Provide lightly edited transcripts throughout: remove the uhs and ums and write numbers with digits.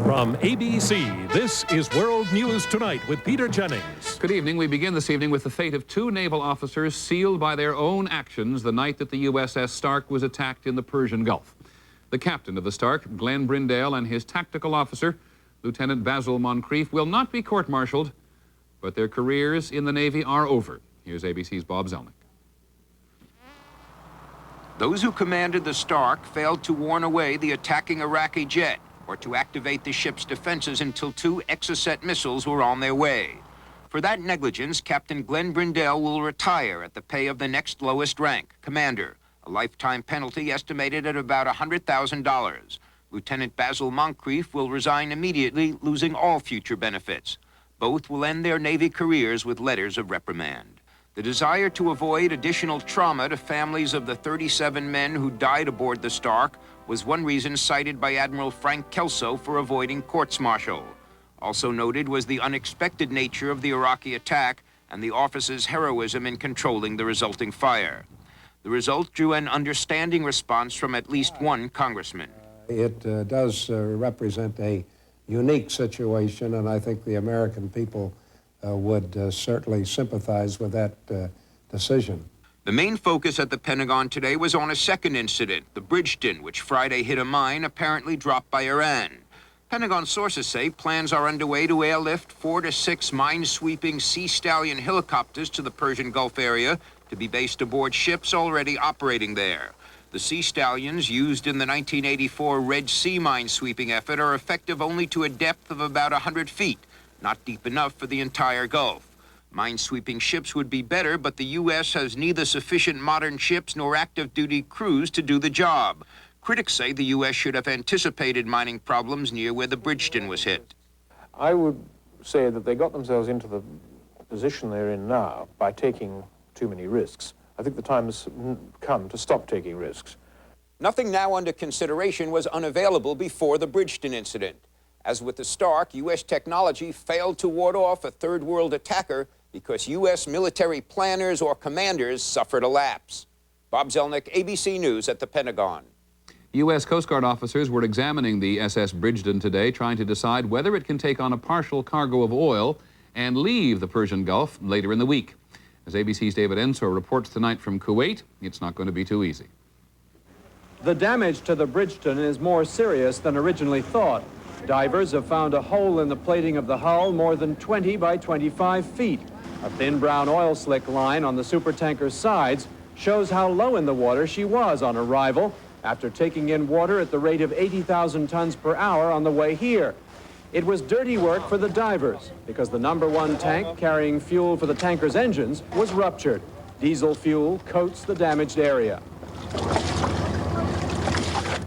From ABC, this is World News Tonight with Peter Jennings. Good evening. We begin this evening with the fate of two naval officers sealed by their own actions the night that the USS Stark was attacked in the Persian Gulf. The captain of the Stark, Glenn Brindale, and his tactical officer, Lieutenant Basil Moncrief, will not be court-martialed, but their careers in the Navy are over. Here's ABC's Bob Zelnick. Those who commanded the Stark failed to warn away the attacking Iraqi jet or to activate the ship's defenses until two Exocet missiles were on their way. For that negligence, Captain Glenn Brindale will retire at the pay of the next lowest rank, commander, a lifetime penalty estimated at about $100,000. Lieutenant Basil Moncrief will resign immediately, losing all future benefits. Both will end their Navy careers with letters of reprimand. The desire to avoid additional trauma to families of the 37 men who died aboard the Stark was one reason cited by Admiral Frank Kelso for avoiding courts-martial. Also noted was the unexpected nature of the Iraqi attack and the officers' heroism in controlling the resulting fire. The result drew an understanding response from at least one congressman. It does represent a unique situation, and I think the American people would certainly sympathize with that decision. The main focus at the Pentagon today was on a second incident, the Bridgeton, which Friday hit a mine apparently dropped by Iran. Pentagon sources say plans are underway to airlift 4 to 6 mine-sweeping Sea Stallion helicopters to the Persian Gulf area to be based aboard ships already operating there. The Sea Stallions, used in the 1984 Red Sea mine-sweeping effort, are effective only to a depth of about 100 feet, not deep enough for the entire Gulf. Mine-sweeping ships would be better, but the U.S. has neither sufficient modern ships nor active-duty crews to do the job. Critics say the U.S. should have anticipated mining problems near where the Bridgeton was hit. I would say that they got themselves into the position they're in now by taking too many risks. I think the time has come to stop taking risks. Nothing now under consideration was unavailable before the Bridgeton incident. As with the Stark, U.S. technology failed to ward off a third-world attacker because U.S. military planners or commanders suffered a lapse. Bob Zelnick, ABC News at the Pentagon. U.S. Coast Guard officers were examining the SS Bridgeton today, trying to decide whether it can take on a partial cargo of oil and leave the Persian Gulf later in the week. As ABC's David Ensor reports tonight from Kuwait, it's not going to be too easy. The damage to the Bridgeton is more serious than originally thought. Divers have found a hole in the plating of the hull more than 20 by 25 feet. A thin brown oil slick line on the supertanker's sides shows how low in the water she was on arrival after taking in water at the rate of 80,000 tons per hour on the way here. It was dirty work for the divers because the #1 tank carrying fuel for the tanker's engines was ruptured. Diesel fuel coats the damaged area.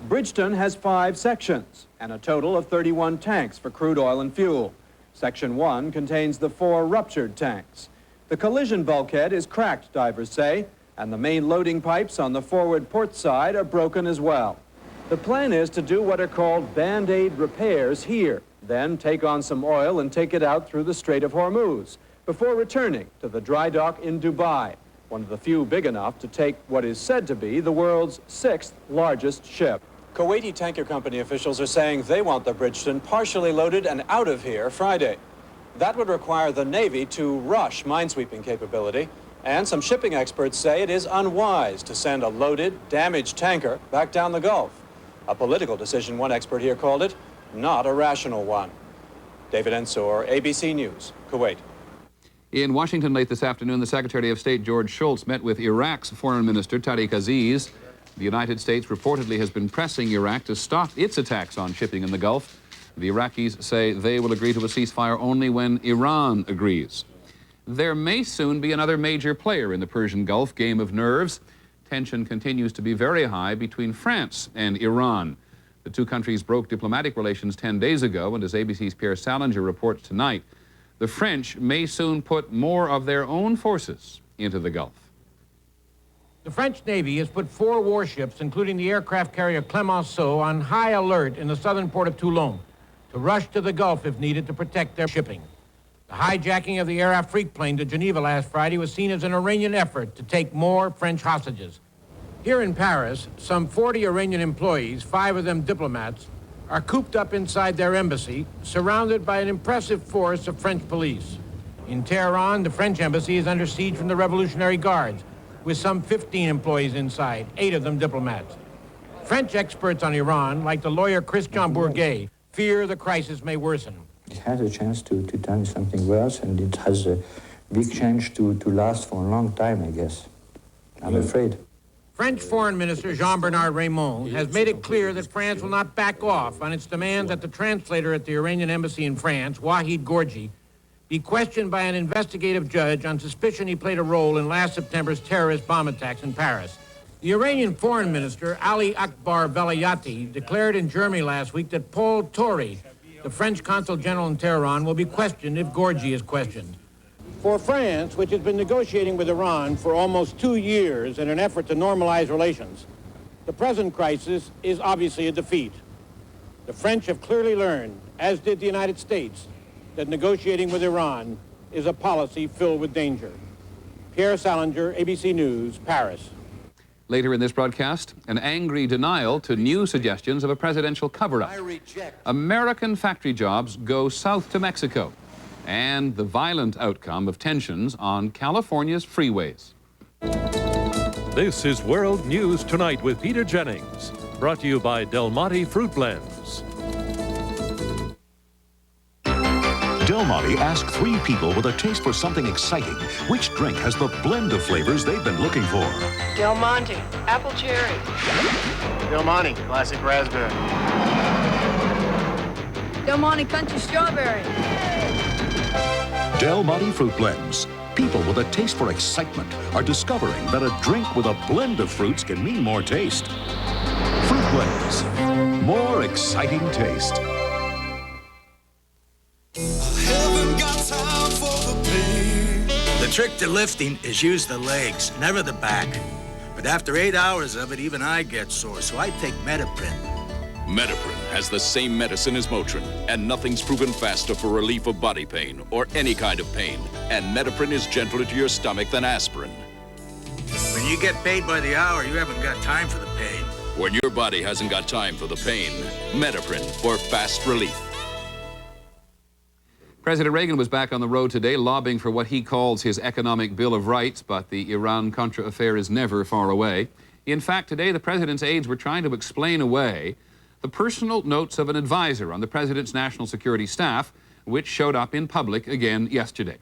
Bridgeton has 5 sections and a total of 31 tanks for crude oil and fuel. Section 1 contains the 4 ruptured tanks. The collision bulkhead is cracked, divers say, and the main loading pipes on the forward port side are broken as well. The plan is to do what are called Band-Aid repairs here, then take on some oil and take it out through the Strait of Hormuz, before returning to the dry dock in Dubai, one of the few big enough to take what is said to be the world's 6th largest ship. Kuwaiti tanker company officials are saying they want the Bridgeton partially loaded and out of here Friday. That would require the Navy to rush minesweeping capability, and some shipping experts say it is unwise to send a loaded, damaged tanker back down the Gulf. A political decision, one expert here called it, not a rational one. David Ensor, ABC News, Kuwait. In Washington late this afternoon, the Secretary of State George Shultz met with Iraq's Foreign Minister Tariq Aziz. The United States reportedly has been pressing Iraq to stop its attacks on shipping in the Gulf. The Iraqis say they will agree to a ceasefire only when Iran agrees. There may soon be another major player in the Persian Gulf game of nerves. Tension continues to be very high between France and Iran. The two countries broke diplomatic relations 10 days ago, and as ABC's Pierre Salinger reports tonight, the French may soon put more of their own forces into the Gulf. The French Navy has put 4 warships, including the aircraft carrier Clemenceau, on high alert in the southern port of Toulon to rush to the Gulf if needed to protect their shipping. The hijacking of the Air Afrique plane to Geneva last Friday was seen as an Iranian effort to take more French hostages. Here in Paris, some 40 Iranian employees, 5 of them diplomats, are cooped up inside their embassy, surrounded by an impressive force of French police. In Tehran, the French embassy is under siege from the Revolutionary Guards, with some 15 employees inside, 8 of them diplomats. French experts on Iran, like the lawyer Christian Bourguet, fear the crisis may worsen. It has a chance to turn something worse, and it has a big chance to last for a long time, I guess. I'm afraid. French Foreign Minister Jean-Bernard Raymond has made it clear that France will not back off on its demand that the translator at the Iranian embassy in France, Wahid Gorgi, be questioned by an investigative judge on suspicion he played a role in last September's terrorist bomb attacks in Paris. The Iranian Foreign Minister, Ali Akbar Velayati, declared in Germany last week that Paul Tory, the French Consul General in Tehran, will be questioned if Gorgi is questioned. For France, which has been negotiating with Iran for almost 2 years in an effort to normalize relations, the present crisis is obviously a defeat. The French have clearly learned, as did the United States, that negotiating with Iran is a policy filled with danger. Pierre Salinger, ABC News, Paris. Later in this broadcast, an angry denial to new suggestions of a presidential cover-up. American factory jobs go south to Mexico, and the violent outcome of tensions on California's freeways. This is World News Tonight with Peter Jennings, brought to you by Del Monte Fruit Blends. Del Monte asked 3 people with a taste for something exciting which drink has the blend of flavors they've been looking for. Del Monte, apple cherry. Del Monte, classic raspberry. Del Monte, country strawberry. Del Monte Fruit Blends. People with a taste for excitement are discovering that a drink with a blend of fruits can mean more taste. Fruit Blends. More exciting taste. The trick to lifting is use the legs, never the back. But after 8 hours of it, even I get sore, so I take Metaprin. Metaprin has the same medicine as Motrin, and nothing's proven faster for relief of body pain or any kind of pain. And Metaprin is gentler to your stomach than aspirin. When you get paid by the hour, you haven't got time for the pain. When your body hasn't got time for the pain, Metaprin for fast relief. President Reagan was back on the road today lobbying for what he calls his economic Bill of Rights, but the Iran-Contra affair is never far away. In fact, today the president's aides were trying to explain away the personal notes of an advisor on the president's national security staff, which showed up in public again yesterday.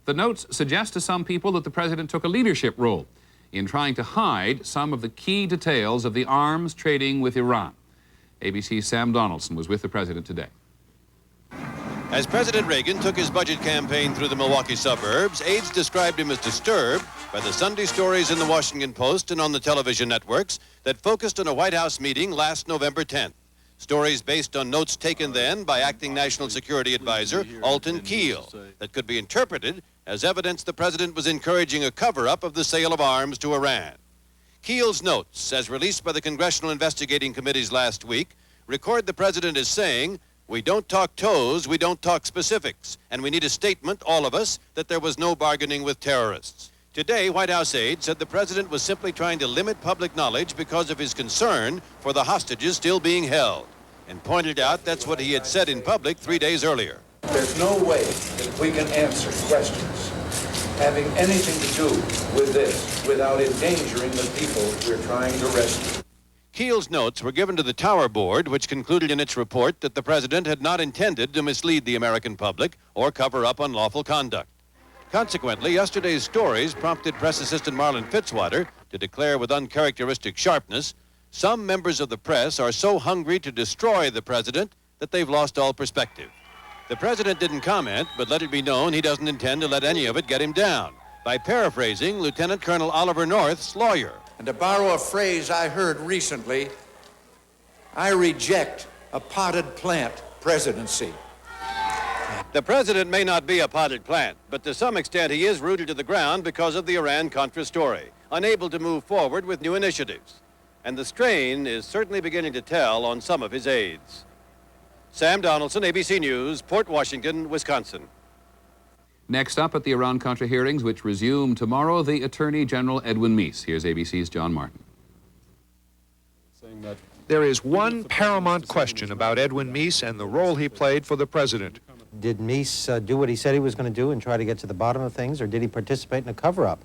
The notes suggest to some people that the president took a leadership role in trying to hide some of the key details of the arms trading with Iran. ABC's Sam Donaldson was with the president today. As President Reagan took his budget campaign through the Milwaukee suburbs, aides described him as disturbed by the Sunday stories in the Washington Post and on the television networks that focused on a White House meeting last November 10th. Stories based on notes taken then by acting National Security Advisor Alton Keel that could be interpreted as evidence the president was encouraging a cover-up of the sale of arms to Iran. Keel's notes, as released by the Congressional Investigating Committees last week, record the president as saying, "We don't talk toes, we don't talk specifics, and we need a statement, all of us, that there was no bargaining with terrorists." Today, White House aides said the president was simply trying to limit public knowledge because of his concern for the hostages still being held, and pointed out that's what he had said in public 3 days earlier. There's no way that we can answer questions having anything to do with this without endangering the people we're trying to rescue. Keel's notes were given to the Tower Board, which concluded in its report that the president had not intended to mislead the American public or cover up unlawful conduct. Consequently, yesterday's stories prompted press assistant Marlon Fitzwater to declare with uncharacteristic sharpness, some members of the press are so hungry to destroy the president that they've lost all perspective. The president didn't comment, but let it be known he doesn't intend to let any of it get him down, by paraphrasing Lieutenant Colonel Oliver North's lawyer. And to borrow a phrase I heard recently, I reject a potted plant presidency. The president may not be a potted plant, but to some extent he is rooted to the ground because of the Iran-Contra story, unable to move forward with new initiatives. And the strain is certainly beginning to tell on some of his aides. Sam Donaldson, ABC News, Port Washington, Wisconsin. Next up at the Iran-Contra hearings, which resume tomorrow, the Attorney General Edwin Meese. Here's ABC's John Martin. Saying that There is one paramount question about Edwin Meese and the role he played for the president. Did Meese do what he said he was going to do and try to get to the bottom of things, or did he participate in a cover-up?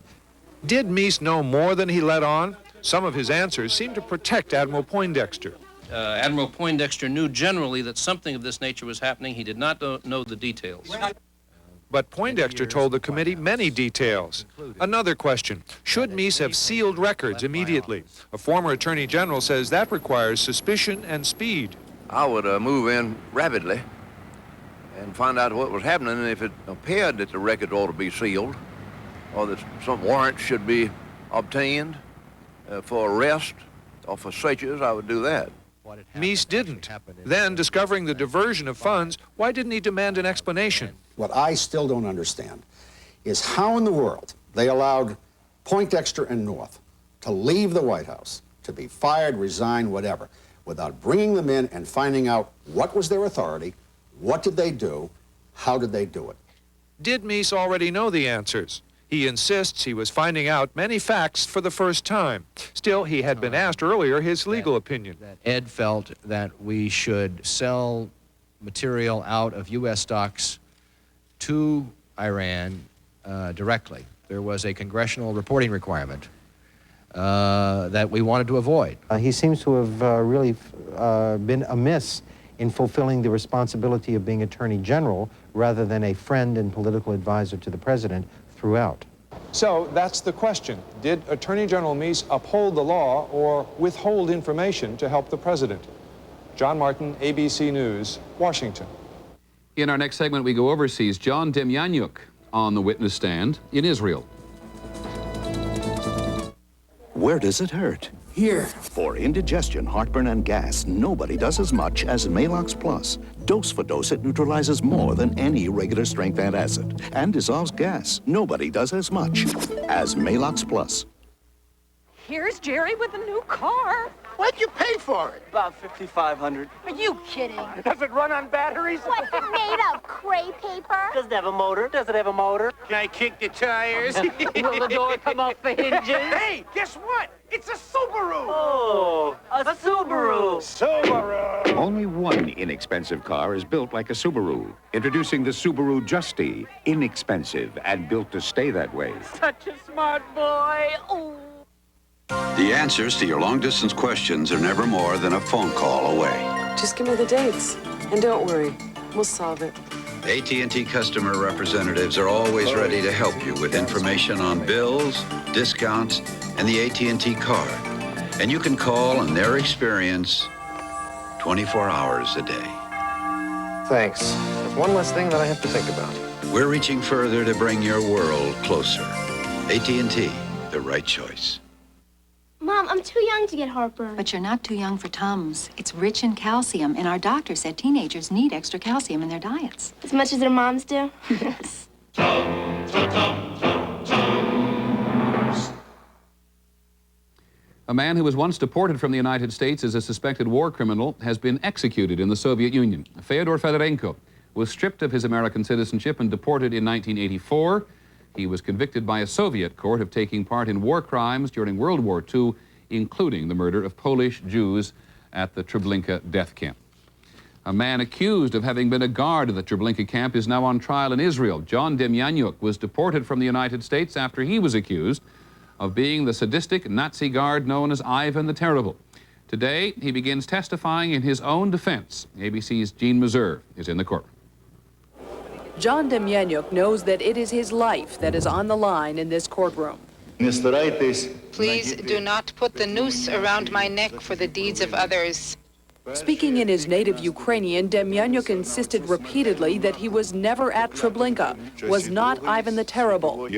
Did Meese know more than he let on? Some of his answers seem to protect Admiral Poindexter. Admiral Poindexter knew generally that something of this nature was happening. He did not know the details. But Poindexter told the committee many details. Another question, should Meese have sealed records immediately? A former attorney general says that requires suspicion and speed. I would move in rapidly and find out what was happening, and if it appeared that the records ought to be sealed or that some warrant should be obtained for arrest or for searches, I would do that. Meese didn't. Then, discovering the diversion of funds, why didn't he demand an explanation? What I still don't understand is how in the world they allowed Poindexter and North to leave the White House, to be fired, resign, whatever, without bringing them in and finding out what was their authority, what did they do, how did they do it. Did Meese already know the answers? He insists he was finding out many facts for the first time. Still, he had been asked earlier his legal opinion. Ed felt that we should sell material out of U.S. stocks to Iran directly. There was a congressional reporting requirement that we wanted to avoid. He seems to have really been amiss in fulfilling the responsibility of being Attorney General rather than a friend and political advisor to the President throughout. So that's the question. Did Attorney General Meese uphold the law or withhold information to help the president? John Martin, ABC News, Washington. In our next segment, we go overseas. John Demjanjuk on the witness stand in Israel. Where does it hurt? Here. For indigestion, heartburn, and gas, nobody does as much as Malox Plus. Dose for dose, it neutralizes more than any regular strength antacid and dissolves gas. Nobody does as much as Malox Plus. Here's Jerry with a new car. What'd you pay for it? About $5,500. Are you kidding? Does it run on batteries? What's it made of? Cray paper? Does it have a motor? Does it have a motor? Can I kick the tires? Will the door come off the hinges? Hey, guess what? It's a Subaru! Oh, a Subaru! Subaru! Only one inexpensive car is built like a Subaru. Introducing the Subaru Justy. Inexpensive and built to stay that way. Such a smart boy. Ooh. The answers to your long-distance questions are never more than a phone call away. Just give me the dates, and don't worry, we'll solve it. AT&T customer representatives are always ready to help you with information on bills, discounts, and the AT&T card. And you can call on their experience 24 hours a day. Thanks. That's one less thing that I have to think about. We're reaching further to bring your world closer. AT&T, the right choice. Mom, I'm too young to get heartburn. But you're not too young for Tums. It's rich in calcium, and our doctor said teenagers need extra calcium in their diets. As much as their moms do? Yes. A man who was once deported from the United States as a suspected war criminal has been executed in the Soviet Union. Fyodor Fedorenko was stripped of his American citizenship and deported in 1984. He was convicted by a Soviet court of taking part in war crimes during World War II, including the murder of Polish Jews at the Treblinka death camp. A man accused of having been a guard at the Treblinka camp is now on trial in Israel. John Demjanjuk was deported from the United States after he was accused of being the sadistic Nazi guard known as Ivan the Terrible. Today, he begins testifying in his own defense. ABC's Jean Meserve is in the courtroom. John Demjanjuk knows that it is his life that is on the line in this courtroom. Please do not put the noose around my neck for the deeds of others. Speaking in his native Ukrainian, Demjanjuk insisted repeatedly that he was never at Treblinka, was not Ivan the Terrible.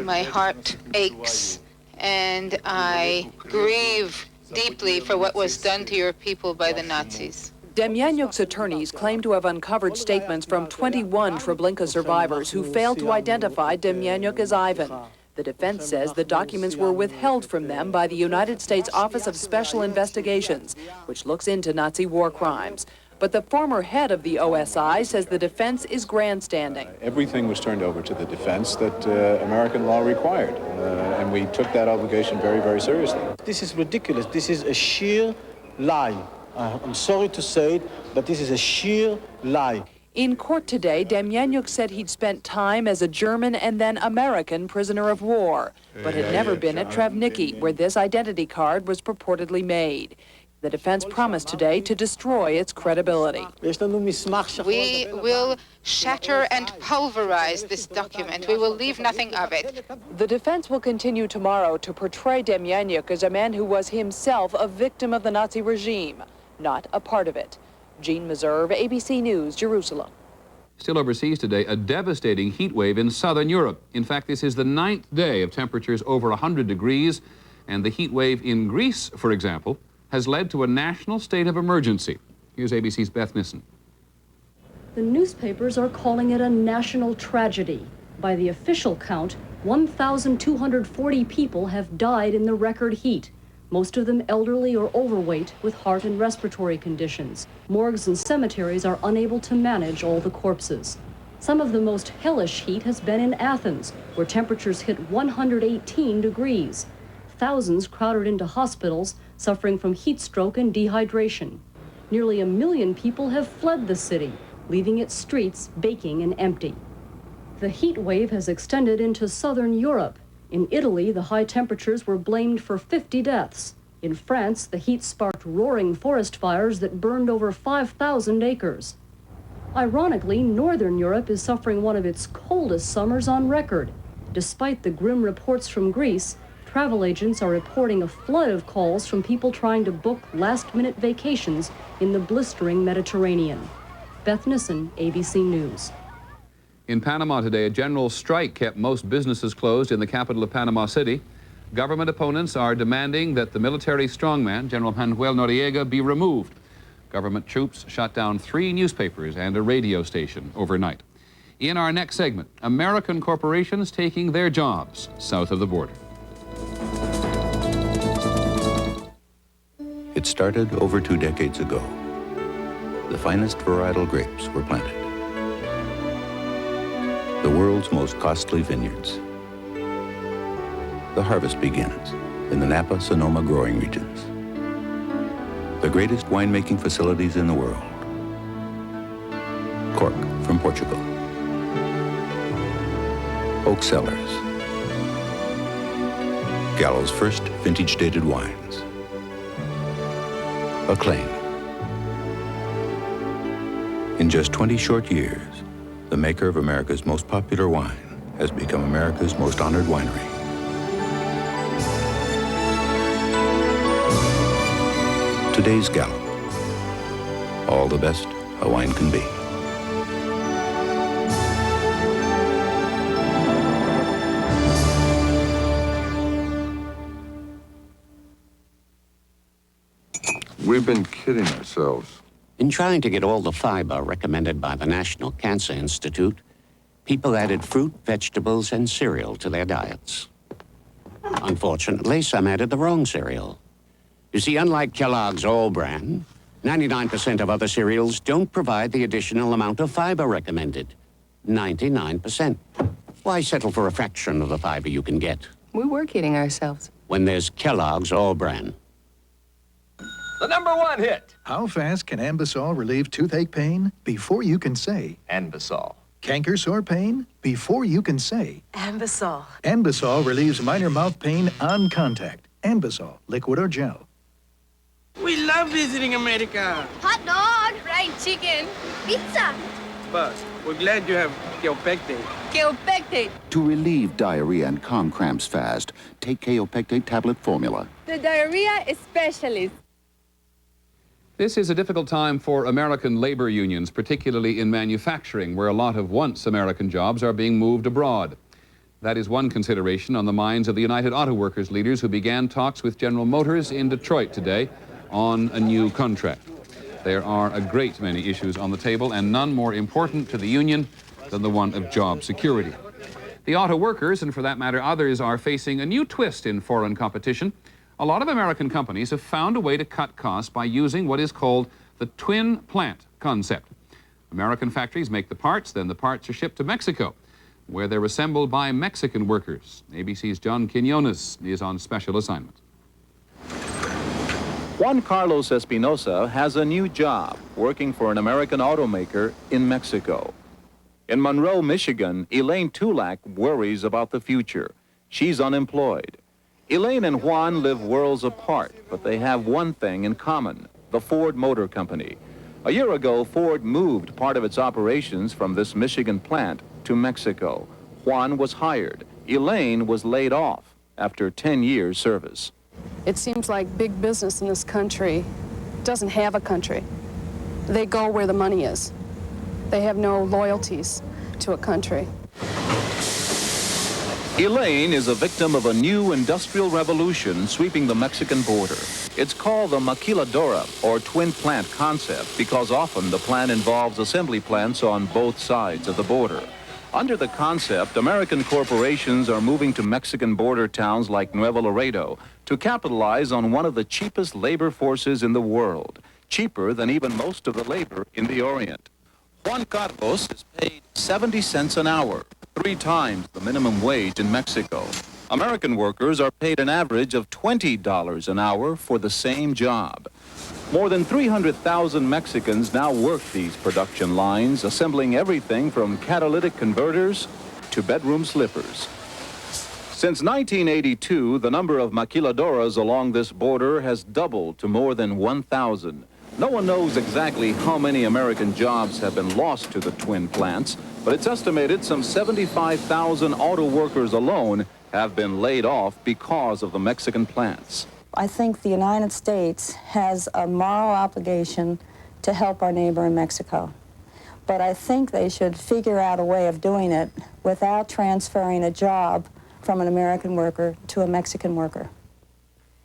My heart aches, and I grieve deeply for what was done to your people by the Nazis. Demjanjuk's attorneys claim to have uncovered statements from 21 Treblinka survivors who failed to identify Demjanjuk as Ivan. The defense says the documents were withheld from them by the United States Office of Special Investigations, which looks into Nazi war crimes. But the former head of the OSI says the defense is grandstanding. Everything was turned over to the defense that American law required, and we took that obligation very, very seriously. This is ridiculous. This is a sheer lie. I'm sorry to say it, but this is a sheer lie. In court today, Demjanjuk said he'd spent time as a German and then American prisoner of war, but had never been at Travnicki, where this identity card was purportedly made. The defense promised today to destroy its credibility. We will shatter and pulverize this document. We will leave nothing of it. The defense will continue tomorrow to portray Demjanjuk as a man who was himself a victim of the Nazi regime, not a part of it. Jean Meserve, ABC News, Jerusalem. Still overseas today, a devastating heat wave in southern Europe. In fact, this is the 9th day of temperatures over 100 degrees, and the heat wave in Greece, for example, has led to a national state of emergency. Here's ABC's Beth Nissen. The newspapers are calling it a national tragedy. By the official count, 1,240 people have died in the record heat, most of them elderly or overweight with heart and respiratory conditions. Morgues and cemeteries are unable to manage all the corpses. Some of the most hellish heat has been in Athens, where temperatures hit 118 degrees. Thousands crowded into hospitals, suffering from heat stroke and dehydration. Nearly 1 million people have fled the city, leaving its streets baking and empty. The heat wave has extended into southern Europe. In Italy, the high temperatures were blamed for 50 deaths. In France, the heat sparked roaring forest fires that burned over 5,000 acres. Ironically, northern Europe is suffering one of its coldest summers on record. Despite the grim reports from Greece, travel agents are reporting a flood of calls from people trying to book last-minute vacations in the blistering Mediterranean. Beth Nissen, ABC News. In Panama today, a general strike kept most businesses closed in the capital of Panama City. Government opponents are demanding that the military strongman, General Manuel Noriega, be removed. Government troops shut down 3 newspapers and a radio station overnight. In our next segment, American corporations taking their jobs south of the border. It started over 2 decades ago. The finest varietal grapes were planted. The world's most costly vineyards. The harvest begins in the Napa-Sonoma growing regions. The greatest winemaking facilities in the world. Cork from Portugal. Oak Cellars. Gallo's first vintage-dated wines. Acclaim. In just 20 short years, the maker of America's most popular wine has become America's most honored winery. Today's Gallo. All the best a wine can be. We've been kidding ourselves. In trying to get all the fiber recommended by the National Cancer Institute, people added fruit, vegetables, and cereal to their diets. Unfortunately, some added the wrong cereal. You see, unlike Kellogg's All Bran, 99% of other cereals don't provide the additional amount of fiber recommended. 99%. Why settle for a fraction of the fiber you can get? We were kidding ourselves. When there's Kellogg's All Bran. The #1 hit. How fast can Ambisol relieve toothache pain before you can say Ambisol. canker sore pain before you can say Ambisol. Ambisol relieves minor mouth pain on contact. Ambisol, liquid or gel. We love visiting America. Hot dog, fried chicken, pizza. But we're glad you have Kaopectate. Kaopectate. To relieve diarrhea and calm cramps fast, take Kaopectate tablet formula. The diarrhea specialist. This is a difficult time for American labor unions, particularly in manufacturing, where a lot of once American jobs are being moved abroad. That is one consideration on the minds of the United Auto Workers leaders who began talks with General Motors in Detroit today on a new contract. There are a great many issues on the table, and none more important to the union than the one of job security. The auto workers, and for that matter others, are facing a new twist in foreign competition. A lot of American companies have found a way to cut costs by using what is called the twin plant concept. American factories make the parts, then the parts are shipped to Mexico, where they're assembled by Mexican workers. ABC's John Quinones is on special assignment. Juan Carlos Espinosa has a new job working for an American automaker in Mexico. In Monroe, Michigan, Elaine Tulak worries about the future. She's unemployed. Elaine and Juan live worlds apart, but they have one thing in common, the Ford Motor Company. A year ago, Ford moved part of its operations from this Michigan plant to Mexico. Juan was hired. Elaine was laid off after 10 years service. It seems like big business in this country doesn't have a country. They go where the money is. They have no loyalties to a country. Elaine is a victim of a new industrial revolution sweeping the Mexican border. It's called the maquiladora, or twin plant concept, because often the plant involves assembly plants on both sides of the border. Under the concept, American corporations are moving to Mexican border towns like Nuevo Laredo to capitalize on one of the cheapest labor forces in the world, cheaper than even most of the labor in the Orient. Juan Carlos is paid 70 cents an hour, 3 times the minimum wage in Mexico. American workers are paid an average of $20 an hour for the same job. More than 300,000 Mexicans now work these production lines, assembling everything from catalytic converters to bedroom slippers. Since 1982, the number of maquiladoras along this border has doubled to more than 1,000. No one knows exactly how many American jobs have been lost to the twin plants, but it's estimated some 75,000 auto workers alone have been laid off because of the Mexican plants. I think the United States has a moral obligation to help our neighbor in Mexico. But I think they should figure out a way of doing it without transferring a job from an American worker to a Mexican worker.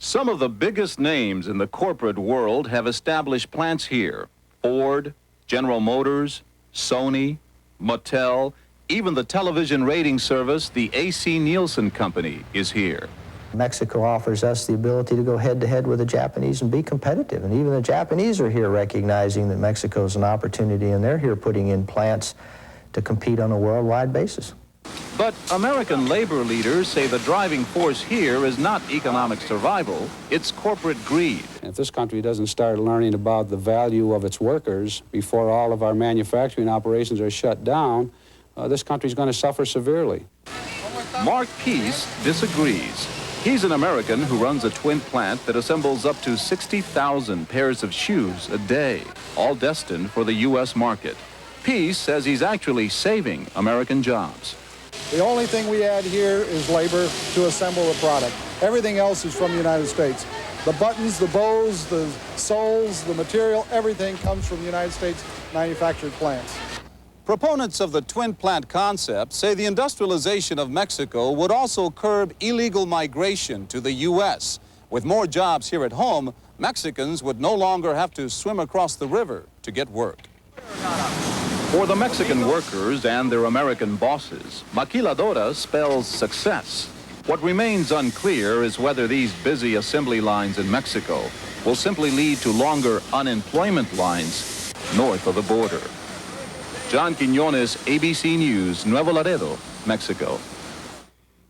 Some of the biggest names in the corporate world have established plants here. Ford, General Motors, Sony, Mattel, even the television rating service, the AC Nielsen Company, is here. Mexico offers us the ability to go head-to-head with the Japanese and be competitive. And even the Japanese are here recognizing that Mexico's an opportunity, and they're here putting in plants to compete on a worldwide basis. But American labor leaders say the driving force here is not economic survival, it's corporate greed. If this country doesn't start learning about the value of its workers before all of our manufacturing operations are shut down, this country's going to suffer severely. Mark Peace disagrees. He's an American who runs a twin plant that assembles up to 60,000 pairs of shoes a day, all destined for the U.S. market. Peace says he's actually saving American jobs. The only thing we add here is labor to assemble the product. Everything else is from the United States. The buttons, the bows, the soles, the material, everything comes from the United States manufactured plants. Proponents of the twin plant concept say the industrialization of Mexico would also curb illegal migration to the U.S. With more jobs here at home, Mexicans would no longer have to swim across the river to get work. For the Mexican workers and their American bosses, maquiladora spells success. What remains unclear is whether these busy assembly lines in Mexico will simply lead to longer unemployment lines north of the border. John Quinones, ABC News, Nuevo Laredo, Mexico.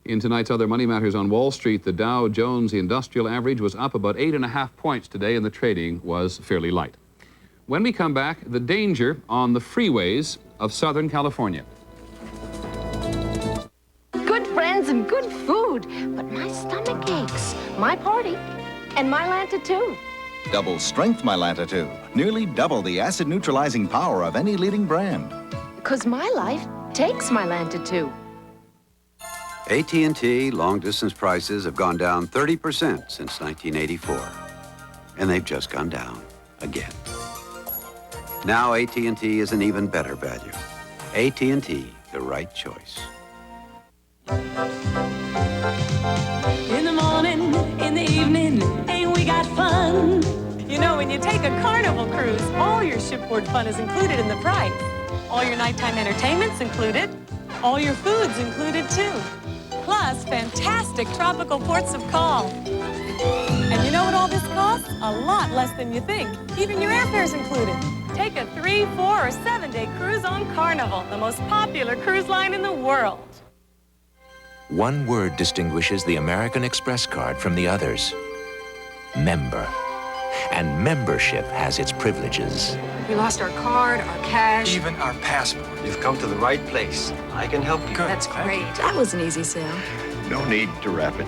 In tonight's Other Money Matters on Wall Street, the Dow Jones Industrial Average was up about 8.5 points today, and the trading was fairly light. When we come back, the danger on the freeways of Southern California. Good friends and good food, but my stomach aches. My party, and my Lanta too. Double strength Mylanta 2. Nearly double the acid-neutralizing power of any leading brand. Because my life takes my Lanta too. AT&T long-distance prices have gone down 30% since 1984. And they've just gone down again. Now AT&T is an even better value. AT&T, the right choice. In the morning, in the evening, ain't we got fun? You know, when you take a Carnival cruise, all your shipboard fun is included in the price. All your nighttime entertainment's included. All your food's included, too. Plus, fantastic tropical ports of call. And you know what all this costs? A lot less than you think. Even your airfare's included. Take a 3-, 4-, or 7-day cruise on Carnival, the most popular cruise line in the world. One word distinguishes the American Express card from the others. Member. and membership has its privileges. We lost our card, our cash. Even our passport. You've come to the right place. I can help you. That's great. That was an easy sale. No need to wrap it.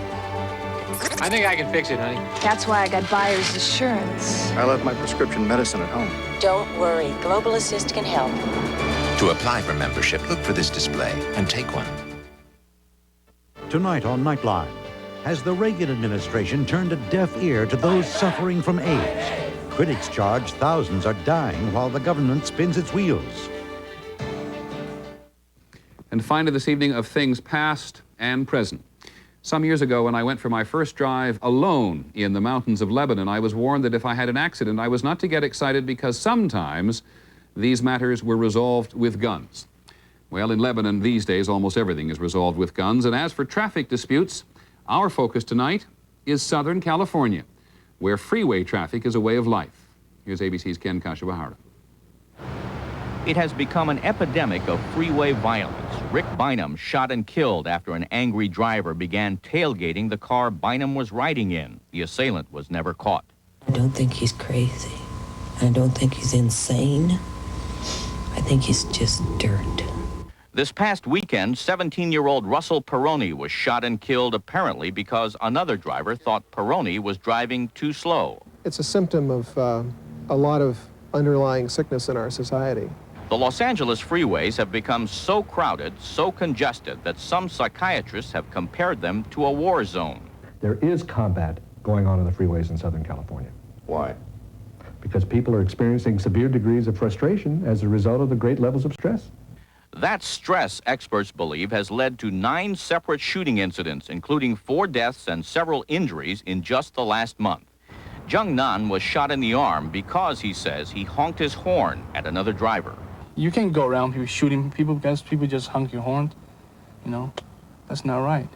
I think I can fix it, honey. That's why I got buyer's assurance. I left my prescription medicine at home. Don't worry, Global Assist can help. To apply for membership, look for this display and take one. Tonight on Nightline, has the Reagan administration turned a deaf ear to those suffering from AIDS? Critics charge thousands are dying while the government spins its wheels. And finally this evening, of things past and present. Some years ago, when I went for my first drive alone in the mountains of Lebanon, I was warned that if I had an accident, I was not to get excited because sometimes these matters were resolved with guns. Well, in Lebanon these days, almost everything is resolved with guns. And as for traffic disputes, our focus tonight is Southern California, where freeway traffic is a way of life. Here's ABC's Ken Kashiwahara. It has become an epidemic of freeway violence. Rick Bynum shot and killed after an angry driver began tailgating the car Bynum was riding in. The assailant was never caught. I don't think he's crazy. I don't think he's insane. I think he's just dirt. This past weekend, 17-year-old Russell Peroni was shot and killed apparently because another driver thought Peroni was driving too slow. It's a symptom of a lot of underlying sickness in our society. The Los Angeles freeways have become so crowded, so congested, that some psychiatrists have compared them to a war zone. There is combat going on in the freeways in Southern California. Why? Because people are experiencing severe degrees of frustration as a result of the great levels of stress. That stress, experts believe, has led to 9 separate shooting incidents, including 4 deaths and several injuries in just the last month. Jung Nan was shot in the arm because, he says, he honked his horn at another driver. You can't go around people shooting people because people just honk your horn. You know, that's not right.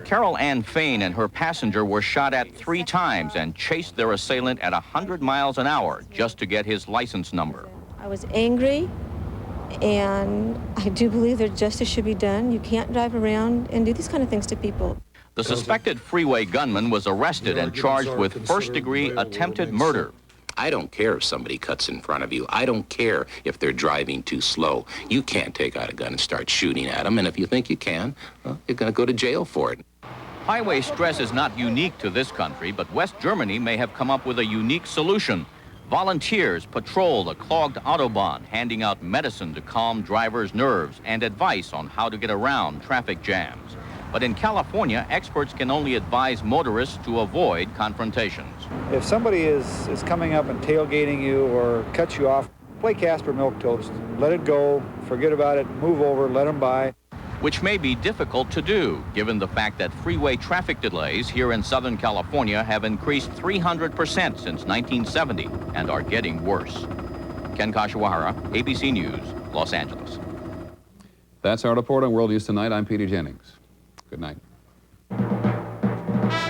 Carol Ann Fain and her passenger were shot at 3 times and chased their assailant at 100 miles an hour just to get his license number. I was angry, and I do believe that justice should be done. You can't drive around and do these kind of things to people. The suspected freeway gunman was arrested and charged with first-degree attempted murder. I don't care if somebody cuts in front of you. I don't care if they're driving too slow. You can't take out a gun and start shooting at them, and if you think you can, well, you're going to go to jail for it. Highway stress is not unique to this country, but West Germany may have come up with a unique solution. Volunteers patrol the clogged Autobahn, handing out medicine to calm drivers' nerves and advice on how to get around traffic jams. But in California, experts can only advise motorists to avoid confrontations. If somebody is coming up and tailgating you or cuts you off, play Casper milquetoast. Let it go, forget about it, move over, let them by. Which may be difficult to do, given the fact that freeway traffic delays here in Southern California have increased 300% since 1970 and are getting worse. Ken Kashiwahara, ABC News, Los Angeles. That's our report on World News Tonight. I'm Peter Jennings. Good night.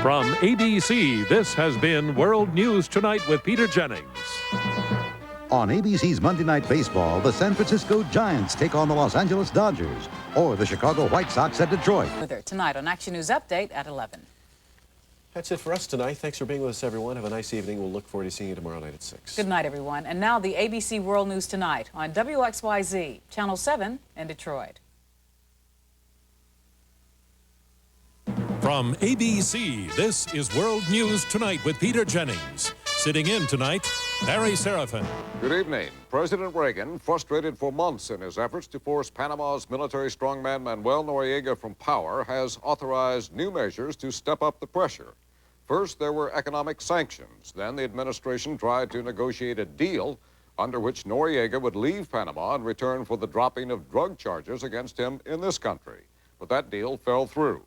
From ABC, this has been World News Tonight with Peter Jennings. On ABC's Monday Night Baseball, the San Francisco Giants take on the Los Angeles Dodgers, or the Chicago White Sox at Detroit. Further tonight on Action News Update at 11. That's it for us tonight. Thanks for being with us, everyone. Have a nice evening. We'll look forward to seeing you tomorrow night at 6. Good night, everyone. And now the ABC World News Tonight on WXYZ, Channel 7 in Detroit. From ABC, this is World News Tonight with Peter Jennings. Sitting in tonight, Barry Serafin. Good evening. President Reagan, frustrated for months in his efforts to force Panama's military strongman Manuel Noriega from power, has authorized new measures to step up the pressure. First, there were economic sanctions. Then the administration tried to negotiate a deal under which Noriega would leave Panama in return for the dropping of drug charges against him in this country. But that deal fell through.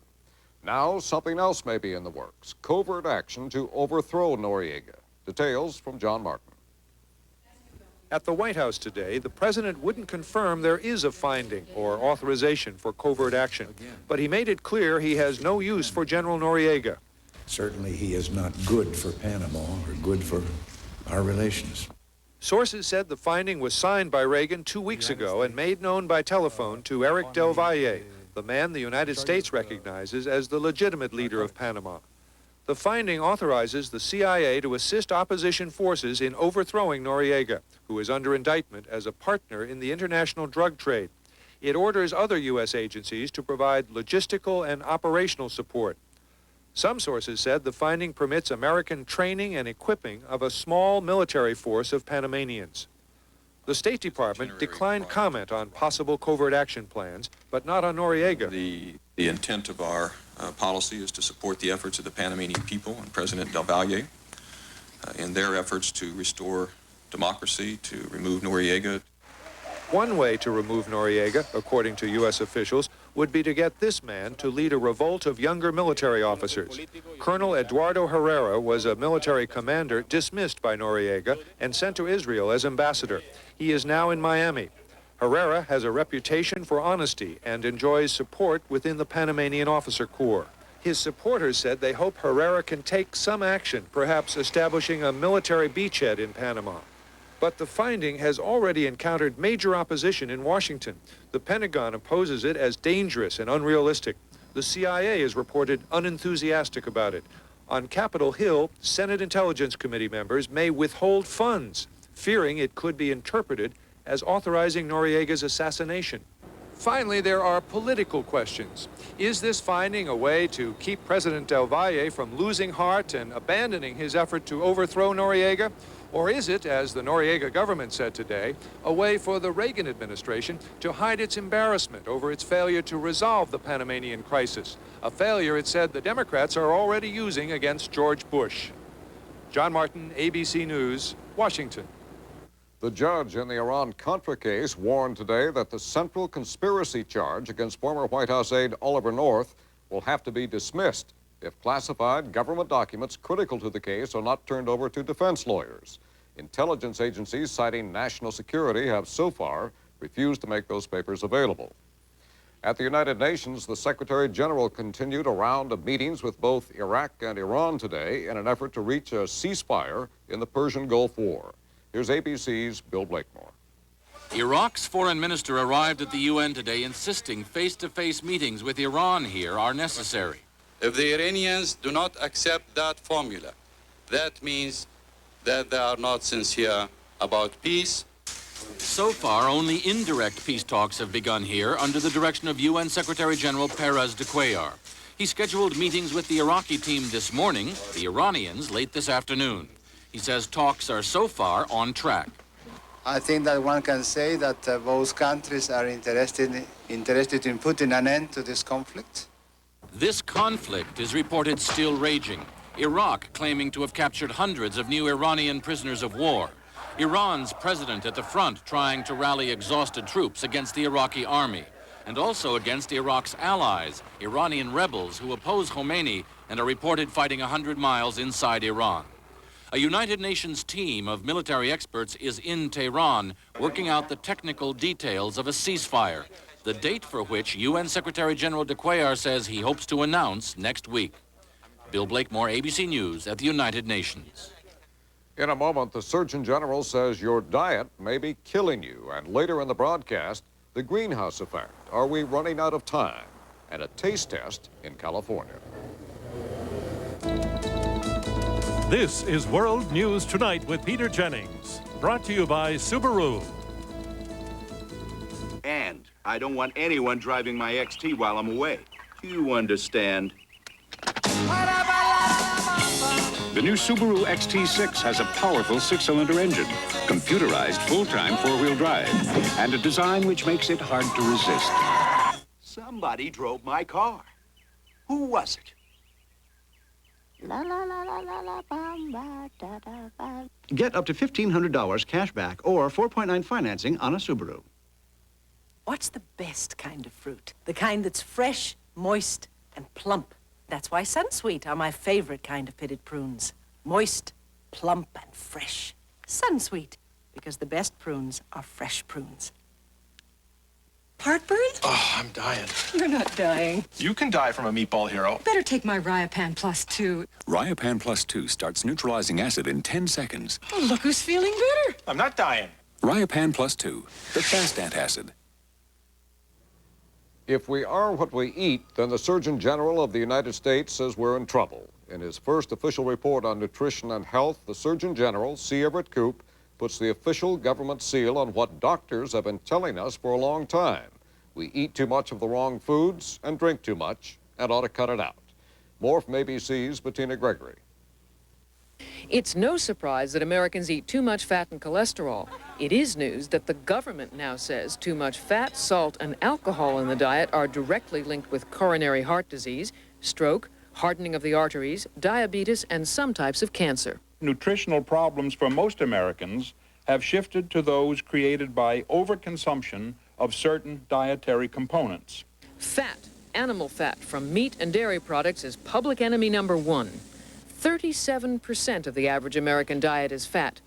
Now, something else may be in the works. Covert action to overthrow Noriega. Details from John Martin. At the White House today, the president wouldn't confirm there is a finding or authorization for covert action, but he made it clear he has no use for General Noriega. Certainly he is not good for Panama or good for our relations. Sources said the finding was signed by Reagan 2 weeks ago and made known by telephone to Eric Del Valle, the man the United States recognizes as the legitimate leader of Panama. The finding authorizes the CIA to assist opposition forces in overthrowing Noriega, who is under indictment as a partner in the international drug trade. It orders other U.S. agencies to provide logistical and operational support. Some sources said the finding permits American training and equipping of a small military force of Panamanians. The State Department declined comment on possible covert action plans, but not on Noriega. The intent of our policy is to support the efforts of the Panamanian people and President Del Valle in their efforts to restore democracy, to remove Noriega. One way to remove Noriega, according to U.S. officials, would be to get this man to lead a revolt of younger military officers. Colonel Eduardo Herrera was a military commander dismissed by Noriega and sent to Israel as ambassador. He is now in Miami. Herrera has a reputation for honesty and enjoys support within the Panamanian officer corps. His supporters said they hope Herrera can take some action, perhaps establishing a military beachhead in Panama. But the finding has already encountered major opposition in Washington. The Pentagon opposes it as dangerous and unrealistic. The CIA is reported unenthusiastic about it. On Capitol Hill, Senate Intelligence Committee members may withhold funds, fearing it could be interpreted as authorizing Noriega's assassination. Finally, there are political questions. Is this finding a way to keep President Del Valle from losing heart and abandoning his effort to overthrow Noriega? Or is it, as the Noriega government said today, a way for the Reagan administration to hide its embarrassment over its failure to resolve the Panamanian crisis, a failure it said the Democrats are already using against George Bush? John Martin, ABC News, Washington. The judge in the Iran-Contra case warned today that the central conspiracy charge against former White House aide Oliver North will have to be dismissed if classified government documents critical to the case are not turned over to defense lawyers. Intelligence agencies citing national security have so far refused to make those papers available. At the United Nations, the Secretary General continued a round of meetings with both Iraq and Iran today in an effort to reach a ceasefire in the Persian Gulf War. Here's ABC's Bill Blakemore. Iraq's foreign minister arrived at the UN today insisting face-to-face meetings with Iran here are necessary. If the Iranians do not accept that formula, that means that they are not sincere about peace. So far, only indirect peace talks have begun here under the direction of UN Secretary General Perez de Cuellar. He scheduled meetings with the Iraqi team this morning, the Iranians late this afternoon. He says talks are so far on track. I think that one can say that both countries are interested in putting an end to this conflict. This conflict is reported still raging. Iraq claiming to have captured hundreds of new Iranian prisoners of war. Iran's president at the front trying to rally exhausted troops against the Iraqi army, and also against Iraq's allies, Iranian rebels who oppose Khomeini and are reported fighting 100 miles inside Iran. A United Nations team of military experts is in Tehran working out the technical details of a ceasefire, the date for which UN Secretary General de Cuellar says he hopes to announce next week. Bill Blakemore, ABC News at the United Nations. In a moment, the Surgeon General says your diet may be killing you. And later in the broadcast, the greenhouse effect. Are we running out of time? And a taste test in California. This is World News Tonight with Peter Jennings. Brought to you by Subaru. And I don't want anyone driving my XT while I'm away. You understand? The new Subaru XT6 has a powerful six-cylinder engine, computerized full-time four-wheel drive, and a design which makes it hard to resist. Somebody drove my car. Who was it? Get up to $1,500 cash back or 4.9 financing on a Subaru. What's the best kind of fruit? The kind that's fresh, moist, and plump. That's why Sunsweet are my favorite kind of pitted prunes. Moist, plump, and fresh. Sunsweet, because the best prunes are fresh prunes. Heartburn? Oh, I'm dying. You're not dying. You can die from a meatball hero. Better take my Riopan Plus 2. Riopan Plus 2 starts neutralizing acid in 10 seconds. Oh, look who's feeling better. I'm not dying. Riopan Plus 2, the fast antacid. If we are what we eat, then the Surgeon General of the United States says we're in trouble. In his first official report on nutrition and health, the Surgeon General, C. Everett Koop, puts the official government seal on what doctors have been telling us for a long time. We eat too much of the wrong foods and drink too much and ought to cut it out. More from ABC's Bettina Gregory. It's no surprise that Americans eat too much fat and cholesterol. It is news that the government now says too much fat, salt, and alcohol in the diet are directly linked with coronary heart disease, stroke, hardening of the arteries, diabetes, and some types of cancer. Nutritional problems for most Americans have shifted to those created by overconsumption of certain dietary components. Fat, animal fat from meat and dairy products is public enemy number one. 37% of the average American diet is fat.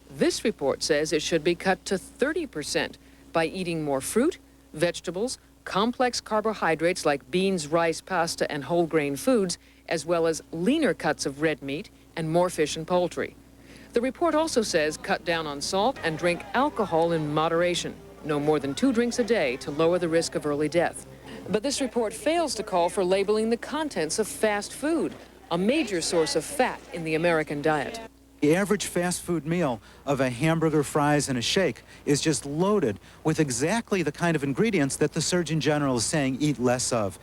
This report says it should be cut to 30% by eating more fruit, vegetables, complex carbohydrates like beans, rice, pasta, and whole grain foods, as well as leaner cuts of red meat and more fish and poultry. The report also says cut down on salt and drink alcohol in moderation, no more than 2 drinks a day to lower the risk of early death. But this report fails to call for labeling the contents of fast food, a major source of fat in the American diet. The average fast food meal of a hamburger, fries, and a shake is just loaded with exactly the kind of ingredients that the Surgeon General is saying eat less of.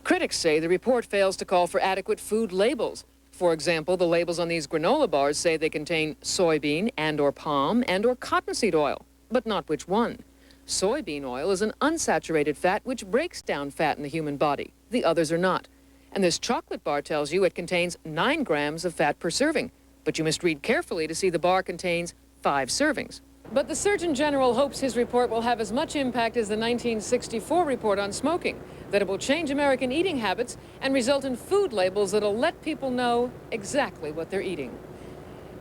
Critics say the report fails to call for adequate food labels. For example, the labels on these granola bars say they contain soybean and/or palm and/or cottonseed oil, but not which one. Soybean oil is an unsaturated fat which breaks down fat in the human body. The others are not. And this chocolate bar tells you it contains 9 grams of fat per serving, but you must read carefully to see the bar contains 5 servings. But the Surgeon General hopes his report will have as much impact as the 1964 report on smoking, that it will change American eating habits and result in food labels that'll let people know exactly what they're eating.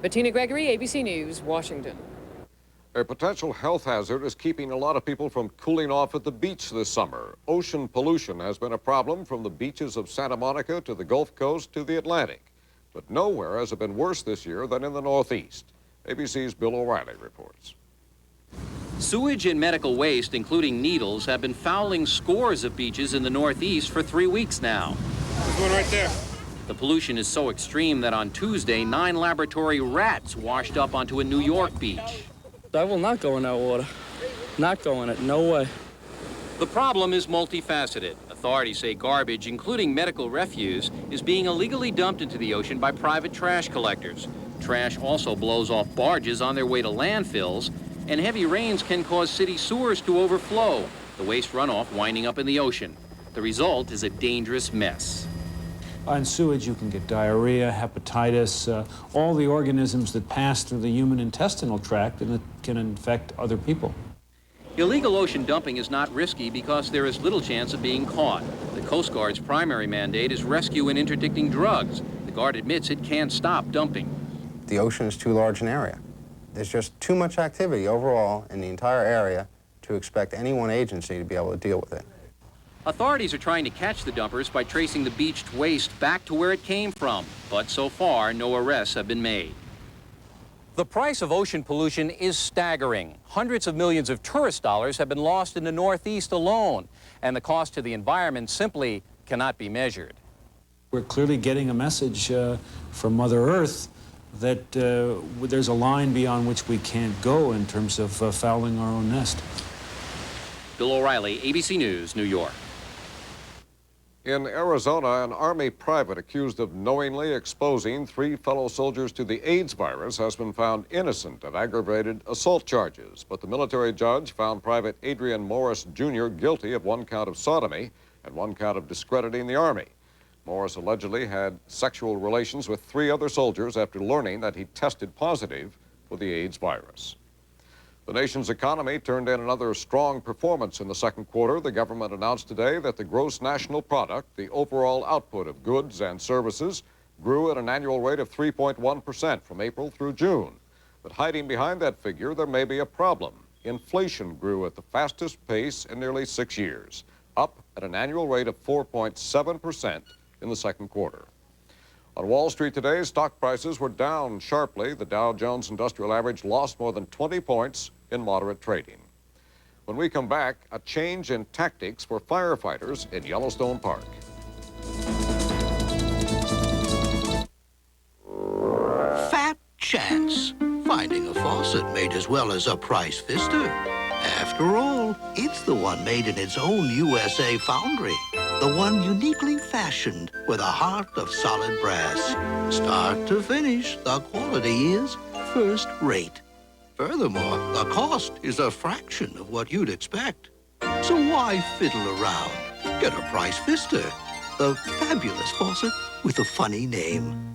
Bettina Gregory, ABC News, Washington. A potential health hazard is keeping a lot of people from cooling off at the beach this summer. Ocean pollution has been a problem from the beaches of Santa Monica to the Gulf Coast to the Atlantic. But nowhere has it been worse this year than in the Northeast. ABC's Bill O'Reilly reports. Sewage and medical waste, including needles, have been fouling scores of beaches in the Northeast for 3 weeks now. There's one right there. The pollution is so extreme that on Tuesday, 9 laboratory rats washed up onto a New York beach. I will not go in that water. Not go in it, no way. The problem is multifaceted. Authorities say garbage, including medical refuse, is being illegally dumped into the ocean by private trash collectors. Trash also blows off barges on their way to landfills, and heavy rains can cause city sewers to overflow, the waste runoff winding up in the ocean. The result is a dangerous mess. On sewage, you can get diarrhea, hepatitis, all the organisms that pass through the human intestinal tract and that can infect other people. Illegal ocean dumping is not risky because there is little chance of being caught. The Coast Guard's primary mandate is rescue and interdicting drugs. The Guard admits it can't stop dumping. The ocean is too large an area. There's just too much activity overall in the entire area to expect any one agency to be able to deal with it. Authorities are trying to catch the dumpers by tracing the beached waste back to where it came from, but so far, no arrests have been made. The price of ocean pollution is staggering. Hundreds of millions of tourist dollars have been lost in the Northeast alone, and the cost to the environment simply cannot be measured. We're clearly getting a message from Mother Earth that there's a line beyond which we can't go in terms of fouling our own nest. Bill O'Reilly, ABC News, New York. In Arizona, an Army private accused of knowingly exposing 3 fellow soldiers to the AIDS virus has been found innocent of aggravated assault charges. But the military judge found Private Adrian Morris, Jr. guilty of 1 count of sodomy and 1 count of discrediting the Army. Morris allegedly had sexual relations with 3 other soldiers after learning that he tested positive for the AIDS virus. The nation's economy turned in another strong performance in the second quarter. The government announced today that the gross national product, the overall output of goods and services, grew at an annual rate of 3.1% from April through June. But hiding behind that figure, there may be a problem. Inflation grew at the fastest pace in nearly 6 years, up at an annual rate of 4.7% in the second quarter. On Wall Street today, stock prices were down sharply. The Dow Jones Industrial Average lost more than 20 points in moderate trading. When we come back, a change in tactics for firefighters in Yellowstone Park. chance. Finding a faucet made as well as a price fister. After all, it's the one made in its own USA foundry. The one uniquely fashioned with a heart of solid brass. Start to finish, the quality is first rate. Furthermore, the cost is a fraction of what you'd expect. So why fiddle around? Get a price fister. The fabulous faucet with a funny name.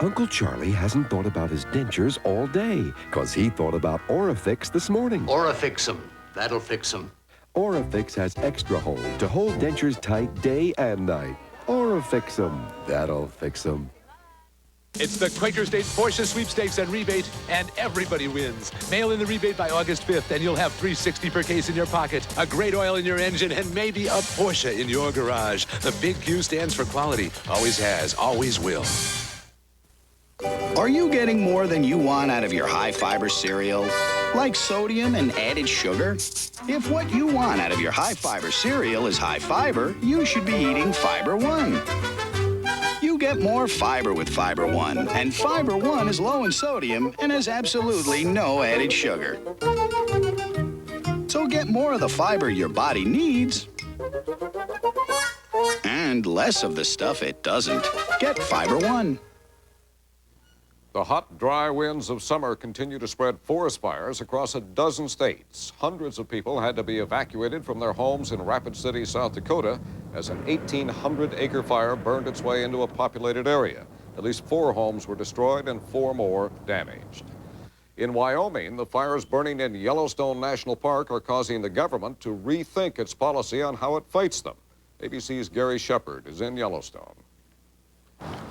Uncle Charlie hasn't thought about his dentures all day, 'cause he thought about Orifix this morning. Orifix 'em. That'll fix 'em. Orifix has extra hold to hold dentures tight day and night. Orifix 'em. That'll fix 'em. It's the Quaker State Porsche Sweepstakes and Rebate, and everybody wins. Mail in the rebate by August 5th, and you'll have $360 per case in your pocket, a great oil in your engine, and maybe a Porsche in your garage. The big Q stands for quality. Always has, always will. Are you getting more than you want out of your high-fiber cereal? Like sodium and added sugar? If what you want out of your high-fiber cereal is high fiber, you should be eating Fiber One. You get more fiber with Fiber One, and Fiber One is low in sodium and has absolutely no added sugar. So get more of the fiber your body needs and less of the stuff it doesn't. Get Fiber One. The hot, dry winds of summer continue to spread forest fires across a dozen states. Hundreds of people had to be evacuated from their homes in Rapid City, South Dakota, as an 1,800-acre fire burned its way into a populated area. At least 4 homes were destroyed and 4 more damaged. In Wyoming, the fires burning in Yellowstone National Park are causing the government to rethink its policy on how it fights them. ABC's Gary Shepard is in Yellowstone.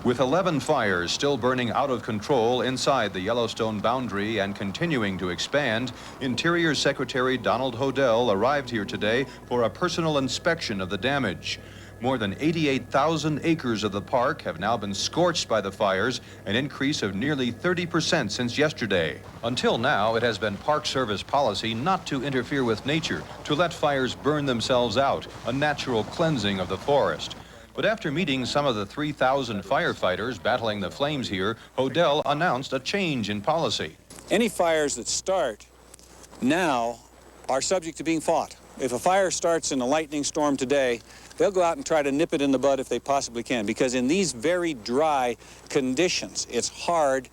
With 11 fires still burning out of control inside the Yellowstone boundary and continuing to expand, Interior Secretary Donald Hodel arrived here today for a personal inspection of the damage. More than 88,000 acres of the park have now been scorched by the fires, an increase of nearly 30% since yesterday. Until now, it has been Park Service policy not to interfere with nature, to let fires burn themselves out, a natural cleansing of the forest. But after meeting some of the 3,000 firefighters battling the flames here, Hodel announced a change in policy. Any fires that start now are subject to being fought. If a fire starts in a lightning storm today, they'll go out and try to nip it in the bud if they possibly can, because in these very dry conditions, it's hard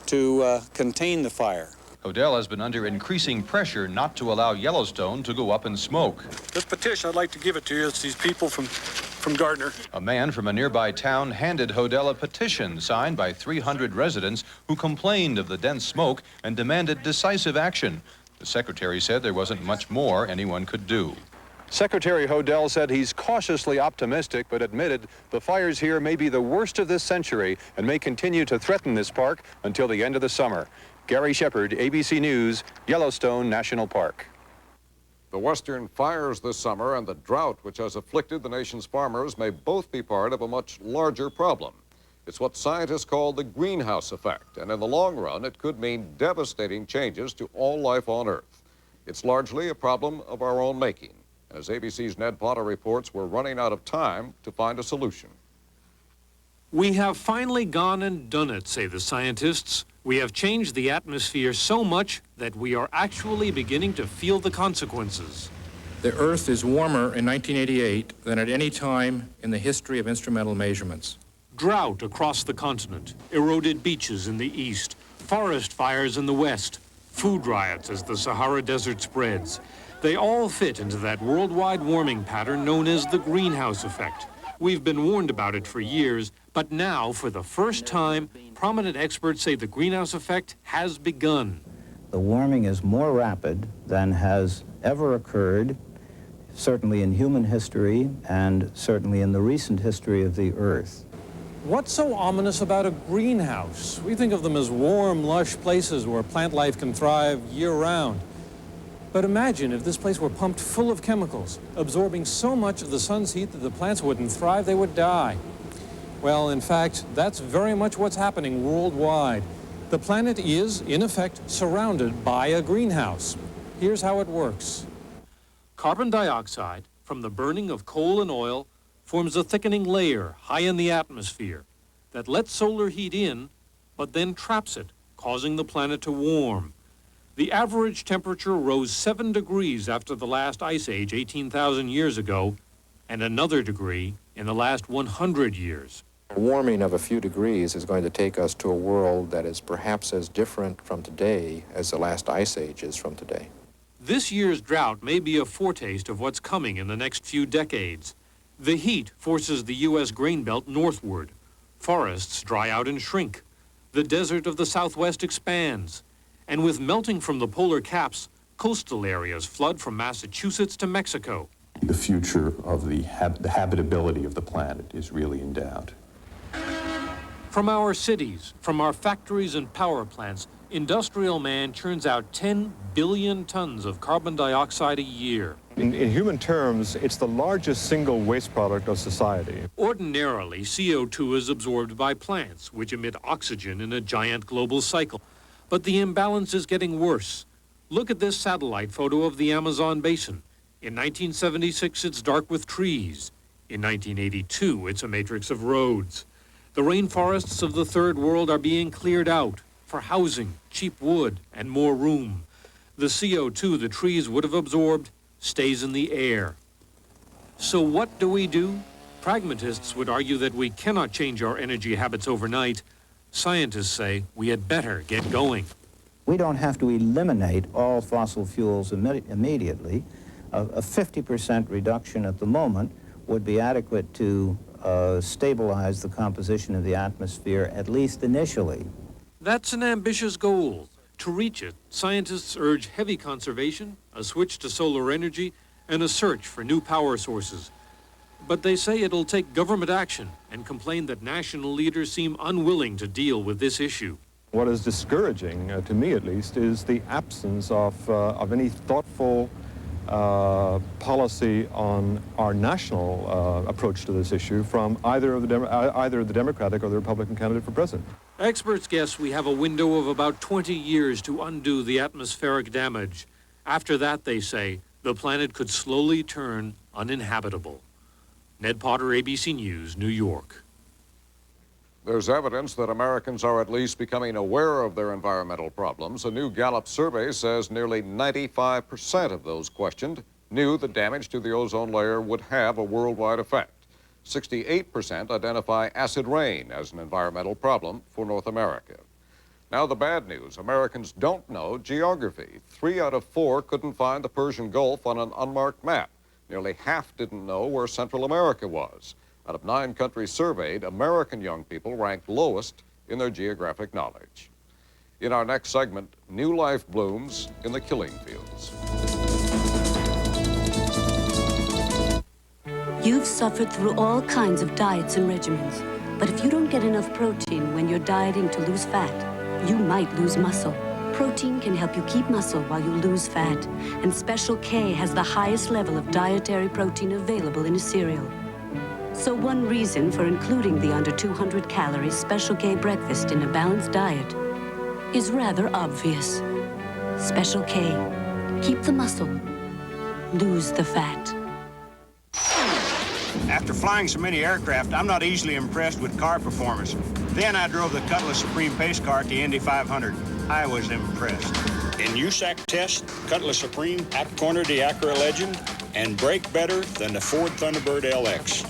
to contain the fire. Hodel has been under increasing pressure not to allow Yellowstone to go up in smoke. This petition, I'd like to give it to you. It's these people from Gardner. A man from a nearby town handed Hodel a petition signed by 300 residents who complained of the dense smoke and demanded decisive action. The secretary said there wasn't much more anyone could do. Secretary Hodel said he's cautiously optimistic, but admitted the fires here may be the worst of this century and may continue to threaten this park until the end of the summer. Gary Shepard, ABC News, Yellowstone National Park. The western fires this summer and the drought which has afflicted the nation's farmers may both be part of a much larger problem. It's what scientists call the greenhouse effect, and in the long run, it could mean devastating changes to all life on Earth. It's largely a problem of our own making. And as ABC's Ned Potter reports, we're running out of time to find a solution. We have finally gone and done it, say the scientists. We have changed the atmosphere so much that we are actually beginning to feel the consequences. The Earth is warmer in 1988 than at any time in the history of instrumental measurements. Drought across the continent, eroded beaches in the east, forest fires in the west, food riots as the Sahara Desert spreads. They all fit into that worldwide warming pattern known as the greenhouse effect. We've been warned about it for years, but now, for the first time, prominent experts say the greenhouse effect has begun. The warming is more rapid than has ever occurred, certainly in human history and certainly in the recent history of the Earth. What's so ominous about a greenhouse? We think of them as warm, lush places where plant life can thrive year-round. But imagine if this place were pumped full of chemicals, absorbing so much of the sun's heat that the plants wouldn't thrive, they would die. Well, in fact, that's very much what's happening worldwide. The planet is, in effect, surrounded by a greenhouse. Here's how it works. Carbon dioxide from the burning of coal and oil forms a thickening layer high in the atmosphere that lets solar heat in, but then traps it, causing the planet to warm. The average temperature rose 7 degrees after the last ice age 18,000 years ago, and another degree in the last 100 years. A warming of a few degrees is going to take us to a world that is perhaps as different from today as the last ice age is from today. This year's drought may be a foretaste of what's coming in the next few decades. The heat forces the U.S. grain belt northward. Forests dry out and shrink. The desert of the Southwest expands. And with melting from the polar caps, coastal areas flood from Massachusetts to Mexico. The future of the habitability of the planet is really in doubt. From our cities, from our factories and power plants, industrial man churns out 10 billion tons of carbon dioxide a year. In human terms, it's the largest single waste product of society. Ordinarily, CO2 is absorbed by plants, which emit oxygen in a giant global cycle. But the imbalance is getting worse. Look at this satellite photo of the Amazon basin. In 1976, it's dark with trees. In 1982, it's a matrix of roads. The rainforests of the Third World are being cleared out for housing, cheap wood, and more room. The CO2 the trees would have absorbed stays in the air. So what do? Pragmatists would argue that we cannot change our energy habits overnight. Scientists say we had better get going. We don't have to eliminate all fossil fuels immediately. A 50% reduction at the moment would be adequate to stabilize the composition of the atmosphere, at least initially. That's an ambitious goal. To reach it, scientists urge heavy conservation, a switch to solar energy, and a search for new power sources. But they say it'll take government action and complain that national leaders seem unwilling to deal with this issue. What is discouraging, to me at least, is the absence of any thoughtful policy on our national approach to this issue from either the Democratic or the Republican candidate for president. Experts guess we have a window of about 20 years to undo the atmospheric damage. After that, they say, the planet could slowly turn uninhabitable. Ned Potter, ABC News, New York. There's evidence that Americans are at least becoming aware of their environmental problems. A new Gallup survey says nearly 95% of those questioned knew the damage to the ozone layer would have a worldwide effect. 68% identify acid rain as an environmental problem for North America. Now the bad news, Americans don't know geography. 3 out of 4 couldn't find the Persian Gulf on an unmarked map. Nearly half didn't know where Central America was. Out of 9 countries surveyed, American young people ranked lowest in their geographic knowledge. In our next segment, new life blooms in the killing fields. You've suffered through all kinds of diets and regimens, but if you don't get enough protein when you're dieting to lose fat, you might lose muscle. Protein can help you keep muscle while you lose fat, and Special K has the highest level of dietary protein available in a cereal. So one reason for including the under 200 calories Special K breakfast in a balanced diet is rather obvious. Special K. Keep the muscle, lose the fat. After flying so many aircraft, I'm not easily impressed with car performance. Then I drove the Cutlass Supreme pace car at the Indy 500. I was impressed. In USAC test, Cutlass Supreme outcornered the Acura Legend and brake better than the Ford Thunderbird LX.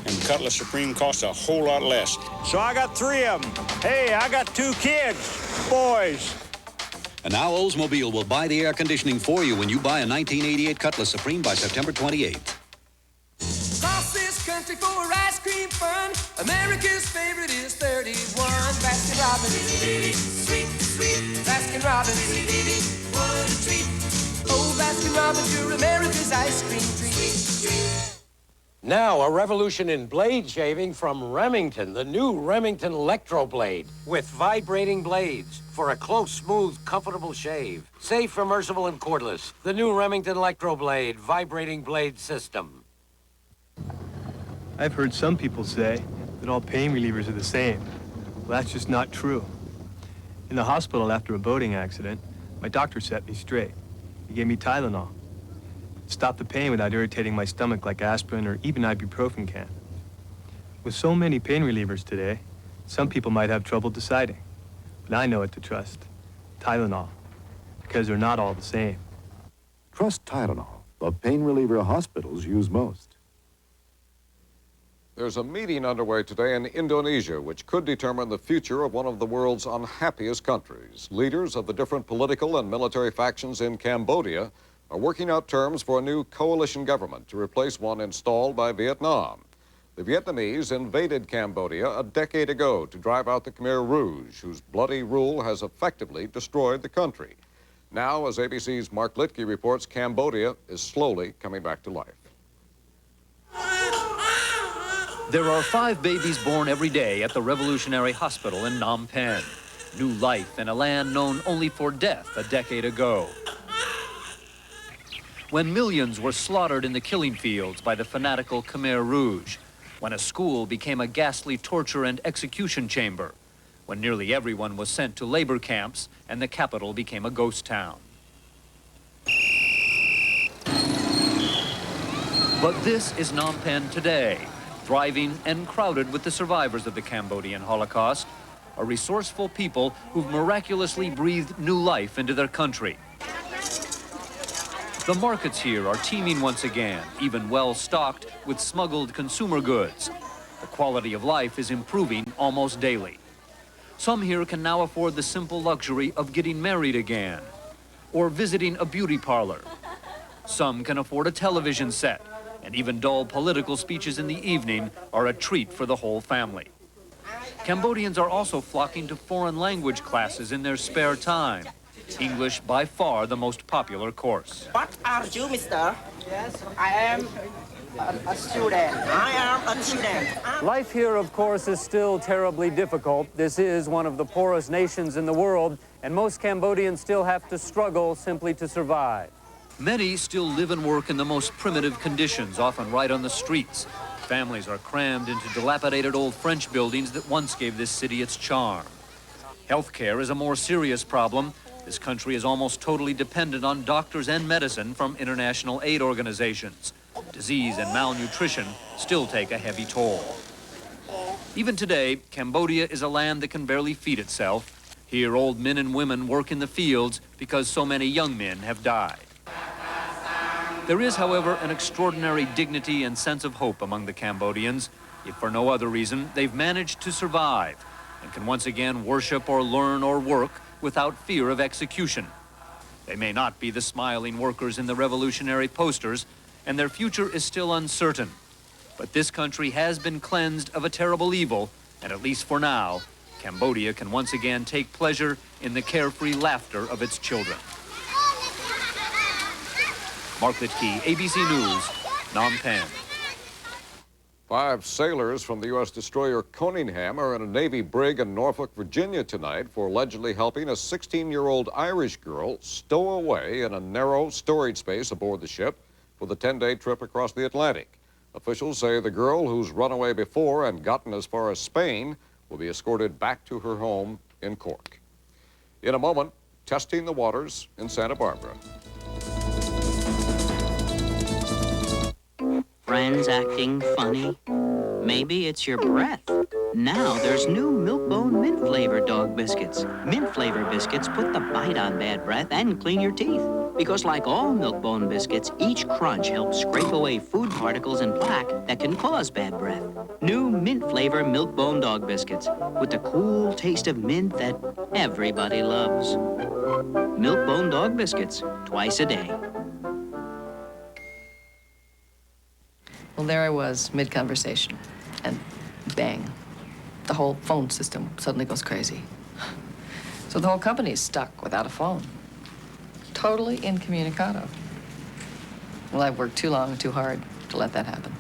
And the Cutlass Supreme costs a whole lot less. So I got 3 of them. Hey, I got 2 kids, boys. And now Oldsmobile will buy the air conditioning for you when you buy a 1988 Cutlass Supreme by September 28th. Across this country for ice cream fun, America's favorite is 31. Baskin Robbins, sweet, sweet. Baskin Robbins, what a treat. Oh, Baskin Robbins, you're America's ice cream treat. Now, a revolution in blade shaving from Remington, the new Remington Electro Blade, with vibrating blades for a close, smooth, comfortable shave. Safe, immersible, and cordless. The new Remington Electro Blade vibrating blade system. I've heard some people say that all pain relievers are the same. Well, that's just not true. In the hospital after a boating accident, my doctor set me straight. He gave me Tylenol. It stopped the pain without irritating my stomach like aspirin or even ibuprofen can. With so many pain relievers today, some people might have trouble deciding. But I know what to trust. Tylenol. Because they're not all the same. Trust Tylenol, the pain reliever hospitals use most. There's a meeting underway today in Indonesia which could determine the future of one of the world's unhappiest countries. Leaders of the different political and military factions in Cambodia are working out terms for a new coalition government to replace one installed by Vietnam. The Vietnamese invaded Cambodia a decade ago to drive out the Khmer Rouge, whose bloody rule has effectively destroyed the country. Now, as ABC's Mark Litke reports, Cambodia is slowly coming back to life. There are 5 babies born every day at the Revolutionary Hospital in Phnom Penh. New life in a land known only for death a decade ago. When millions were slaughtered in the killing fields by the fanatical Khmer Rouge. When a school became a ghastly torture and execution chamber. When nearly everyone was sent to labor camps and the capital became a ghost town. But this is Phnom Penh today, thriving and crowded with the survivors of the Cambodian Holocaust, a resourceful people who've miraculously breathed new life into their country. The markets here are teeming once again, even well-stocked with smuggled consumer goods. The quality of life is improving almost daily. Some here can now afford the simple luxury of getting married again, or visiting a beauty parlor. Some can afford a television set, and even dull political speeches in the evening are a treat for the whole family. Cambodians are also flocking to foreign language classes in their spare time. English by far the most popular course. What are you, mister? Yes, I am a student. I am a student. Life here, of course, is still terribly difficult. This is one of the poorest nations in the world, and most Cambodians still have to struggle simply to survive. Many still live and work in the most primitive conditions, often right on the streets. Families are crammed into dilapidated old French buildings that once gave this city its charm. Healthcare is a more serious problem. This country is almost totally dependent on doctors and medicine from international aid organizations. Disease and malnutrition still take a heavy toll. Even today, Cambodia is a land that can barely feed itself. Here, old men and women work in the fields because so many young men have died. There is, however, an extraordinary dignity and sense of hope among the Cambodians. If for no other reason, they've managed to survive and can once again worship or learn or work without fear of execution. They may not be the smiling workers in the revolutionary posters, and their future is still uncertain. But this country has been cleansed of a terrible evil, and at least for now, Cambodia can once again take pleasure in the carefree laughter of its children. Mark Litke, ABC News, Phnom Penh. 5 sailors from the U.S. destroyer Conyngham are in a Navy brig in Norfolk, Virginia tonight for allegedly helping a 16-year-old Irish girl stow away in a narrow storage space aboard the ship for the 10-day trip across the Atlantic. Officials say the girl, who's run away before and gotten as far as Spain, will be escorted back to her home in Cork. In a moment, testing the waters in Santa Barbara. Friends acting funny? Maybe it's your breath. Now there's new Milk-Bone mint-flavored dog biscuits. Mint-flavored biscuits put the bite on bad breath and clean your teeth. Because like all Milk-Bone biscuits, each crunch helps scrape away food particles and plaque that can cause bad breath. New mint-flavor Milk-Bone dog biscuits with the cool taste of mint that everybody loves. Milk-Bone dog biscuits, twice a day. Well, there I was, mid-conversation, and bang, the whole phone system suddenly goes crazy. So the whole company's stuck without a phone. Totally incommunicado. Well, I've worked too long and too hard to let that happen.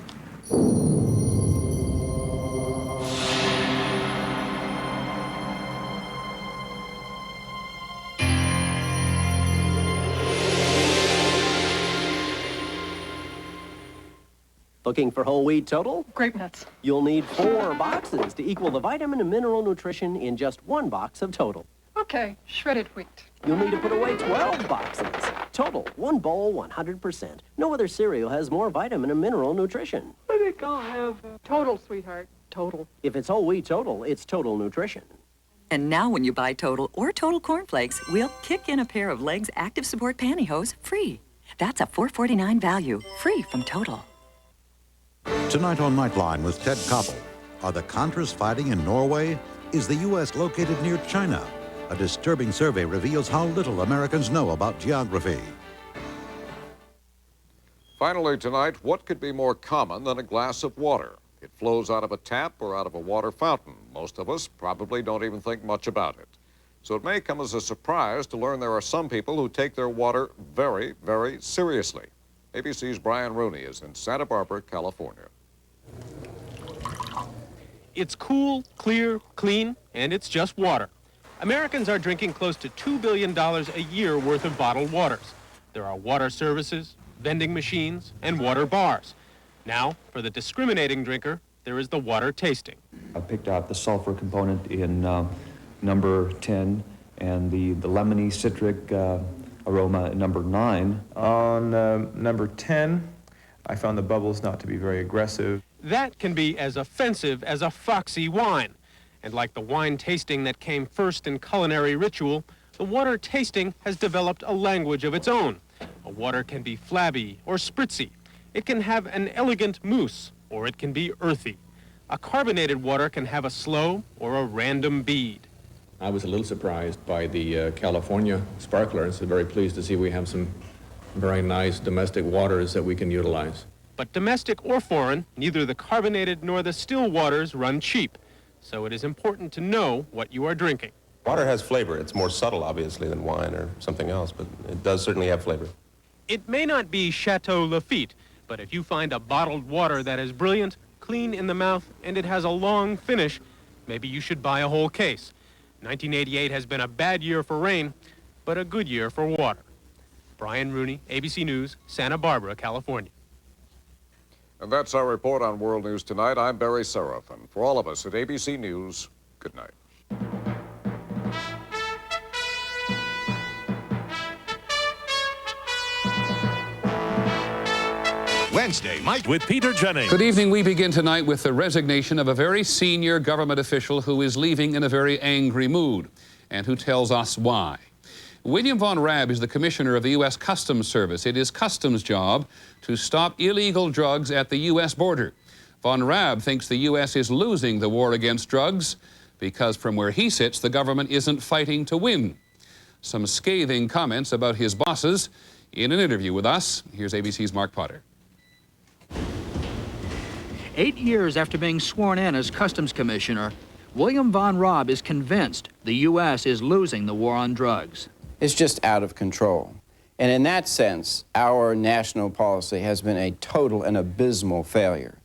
Looking for whole wheat total? Grape nuts. You'll need 4 boxes to equal the vitamin and mineral nutrition in just 1 box of total. Okay, shredded wheat. You'll need to put away 12 boxes. Total, 1 bowl, 100%. No other cereal has more vitamin and mineral nutrition. I think I'll have total, sweetheart. Total. If it's whole wheat total, it's total nutrition. And now when you buy Total or Total Cornflakes, we'll kick in a pair of Legs Active Support pantyhose free. That's a $4.49 value, free from Total. Tonight on Nightline with Ted Koppel. Are the Contras fighting in Norway? Is the U.S. located near China? A disturbing survey reveals how little Americans know about geography. Finally tonight, what could be more common than a glass of water? It flows out of a tap or out of a water fountain. Most of us probably don't even think much about it. So it may come as a surprise to learn there are some people who take their water very, very seriously. ABC's Brian Rooney is in Santa Barbara, California. It's cool, clear, clean, and it's just water. Americans are drinking close to $2 billion a year worth of bottled waters. There are water services, vending machines, and water bars. Now, for the discriminating drinker, there is the water tasting. I picked out the sulfur component in number 10 and the lemony citric aroma at number 9. On number 10, I found the bubbles not to be very aggressive. That can be as offensive as a foxy wine. And like the wine tasting that came first in culinary ritual, the water tasting has developed a language of its own. A water can be flabby or spritzy. It can have an elegant mousse, or it can be earthy. A carbonated water can have a slow or a random bead. I was a little surprised by the California sparkler, and so very pleased to see we have some very nice domestic waters that we can utilize. But domestic or foreign, neither the carbonated nor the still waters run cheap. So it is important to know what you are drinking. Water has flavor. It's more subtle, obviously, than wine or something else, but it does certainly have flavor. It may not be Chateau Lafite, but if you find a bottled water that is brilliant, clean in the mouth, and it has a long finish, maybe you should buy a whole case. 1988 has been a bad year for rain, but a good year for water. Brian Rooney, ABC News, Santa Barbara, California. And that's our report on World News Tonight. I'm Barry Seraphin. For all of us at ABC News, good night. Wednesday, Mike with Peter Jennings. Good evening. We begin tonight with the resignation of a very senior government official who is leaving in a very angry mood, and who tells us why. William Von Raab is the commissioner of the U.S. Customs Service. It is Customs' job to stop illegal drugs at the U.S. border. Von Raab thinks the U.S. is losing the war against drugs because from where he sits, the government isn't fighting to win. Some scathing comments about his bosses in an interview with us. Here's ABC's Mark Potter. 8 years after being sworn in as Customs Commissioner, William Von Raab is convinced the U.S. is losing the war on drugs. It's just out of control. And in that sense, our national policy has been a total and abysmal failure.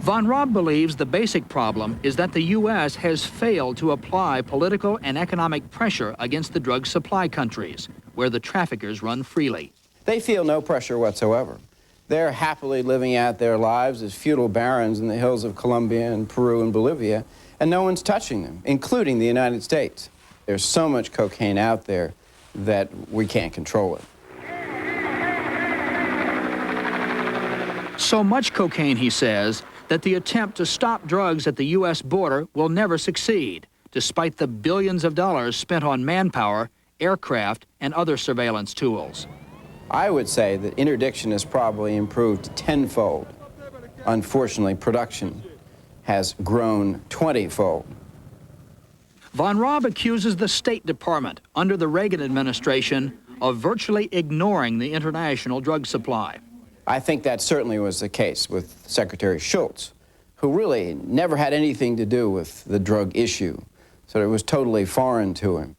Von Raab believes the basic problem is that the U.S. has failed to apply political and economic pressure against the drug supply countries, where the traffickers run freely. They feel no pressure whatsoever. They're happily living out their lives as feudal barons in the hills of Colombia and Peru and Bolivia, and no one's touching them, including the United States. There's so much cocaine out there that we can't control it. So much cocaine, he says, that the attempt to stop drugs at the U.S. border will never succeed, despite the billions of dollars spent on manpower, aircraft, and other surveillance tools. I would say that interdiction has probably improved tenfold. Unfortunately, production has grown 20-fold. Von Raab accuses the State Department under the Reagan administration of virtually ignoring the international drug supply. I think that certainly was the case with Secretary Schultz, who really never had anything to do with the drug issue, so it was totally foreign to him.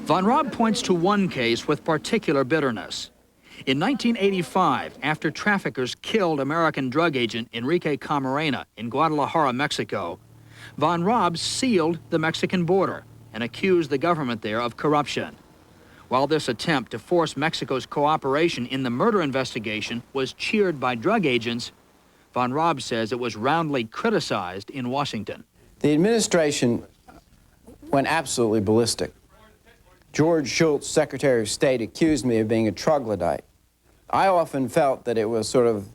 Von Raab points to one case with particular bitterness. In 1985, after traffickers killed American drug agent Enrique Camarena in Guadalajara, Mexico, Von Raab sealed the Mexican border and accused the government there of corruption. While this attempt to force Mexico's cooperation in the murder investigation was cheered by drug agents, Von Raab says it was roundly criticized in Washington. The administration went absolutely ballistic. George Shultz, Secretary of State, accused me of being a troglodyte. I often felt that it was sort of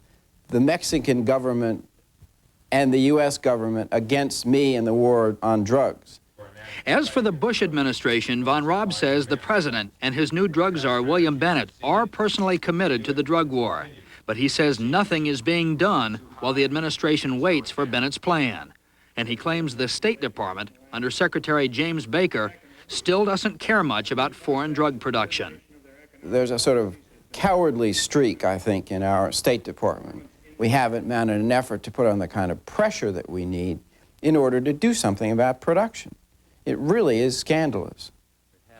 the Mexican government and the U.S. government against me in the war on drugs. As for the Bush administration, Von Raab says the president and his new drug czar, William Bennett, are personally committed to the drug war. But he says nothing is being done while the administration waits for Bennett's plan. And he claims the State Department, under Secretary James Baker, still doesn't care much about foreign drug production. There's a sort of cowardly streak, I think, in our State Department. We haven't mounted an effort to put on the kind of pressure that we need in order to do something about production. It really is scandalous.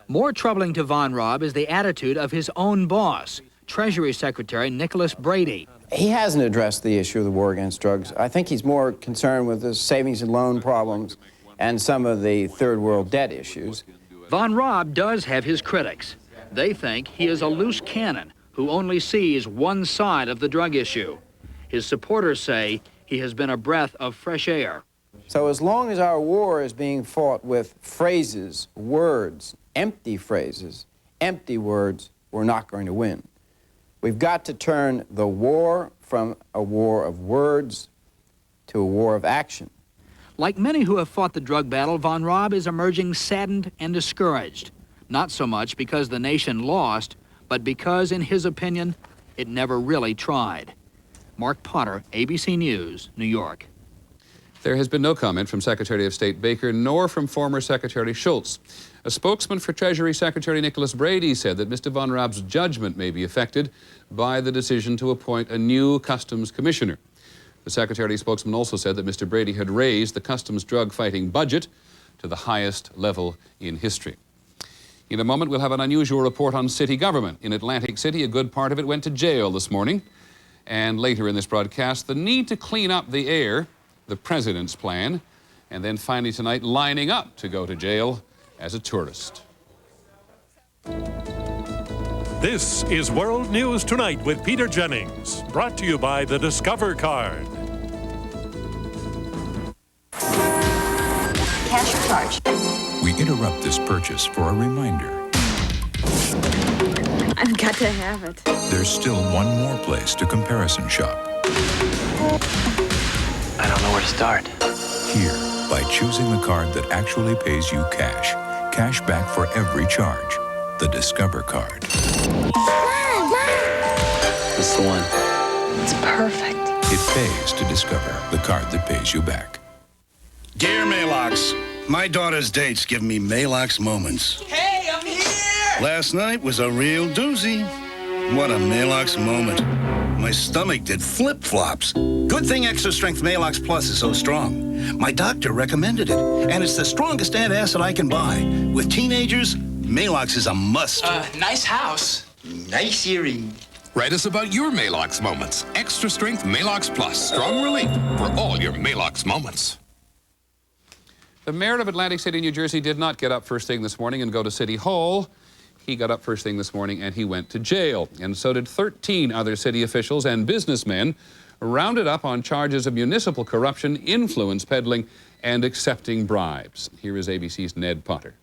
More troubling to Von Raab is the attitude of his own boss, Treasury Secretary Nicholas Brady. He hasn't addressed the issue of the war against drugs. I think he's more concerned with the savings and loan problems and some of the third world debt issues. Von Raab does have his critics. They think he is a loose cannon who only sees one side of the drug issue. His supporters say he has been a breath of fresh air. So as long as our war is being fought with phrases, words, empty phrases, empty words, we're not going to win. We've got to turn the war from a war of words to a war of action. Like many who have fought the drug battle, Von Raab is emerging saddened and discouraged. Not so much because the nation lost, but because, in his opinion, it never really tried. Mark Potter, ABC News, New York. There has been no comment from Secretary of State Baker nor from former Secretary Schultz. A spokesman for Treasury Secretary Nicholas Brady said that Mr. Von Raab's judgment may be affected by the decision to appoint a new Customs Commissioner. The Secretary's spokesman also said that Mr. Brady had raised the Customs drug-fighting budget to the highest level in history. In a moment, we'll have an unusual report on city government. In Atlantic City, a good part of it went to jail this morning. And later in this broadcast, the need to clean up the air, the president's plan, and then finally tonight, lining up to go to jail as a tourist. This is World News Tonight with Peter Jennings, brought to you by the Discover Card. Cash or charge? We interrupt this purchase for a reminder. I've got to have it. There's still one more place to comparison shop. I don't know where to start. Here, by choosing the card that actually pays you cash. Cash back for every charge. The Discover Card. Mom! This is the one. It's perfect. It pays to Discover, the card that pays you back. Dear Malox, my daughter's dates give me Malox moments. Hey, I'm here! Last night was a real doozy. What a Malox moment. My stomach did flip-flops. Good thing Extra Strength Malox Plus is so strong. My doctor recommended it, and it's the strongest antacid I can buy. With teenagers, Malox is a must. Nice house. Nice earring. Write us about your Malox moments. Extra Strength Malox Plus. Strong relief for all your Malox moments. The mayor of Atlantic City, New Jersey, did not get up first thing this morning and go to City Hall. He got up first thing this morning and he went to jail. And so did 13 other city officials and businessmen rounded up on charges of municipal corruption, influence peddling, and accepting bribes. Here is ABC's Ned Potter.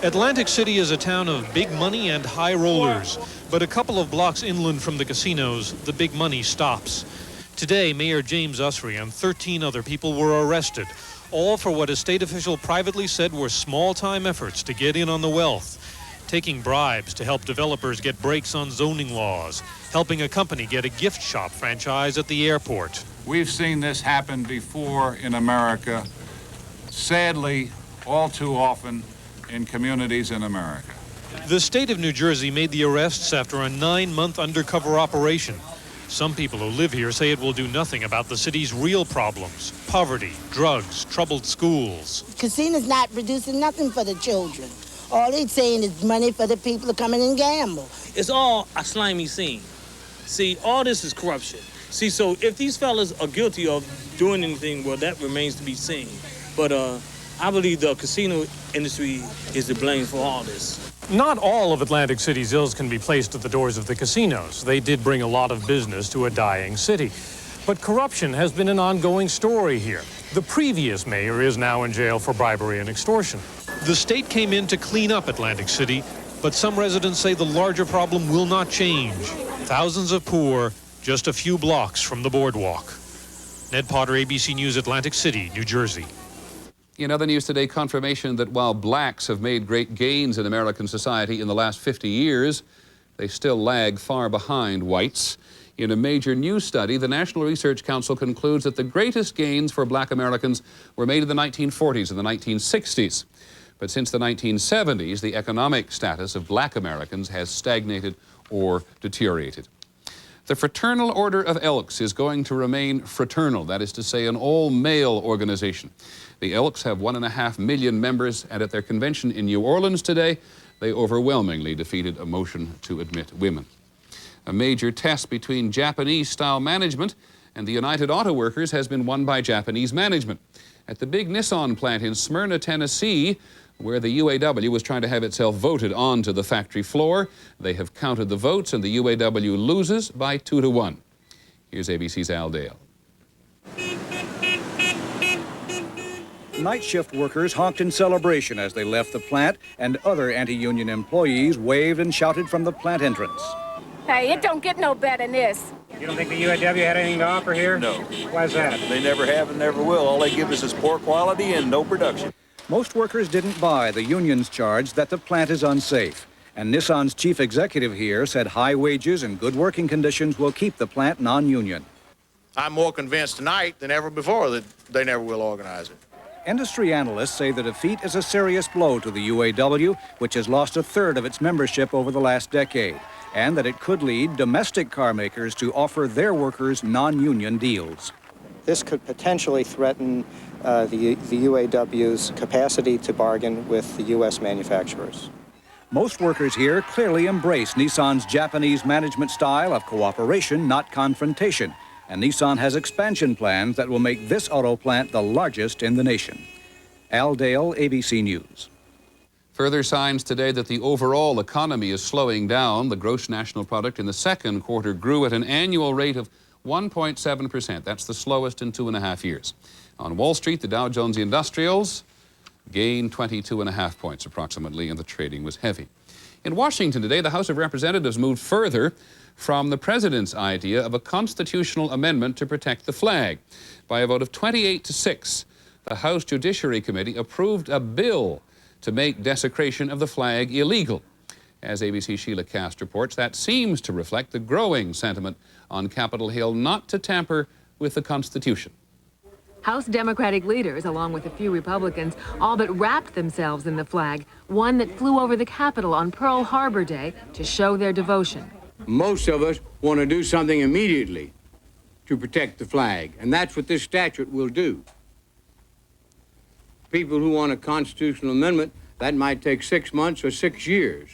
Atlantic City is a town of big money and high rollers. But a couple of blocks inland from the casinos, the big money stops. Today, Mayor James Usry and 13 other people were arrested, all for what a state official privately said were small-time efforts to get in on the wealth, taking bribes to help developers get breaks on zoning laws, helping a company get a gift shop franchise at the airport. We've seen this happen before in America, sadly, all too often in communities in America. The state of New Jersey made the arrests after a 9-month undercover operation. Some people who live here say it will do nothing about the city's real problems: poverty, drugs, troubled schools. Casino's not producing nothing for the children. All it's saying is money for the people to come in and gamble. It's all a slimy scene. See, all this is corruption. See, so if these fellas are guilty of doing anything, well, that remains to be seen. But I believe the casino industry is to blame for all this. Not all of Atlantic City's ills can be placed at the doors of the casinos. They did bring a lot of business to a dying city. But corruption has been an ongoing story here. The previous mayor is now in jail for bribery and extortion. The state came in to clean up Atlantic City, but some residents say the larger problem will not change. Thousands of poor just a few blocks from the boardwalk. Ned Potter, ABC News, Atlantic City, New Jersey. In other news today, confirmation that while blacks have made great gains in American society in the last 50 years, they still lag far behind whites. In a major new study, the National Research Council concludes that the greatest gains for black Americans were made in the 1940s and the 1960s. But since the 1970s, the economic status of black Americans has stagnated or deteriorated. The Fraternal Order of Elks is going to remain fraternal, that is to say, an all-male organization. The Elks have 1.5 million members, and at their convention in New Orleans today, they overwhelmingly defeated a motion to admit women. A major test between Japanese-style management and the United Auto Workers has been won by Japanese management. At the big Nissan plant in Smyrna, Tennessee, where the UAW was trying to have itself voted onto the factory floor, they have counted the votes and the UAW loses by 2-1. Here's ABC's Al Dale. Night shift workers honked in celebration as they left the plant, and other anti-union employees waved and shouted from the plant entrance. Hey, it don't get no better than this. You don't think the UAW had anything to offer here? No. Why's that? They never have and never will. All they give us is poor quality and no production. Most workers didn't buy the union's charge that the plant is unsafe. And Nissan's chief executive here said high wages and good working conditions will keep the plant non-union. I'm more convinced tonight than ever before that they never will organize it. Industry analysts say the defeat is a serious blow to the UAW, which has lost 1/3 of its membership over the last decade, and that it could lead domestic car makers to offer their workers non-union deals. This could potentially threaten the UAW's capacity to bargain with the U.S. manufacturers. Most workers here clearly embrace Nissan's Japanese management style of cooperation, not confrontation. And Nissan has expansion plans that will make this auto plant the largest in the nation. Al Dale, ABC News. Further signs today that the overall economy is slowing down. The gross national product in the second quarter grew at an annual rate of 1.7%. That's the slowest in 2.5 years. On Wall Street, the Dow Jones Industrials gained 22.5 points approximately, and the trading was heavy. In Washington today, the House of Representatives moved further from the president's idea of a constitutional amendment to protect the flag. By a vote of 28-6, the House Judiciary Committee approved a bill to make desecration of the flag illegal. As ABC's Sheila Cast reports, that seems to reflect the growing sentiment on Capitol Hill not to tamper with the Constitution. House Democratic leaders, along with a few Republicans, all but wrapped themselves in the flag, one that flew over the Capitol on Pearl Harbor Day to show their devotion. Most of us want to do something immediately to protect the flag, and that's what this statute will do. People who want a constitutional amendment, that might take 6 months or 6 years.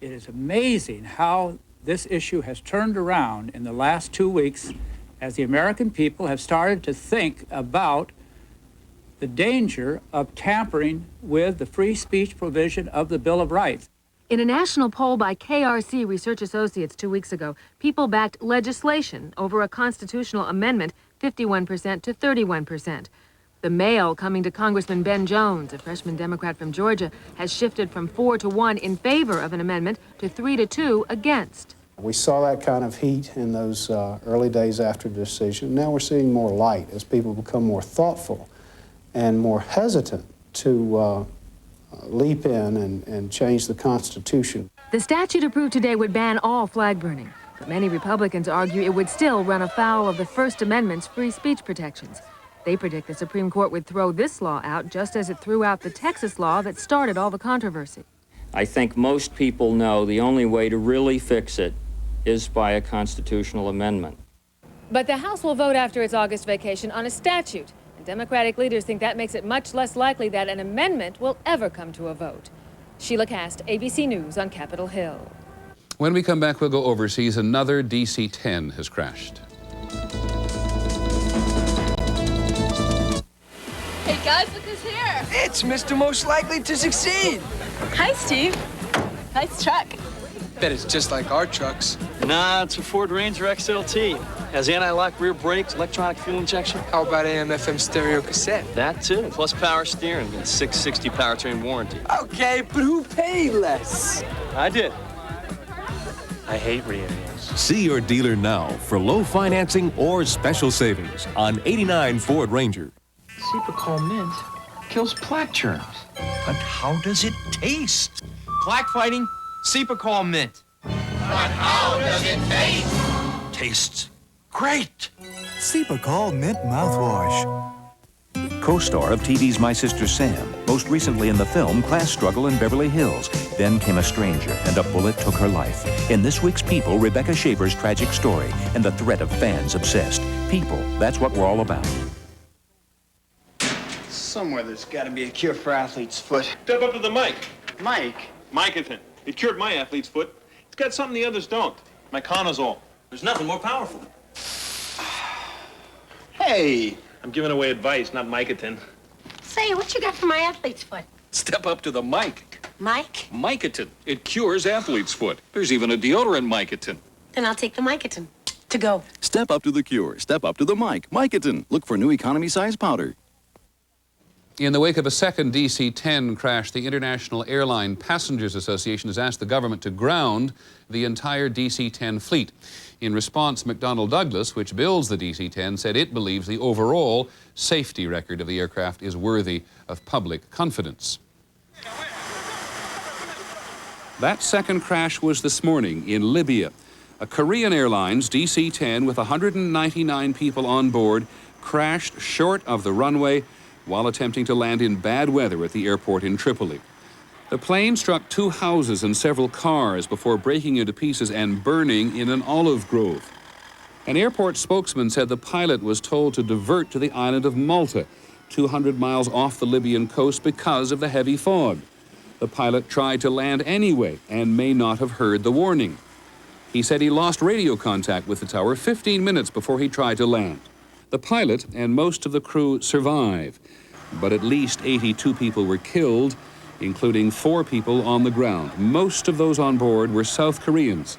It is amazing how this issue has turned around in the last 2 weeks as the American people have started to think about the danger of tampering with the free speech provision of the Bill of Rights. In a national poll by KRC Research Associates 2 weeks ago, people backed legislation over a constitutional amendment 51% to 31%. The mail coming to Congressman Ben Jones, a freshman Democrat from Georgia, has shifted from 4-1 in favor of an amendment to 3-2 against. We saw that kind of heat in those early days after the decision. Now we're seeing more light as people become more thoughtful and more hesitant to leap in and change the Constitution. The statute approved today would ban all flag burning, but many Republicans argue it would still run afoul of the First Amendment's free speech protections. They predict the Supreme Court would throw this law out just as it threw out the Texas law that started all the controversy. I think most people know the only way to really fix it is by a constitutional amendment. But the House will vote after its August vacation on a statute. Democratic leaders think that makes it much less likely that an amendment will ever come to a vote. Sheila Cast, ABC News on Capitol Hill. When we come back, we'll go overseas. Another DC-10 has crashed. Hey guys, look who's here. It's Mr. Most Likely to Succeed. Hi, Steve. Nice truck. Bet it's just like our trucks. Nah, it's a Ford Ranger XLT. Has anti-lock rear brakes, electronic fuel injection. How about AM/FM stereo cassette? That too, plus power steering and 660 powertrain warranty. Okay, but who paid less? I did. I hate reunions. See your dealer now for low financing or special savings on 89 Ford Ranger. Supercol mint kills plaque germs. But how does it taste? Plaque fighting, Supercol mint. But how does it taste? Tastes great. Supercol Mint Mouthwash. Co-star of TV's My Sister Sam, most recently in the film Class Struggle in Beverly Hills. Then came a stranger, and a bullet took her life. In this week's People, Rebecca Shaver's tragic story and the threat of fans obsessed. People, that's what we're all about. Somewhere there's got to be a cure for athlete's foot. Step up to the mic. Mike? Mycotin. It cured my athlete's foot. It's got something the others don't. Myconazole. There's nothing more powerful. Hey! I'm giving away advice, not Mycotin. Say, what you got for my athlete's foot? Step up to the mic. Mike? Mycotin. It cures athlete's foot. There's even a deodorant Mycotin. Then I'll take the Mycotin. To go. Step up to the cure. Step up to the mic. Mycotin. Look for new economy size powder. In the wake of a second DC-10 crash, the International Airline Passengers Association has asked the government to ground the entire DC-10 fleet. In response, McDonnell Douglas, which builds the DC-10, said it believes the overall safety record of the aircraft is worthy of public confidence. That second crash was this morning in Libya. A Korean Airlines DC-10 with 199 people on board crashed short of the runway while attempting to land in bad weather at the airport in Tripoli. The plane struck 2 houses and several cars before breaking into pieces and burning in an olive grove. An airport spokesman said the pilot was told to divert to the island of Malta, 200 miles off the Libyan coast, because of the heavy fog. The pilot tried to land anyway and may not have heard the warning. He said he lost radio contact with the tower 15 minutes before he tried to land. The pilot and most of the crew survived, but at least 82 people were killed, including 4 people on the ground. Most of those on board were South Koreans,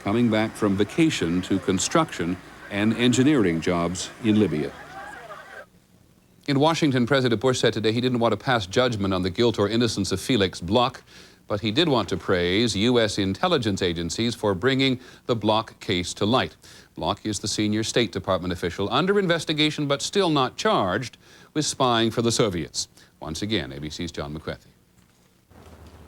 coming back from vacation to construction and engineering jobs in Libya. In Washington, President Bush said today he didn't want to pass judgment on the guilt or innocence of Felix Bloch, but he did want to praise U.S. intelligence agencies for bringing the Bloch case to light. Bloch is the senior State Department official under investigation but still not charged with spying for the Soviets. Once again, ABC's John McCarthy.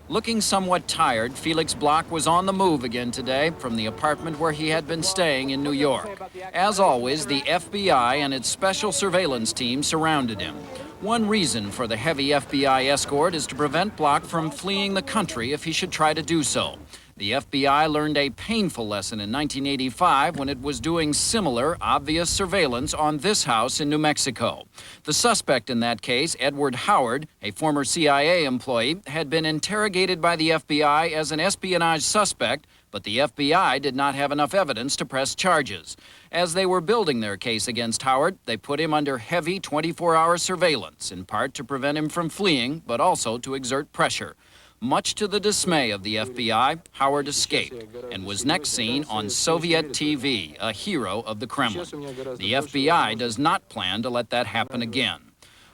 Looking somewhat tired, Felix Bloch was on the move again today from the apartment where he had been staying in New York. As always, the FBI and its special surveillance team surrounded him. One reason for the heavy FBI escort is to prevent Bloch from fleeing the country if he should try to do so. The FBI learned a painful lesson in 1985 when it was doing similar, obvious surveillance on this house in New Mexico. The suspect in that case, Edward Howard, a former CIA employee, had been interrogated by the FBI as an espionage suspect, but the FBI did not have enough evidence to press charges. As they were building their case against Howard, they put him under heavy 24-hour surveillance, in part to prevent him from fleeing, but also to exert pressure. Much to the dismay of the FBI, Howard escaped and was next seen on Soviet TV, a hero of the Kremlin. The FBI does not plan to let that happen again.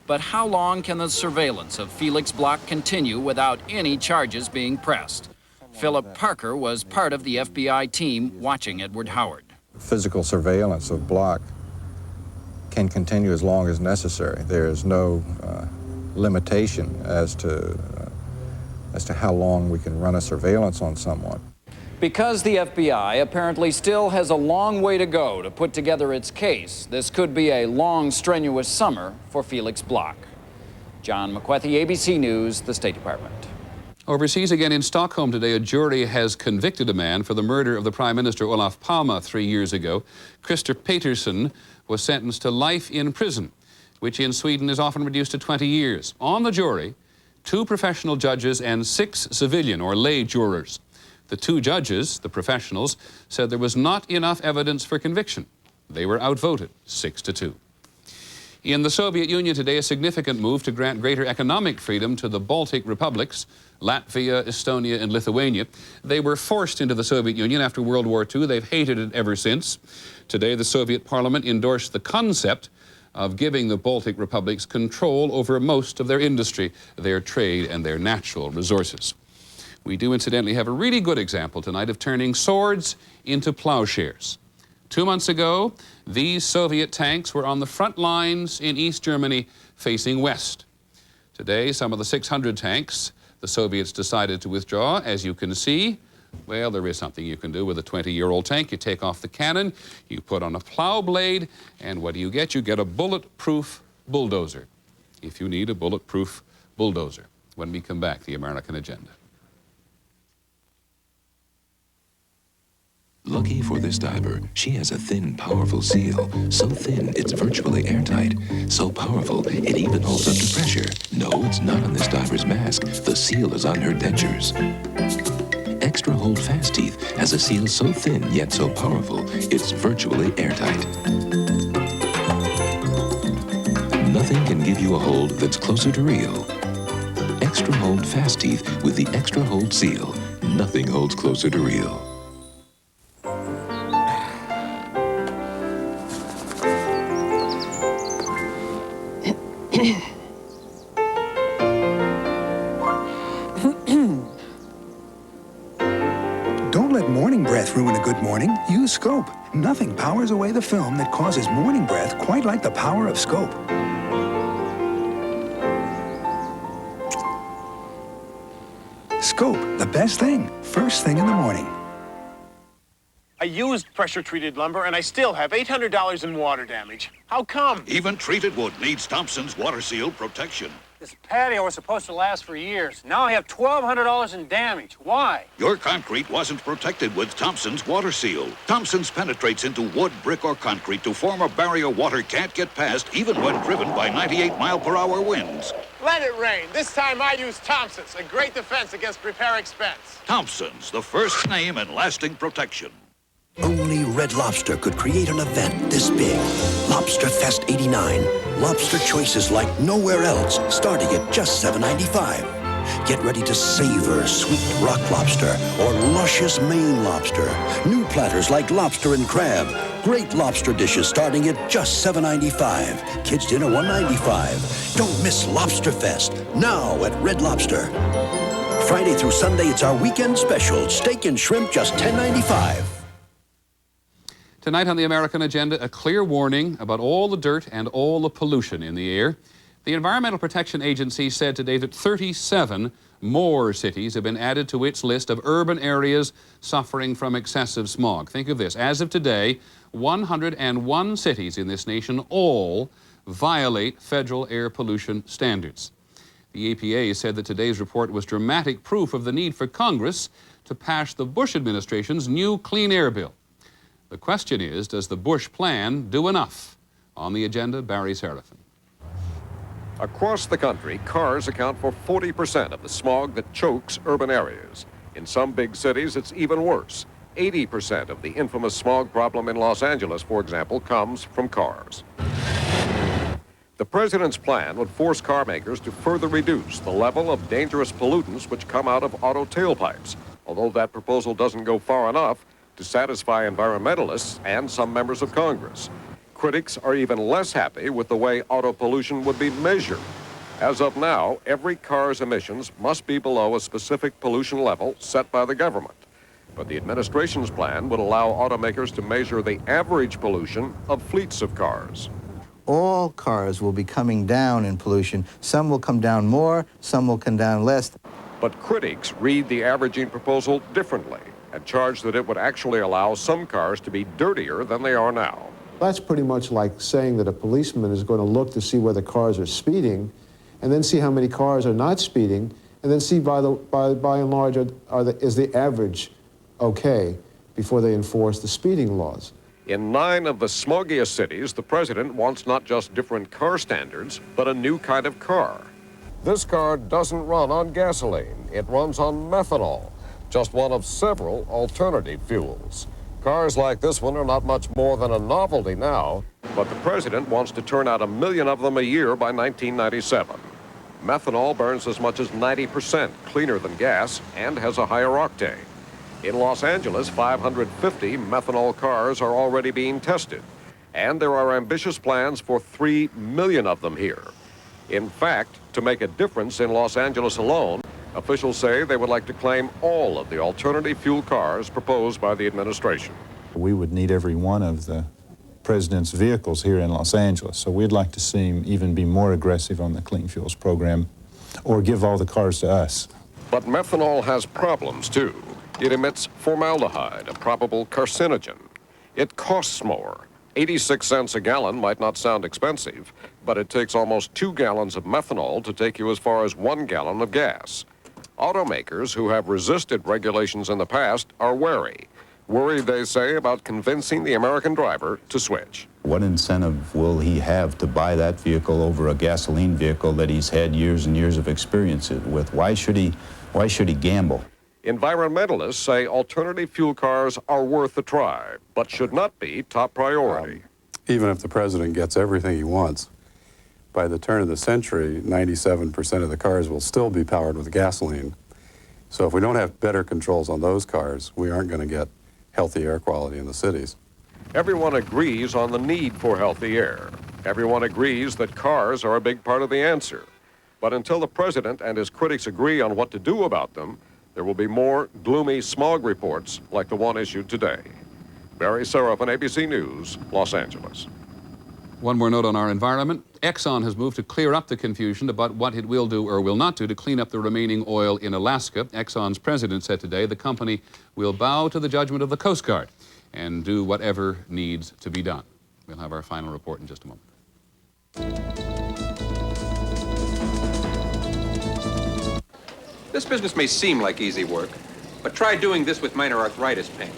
But how long can the surveillance of Felix Bloch continue without any charges being pressed? Philip Parker was part of the FBI team watching Edward Howard. Physical surveillance of Bloch can continue as long as necessary. There is no limitation as to how long we can run a surveillance on someone. Because the FBI apparently still has a long way to go to put together its case, this could be a long, strenuous summer for Felix Bloch. John McCarthy, ABC News, the State Department. Overseas again in Stockholm today, a jury has convicted a man for the murder of the Prime Minister Olof Palme 3 years ago. Christer Peterson was sentenced to life in prison, which in Sweden is often reduced to 20 years. On the jury, 2 professional judges and 6 civilian or lay jurors. The 2 judges, the professionals, said there was not enough evidence for conviction. They were outvoted 6-2. In the Soviet Union today, a significant move to grant greater economic freedom to the Baltic republics, Latvia, Estonia, and Lithuania. They were forced into the Soviet Union after World War II. They've hated it ever since. Today, the Soviet Parliament endorsed the concept of giving the Baltic republics control over most of their industry, their trade, and their natural resources. We do incidentally have a really good example tonight of turning swords into plowshares. 2 months ago, these Soviet tanks were on the front lines in East Germany facing west. Today, some of the 600 tanks the Soviets decided to withdraw. As you can see, well, there is something you can do with a 20-year-old tank. You take off the cannon, you put on a plow blade, and what do you get? You get a bulletproof bulldozer, if you need a bulletproof bulldozer. When we come back, the American Agenda. Lucky for this diver, she has a thin, powerful seal. So thin, it's virtually airtight. So powerful, it even holds up to pressure. No, it's not on this diver's mask. The seal is on her dentures. Extra Hold Fast Teeth has a seal so thin yet so powerful, it's virtually airtight. Nothing can give you a hold that's closer to real. Extra Hold Fast Teeth with the Extra Hold Seal. Nothing holds closer to real. Don't let morning breath ruin a good morning. Use Scope. Nothing powers away the film that causes morning breath quite like the power of Scope. Scope, the best thing, first thing in the morning. I used pressure-treated lumber, and I still have $800 in water damage. How come? Even treated wood needs Thompson's Water Seal protection. This patio was supposed to last for years. Now I have $1,200 in damage. Why? Your concrete wasn't protected with Thompson's Water Seal. Thompson's penetrates into wood, brick, or concrete to form a barrier water can't get past, even when driven by 98-mile-per-hour winds. Let it rain. This time I use Thompson's, a great defense against repair expense. Thompson's, the first name in lasting protection. Only Red Lobster could create an event this big. Lobster Fest 89. Lobster choices like nowhere else, starting at just $7.95. Get ready to savor sweet rock lobster or luscious Maine lobster. New platters like lobster and crab. Great lobster dishes starting at just $7.95. Kids dinner $1.95. Don't miss Lobster Fest, now at Red Lobster. Friday through Sunday, it's our weekend special. Steak and shrimp, just $10.95. Tonight on the American Agenda, a clear warning about all the dirt and all the pollution in the air. The Environmental Protection Agency said today that 37 more cities have been added to its list of urban areas suffering from excessive smog. Think of this. As of today, 101 cities in this nation all violate federal air pollution standards. The EPA said that today's report was dramatic proof of the need for Congress to pass the Bush administration's new Clean Air Bill. The question is, does the Bush plan do enough? On the agenda, Barry Seraphin. Across the country, cars account for 40% of the smog that chokes urban areas. In some big cities, it's even worse. 80% of the infamous smog problem in Los Angeles, for example, comes from cars. The president's plan would force car makers to further reduce the level of dangerous pollutants which come out of auto tailpipes. Although that proposal doesn't go far enough to satisfy environmentalists and some members of Congress. Critics are even less happy with the way auto pollution would be measured. As of now, every car's emissions must be below a specific pollution level set by the government. But the administration's plan would allow automakers to measure the average pollution of fleets of cars. All cars will be coming down in pollution. Some will come down more, some will come down less. But critics read the averaging proposal differently and charge that it would actually allow some cars to be dirtier than they are now. That's pretty much like saying that a policeman is going to look to see whether cars are speeding, and then see how many cars are not speeding, and then see by and large is the average okay before they enforce the speeding laws. In 9 of the smoggiest cities, the president wants not just different car standards, but a new kind of car. This car doesn't run on gasoline. It runs on methanol, just one of several alternative fuels. Cars like this one are not much more than a novelty now, but the president wants to turn out 1 million of them a year by 1997. Methanol burns as much as 90% cleaner than gas and has a higher octane. In Los Angeles, 550 methanol cars are already being tested, and there are ambitious plans for 3 million of them here. In fact, to make a difference in Los Angeles alone, Officials say they would like to claim all of the alternative fuel cars proposed by the administration. We would need every one of the president's vehicles here in Los Angeles, so we'd like to see him even be more aggressive on the clean fuels program or give all the cars to us. But methanol has problems too. It emits formaldehyde, a probable carcinogen. It costs more. 86 cents a gallon might not sound expensive, but it takes almost 2 gallons of methanol to take you as far as 1 gallon of gas. Automakers who have resisted regulations in the past are wary. Worried, they say, about convincing the American driver to switch. What incentive will he have to buy that vehicle over a gasoline vehicle that he's had years and years of experience with? Why should he gamble? Environmentalists say alternative fuel cars are worth a try, but should not be top priority. Even if the president gets everything he wants, by the turn of the century, 97% of the cars will still be powered with gasoline. So if we don't have better controls on those cars, we aren't going to get healthy air quality in the cities. Everyone agrees on the need for healthy air. Everyone agrees that cars are a big part of the answer. But until the president and his critics agree on what to do about them, there will be more gloomy smog reports like the one issued today. Barry Seraphin, ABC News, Los Angeles. One more note on our environment. Exxon has moved to clear up the confusion about what it will do or will not do to clean up the remaining oil in Alaska. Exxon's president said today the company will bow to the judgment of the Coast Guard and do whatever needs to be done. We'll have our final report in just a moment. This business may seem like easy work, but try doing this with minor arthritis pain.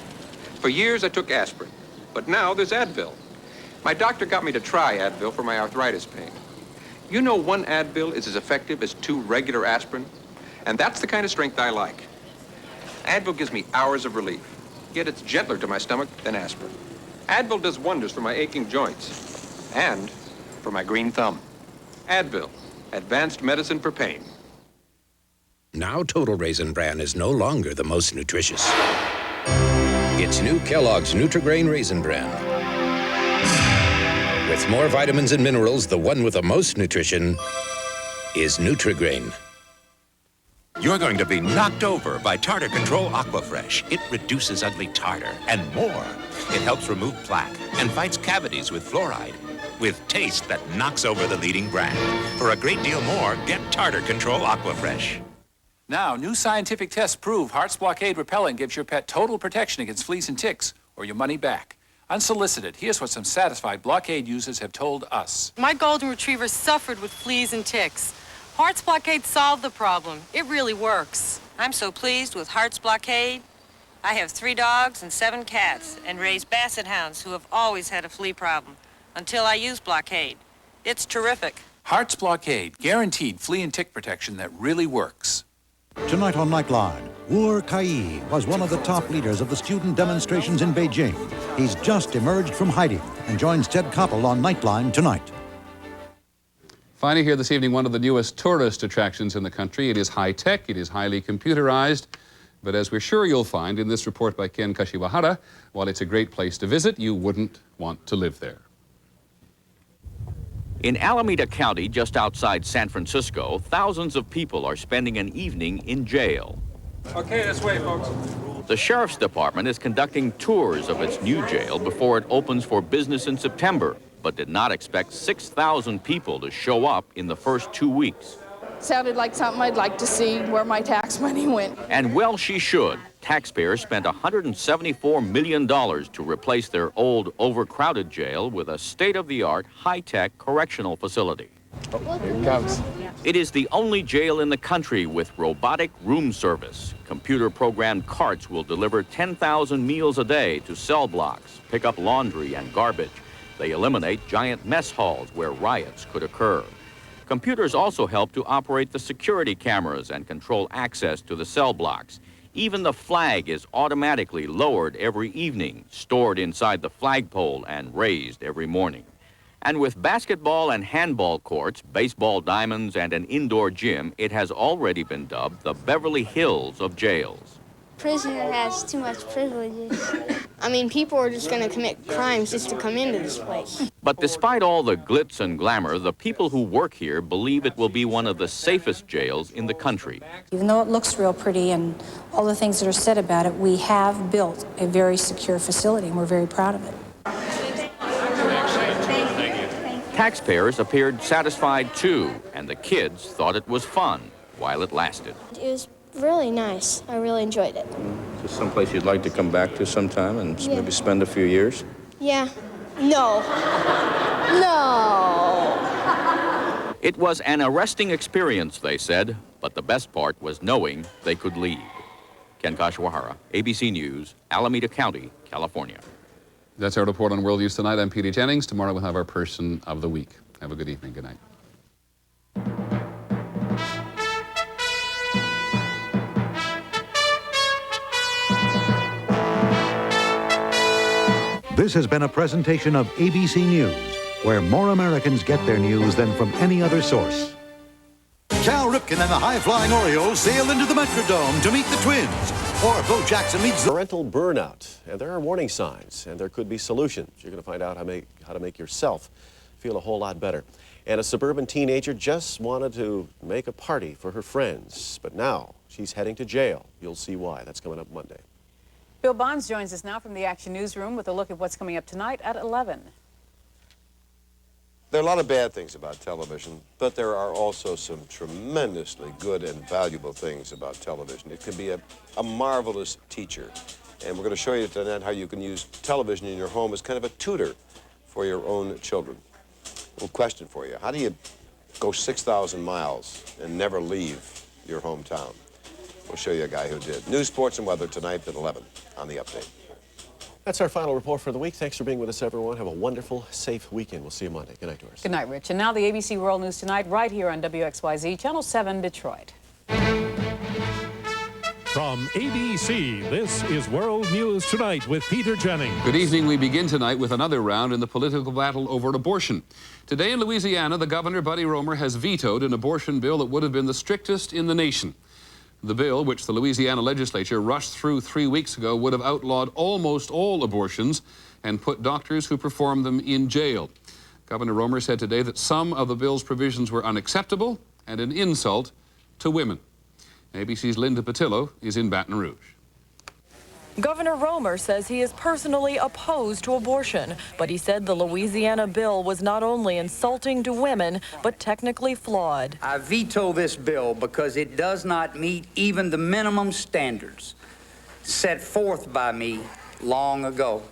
For years I took aspirin, but now there's Advil. My doctor got me to try Advil for my arthritis pain. You know, 1 Advil is as effective as 2 regular aspirin, and that's the kind of strength I like. Advil gives me hours of relief, yet it's gentler to my stomach than aspirin. Advil does wonders for my aching joints and for my green thumb. Advil, advanced medicine for pain. Now Total Raisin Bran is no longer the most nutritious. It's new Kellogg's Nutri-Grain Raisin Bran. With more vitamins and minerals, the one with the most nutrition is Nutri-Grain. You're going to be knocked over by Tartar Control Aquafresh. It reduces ugly tartar and more. It helps remove plaque and fights cavities with fluoride, with taste that knocks over the leading brand. For a great deal more, get Tartar Control Aquafresh. Now, new scientific tests prove Heart's Blockade Repellent gives your pet total protection against fleas and ticks, or your money back. Unsolicited, here's what some satisfied Blockade users have told us. My golden retriever suffered with fleas and ticks. Heart's Blockade solved the problem. It really works. I'm so pleased with Heart's Blockade. I have 3 dogs and 7 cats and raise basset hounds who have always had a flea problem until I use Blockade. It's terrific. Heart's Blockade, guaranteed flea and tick protection that really works. Tonight on Nightline, Wu Kai was one of the top leaders of the student demonstrations in Beijing. He's just emerged from hiding and joins Ted Koppel on Nightline tonight. Finally here this evening, one of the newest tourist attractions in the country. It is high-tech, it is highly computerized, but as we're sure you'll find in this report by Ken Kashiwahara, while it's a great place to visit, you wouldn't want to live there. In Alameda County, just outside San Francisco, thousands of people are spending an evening in jail. Okay, this way, folks. The Sheriff's Department is conducting tours of its new jail before it opens for business in September, but did not expect 6,000 people to show up in the first 2 weeks. Sounded like something I'd like to see where my tax money went. And well, she should. Taxpayers spent $174 million to replace their old, overcrowded jail with a state-of-the-art, high-tech correctional facility. Oh, here it comes. It is the only jail in the country with robotic room service. Computer-programmed carts will deliver 10,000 meals a day to cell blocks, pick up laundry and garbage. They eliminate giant mess halls where riots could occur. Computers also help to operate the security cameras and control access to the cell blocks. Even the flag is automatically lowered every evening, stored inside the flagpole, and raised every morning. And with basketball and handball courts, baseball diamonds, and an indoor gym, it has already been dubbed the Beverly Hills of jails. Prisoner has too much privileges. I mean, people are just going to commit crimes just to come into this place. But despite all the glitz and glamour, the people who work here believe it will be one of the safest jails in the country. Even though it looks real pretty and all the things that are said about it, we have built a very secure facility, and we're very proud of it. Taxpayers appeared satisfied too, and the kids thought it was fun while it lasted. It was really nice. I really enjoyed it. Is this someplace you'd like to come back to sometime and maybe spend a few years? Yeah. No. No. It was an arresting experience, they said, but the best part was knowing they could leave. Ken Kashiwahara, ABC News, Alameda County, California. That's our report on World News Tonight. I'm Peter Jennings. Tomorrow we'll have our Person of the Week. Have a good evening. Good night. This has been a presentation of ABC News, where more Americans get their news than from any other source. Cal Ripken and the high-flying Orioles sail into the Metrodome to meet the Twins. Or Bo Jackson leads the parental burnout. And there are warning signs, and there could be solutions. You're going to find out how to make yourself feel a whole lot better. And a suburban teenager just wanted to make a party for her friends, but now she's heading to jail. You'll see why. That's coming up Monday. Bill Bonds joins us now from the Action Newsroom with a look at what's coming up tonight at 11. There are a lot of bad things about television, but there are also some tremendously good and valuable things about television. It can be a marvelous teacher. And we're going to show you tonight how you can use television in your home as kind of a tutor for your own children. A little question for you. How do you go 6,000 miles and never leave your hometown? We'll show you a guy who did. News, sports, and weather tonight at 11 on The Update. That's our final report for the week. Thanks for being with us, everyone. Have a wonderful, safe weekend. We'll see you Monday. Good night, Doris. Good night, Rich. And now the ABC World News Tonight right here on WXYZ, Channel 7, Detroit. From ABC, this is World News Tonight with Peter Jennings. Good evening. We begin tonight with another round in the political battle over abortion. Today in Louisiana, the governor, Buddy Roemer, has vetoed an abortion bill that would have been the strictest in the nation. The bill, which the Louisiana legislature rushed through 3 weeks ago, would have outlawed almost all abortions and put doctors who perform them in jail. Governor Roemer said today that some of the bill's provisions were unacceptable and an insult to women. ABC's Linda Patillo is in Baton Rouge. Governor Roemer says he is personally opposed to abortion, but he said the Louisiana bill was not only insulting to women, but technically flawed. I veto this bill because it does not meet even the minimum standards set forth by me long ago.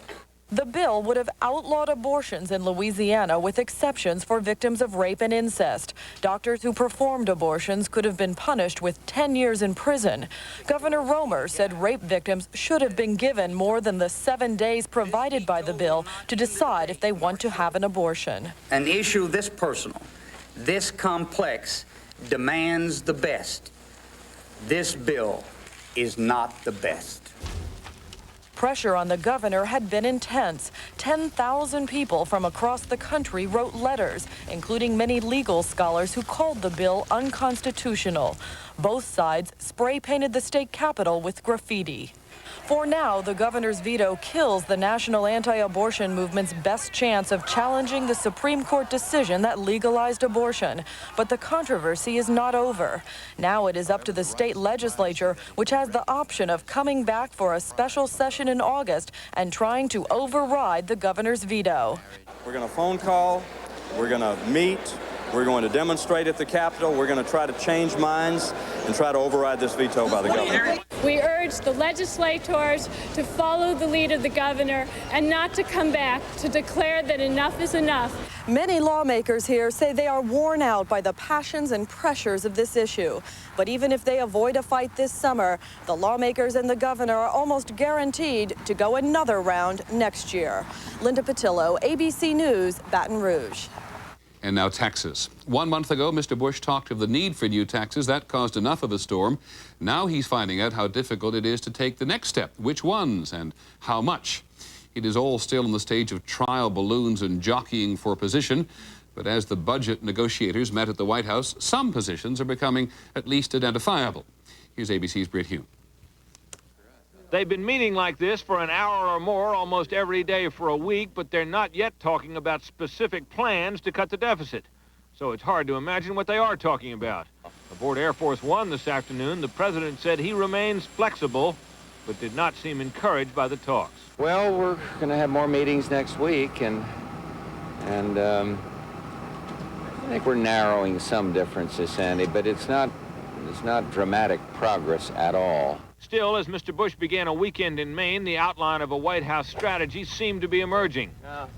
The bill would have outlawed abortions in Louisiana with exceptions for victims of rape and incest. Doctors who performed abortions could have been punished with 10 years in prison. Governor Roemer said rape victims should have been given more than the 7 days provided by the bill to decide if they want to have an abortion. An issue this personal, this complex, demands the best. This bill is not the best. Pressure on the governor had been intense. 10,000 people from across the country wrote letters, including many legal scholars who called the bill unconstitutional. Both sides spray-painted the state capitol with graffiti. For now, the governor's veto kills the national anti-abortion movement's best chance of challenging the Supreme Court decision that legalized abortion. But the controversy is not over. Now it is up to the state legislature, which has the option of coming back for a special session in August and trying to override the governor's veto. We're going to phone call, we're going to meet, we're going to demonstrate at the Capitol, we're going to try to change minds and try to override this veto by the governor. We urge the legislators to follow the lead of the governor and not to come back to declare that enough is enough. Many lawmakers here say they are worn out by the passions and pressures of this issue. But even if they avoid a fight this summer, the lawmakers and the governor are almost guaranteed to go another round next year. Linda Patillo, ABC News, Baton Rouge. And now Texas. 1 month ago, Mr. Bush talked of the need for new taxes. That caused enough of a storm. Now he's finding out how difficult it is to take the next step. Which ones and how much? It is all still in the stage of trial balloons and jockeying for position. But as the budget negotiators met at the White House, some positions are becoming at least identifiable. Here's ABC's Britt Hume. They've been meeting like this for an hour or more almost every day for a week, but they're not yet talking about specific plans to cut the deficit. So it's hard to imagine what they are talking about. Aboard Air Force One this afternoon, the president said he remains flexible, but did not seem encouraged by the talks. Well, we're going to have more meetings next week, and I think we're narrowing some differences, Sandy, but it's not dramatic progress at all. Still, as Mr. Bush began a weekend in Maine, the outline of a White House strategy seemed to be emerging.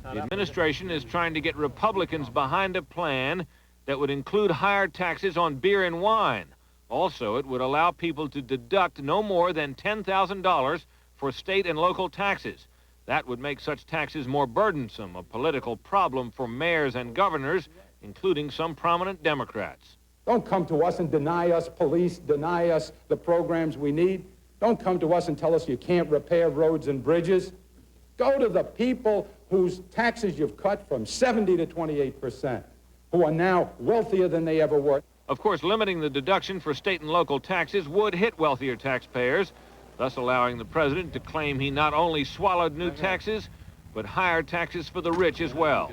The administration is trying to get Republicans behind a plan that would include higher taxes on beer and wine. Also, it would allow people to deduct no more than $10,000 for state and local taxes. That would make such taxes more burdensome, a political problem for mayors and governors, including some prominent Democrats. Don't come to us and deny us police, deny us the programs we need. Don't come to us and tell us you can't repair roads and bridges. Go to the people whose taxes you've cut from 70 to 28%, who are now wealthier than they ever were. Of course, limiting the deduction for state and local taxes would hit wealthier taxpayers, thus allowing the president to claim he not only swallowed new taxes, but higher taxes for the rich as well.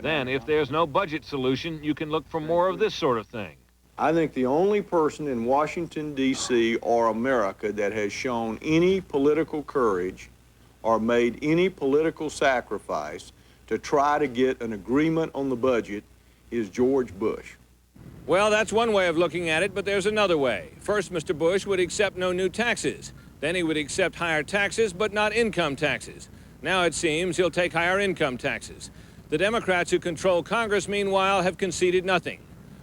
Then, if there's no budget solution, you can look for more of this sort of thing. I think the only person in Washington, D.C. or America that has shown any political courage or made any political sacrifice to try to get an agreement on the budget is George Bush. Well, that's one way of looking at it, but there's another way. First, Mr. Bush would accept no new taxes. Then he would accept higher taxes, but not income taxes. Now it seems he'll take higher income taxes. The Democrats who control Congress, meanwhile, have conceded nothing.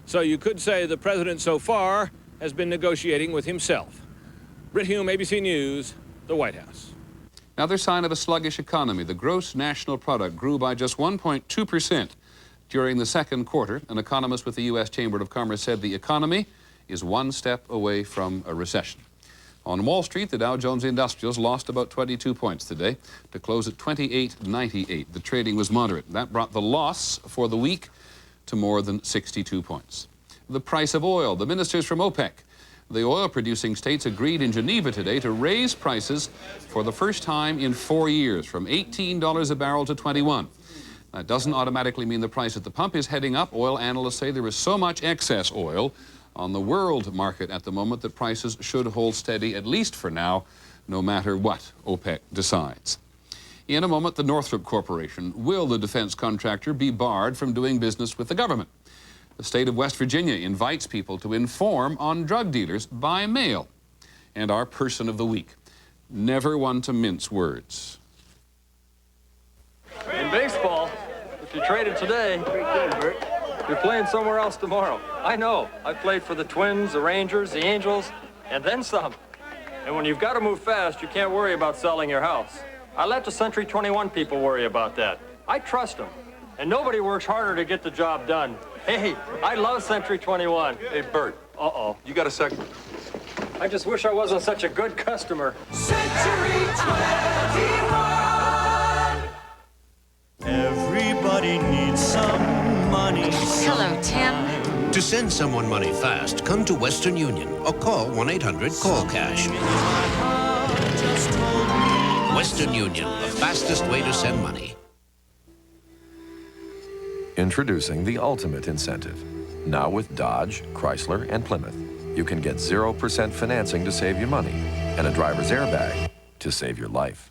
So you could say the president so far has been negotiating with himself. Britt Hume, ABC News, the White House. Another sign of a sluggish economy. The gross national product grew by just 1.2% during the second quarter. An economist with the U.S. Chamber of Commerce said the economy is one step away from a recession. On Wall Street, the Dow Jones Industrials lost about 22 points today to close at 28.98. The trading was moderate. That brought the loss for the week to more than 62 points. The price of oil. The ministers from OPEC, the oil-producing states, agreed in Geneva today to raise prices for the first time in 4 years, from $18 a barrel to $21. That doesn't automatically mean the price at the pump is heading up. Oil analysts say there is so much excess oil on the world market at the moment that prices should hold steady, at least for now, no matter what OPEC decides. In a moment, the Northrop Corporation. Will the defense contractor be barred from doing business with the government? The state of West Virginia invites people to inform on drug dealers by mail. And our person of the week. Never one to mince words. In baseball, if you traded today, you're playing somewhere else tomorrow. I know. I played for the Twins, the Rangers, the Angels, and then some. And when you've got to move fast, you can't worry about selling your house. I let the Century 21 people worry about that. I trust them. And nobody works harder to get the job done. Hey, I love Century 21. Hey, Bert. Uh-oh. You got a second? I just wish I wasn't such a good customer. Century 21. Everybody needs some money. Hello, Tim. To send someone money fast, come to Western Union or call 1-800-CALL-CASH. Western Union, the fastest way to send money. Introducing the ultimate incentive. Now with Dodge, Chrysler, and Plymouth, you can get 0% financing to save you money and a driver's airbag to save your life.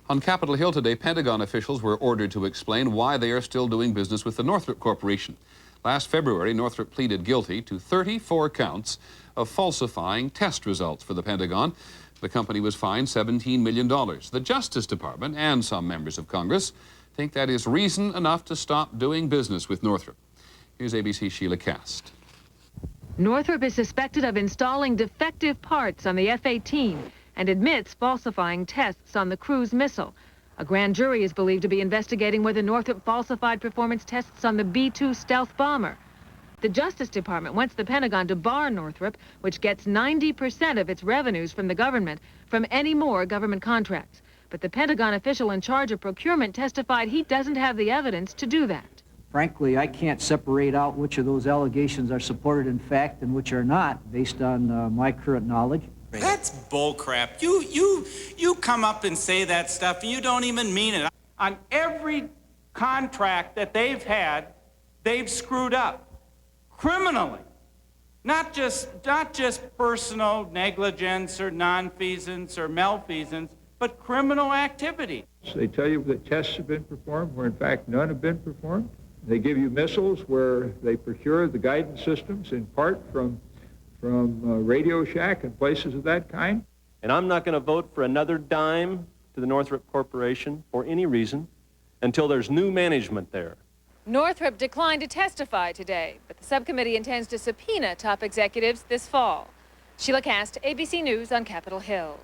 On Capitol Hill today, Pentagon officials were ordered to explain why they are still doing business with the Northrop Corporation. Last February, Northrop pleaded guilty to 34 counts of falsifying test results for the Pentagon. The company was fined $17 million. The Justice Department and some members of Congress think that is reason enough to stop doing business with Northrop. Here's ABC's Sheila Cast. Northrop is suspected of installing defective parts on the F-18 and admits falsifying tests on the cruise missile. A grand jury is believed to be investigating whether Northrop falsified performance tests on the B-2 stealth bomber. The Justice Department wants the Pentagon to bar Northrop, which gets 90% of its revenues from the government, from any more government contracts. But the Pentagon official in charge of procurement testified he doesn't have the evidence to do that. Frankly, I can't separate out which of those allegations are supported in fact and which are not, based on my current knowledge. That's bullcrap. You come up and say that stuff, and you don't even mean it. On every contract that they've had, they've screwed up criminally. Not just personal negligence or nonfeasance or malfeasance, but criminal activity. They tell you that tests have been performed where in fact none have been performed. They give you missiles where they procure the guidance systems in part from Radio Shack and places of that kind. And I'm not going to vote for another dime to the Northrop Corporation for any reason until there's new management there. Northrop declined to testify today, but the subcommittee intends to subpoena top executives this fall. Sheila Cast, ABC News on Capitol Hill.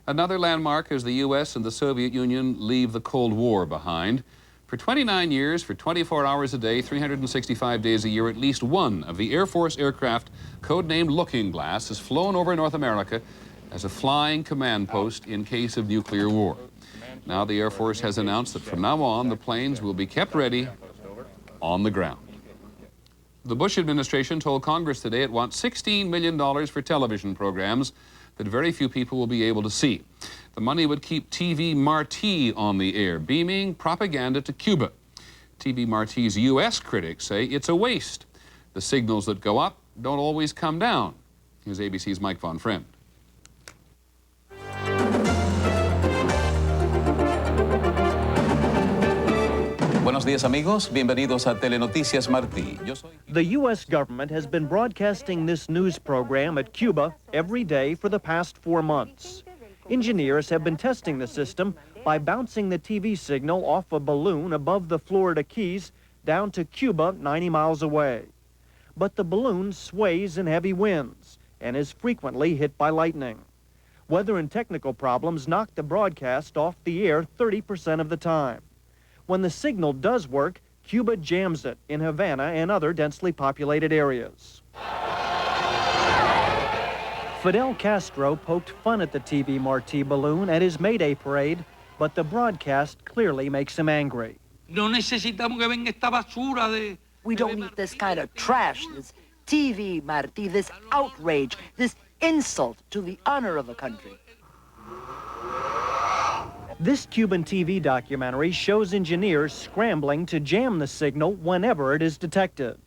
Another landmark as the U.S. and the Soviet Union leave the Cold War behind. For 29 years, for 24 hours a day, 365 days a year, at least one of the Air Force aircraft, codenamed Looking Glass, has flown over North America as a flying command post in case of nuclear war. Now the Air Force has announced that from now on, the planes will be kept ready on the ground. The Bush administration told Congress today it wants $16 million for television programs that very few people will be able to see. The money would keep TV Marti on the air, beaming propaganda to Cuba. TV Marti's U.S. critics say it's a waste. The signals that go up don't always come down. Here's ABC's Mike Von Friend. Buenos días, amigos. Bienvenidos a Telenoticias Martí. The U.S. government has been broadcasting this news program at Cuba every day for the past 4 months. Engineers have been testing the system by bouncing the TV signal off a balloon above the Florida Keys down to Cuba 90 miles away. But the balloon sways in heavy winds and is frequently hit by lightning. Weather and technical problems knock the broadcast off the air 30% of the time. When the signal does work, Cuba jams it in Havana and other densely populated areas. Fidel Castro poked fun at the TV Marti balloon at his May Day parade, but the broadcast clearly makes him angry. We don't need this kind of trash, this TV Marti, this outrage, this insult to the honor of the country. This Cuban TV documentary shows engineers scrambling to jam the signal whenever it is detected.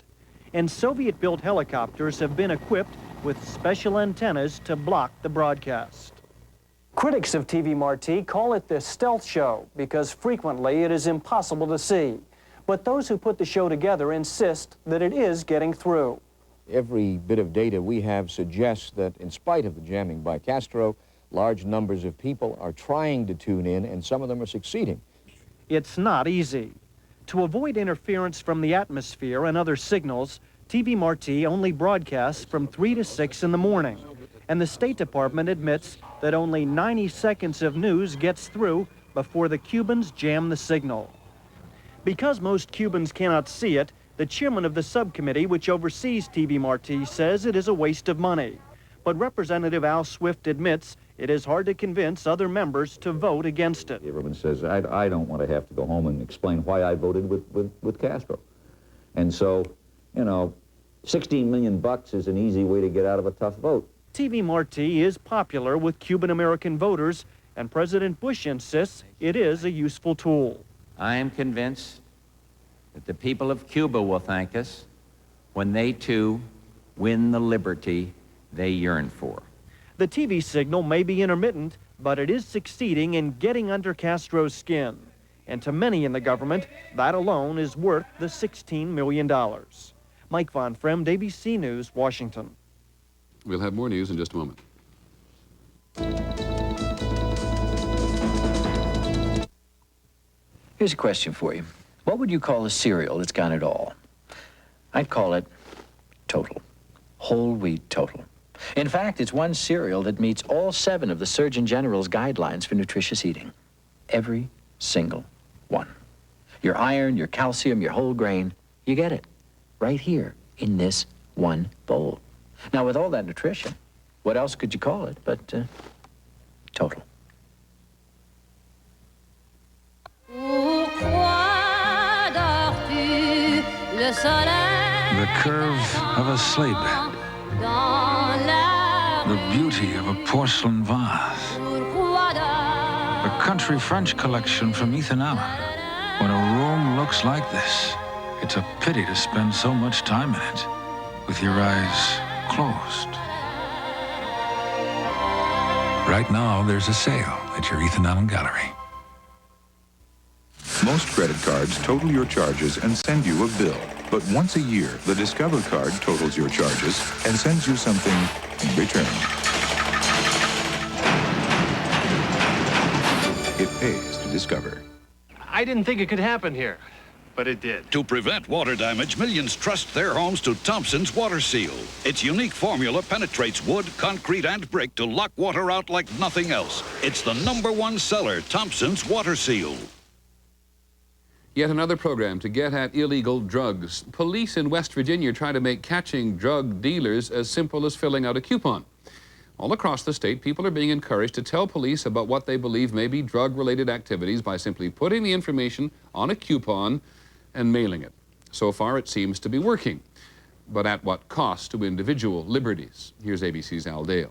And Soviet-built helicopters have been equipped with special antennas to block the broadcast. Critics of TV Marti call it the stealth show because frequently it is impossible to see. But those who put the show together insist that it is getting through. Every bit of data we have suggests that in spite of the jamming by Castro, large numbers of people are trying to tune in, and some of them are succeeding. It's not easy. To avoid interference from the atmosphere and other signals, TV Marti only broadcasts from 3 to 6 in the morning, and the State Department admits that only 90 seconds of news gets through before the Cubans jam the signal. Because most Cubans cannot see it, the chairman of the subcommittee which oversees TV Marti says it is a waste of money. But Representative Al Swift admits it is hard to convince other members to vote against it. Everyone says, I don't want to have to go home and explain why I voted with Castro. And so, you know, $16 million is an easy way to get out of a tough vote. TV Marti is popular with Cuban-American voters, and President Bush insists it is a useful tool. I am convinced that the people of Cuba will thank us when they, too, win the liberty they yearn for. The TV signal may be intermittent, but it is succeeding in getting under Castro's skin. And to many in the government, that alone is worth the $16 million. Mike Von Fremd, ABC News, Washington. We'll have more news in just a moment. Here's a question for you. What would you call a cereal that's got it all? I'd call it Total. Whole wheat Total. In fact, it's one cereal that meets all 7 of the Surgeon General's guidelines for nutritious eating. Every single one. Your iron, your calcium, your whole grain, you get it right here in this one bowl. Now, with all that nutrition, what else could you call it but Total? Pourquoi dors-tu The curve of a sleigh bed. The beauty of a porcelain vase. A country French collection from Ethan Allen. When a room looks like this, it's a pity to spend so much time in it with your eyes closed. Right now, there's a sale at your Ethan Allen Gallery. Most credit cards total your charges and send you a bill. But once a year, the Discover card totals your charges and sends you something in return. It pays to Discover. I didn't think it could happen here, but it did. To prevent water damage, millions trust their homes to Thompson's Water Seal. Its unique formula penetrates wood, concrete, and brick to lock water out like nothing else. It's the #1 seller, Thompson's Water Seal. Yet another program to get at illegal drugs. Police in West Virginia try to make catching drug dealers as simple as filling out a coupon. All across the state, people are being encouraged to tell police about what they believe may be drug-related activities by simply putting the information on a coupon and mailing it. So far, it seems to be working. But at what cost to individual liberties? Here's ABC's Al Dale.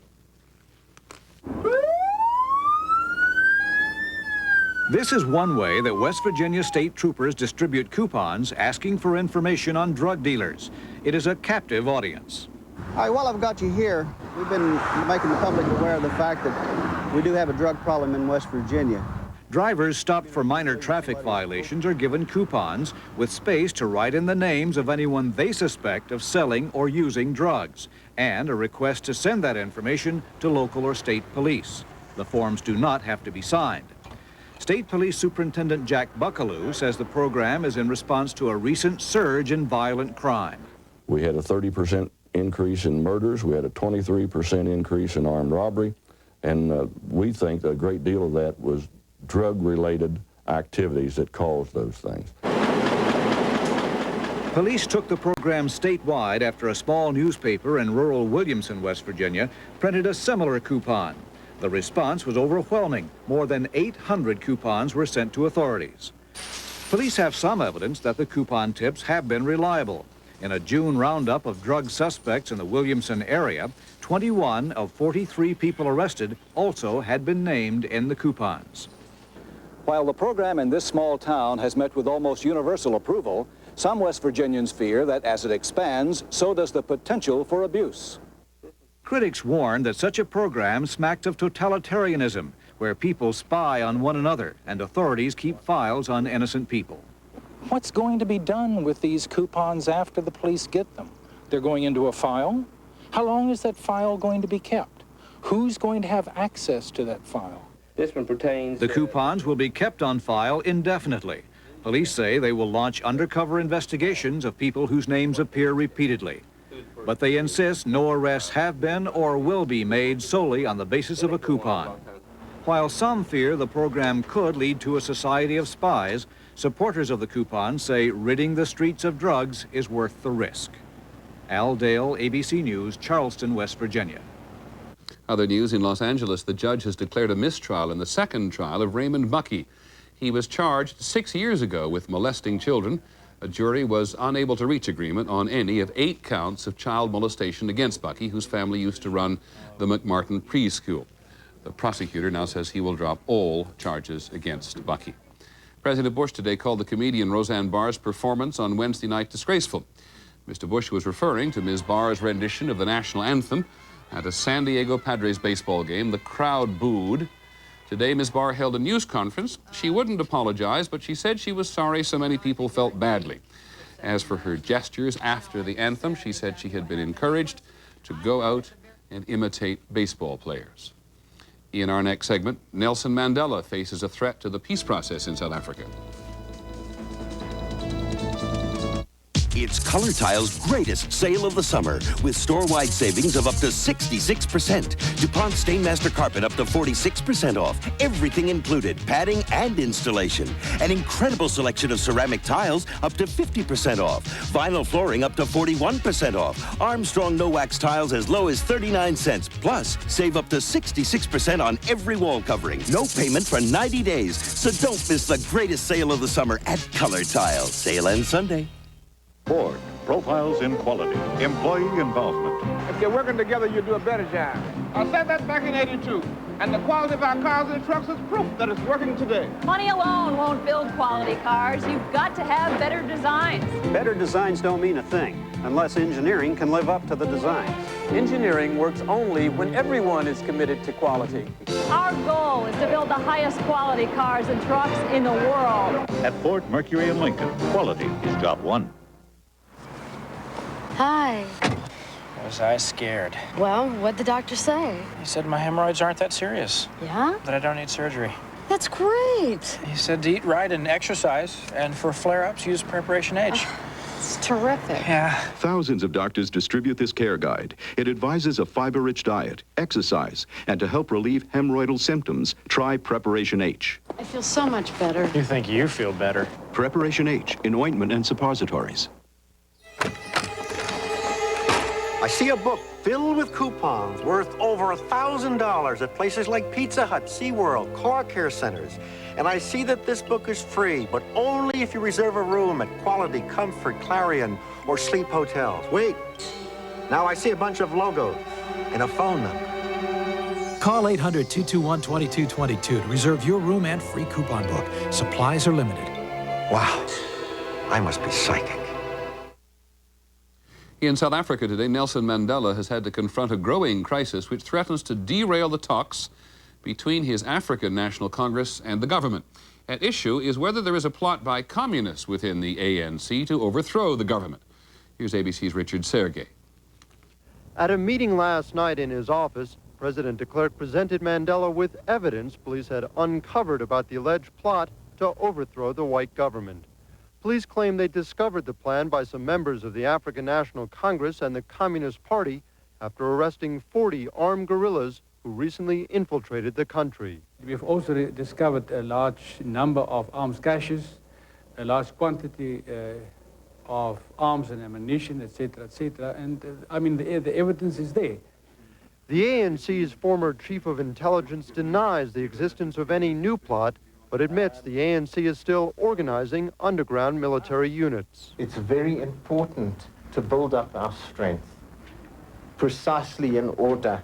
This is one way that West Virginia state troopers distribute coupons asking for information on drug dealers. It is a captive audience. All right, while I've got you here, we've been making the public aware of the fact that we do have a drug problem in West Virginia. Drivers stopped for minor traffic violations are given coupons with space to write in the names of anyone they suspect of selling or using drugs, and a request to send that information to local or state police. The forms do not have to be signed. State Police Superintendent Jack Buckaloo says the program is in response to a recent surge in violent crime. We had a 30% increase in murders. We had a 23% increase in armed robbery. And we think a great deal of that was drug-related activities that caused those things. Police took the program statewide after a small newspaper in rural Williamson, West Virginia, printed a similar coupon. The response was overwhelming. More than 800 coupons were sent to authorities. Police have some evidence that the coupon tips have been reliable. In a June roundup of drug suspects in the Williamson area, 21 of 43 people arrested also had been named in the coupons. While the program in this small town has met with almost universal approval, some West Virginians fear that as it expands, so does the potential for abuse. Critics warn that such a program smacked of totalitarianism, where people spy on one another and authorities keep files on innocent people. What's going to be done with these coupons after the police get them? They're going into a file? How long is that file going to be kept? Who's going to have access to that file? This one pertains... The coupons will be kept on file indefinitely. Police say they will launch undercover investigations of people whose names appear repeatedly. But they insist no arrests have been or will be made solely on the basis of a coupon. While some fear the program could lead to a society of spies, supporters of the coupon say ridding the streets of drugs is worth the risk. Al Dale, ABC News, Charleston, West Virginia. Other news in Los Angeles, the judge has declared a mistrial in the second trial of Raymond Buckey. He was charged 6 years ago with molesting children. A jury was unable to reach agreement on any of 8 counts of child molestation against Buckey, whose family used to run the McMartin preschool. The prosecutor now says he will drop all charges against Buckey. President Bush today called the comedian Roseanne Barr's performance on Wednesday night disgraceful. Mr. Bush was referring to Ms. Barr's rendition of the national anthem at a San Diego Padres baseball game. The crowd booed. Today, Ms. Barr held a news conference. She wouldn't apologize, but she said she was sorry so many people felt badly. As for her gestures after the anthem, she said she had been encouraged to go out and imitate baseball players. In our next segment, Nelson Mandela faces a threat to the peace process in South Africa. It's Color Tile's greatest sale of the summer with store-wide savings of up to 66%. DuPont Stainmaster Carpet up to 46% off. Everything included, padding and installation. An incredible selection of ceramic tiles up to 50% off. Vinyl flooring up to 41% off. Armstrong no-wax tiles as low as 39 cents. Plus, save up to 66% on every wall covering. No payment for 90 days. So don't miss the greatest sale of the summer at Color Tile. Sale ends Sunday. Ford, profiles in quality, employee involvement. If you're working together, you do a better job. I said that back in '82, and the quality of our cars and trucks is proof that it's working today. Money alone won't build quality cars. You've got to have better designs. Better designs don't mean a thing unless engineering can live up to the designs. Engineering works only when everyone is committed to quality. Our goal is to build the highest quality cars and trucks in the world. At Ford, Mercury, and Lincoln, quality is job one. Hi. Was I scared? Well, what'd the doctor say? He said my hemorrhoids aren't that serious. Yeah? That I don't need surgery. That's great. He said to eat right and exercise, and for flare-ups, use Preparation H. It's terrific. Yeah. Thousands of doctors distribute this care guide. It advises a fiber-rich diet, exercise, and to help relieve hemorrhoidal symptoms, try Preparation H. I feel so much better. You think you feel better? Preparation H in ointment and suppositories. I see a book filled with coupons worth over $1,000 at places like Pizza Hut, SeaWorld, car care centers. And I see that this book is free, but only if you reserve a room at Quality, Comfort, Clarion, or Sleep Hotels. Wait, now I see a bunch of logos and a phone number. Call 800-221-2222 to reserve your room and free coupon book. Supplies are limited. Wow, I must be psychic. In South Africa today, Nelson Mandela has had to confront a growing crisis which threatens to derail the talks between his African National Congress and the government. At issue is whether there is a plot by communists within the ANC to overthrow the government. Here's ABC's Richard Sergey. At a meeting last night in his office, President de Klerk presented Mandela with evidence police had uncovered about the alleged plot to overthrow the white government. Police claim they discovered the plan by some members of the African National Congress and the Communist Party after arresting 40 armed guerrillas who recently infiltrated the country. We've also discovered a large number of arms caches, a large quantity of arms and ammunition, etc., and I mean, the evidence is there. The ANC's former chief of intelligence denies the existence of any new plot, but admits the ANC is still organizing underground military units. It's very important to build up our strength precisely in order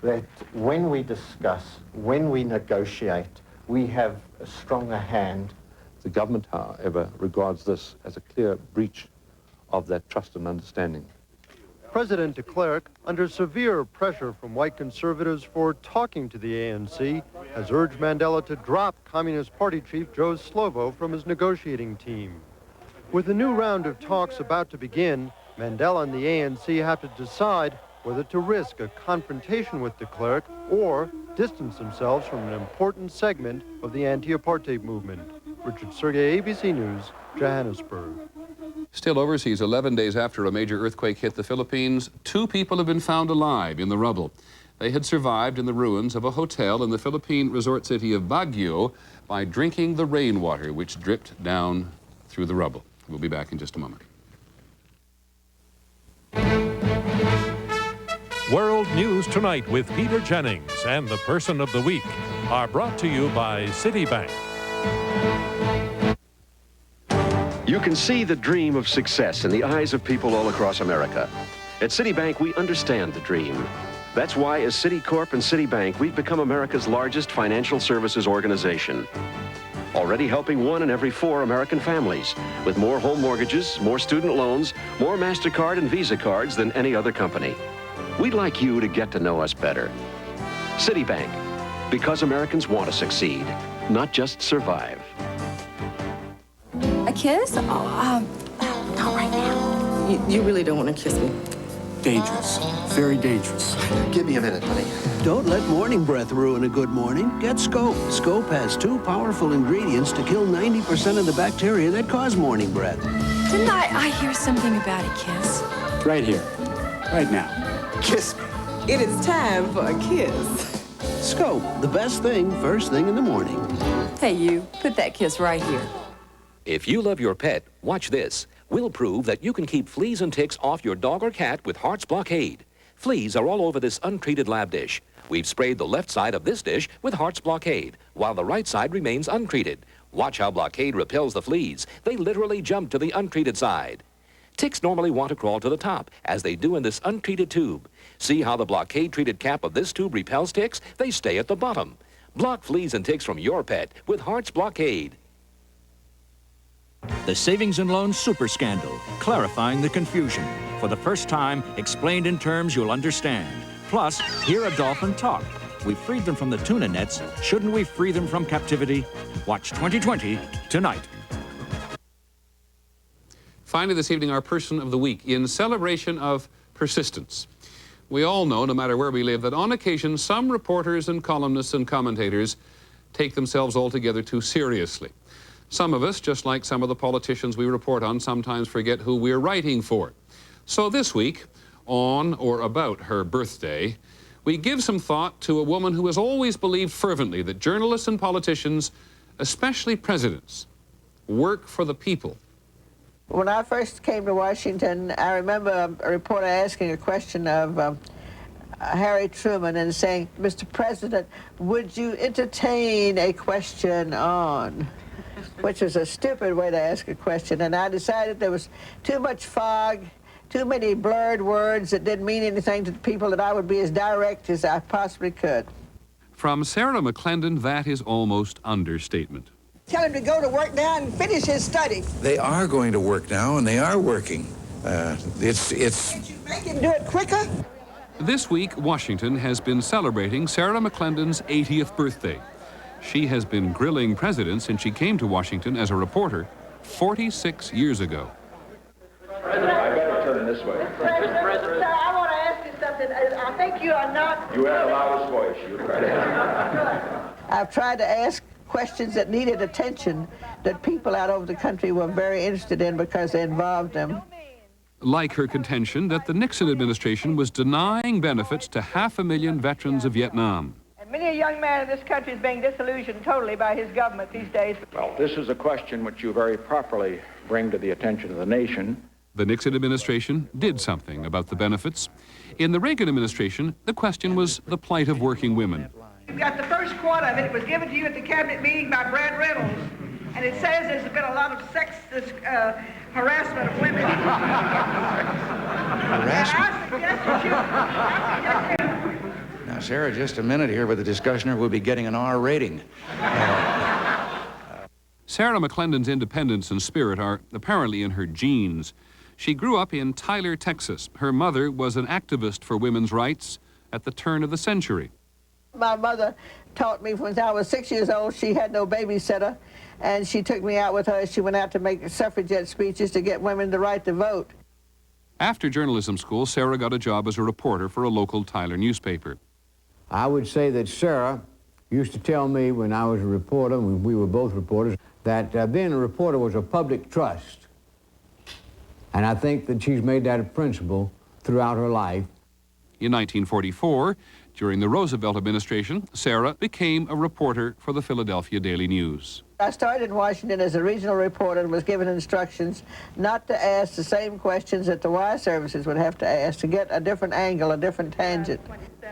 that when we discuss, when we negotiate, we have a stronger hand. The government, however, regards this as a clear breach of that trust and understanding. President de Klerk, under severe pressure from white conservatives for talking to the ANC, has urged Mandela to drop Communist Party chief Joe Slovo from his negotiating team. With a new round of talks about to begin, Mandela and the ANC have to decide whether to risk a confrontation with de Klerk or distance themselves from an important segment of the anti-apartheid movement. Richard Sergey, ABC News, Johannesburg. Still overseas, 11 days after a major earthquake hit the Philippines, 2 people have been found alive in the rubble. They had survived in the ruins of a hotel in the Philippine resort city of Baguio by drinking the rainwater which dripped down through the rubble. We'll be back in just a moment. World News Tonight with Peter Jennings and the Person of the Week are brought to you by Citibank. You can see the dream of success in the eyes of people all across America. At Citibank, we understand the dream. That's why, as Citicorp and Citibank, we've become America's largest financial services organization. Already helping 1 in every 4 American families, with more home mortgages, more student loans, more MasterCard and Visa cards than any other company. We'd like you to get to know us better. Citibank, because Americans want to succeed, not just survive. A kiss? Oh, not right now. You really don't want to kiss me? Dangerous. Very dangerous. Give me a minute, honey. Don't let morning breath ruin a good morning. Get Scope. Scope has 2 powerful ingredients to kill 90% of the bacteria that cause morning breath. Didn't I hear something about a kiss? Right here. Right now. Kiss me. It is time for a kiss. Scope, the best thing first thing in the morning. Hey, you. Put that kiss right here. If you love your pet, watch this. We'll prove that you can keep fleas and ticks off your dog or cat with Heart's Blockade. Fleas are all over this untreated lab dish. We've sprayed the left side of this dish with Heart's Blockade, while the right side remains untreated. Watch how Blockade repels the fleas. They literally jump to the untreated side. Ticks normally want to crawl to the top, as they do in this untreated tube. See how the blockade-treated cap of this tube repels ticks? They stay at the bottom. Block fleas and ticks from your pet with Heart's Blockade. The Savings and Loan Super Scandal, clarifying the confusion. For the first time, explained in terms you'll understand. Plus, hear a dolphin talk. We freed them from the tuna nets. Shouldn't we free them from captivity? Watch 2020 tonight. Finally, this evening, our Person of the Week, in celebration of persistence. We all know, no matter where we live, that on occasion, some reporters and columnists and commentators take themselves altogether too seriously. Some of us, just like some of the politicians we report on, sometimes forget who we're writing for. So this week, on or about her birthday, we give some thought to a woman who has always believed fervently that journalists and politicians, especially presidents, work for the people. When I first came to Washington, I remember a reporter asking a question of Harry Truman and saying, "Mr. President, would you entertain a question on?" Which was a stupid way to ask a question. And I decided there was too much fog, too many blurred words that didn't mean anything to the people, that I would be as direct as I possibly could. From Sarah McClendon, that is almost understatement. Tell him to go to work now and finish his study. They are going to work now, and they are working. Can't you make him do it quicker? This week, Washington has been celebrating Sarah McClendon's 80th birthday. She has been grilling presidents since she came to Washington as a reporter 46 years ago. President, I better turn this way. President, I want to ask you something. I think you are not... You have the loudest voice. You try to ask. I've tried to ask questions that needed attention that people out over the country were very interested in because they involved them. Like her contention that the Nixon administration was denying benefits to 500,000 veterans of Vietnam. And many a young man in this country is being disillusioned totally by his government these days. Well, this is a question which you very properly bring to the attention of the nation. The Nixon administration did something about the benefits. In the Reagan administration, the question was the plight of working women. You've got the first quote of it. It was given to you at the cabinet meeting by Brad Reynolds. And it says there's been a lot of sexist harassment of women. Harassment? And I suggest that you... Now, Sarah, just a minute here with the discussioner. We'll be getting an R rating. Sarah McClendon's independence and spirit are apparently in her genes. She grew up in Tyler, Texas. Her mother was an activist for women's rights at the turn of the century. My mother taught me when I was 6 years old. She had no babysitter, and she took me out with her. She went out to make suffragette speeches to get women the right to vote. After journalism school, Sarah got a job as a reporter for a local Tyler newspaper. I would say that Sarah used to tell me when I was a reporter, when we were both reporters, that being a reporter was a public trust. And I think that she's made that a principle throughout her life. In 1944, during the Roosevelt administration, Sarah became a reporter for the Philadelphia Daily News. I started in Washington as a regional reporter and was given instructions not to ask the same questions that the wire services would have to ask, to get a different angle, a different tangent.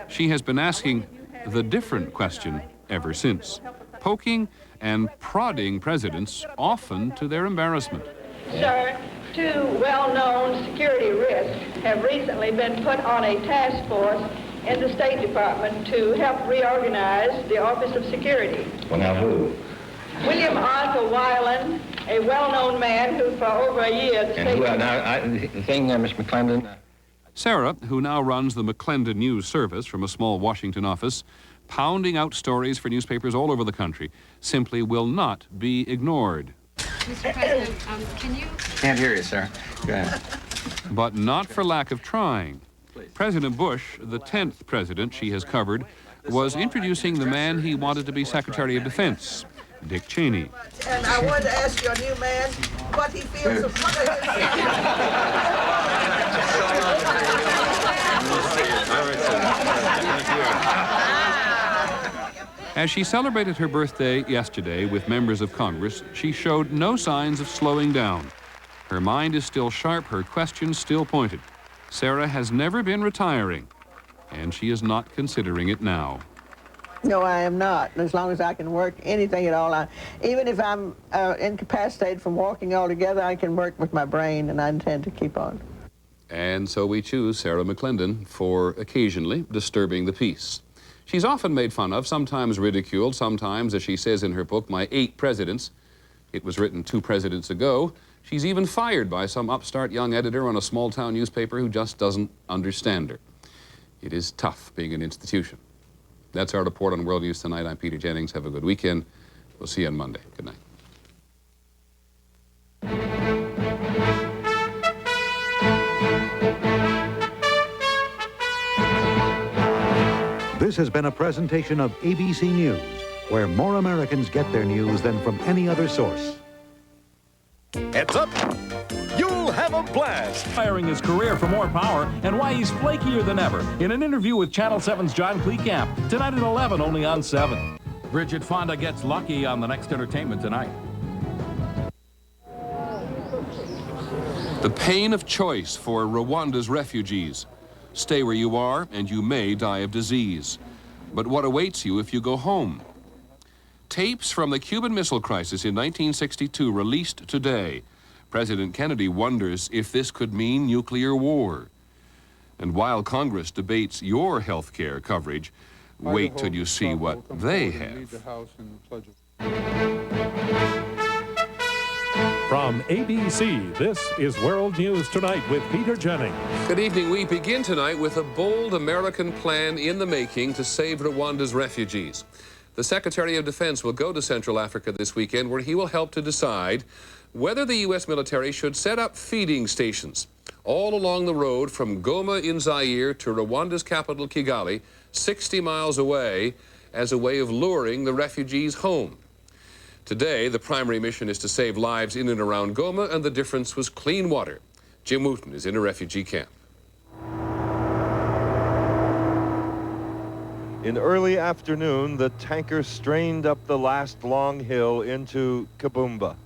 She has been asking the different question ever since, poking and prodding presidents, often to their embarrassment. Sir, two well-known security risks have recently been put on a task force in the State Department to help reorganize the Office of Security. Well, now who? William Arthur Weiland, a well-known man who for over a year... The thing, Miss McClendon... Sarah, who now runs the McClendon News Service from a small Washington office, pounding out stories for newspapers all over the country, simply will not be ignored. Mr. President, can you... Can't hear you, sir. Go ahead. But not for lack of trying. President Bush, the 10th president she has covered, was introducing the man he wanted to be Secretary of Defense, Dick Cheney. And I wanted to ask your new man what he feels of As she celebrated her birthday yesterday with members of Congress, she showed no signs of slowing down. Her mind is still sharp, her questions still pointed. Sarah has never been retiring, and she is not considering it now. No, I am not. As long as I can work anything at all, even if I'm incapacitated from walking altogether, I can work with my brain, and I intend to keep on. And so we choose Sarah McClendon for occasionally disturbing the peace. She's often made fun of, sometimes ridiculed, sometimes, as she says in her book, My 8 Presidents. It was written 2 presidents ago. She's even fired by some upstart young editor on a small-town newspaper who just doesn't understand her. It is tough being an institution. That's our report on World News Tonight. I'm Peter Jennings. Have a good weekend. We'll see you on Monday. Good night. This has been a presentation of ABC News, where more Americans get their news than from any other source. Heads up! You'll have a blast! Firing his career for more power and why he's flakier than ever in an interview with Channel 7's John Kleekamp, tonight at 11, only on 7. Bridget Fonda gets lucky on the next Entertainment Tonight. The pain of choice for Rwanda's refugees. Stay where you are, and you may die of disease. But what awaits you if you go home? Tapes from the Cuban Missile Crisis in 1962 released today. President Kennedy wonders if this could mean nuclear war. And while Congress debates your health care coverage, wait till you see what they have. From ABC, this is World News Tonight with Peter Jennings. Good evening. We begin tonight with a bold American plan in the making to save Rwanda's refugees. The Secretary of Defense will go to Central Africa this weekend, where he will help to decide whether the U.S. military should set up feeding stations all along the road from Goma in Zaire to Rwanda's capital, Kigali, 60 miles away, as a way of luring the refugees home. Today, the primary mission is to save lives in and around Goma, and the difference was clean water. Jim Wooten is in a refugee camp. In early afternoon, the tanker strained up the last long hill into Kabumba,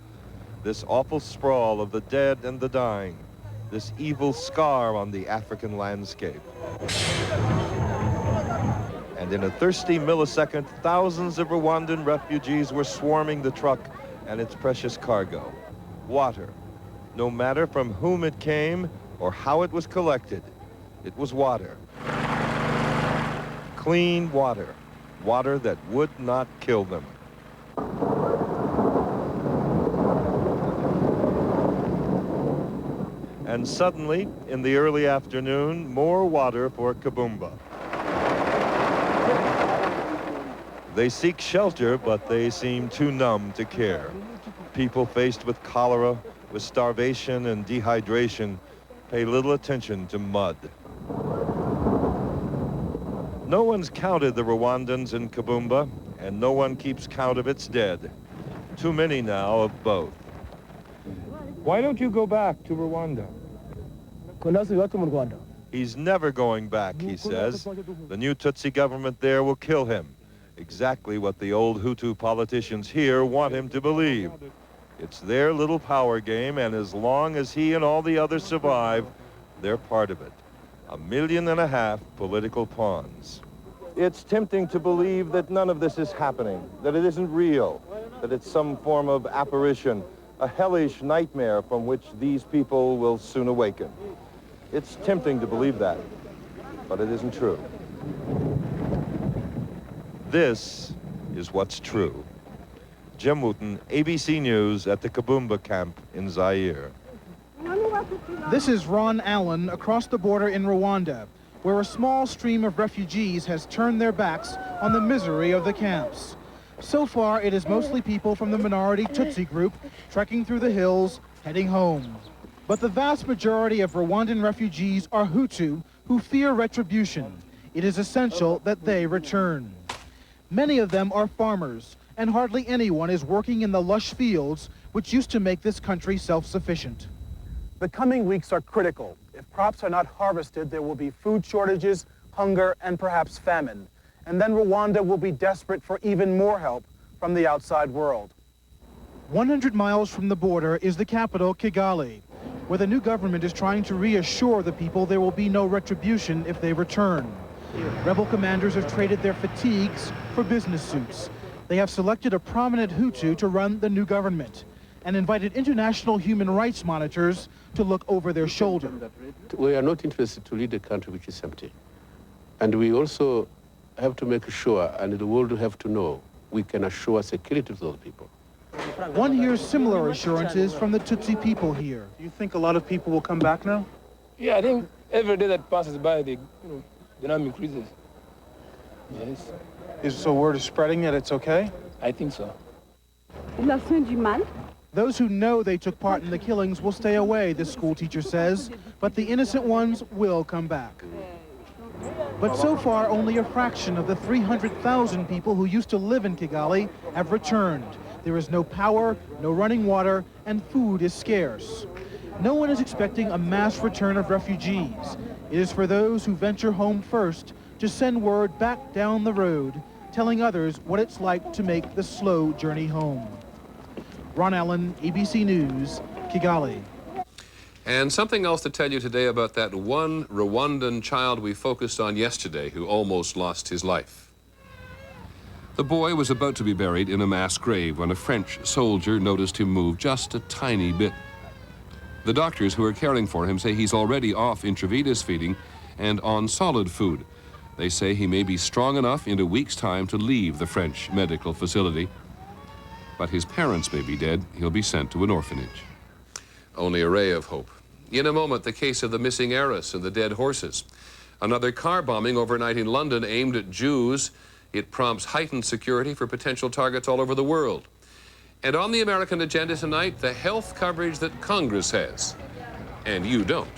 this awful sprawl of the dead and the dying, this evil scar on the African landscape. And in a thirsty millisecond, thousands of Rwandan refugees were swarming the truck and its precious cargo. Water. No matter from whom it came or how it was collected, it was water. Clean water. Water that would not kill them. And suddenly, in the early afternoon, more water for Kabumba. They seek shelter, but they seem too numb to care. People faced with cholera, with starvation and dehydration, pay little attention to mud. No one's counted the Rwandans in Kabumba, and no one keeps count of its dead. Too many now of both. Why don't you go back to Rwanda? He's never going back, he says. The new Tutsi government there will kill him. Exactly what the old Hutu politicians here want him to believe. It's their little power game, and as long as he and all the others survive, they're part of it. 1.5 million political pawns. It's tempting to believe that none of this is happening, that it isn't real, that it's some form of apparition, a hellish nightmare from which these people will soon awaken. It's tempting to believe that, but it isn't true. This is what's true. Jim Wooten, ABC News at the Kabumba camp in Zaire. This is Ron Allen across the border in Rwanda, where a small stream of refugees has turned their backs on the misery of the camps. So far, it is mostly people from the minority Tutsi group trekking through the hills, heading home. But the vast majority of Rwandan refugees are Hutu who fear retribution. It is essential that they return. Many of them are farmers, and hardly anyone is working in the lush fields which used to make this country self-sufficient. The coming weeks are critical. If crops are not harvested, there will be food shortages, hunger, and perhaps famine. And then Rwanda will be desperate for even more help from the outside world. 100 miles from the border is the capital, Kigali, where the new government is trying to reassure the people there will be no retribution if they return. Rebel commanders have traded their fatigues for for business suits. They have selected a prominent Hutu to run the new government and invited international human rights monitors to look over their shoulder. We are not interested to lead a country which is empty. And we also have to make sure, and the world will have to know, we can assure security to those people. One hears similar assurances from the Tutsi people here. Do you think a lot of people will come back now? Yeah, I think every day that passes by, the number increases. Yes. So word is spreading that it's okay? I think so. Those who know they took part in the killings will stay away, this school teacher says, but the innocent ones will come back. But so far, only a fraction of the 300,000 people who used to live in Kigali have returned. There is no power, no running water, and food is scarce. No one is expecting a mass return of refugees. It is for those who venture home first to send word back down the road, telling others what it's like to make the slow journey home. Ron Allen, ABC News, Kigali. And something else to tell you today about that one Rwandan child we focused on yesterday who almost lost his life. The boy was about to be buried in a mass grave when a French soldier noticed him move just a tiny bit. The doctors who are caring for him say he's already off intravenous feeding and on solid food. They say he may be strong enough in a week's time to leave the French medical facility. But his parents may be dead. He'll be sent to an orphanage. Only a ray of hope. In a moment, the case of the missing heiress and the dead horses. Another car bombing overnight in London aimed at Jews. It prompts heightened security for potential targets all over the world. And on the American agenda tonight, the health coverage that Congress has. And you don't.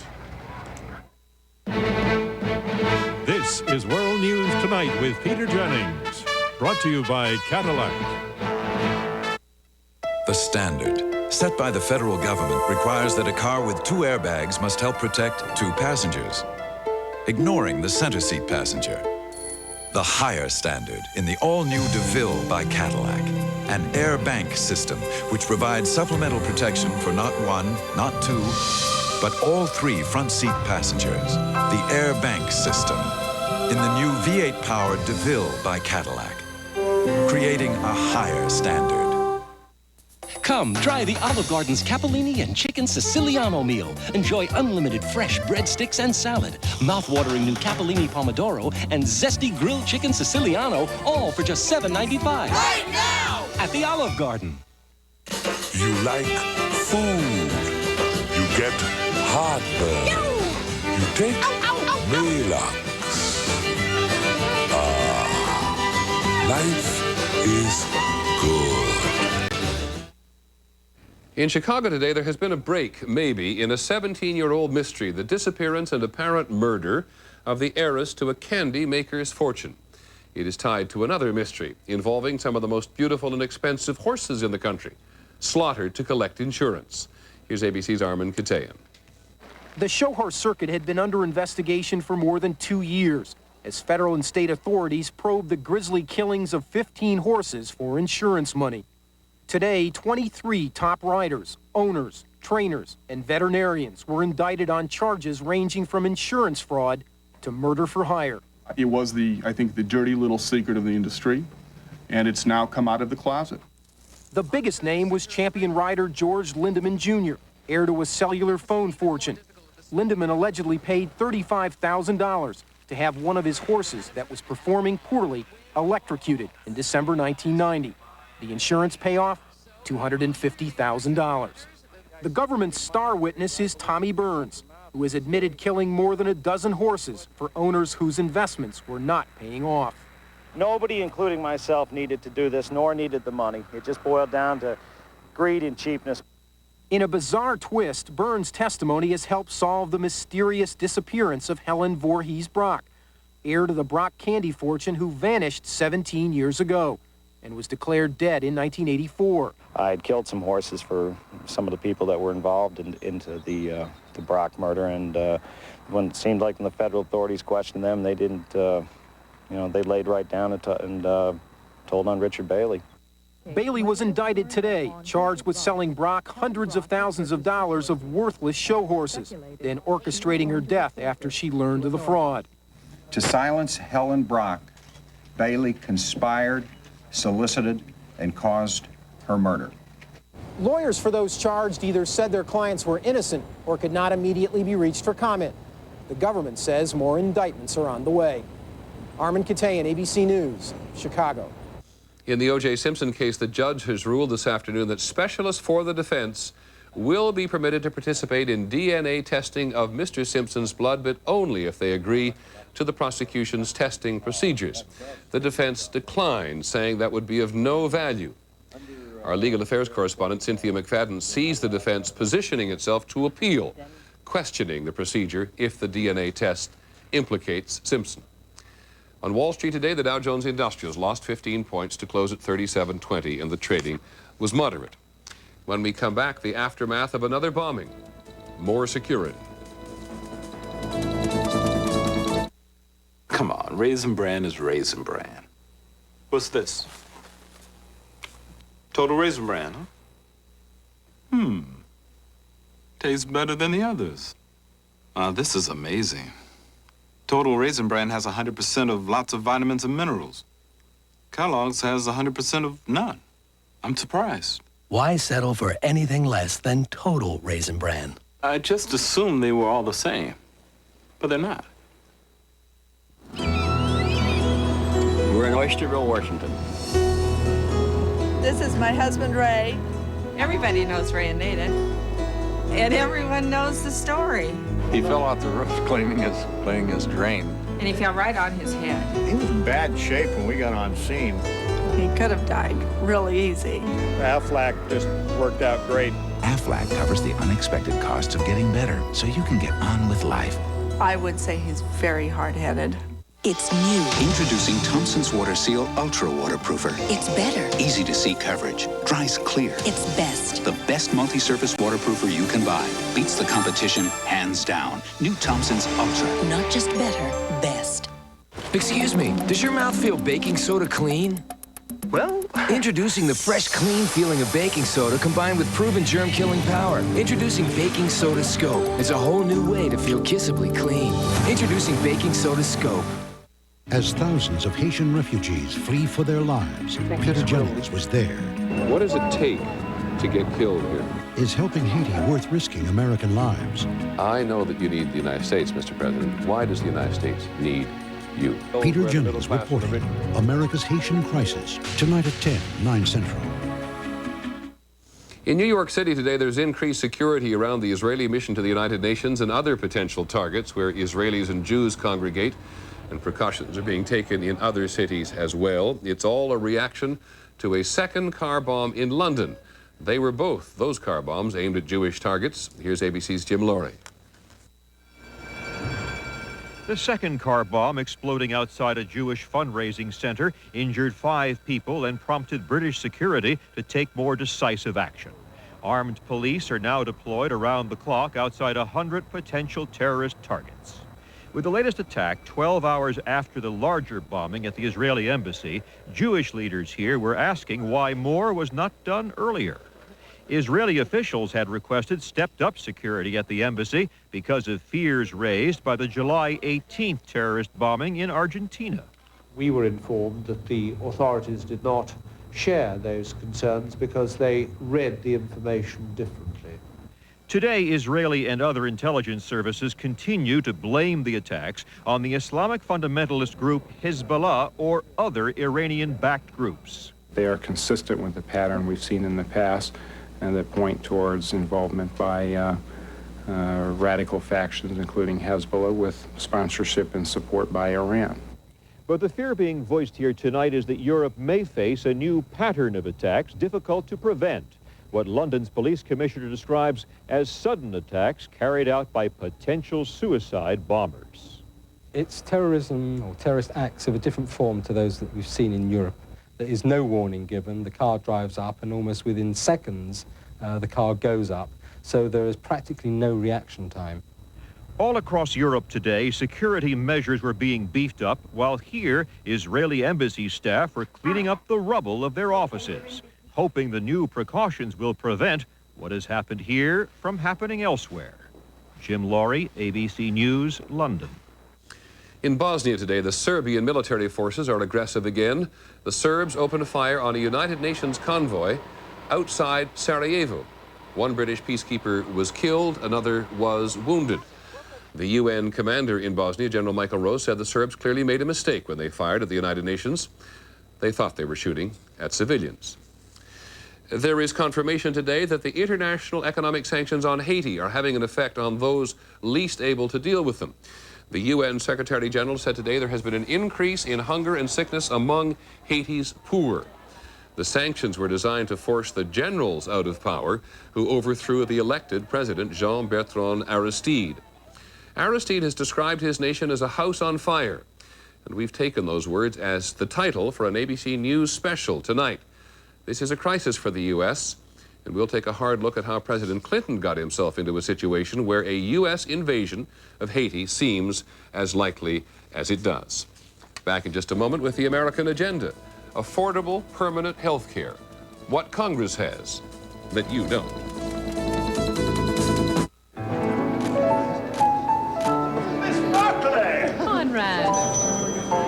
This is World News Tonight with Peter Jennings. Brought to you by Cadillac. The standard, set by the federal government, requires that a car with 2 airbags must help protect 2 passengers, ignoring the center seat passenger. The higher standard in the all-new DeVille by Cadillac, an air bank system which provides supplemental protection for not 1, not 2, but all 3 front seat passengers. The air bank system in the new V8-powered DeVille by Cadillac, creating a higher standard. Come, try the Olive Garden's Capellini and Chicken Siciliano meal. Enjoy unlimited fresh breadsticks and salad, mouth-watering new Capellini Pomodoro, and zesty grilled chicken Siciliano, all for just $7.95. Right now! At the Olive Garden. You like food. You get heartburn. You take Maalox. Life is good. In Chicago today, there has been a break, maybe, in a 17-year-old mystery, the disappearance and apparent murder of the heiress to a candy maker's fortune. It is tied to another mystery involving some of the most beautiful and expensive horses in the country, slaughtered to collect insurance. Here's ABC's Armin Katayan. The show horse circuit had been under investigation for more than 2 years as federal and state authorities probed the grisly killings of 15 horses for insurance money. Today, 23 top riders, owners, trainers, and veterinarians were indicted on charges ranging from insurance fraud to murder for hire. It was I think, the dirty little secret of the industry, and it's now come out of the closet. The biggest name was champion rider George Lindemann Jr., heir to a cellular phone fortune. Lindemann allegedly paid $35,000 to have one of his horses that was performing poorly electrocuted in December 1990. The insurance payoff, $250,000. The government's star witness is Tommy Burns, who has admitted killing more than a dozen horses for owners whose investments were not paying off. Nobody, including myself, needed to do this, nor needed the money. It just boiled down to greed and cheapness. In a bizarre twist, Burns' testimony has helped solve the mysterious disappearance of Helen Voorhees Brock, heir to the Brock candy fortune who vanished 17 years ago and was declared dead in 1984. I had killed some horses for some of the people that were involved into the Brock murder, and when it seemed like when the federal authorities questioned them, they didn't, they laid right down and told on Richard Bailey. Bailey was indicted today, charged with selling Brock hundreds of thousands of dollars of worthless show horses, then orchestrating her death after she learned of the fraud. To silence Helen Brock Bailey conspired, solicited, and caused her murder. Lawyers for those charged either said their clients were innocent or could not immediately be reached for comment. The government says more indictments are on the way. Armin Katayan, ABC News, Chicago. In the O.J. Simpson case, the judge has ruled this afternoon that specialists for the defense will be permitted to participate in DNA testing of Mr. Simpson's blood, but only if they agree to the prosecution's testing procedures. The defense declined, saying that would be of no value. Our legal affairs correspondent, Cynthia McFadden, sees the defense positioning itself to appeal, questioning the procedure if the DNA test implicates Simpson. On Wall Street today, the Dow Jones Industrials lost 15 points to close at 37.20, and the trading was moderate. When we come back, the aftermath of another bombing, more security. Come on, Raisin Bran is Raisin Bran. What's this? Total Raisin Bran, huh? Tastes better than the others. This is amazing. Total Raisin Bran has 100% of lots of vitamins and minerals. Kellogg's has 100% of none. I'm surprised. Why settle for anything less than Total Raisin Bran? I just assumed they were all the same, but they're not. We're in Oysterville, Washington. This is my husband, Ray. Everybody knows Ray and Nada. And everyone knows the story. He fell off the roof cleaning his drain. And he fell right on his head. He was in bad shape when we got on scene. He could have died really easy. Aflac just worked out great. Aflac covers the unexpected costs of getting better, so you can get on with life. I would say he's very hard-headed. It's new. Introducing Thompson's Water Seal Ultra Waterproofer. It's better. Easy to see coverage. Dries clear. It's best. The best multi-surface waterproofer you can buy. Beats the competition hands down. New Thompson's Ultra. Not just better, best. Excuse me, does your mouth feel baking soda clean? Well, introducing the fresh, clean feeling of baking soda combined with proven germ-killing power. Introducing Baking Soda Scope. It's a whole new way to feel kissably clean. Introducing Baking Soda Scope. As thousands of Haitian refugees flee for their lives, Peter Jennings was there. What does it take to get killed here? Is helping Haiti worth risking American lives? I know that you need the United States, Mr. President. Why does the United States need you? Peter Jennings reporting America's Haitian Crisis, tonight at 10, 9 Central. In New York City today, there's increased security around the Israeli mission to the United Nations and other potential targets where Israelis and Jews congregate, and precautions are being taken in other cities as well. It's all a reaction to a second car bomb in London. They were both, those car bombs, aimed at Jewish targets. Here's ABC's Jim Laurie. The second car bomb exploding outside a Jewish fundraising center injured 5 people and prompted British security to take more decisive action. Armed police are now deployed around the clock outside 100 potential terrorist targets. With the latest attack 12 hours after the larger bombing at the Israeli embassy, Jewish leaders here were asking why more was not done earlier. Israeli officials had requested stepped-up security at the embassy because of fears raised by the July 18th terrorist bombing in Argentina. We were informed that the authorities did not share those concerns because they read the information differently. Today, Israeli and other intelligence services continue to blame the attacks on the Islamic fundamentalist group Hezbollah or other Iranian-backed groups. They are consistent with the pattern we've seen in the past and that point towards involvement by radical factions, including Hezbollah, with sponsorship and support by Iran. But the fear being voiced here tonight is that Europe may face a new pattern of attacks difficult to prevent. What London's police commissioner describes as sudden attacks carried out by potential suicide bombers. It's terrorism or terrorist acts of a different form to those that we've seen in Europe. There is no warning given. The car drives up and almost within seconds the car goes up. So there is practically no reaction time. All across Europe today, security measures were being beefed up, while here, Israeli embassy staff were cleaning up the rubble of their offices, hoping the new precautions will prevent what has happened here from happening elsewhere. Jim Laurie, ABC News, London. In Bosnia today, the Serbian military forces are aggressive again. The Serbs opened fire on a United Nations convoy outside Sarajevo. One British peacekeeper was killed, another was wounded. The UN commander in Bosnia, General Michael Rose, said the Serbs clearly made a mistake when they fired at the United Nations. They thought they were shooting at civilians. There is confirmation today that the international economic sanctions on Haiti are having an effect on those least able to deal with them. The UN Secretary General said today there has been an increase in hunger and sickness among Haiti's poor. The sanctions were designed to force the generals out of power who overthrew the elected President Jean-Bertrand Aristide. Aristide has described his nation as a house on fire, and we've taken those words as the title for an ABC News special tonight. This is a crisis for the U.S., and we'll take a hard look at how President Clinton got himself into a situation where a U.S. invasion of Haiti seems as likely as it does. Back in just a moment with the American agenda. Affordable, permanent health care. What Congress has that you don't. Miss Barclay! Conrad.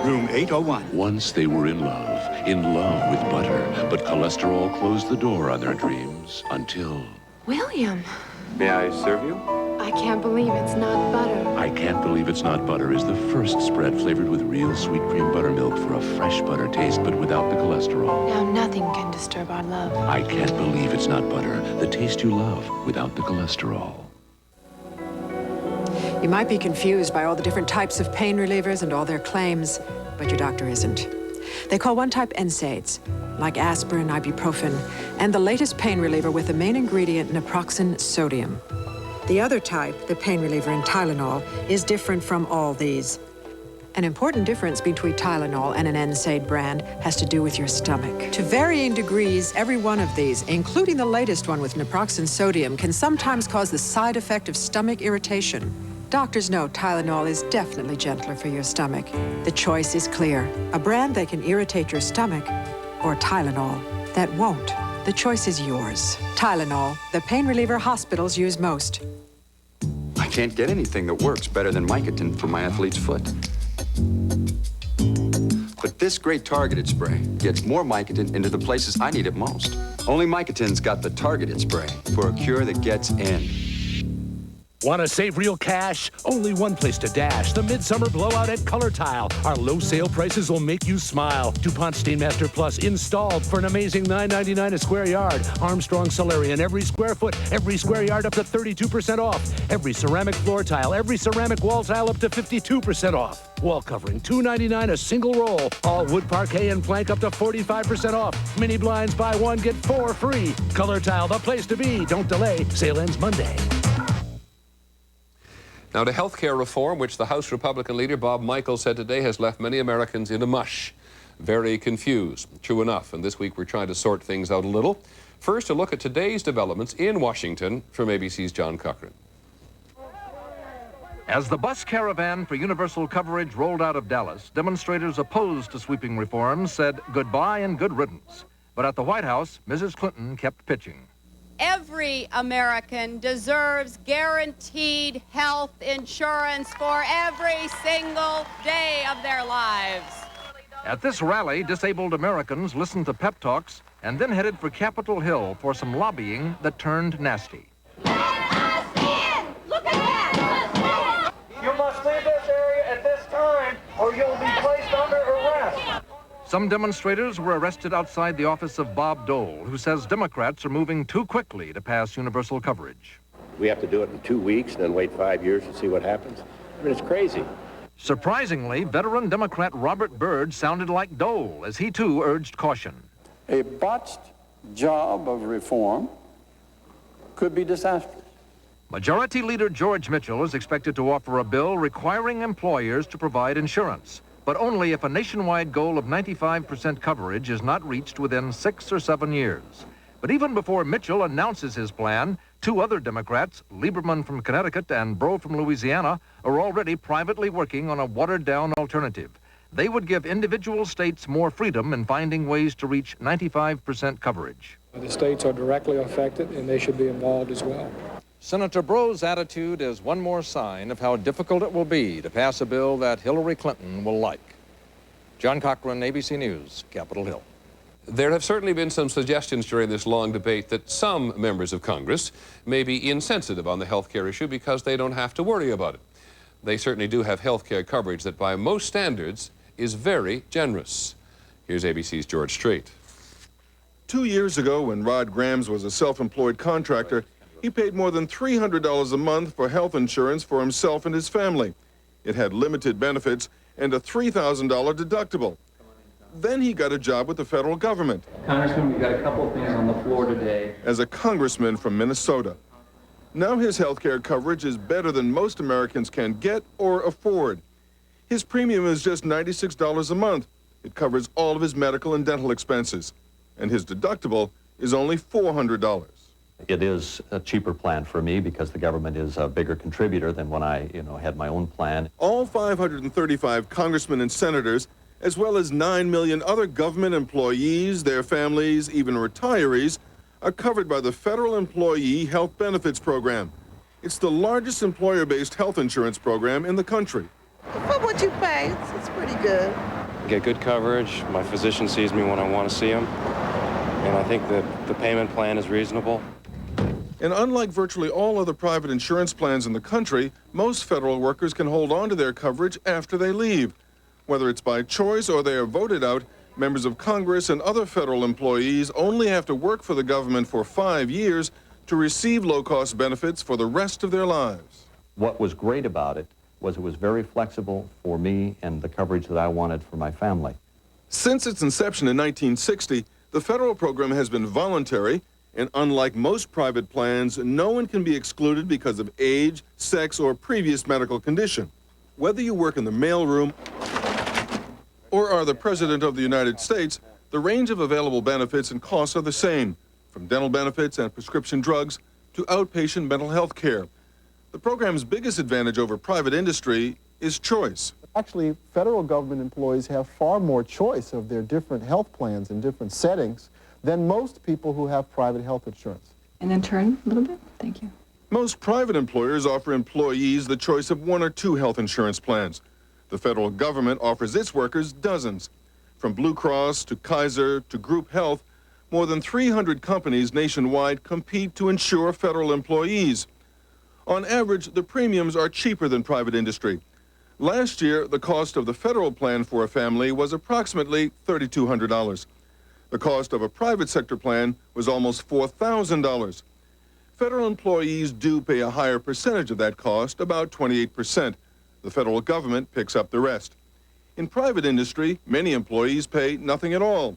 Room 801. Once they were in love with butter, but cholesterol closed the door on their dreams until... William. May I serve you? I can't believe it's not butter. I Can't Believe It's Not Butter is the first spread flavored with real sweet cream buttermilk for a fresh butter taste, but without the cholesterol. Now nothing can disturb our love. I Can't Believe It's Not Butter, the taste you love without the cholesterol. You might be confused by all the different types of pain relievers and all their claims, but your doctor isn't. They call one type NSAIDs, like aspirin, ibuprofen, and the latest pain reliever with the main ingredient naproxen sodium. The other type, the pain reliever in Tylenol, is different from all these. An important difference between Tylenol and an NSAID brand has to do with your stomach. To varying degrees, every one of these, including the latest one with naproxen sodium, can sometimes cause the side effect of stomach irritation. Doctors know Tylenol is definitely gentler for your stomach. The choice is clear. A brand that can irritate your stomach, or Tylenol that won't. The choice is yours. Tylenol, the pain reliever hospitals use most. I can't get anything that works better than Mycotin for my athlete's foot. But this great targeted spray gets more Mycotin into the places I need it most. Only Mycotin's got the targeted spray for a cure that gets in. Want to save real cash? Only one place to dash. The Midsummer Blowout at Color Tile. Our low sale prices will make you smile. DuPont Stainmaster Plus installed for an amazing $9.99 a square yard. Armstrong Solarian every square foot, every square yard up to 32% off. Every ceramic floor tile, every ceramic wall tile up to 52% off. Wall covering $2.99 a single roll. All wood parquet and plank up to 45% off. Mini blinds buy one, get 4 free. Color Tile, the place to be. Don't delay. Sale ends Monday. Now to health care reform, which the House Republican leader Bob Michael said today has left many Americans in a mush. Very confused. True enough, and this week we're trying to sort things out a little. First, a look at today's developments in Washington from ABC's John Cochran. As the bus caravan for universal coverage rolled out of Dallas, demonstrators opposed to sweeping reforms said goodbye and good riddance. But at the White House, Mrs. Clinton kept pitching. Every American deserves guaranteed health insurance for every single day of their lives. At this rally, disabled Americans listened to pep talks and then headed for Capitol Hill for some lobbying that turned nasty. You must leave this area at this time, or you'll be placed under arrest. Some demonstrators were arrested outside the office of Bob Dole, who says Democrats are moving too quickly to pass universal coverage. We have to do it in 2 weeks and then wait 5 years to see what happens. I mean, it's crazy. Surprisingly, veteran Democrat Robert Byrd sounded like Dole as he too urged caution. A botched job of reform could be disastrous. Majority Leader George Mitchell is expected to offer a bill requiring employers to provide insurance, but only if a nationwide goal of 95% coverage is not reached within 6 or 7 years. But even before Mitchell announces his plan, 2 other Democrats, Lieberman from Connecticut and Breaux from Louisiana, are already privately working on a watered-down alternative. They would give individual states more freedom in finding ways to reach 95% coverage. The states are directly affected, and they should be involved as well. Senator Bro's attitude is one more sign of how difficult it will be to pass a bill that Hillary Clinton will like. John Cochran, ABC News, Capitol Hill. There have certainly been some suggestions during this long debate that some members of Congress may be insensitive on the health care issue because they don't have to worry about it. They certainly do have health care coverage that by most standards is very generous. Here's ABC's George Strait. 2 years ago, when Rod Grams was a self-employed contractor, he paid more than $300 a month for health insurance for himself and his family. It had limited benefits and a $3,000 deductible. Then he got a job with the federal government. Congressman, we've got a couple of things on the floor today. As a congressman from Minnesota. Now his health care coverage is better than most Americans can get or afford. His premium is just $96 a month. It covers all of his medical and dental expenses. And his deductible is only $400. It is a cheaper plan for me because the government is a bigger contributor than when I, had my own plan. All 535 congressmen and senators, as well as 9 million other government employees, their families, even retirees, are covered by the Federal Employee Health Benefits Program. It's the largest employer-based health insurance program in the country. For what you pay, it's pretty good. Get good coverage. My physician sees me when I want to see him. And I think that the payment plan is reasonable. And unlike virtually all other private insurance plans in the country, most federal workers can hold on to their coverage after they leave. Whether it's by choice or they are voted out, members of Congress and other federal employees only have to work for the government for 5 years to receive low-cost benefits for the rest of their lives. What was great about it was very flexible for me and the coverage that I wanted for my family. Since its inception in 1960, the federal program has been voluntary, and unlike most private plans, no one can be excluded because of age, sex, or previous medical condition. Whether you work in the mailroom or are the President of the United States, the range of available benefits and costs are the same, from dental benefits and prescription drugs to outpatient mental health care. The program's biggest advantage over private industry is choice. Actually, federal government employees have far more choice of their different health plans in different settings than most people who have private health insurance. And then turn a little bit. Thank you. Most private employers offer employees the choice of 1 or 2 health insurance plans. The federal government offers its workers dozens. From Blue Cross to Kaiser to Group Health, more than 300 companies nationwide compete to insure federal employees. On average, the premiums are cheaper than private industry. Last year, the cost of the federal plan for a family was approximately $3,200. The cost of a private sector plan was almost $4,000. Federal employees do pay a higher percentage of that cost, about 28%. The federal government picks up the rest. In private industry, many employees pay nothing at all.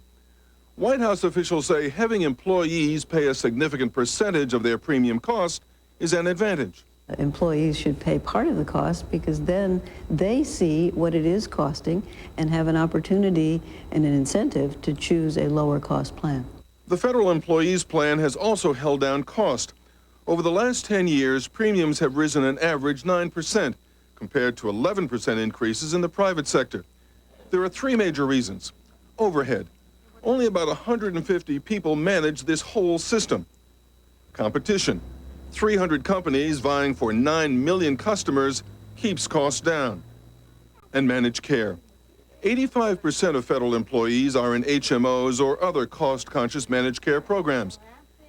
White House officials say having employees pay a significant percentage of their premium cost is an advantage. Employees should pay part of the cost because then they see what it is costing and have an opportunity and an incentive to choose a lower cost plan. The federal employees plan has also held down cost. Over the last 10 years, premiums have risen an average 9%, compared to 11% increases in the private sector. There are 3 major reasons. Overhead. Only about 150 people manage this whole system. Competition. 300 companies vying for 9 million customers keeps costs down. And managed care. 85% of federal employees are in HMOs or other cost-conscious managed care programs.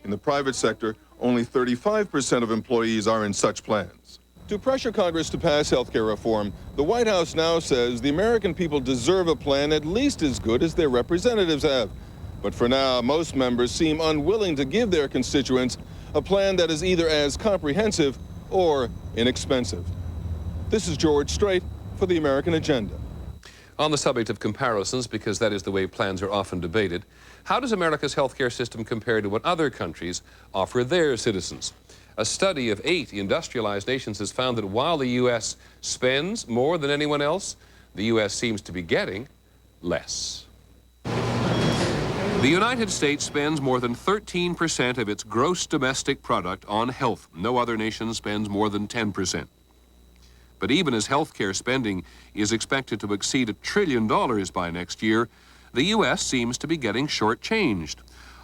In the private sector, only 35% of employees are in such plans. To pressure Congress to pass health care reform, the White House now says the American people deserve a plan at least as good as their representatives have. But for now, most members seem unwilling to give their constituents a plan that is either as comprehensive or inexpensive. This is George Strait for the American Agenda. On the subject of comparisons, because that is the way plans are often debated, how does America's healthcare system compare to what other countries offer their citizens? A study of 8 industrialized nations has found that while the U.S. spends more than anyone else, the U.S. seems to be getting less. The United States spends more than 13% of its gross domestic product on health. No other nation spends more than 10%. But even as healthcare spending is expected to exceed $1 trillion by next year, the U.S. seems to be getting shortchanged.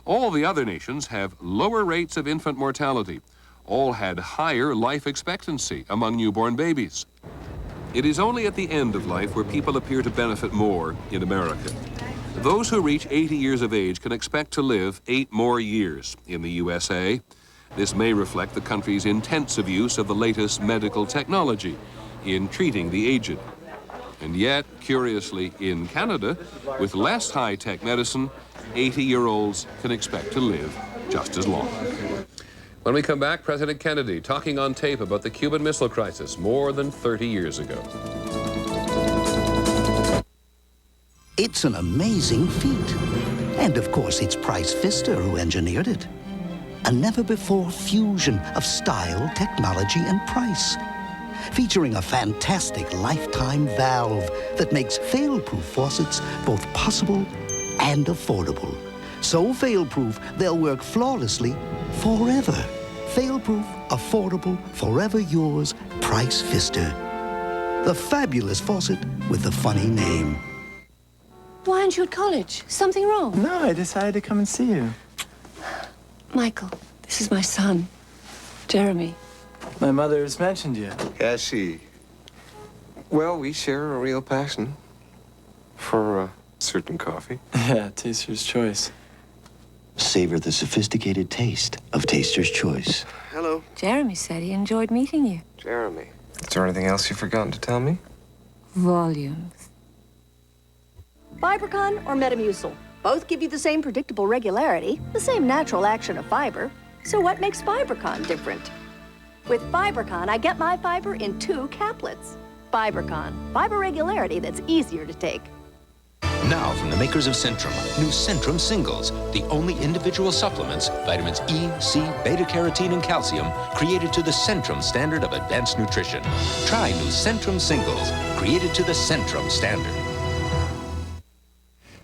All the other nations have lower rates of infant mortality, all had higher life expectancy among newborn babies. It is only at the end of life where people appear to benefit more in America. Those who reach 80 years of age can expect to live 8 more years in the USA. This may reflect the country's intensive use of the latest medical technology in treating the aged. And yet, curiously, in Canada, with less high-tech medicine, 80-year-olds can expect to live just as long. When we come back, President Kennedy talking on tape about the Cuban Missile Crisis more than 30 years ago. It's an amazing feat. And of course, it's Price Pfister who engineered it. A never-before fusion of style, technology, and price. Featuring a fantastic lifetime valve that makes fail-proof faucets both possible and affordable. So fail-proof, they'll work flawlessly forever. Fail-proof, affordable, forever yours, Price Pfister. The fabulous faucet with the funny name. Why aren't you at college? Something wrong? No, I decided to come and see you. Michael, this is my son, Jeremy. My mother has mentioned you. Has she? Well, we share a real passion for certain coffee. Yeah, Taster's Choice. Savor the sophisticated taste of Taster's Choice. Hello. Jeremy said he enjoyed meeting you. Jeremy. Is there anything else you've forgotten to tell me? Volumes. Fibercon or Metamucil. Both give you the same predictable regularity, the same natural action of fiber. So what makes Fibercon different? With Fibercon, I get my fiber in 2 caplets. Fibercon, fiber regularity that's easier to take. Now from the makers of Centrum, new Centrum Singles, the only individual supplements, vitamins E, C, beta-carotene, and calcium, created to the Centrum standard of advanced nutrition. Try new Centrum Singles, created to the Centrum standard.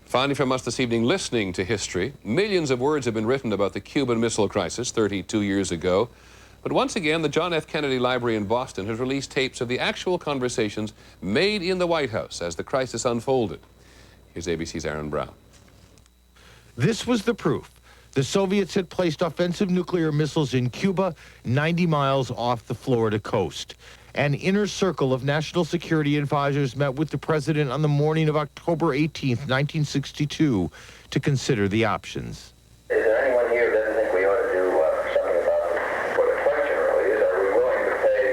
Finally from us this evening, listening to history. Millions of words have been written about the Cuban Missile Crisis 32 years ago. But once again, the John F. Kennedy Library in Boston has released tapes of the actual conversations made in the White House as the crisis unfolded. Here's ABC's Aaron Brown. This was the proof. The Soviets had placed offensive nuclear missiles in Cuba, 90 miles off the Florida coast. An inner circle of national security advisors met with the president on the morning of October 18th, 1962, to consider the options. Is there anyone here who doesn't think we ought to do something about it? Well, the question really is, are we willing to pay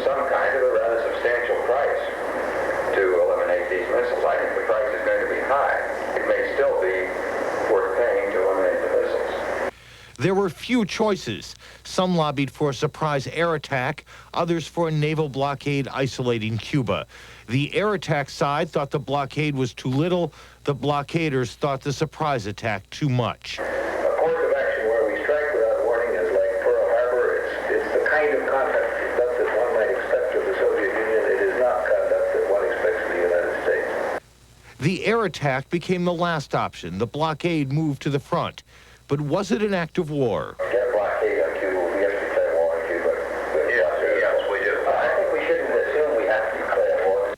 some kind of a rather substantial price to eliminate these missiles? I think the price is going to be high. It may still be worth paying to eliminate the missiles. There were few choices. Some lobbied for a surprise air attack, others for a naval blockade isolating Cuba. The air attack side thought the blockade was too little. The blockaders thought the surprise attack too much. A course of action where we strike without warning is like Pearl Harbor. It's the kind of conduct that one might expect of the Soviet Union. It is not conduct that one expects of the United States. The air attack became the last option. The blockade moved to the front. But was it an act of war? Get blockade on Cuba. We have to declare war on Cuba. Yes, we do. I think we shouldn't assume we have to declare war.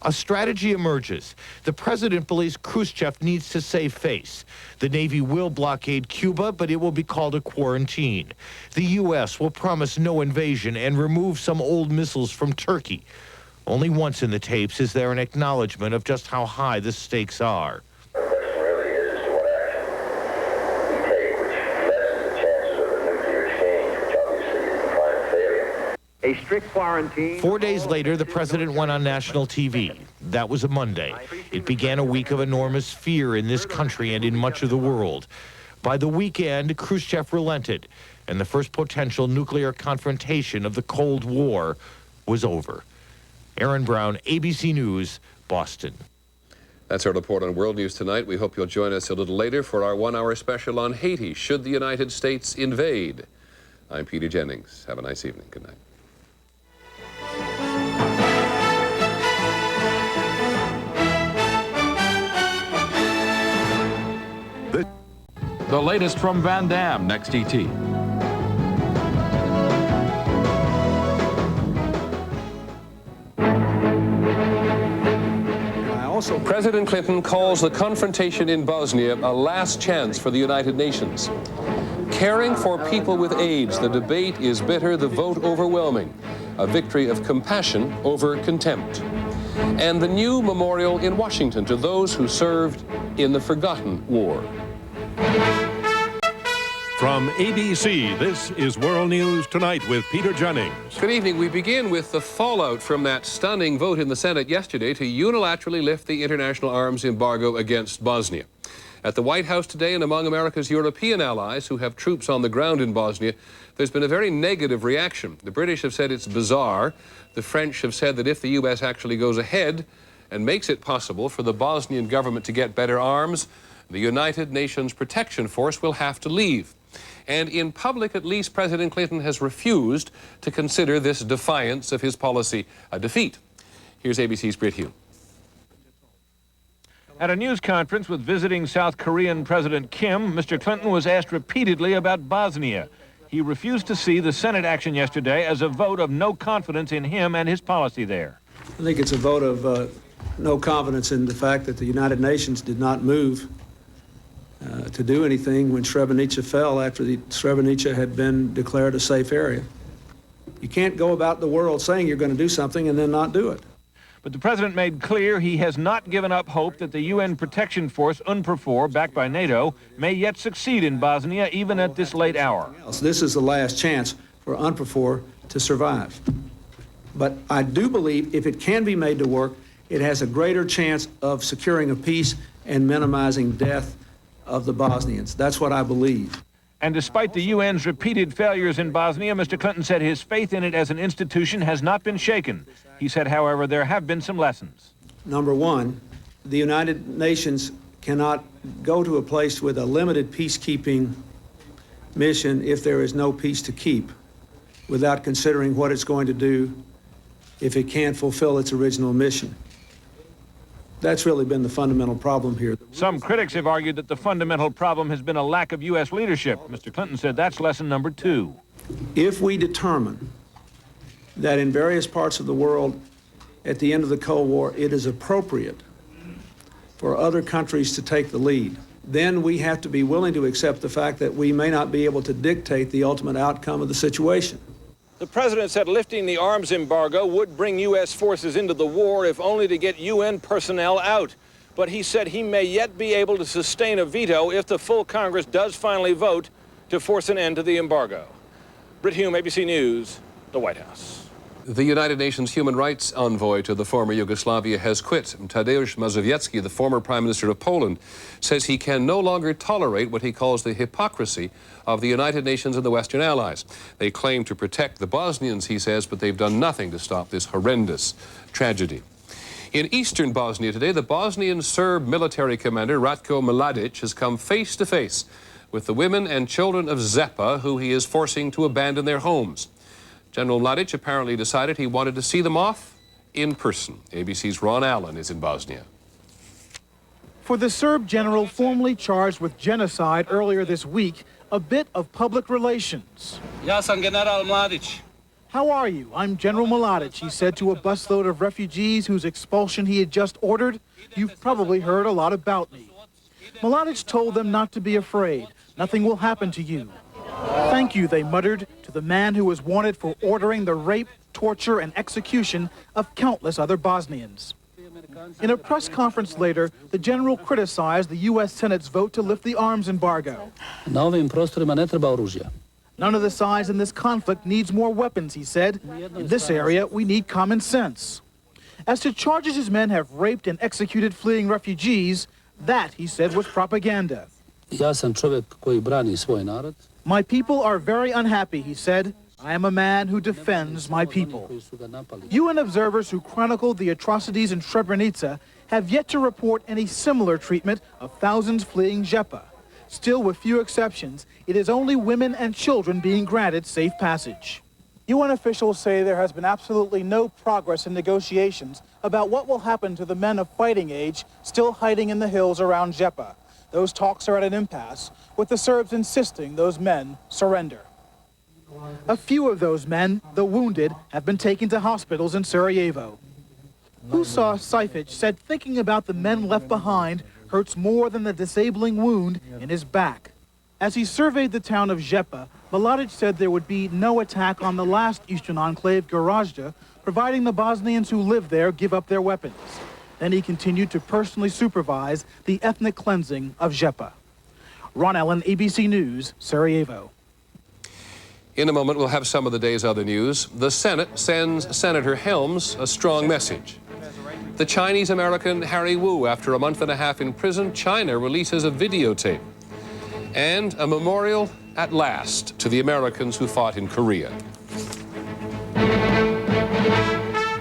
A strategy emerges. The president believes Khrushchev needs to save face. The Navy will blockade Cuba, but it will be called a quarantine. The U.S. will promise no invasion and remove some old missiles from Turkey. Only once in the tapes is there an acknowledgement of just how high the stakes are. The question really is as to what action we take, which lessens the chances of a nuclear exchange, which obviously is the final failure. A strict quarantine. 4 days later, the president went on national TV. That was a Monday. It began a week of enormous fear in this country and in much of the world. By the weekend, Khrushchev relented, and the first potential nuclear confrontation of the Cold War was over. Aaron Brown, ABC News, Boston. That's our report on World News tonight. We hope you'll join us a little later for our one-hour special on Haiti. Should the United States invade? I'm Peter Jennings. Have a nice evening. Good night. The latest from Van Damme, next ET. President Clinton calls the confrontation in Bosnia a last chance for the United Nations. Caring for people with AIDS, the debate is bitter, the vote overwhelming. A victory of compassion over contempt. And the new memorial in Washington to those who served in the forgotten war. From ABC, this is World News Tonight with Peter Jennings. Good evening. We begin with the fallout from that stunning vote in the Senate yesterday to unilaterally lift the international arms embargo against Bosnia. At the White House today and among America's European allies who have troops on the ground in Bosnia, there's been a very negative reaction. The British have said it's bizarre. The French have said that if the U.S. actually goes ahead and makes it possible for the Bosnian government to get better arms, the United Nations Protection Force will have to leave. And in public, at least, President Clinton has refused to consider this defiance of his policy a defeat. Here's ABC's Britt Hume. At a news conference with visiting South Korean President Kim, Mr. Clinton was asked repeatedly about Bosnia. He refused to see the Senate action yesterday as a vote of no confidence in him and his policy there. I think it's a vote of no confidence in the fact that the United Nations did not move to do anything when Srebrenica fell after Srebrenica had been declared a safe area. You can't go about the world saying you're going to do something and then not do it. But the president made clear he has not given up hope that the UN Protection Force, UNPROFOR, backed by NATO, may yet succeed in Bosnia even at this late hour. This is the last chance for UNPROFOR to survive. But I do believe if it can be made to work, it has a greater chance of securing a peace and minimizing death of the Bosnians. That's what I believe. And despite the UN's repeated failures in Bosnia, Mr. Clinton said his faith in it as an institution has not been shaken. He said, however, there have been some lessons. Number one, the United Nations cannot go to a place with a limited peacekeeping mission if there is no peace to keep, without considering what it's going to do if it can't fulfill its original mission. That's really been the fundamental problem here. Some critics have argued that the fundamental problem has been a lack of U.S. leadership. Mr. Clinton said that's lesson number 2. If we determine that in various parts of the world at the end of the Cold War it is appropriate for other countries to take the lead, then we have to be willing to accept the fact that we may not be able to dictate the ultimate outcome of the situation. The president said lifting the arms embargo would bring U.S. forces into the war, if only to get UN personnel out. But he said he may yet be able to sustain a veto if the full Congress does finally vote to force an end to the embargo. Britt Hume, ABC News, the White House. The United Nations human rights envoy to the former Yugoslavia has quit. Tadeusz Mazowiecki, the former Prime Minister of Poland, says he can no longer tolerate what he calls the hypocrisy of the United Nations and the Western allies. They claim to protect the Bosnians, he says, but they've done nothing to stop this horrendous tragedy. In eastern Bosnia today, the Bosnian Serb military commander, Ratko Mladic, has come face to face with the women and children of Zepa, who he is forcing to abandon their homes. General Mladic apparently decided he wanted to see them off in person. ABC's Ron Allen is in Bosnia. For the Serb general formally charged with genocide earlier this week, a bit of public relations. Ja sam General Mladic. How are you? I'm General Mladic, he said to a busload of refugees whose expulsion he had just ordered. You've probably heard a lot about me. Mladic told them not to be afraid. Nothing will happen to you. Thank you, they muttered, to the man who was wanted for ordering the rape, torture, and execution of countless other Bosnians. In a press conference later, the general criticized the U.S. Senate's vote to lift the arms embargo. Na ovim prostorima ne treba oružja. None of the sides in this conflict needs more weapons, he said. In this area, we need common sense. As to charges his men have raped and executed fleeing refugees, that, he said, was propaganda. Ja sam čovjek koji brani svoj narod. My people are very unhappy, he said. I am a man who defends my people. UN observers who chronicled the atrocities in Srebrenica have yet to report any similar treatment of thousands fleeing Zepa. Still, with few exceptions, it is only women and children being granted safe passage. UN officials say there has been absolutely no progress in negotiations about what will happen to the men of fighting age still hiding in the hills around Zepa. Those talks are at an impasse, with the Serbs insisting those men surrender. A few of those men, though wounded, have been taken to hospitals in Sarajevo. Husa Saific said thinking about the men left behind hurts more than the disabling wound in his back. As he surveyed the town of Žepa, Mladić said there would be no attack on the last eastern enclave, Gorazde, providing the Bosnians who live there give up their weapons. Then he continued to personally supervise the ethnic cleansing of Žepa. Ron Allen, ABC News, Sarajevo. In a moment, we'll have some of the day's other news. The Senate sends Senator Helms a strong message. The Chinese-American Harry Wu, after a month and a half in prison, China releases a videotape. And a memorial at last to the Americans who fought in Korea.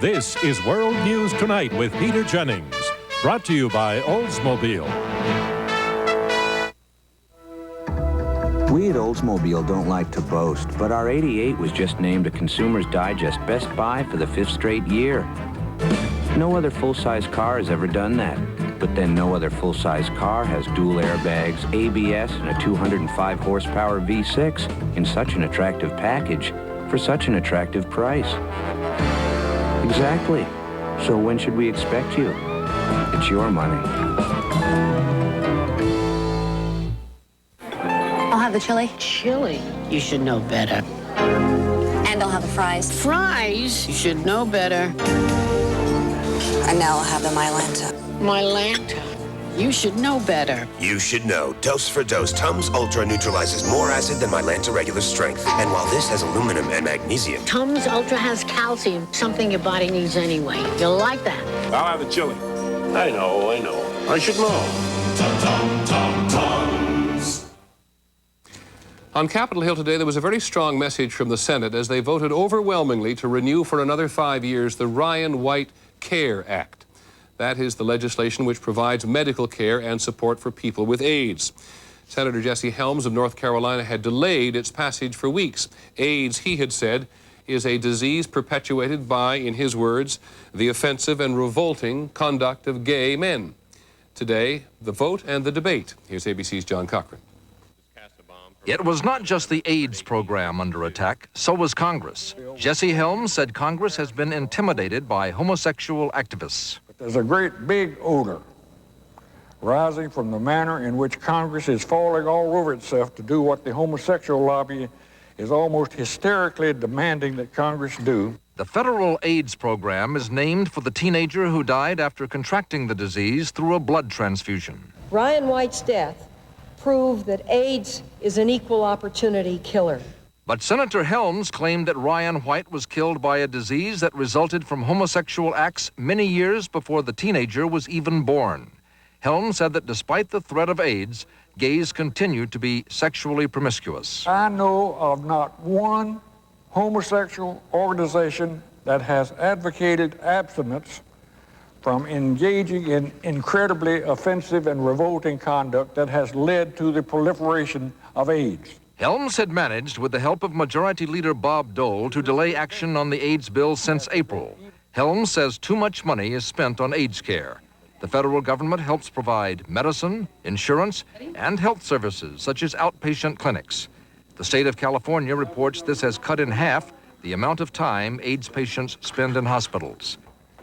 This is World News Tonight with Peter Jennings. Brought to you by Oldsmobile. We at Oldsmobile don't like to boast, but our 88 was just named a Consumer's Digest Best Buy for the 5th straight year. No other full-size car has ever done that. But then no other full-size car has dual airbags, ABS, and a 205-horsepower V6 in such an attractive package for such an attractive price. Exactly. So when should we expect you? It's your money. I'll have the chili. Chili? You should know better. And I'll have the fries. Fries? You should know better. And now I'll have the Mylanta. Mylanta? You should know better. You should know. Dose for dose, Tums Ultra neutralizes more acid than Mylanta regular strength. And while this has aluminum and magnesium, Tums Ultra has calcium, something your body needs anyway. You'll like that. I'll have the chili. I know. I should know. Tums. On Capitol Hill today, there was a very strong message from the Senate as they voted overwhelmingly to renew for another 5 years the Ryan White CARE Act. That is the legislation which provides medical care and support for people with AIDS. Senator Jesse Helms of North Carolina had delayed its passage for weeks. AIDS, he had said, is a disease perpetuated by, in his words, the offensive and revolting conduct of gay men. Today, the vote and the debate. Here's ABC's John Cochran. It was not just the AIDS program under attack, so was Congress. Jesse Helms said Congress has been intimidated by homosexual activists. There's a great big odor rising from the manner in which Congress is falling all over itself to do what the homosexual lobby is almost hysterically demanding that Congress do. The federal AIDS program is named for the teenager who died after contracting the disease through a blood transfusion. Ryan White's death proved that AIDS is an equal opportunity killer. But Senator Helms claimed that Ryan White was killed by a disease that resulted from homosexual acts many years before the teenager was even born. Helms said that despite the threat of AIDS, gays continued to be sexually promiscuous. I know of not one homosexual organization that has advocated abstinence from engaging in incredibly offensive and revolting conduct that has led to the proliferation of AIDS. Helms had managed, with the help of Majority Leader Bob Dole, to delay action on the AIDS bill since April. Helms says too much money is spent on AIDS care. The federal government helps provide medicine, insurance, and health services, such as outpatient clinics. The state of California reports this has cut in half the amount of time AIDS patients spend in hospitals.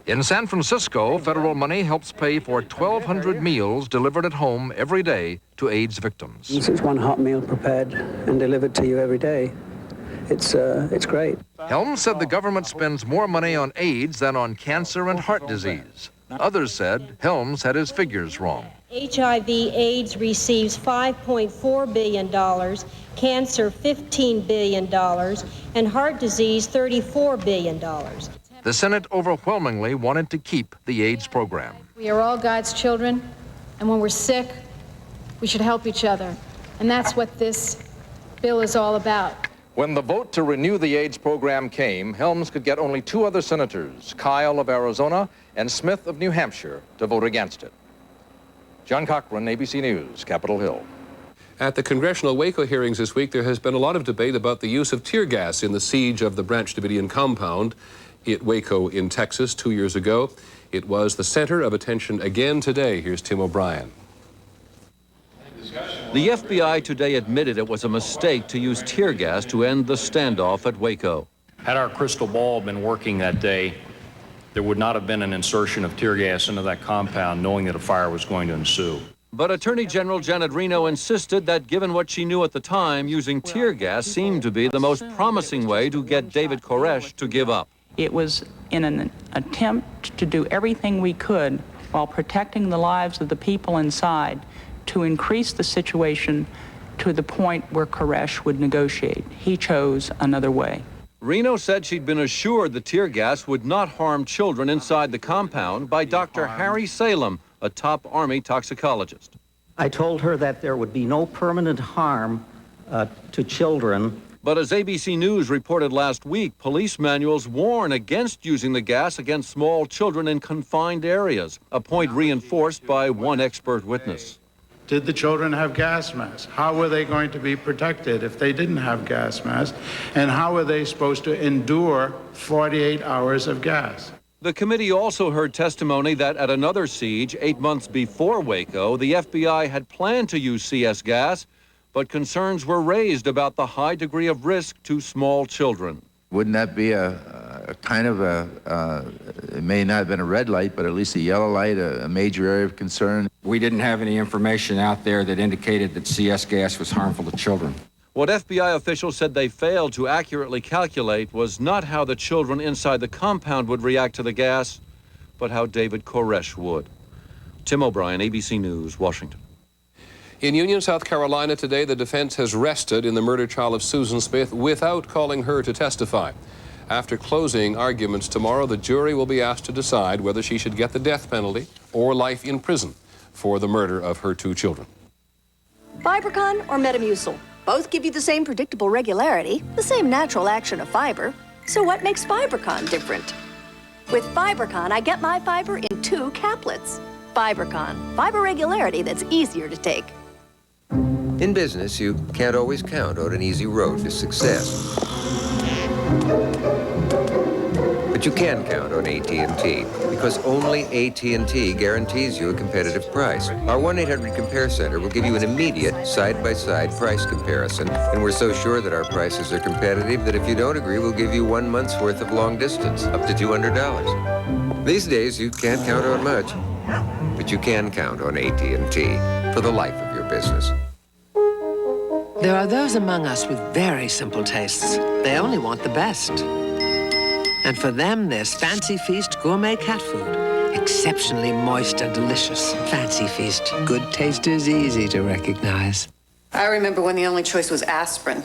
In San Francisco, federal money helps pay for 1,200 meals delivered at home every day to AIDS victims. It's one hot meal prepared and delivered to you every day. It's great. Helms said the government spends more money on AIDS than on cancer and heart disease. Others said Helms had his figures wrong. HIV/AIDS receives $5.4 billion, cancer $15 billion, and heart disease $34 billion. The Senate overwhelmingly wanted to keep the AIDS program. We are all God's children, and when we're sick, we should help each other. And that's what this bill is all about. When the vote to renew the AIDS program came, Helms could get only two other senators, Kyle of Arizona and Smith of New Hampshire, to vote against it. John Cochran, ABC News, Capitol Hill. At the congressional Waco hearings this week, there has been a lot of debate about the use of tear gas in the siege of the Branch Davidian compound at Waco in Texas 2 years ago. It was the center of attention again today. Here's Tim O'Brien. The FBI today admitted it was a mistake to use tear gas to end the standoff at Waco. Had our crystal ball been working that day, there would not have been an insertion of tear gas into that compound knowing that a fire was going to ensue. But Attorney General Janet Reno insisted that given what she knew at the time, using tear gas seemed to be the most promising way to get David Koresh to give up. It was in an attempt to do everything we could while protecting the lives of the people inside to increase the situation to the point where Koresh would negotiate. He chose another way. Reno said she'd been assured the tear gas would not harm children inside the compound by Dr. Harry Salem, a top Army toxicologist. I told her that there would be no permanent harm to children. But as ABC News reported last week, police manuals warn against using the gas against small children in confined areas, a point reinforced by one expert witness. Did the children have gas masks? How were they going to be protected if they didn't have gas masks? And how were they supposed to endure 48 hours of gas? The committee also heard testimony that at another siege 8 months before Waco, the FBI had planned to use CS gas, but concerns were raised about the high degree of risk to small children. Wouldn't that be a kind of it may not have been a red light, but at least a yellow light, a major area of concern? We didn't have any information out there that indicated that CS gas was harmful to children. What FBI officials said they failed to accurately calculate was not how the children inside the compound would react to the gas, but how David Koresh would. Tim O'Brien, ABC News, Washington. In Union, South Carolina today, the defense has rested in the murder trial of Susan Smith without calling her to testify. After closing arguments tomorrow, the jury will be asked to decide whether she should get the death penalty or life in prison for the murder of her 2 children. Fibercon or Metamucil? Both give you the same predictable regularity, the same natural action of fiber. So what makes Fibercon different? With Fibercon, I get my fiber in 2 caplets. Fibercon, fiber regularity that's easier to take. In business, you can't always count on an easy road to success. But you can count on AT&T, because only AT&T guarantees you a competitive price. Our 1-800-COMPARE Center will give you an immediate side-by-side price comparison, and we're so sure that our prices are competitive that if you don't agree, we'll give you 1 month's worth of long distance, up to $200. These days, you can't count on much, but you can count on AT&T for the life of your business. There are those among us with very simple tastes. They only want the best. And for them, there's Fancy Feast gourmet cat food. Exceptionally moist and delicious. Fancy Feast. Good taste is easy to recognize. I remember when the only choice was aspirin.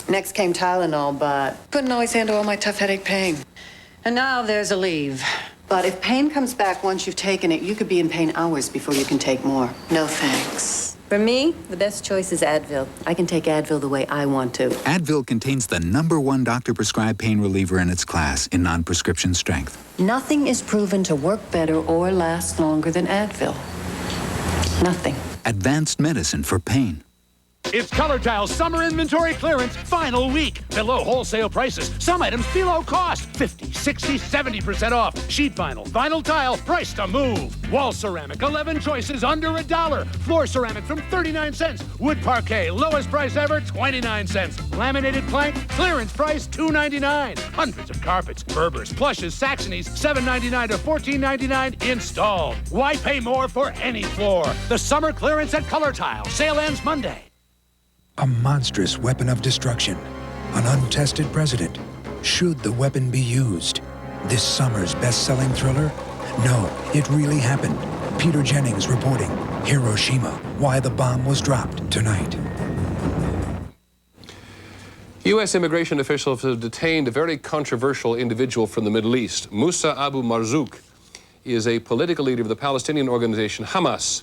Next came Tylenol, but couldn't always handle all my tough headache pain. And now there's thelive. But if pain comes back once you've taken it, you could be in pain hours before you can take more. No thanks. For me, the best choice is Advil. I can take Advil the way I want to. Advil contains the #1 doctor-prescribed pain reliever in its class in non-prescription strength. Nothing is proven to work better or last longer than Advil. Nothing. Advanced medicine for pain. It's Color Tile's summer inventory clearance final week. Below wholesale prices. Some items below cost. 50, 60, 70% off. Sheet vinyl, vinyl tile, price to move. Wall ceramic, 11 choices under $1. Floor ceramic from 39 cents. Wood parquet, lowest price ever, 29 cents. Laminated plank, clearance price, $2.99. Hundreds of carpets, Berbers, plushes, Saxonies, $7.99 to $14.99 installed. Why pay more for any floor? The summer clearance at Color Tile. Sale ends Monday. A monstrous weapon of destruction. An untested president. Should the weapon be used? This summer's best-selling thriller? No, it really happened. Peter Jennings reporting. Hiroshima, why the bomb was dropped tonight. U.S. immigration officials have detained a very controversial individual from the Middle East. Moussa Abu Marzouk is a political leader of the Palestinian organization Hamas,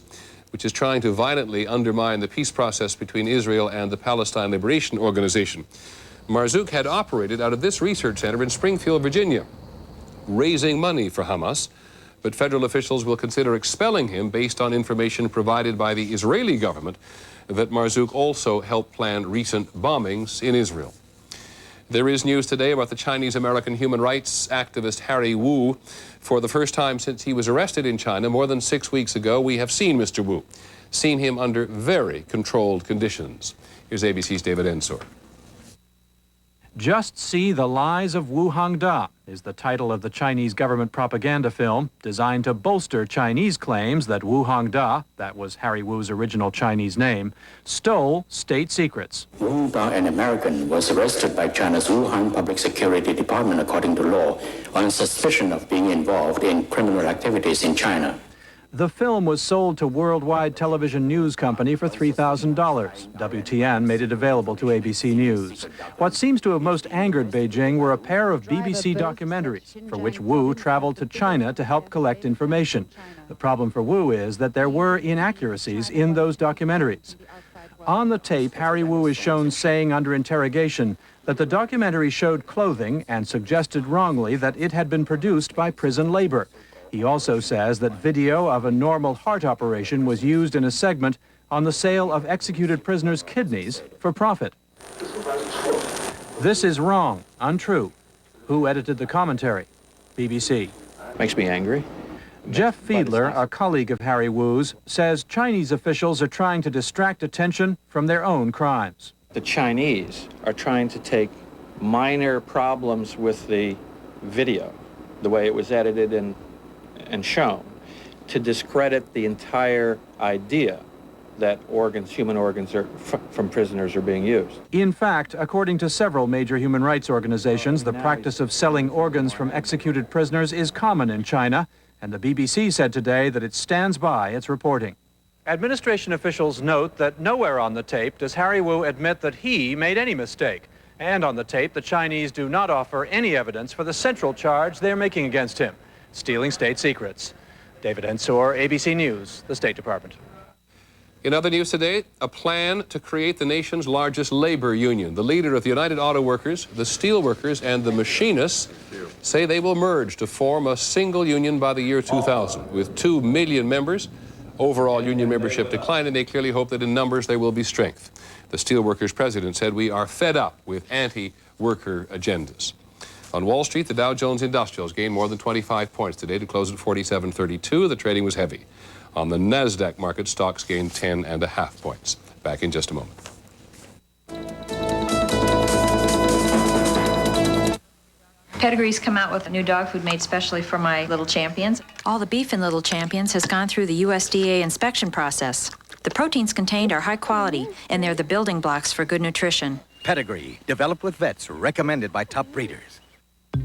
which is trying to violently undermine the peace process between Israel and the Palestine Liberation Organization. Marzouk had operated out of this research center in Springfield, Virginia, raising money for Hamas, but federal officials will consider expelling him based on information provided by the Israeli government that Marzouk also helped plan recent bombings in Israel. There is news today about the Chinese-American human rights activist Harry Wu. For the first time since he was arrested in China more than 6 weeks ago, we have seen Mr. Wu, seen him under very controlled conditions. Here's ABC's David Ensor. Just See the Lies of Wu Hongda is the title of the Chinese government propaganda film designed to bolster Chinese claims that Wu Hongda, that was Harry Wu's original Chinese name, stole state secrets. Wu Hongda, an American, was arrested by China's Wuhan Public Security Department according to law on suspicion of being involved in criminal activities in China. The film was sold to Worldwide Television News Company for $3,000. WTN made it available to ABC News. What seems to have most angered Beijing were a pair of BBC documentaries for which Wu traveled to China to help collect information. The problem for Wu is that there were inaccuracies in those documentaries. On the tape, Harry Wu is shown saying under interrogation that the documentary showed clothing and suggested wrongly that it had been produced by prison labor. He also says that video of a normal heart operation was used in a segment on the sale of executed prisoners' kidneys for profit. This is wrong, untrue. Who edited the commentary? BBC. Makes me angry. Jeff Fiedler, a colleague of Harry Wu's, says Chinese officials are trying to distract attention from their own crimes. The Chinese are trying to take minor problems with the video, the way it was edited and shown, to discredit the entire idea that human organs from prisoners are being used. In fact, according to several major human rights organizations, the practice of selling organs from executed prisoners is common in China, and the BBC said today that it stands by its reporting. Administration officials note that nowhere on the tape does Harry Wu admit that he made any mistake. And on the tape, the Chinese do not offer any evidence for the central charge they're making against him: stealing state secrets. David Ensor, ABC News, the State Department. In other news today, a plan to create the nation's largest labor union. The leader of the United Auto Workers, the steel workers, and the machinists say they will merge to form a single union by the year 2000. With 2 million members, overall union membership declined, and they clearly hope that in numbers there will be strength. The steelworkers president said, "We are fed up with anti-worker agendas." On Wall Street, the Dow Jones Industrials gained more than 25 points today to close at 4732. The trading was heavy. On the NASDAQ market, stocks gained 10.5 points. Back in just a moment. Pedigree's come out with a new dog food made specially for my Little Champions. All the beef in Little Champions has gone through the USDA inspection process. The proteins contained are high quality, and they're the building blocks for good nutrition. Pedigree, developed with vets, recommended by top breeders.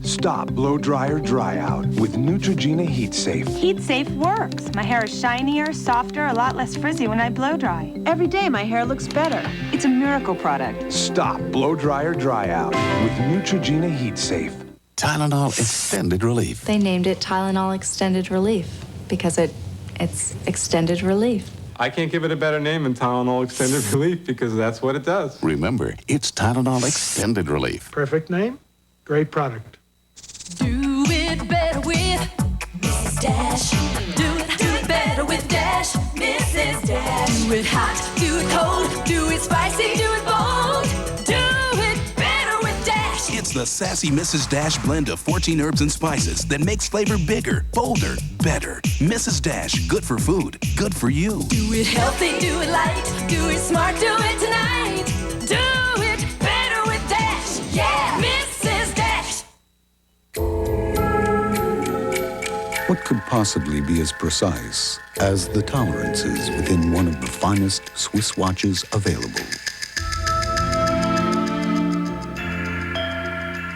Stop blow dryer dry out with Neutrogena Heat Safe. Heat Safe works. My hair is shinier, softer, a lot less frizzy when I blow dry. Every day my hair looks better. It's a miracle product. Stop blow dryer dry out with Neutrogena Heat Safe. Tylenol Extended Relief. They named it Tylenol Extended Relief because it's extended relief. I can't give it a better name than Tylenol Extended Relief because that's what it does. Remember, it's Tylenol Extended Relief. Perfect name, great product. Do it better with Mrs. Dash. Do it better with Dash, Mrs. Dash. Do it hot, do it cold, do it spicy, do it bold. Do it better with Dash. It's the sassy Mrs. Dash blend of 14 herbs and spices that makes flavor bigger, bolder, better. Mrs. Dash, good for food, good for you. Do it healthy, do it light, do it smart, do it tonight. Do it better with Dash. Yeah, Mrs. Dash. What could possibly be as precise as the tolerances within one of the finest Swiss watches available?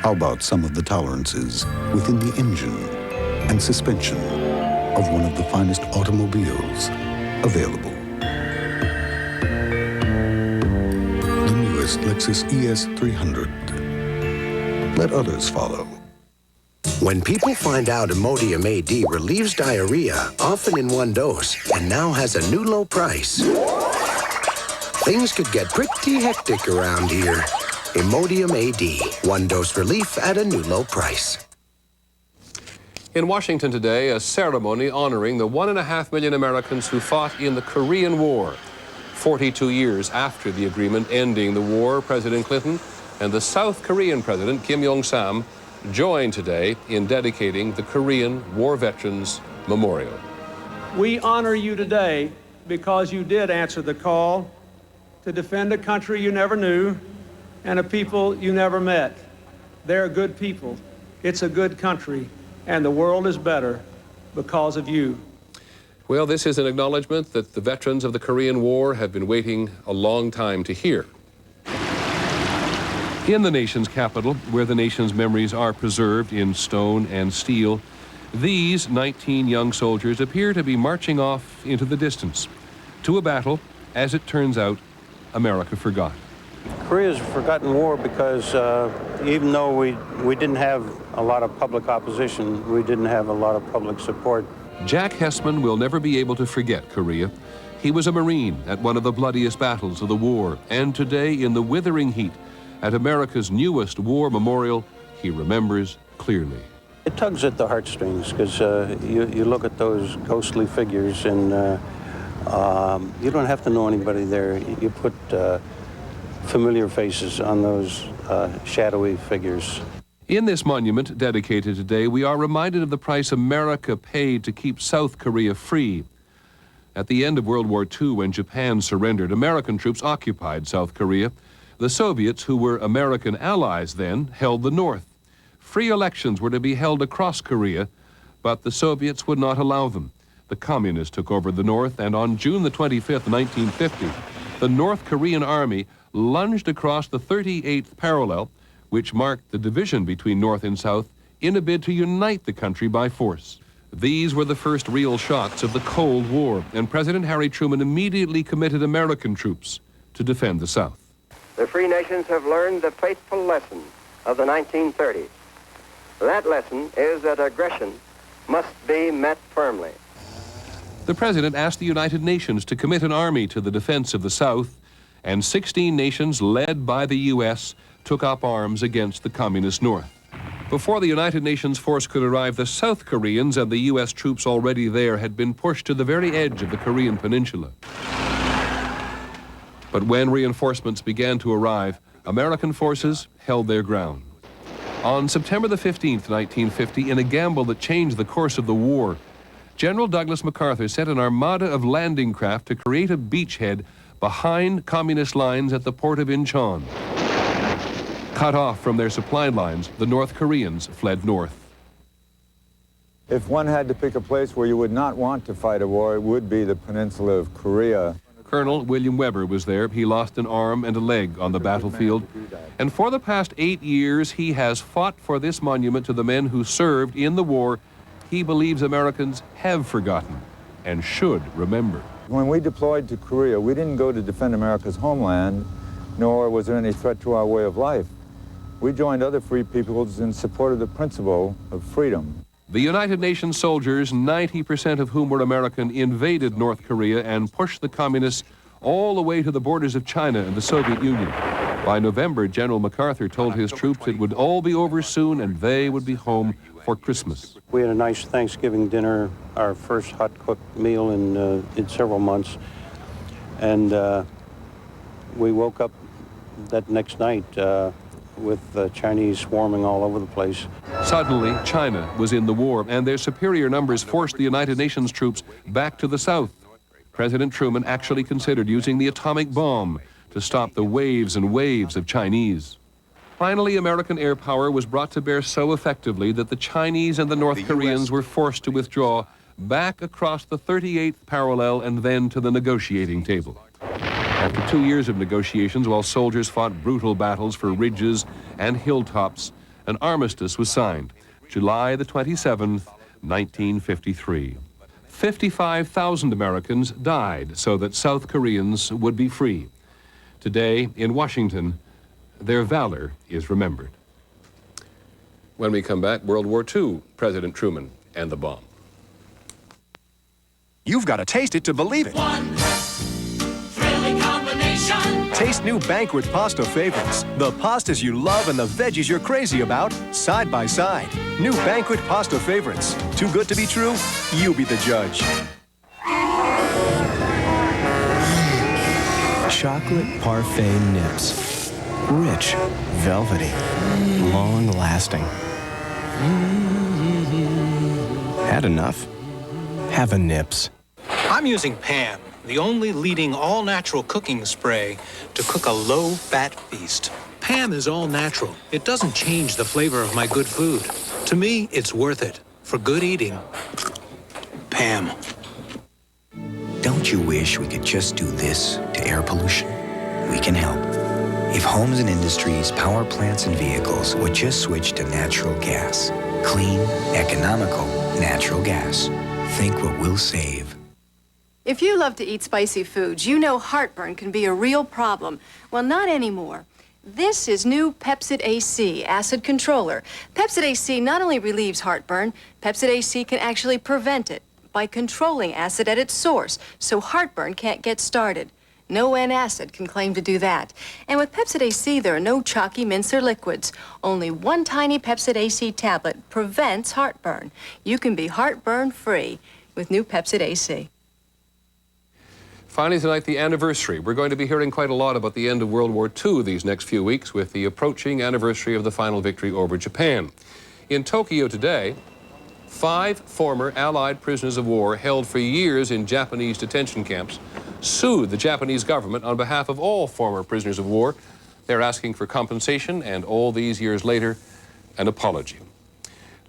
How about some of the tolerances within the engine and suspension of one of the finest automobiles available? The newest Lexus ES 300. Let others follow. When people find out Imodium AD relieves diarrhea, often in one dose, and now has a new low price, things could get pretty hectic around here. Imodium AD, one dose relief at a new low price. In Washington today, a ceremony honoring the 1.5 million Americans who fought in the Korean War. 42 years after the agreement ending the war, President Clinton and the South Korean President Kim Jong-sam joined today in dedicating the Korean War Veterans Memorial. We honor you today because you did answer the call to defend a country you never knew, and a people you never met. They're good people. It's a good country, and the world is better because of you. Well, this is an acknowledgement that the veterans of the Korean War have been waiting a long time to hear. In the nation's capital, where the nation's memories are preserved in stone and steel, these 19 young soldiers appear to be marching off into the distance to a battle, as it turns out, America forgot. Korea's a forgotten war because even though we didn't have a lot of public opposition, we didn't have a lot of public support. Jack Hessman will never be able to forget Korea. He was a Marine at one of the bloodiest battles of the war, and today, in the withering heat, at America's newest war memorial, he remembers clearly. It tugs at the heartstrings because you look at those ghostly figures and you don't have to know anybody there. You put familiar faces on those shadowy figures. In this monument dedicated today, we are reminded of the price America paid to keep South Korea free. At the end of World War II, when Japan surrendered, American troops occupied South Korea. The Soviets, who were American allies then, held the North. Free elections were to be held across Korea, but the Soviets would not allow them. The Communists took over the North, and on June the 25th, 1950, the North Korean army lunged across the 38th parallel, which marked the division between North and South, in a bid to unite the country by force. These were the first real shots of the Cold War, and President Harry Truman immediately committed American troops to defend the South. The free nations have learned the fateful lesson of the 1930s. That lesson is that aggression must be met firmly. The president asked the United Nations to commit an army to the defense of the South, and 16 nations, led by the U.S., took up arms against the Communist North. Before the United Nations force could arrive, the South Koreans and the U.S. troops already there had been pushed to the very edge of the Korean peninsula. But when reinforcements began to arrive, American forces held their ground. On September the 15th, 1950, in a gamble that changed the course of the war, General Douglas MacArthur sent an armada of landing craft to create a beachhead behind communist lines at the port of Incheon. Cut off from their supply lines, the North Koreans fled north. If one had to pick a place where you would not want to fight a war, it would be the peninsula of Korea. Colonel William Weber was there. He lost an arm and a leg on the battlefield. And for the past 8 years, he has fought for this monument to the men who served in the war he believes Americans have forgotten and should remember. When we deployed to Korea, we didn't go to defend America's homeland, nor was there any threat to our way of life. We joined other free peoples in support of the principle of freedom. The United Nations soldiers, 90% of whom were American, invaded North Korea and pushed the communists all the way to the borders of China and the Soviet Union. By November, General MacArthur told his troops it would all be over soon and they would be home for Christmas. We had a nice Thanksgiving dinner, our first hot-cooked meal in several months. And we woke up that next night with the Chinese swarming all over the place. Suddenly, China was in the war, and their superior numbers forced the United Nations troops back to the south. President Truman actually considered using the atomic bomb to stop the waves and waves of Chinese. Finally, American air power was brought to bear so effectively that the Chinese and the North Koreans were forced to withdraw back across the 38th parallel and then to the negotiating table. After 2 years of negotiations, while soldiers fought brutal battles for ridges and hilltops, an armistice was signed, July the 27th, 1953. 55,000 Americans died so that South Koreans would be free. Today, in Washington, their valor is remembered. When we come back, World War II, President Truman and the bomb. You've got to taste it to believe it. One thrilling combination. Taste new Banquet Pasta favorites. The pastas you love and the veggies you're crazy about, side by side. New Banquet Pasta favorites. Too good to be true? You be the judge. Chocolate parfait nips. Rich, velvety, long-lasting. Had enough? Have a Nips. I'm using Pam, the only leading all-natural cooking spray to cook a low-fat feast. Pam is all natural. It doesn't change the flavor of my good food. To me, it's worth it. For good eating, Pam. Don't you wish we could just do this to air pollution? We can help. If homes and industries, power plants and vehicles would just switch to natural gas. Clean, economical natural gas. Think what we'll save. If you love to eat spicy foods, you know heartburn can be a real problem. Well, not anymore. This is new Pepcid AC Acid Controller. Pepcid AC not only relieves heartburn, Pepcid AC can actually prevent it by controlling acid at its source, so heartburn can't get started. No N-acid can claim to do that. And with Pepcid AC, there are no chalky mincer liquids. Only one tiny Pepcid AC tablet prevents heartburn. You can be heartburn-free with new Pepcid AC. Finally tonight, the anniversary. We're going to be hearing quite a lot about the end of World War II these next few weeks with the approaching anniversary of the final victory over Japan. In Tokyo today, 5 former Allied prisoners of war held for years in Japanese detention camps sued the Japanese government on behalf of all former prisoners of war. They're asking for compensation and, all these years later, an apology.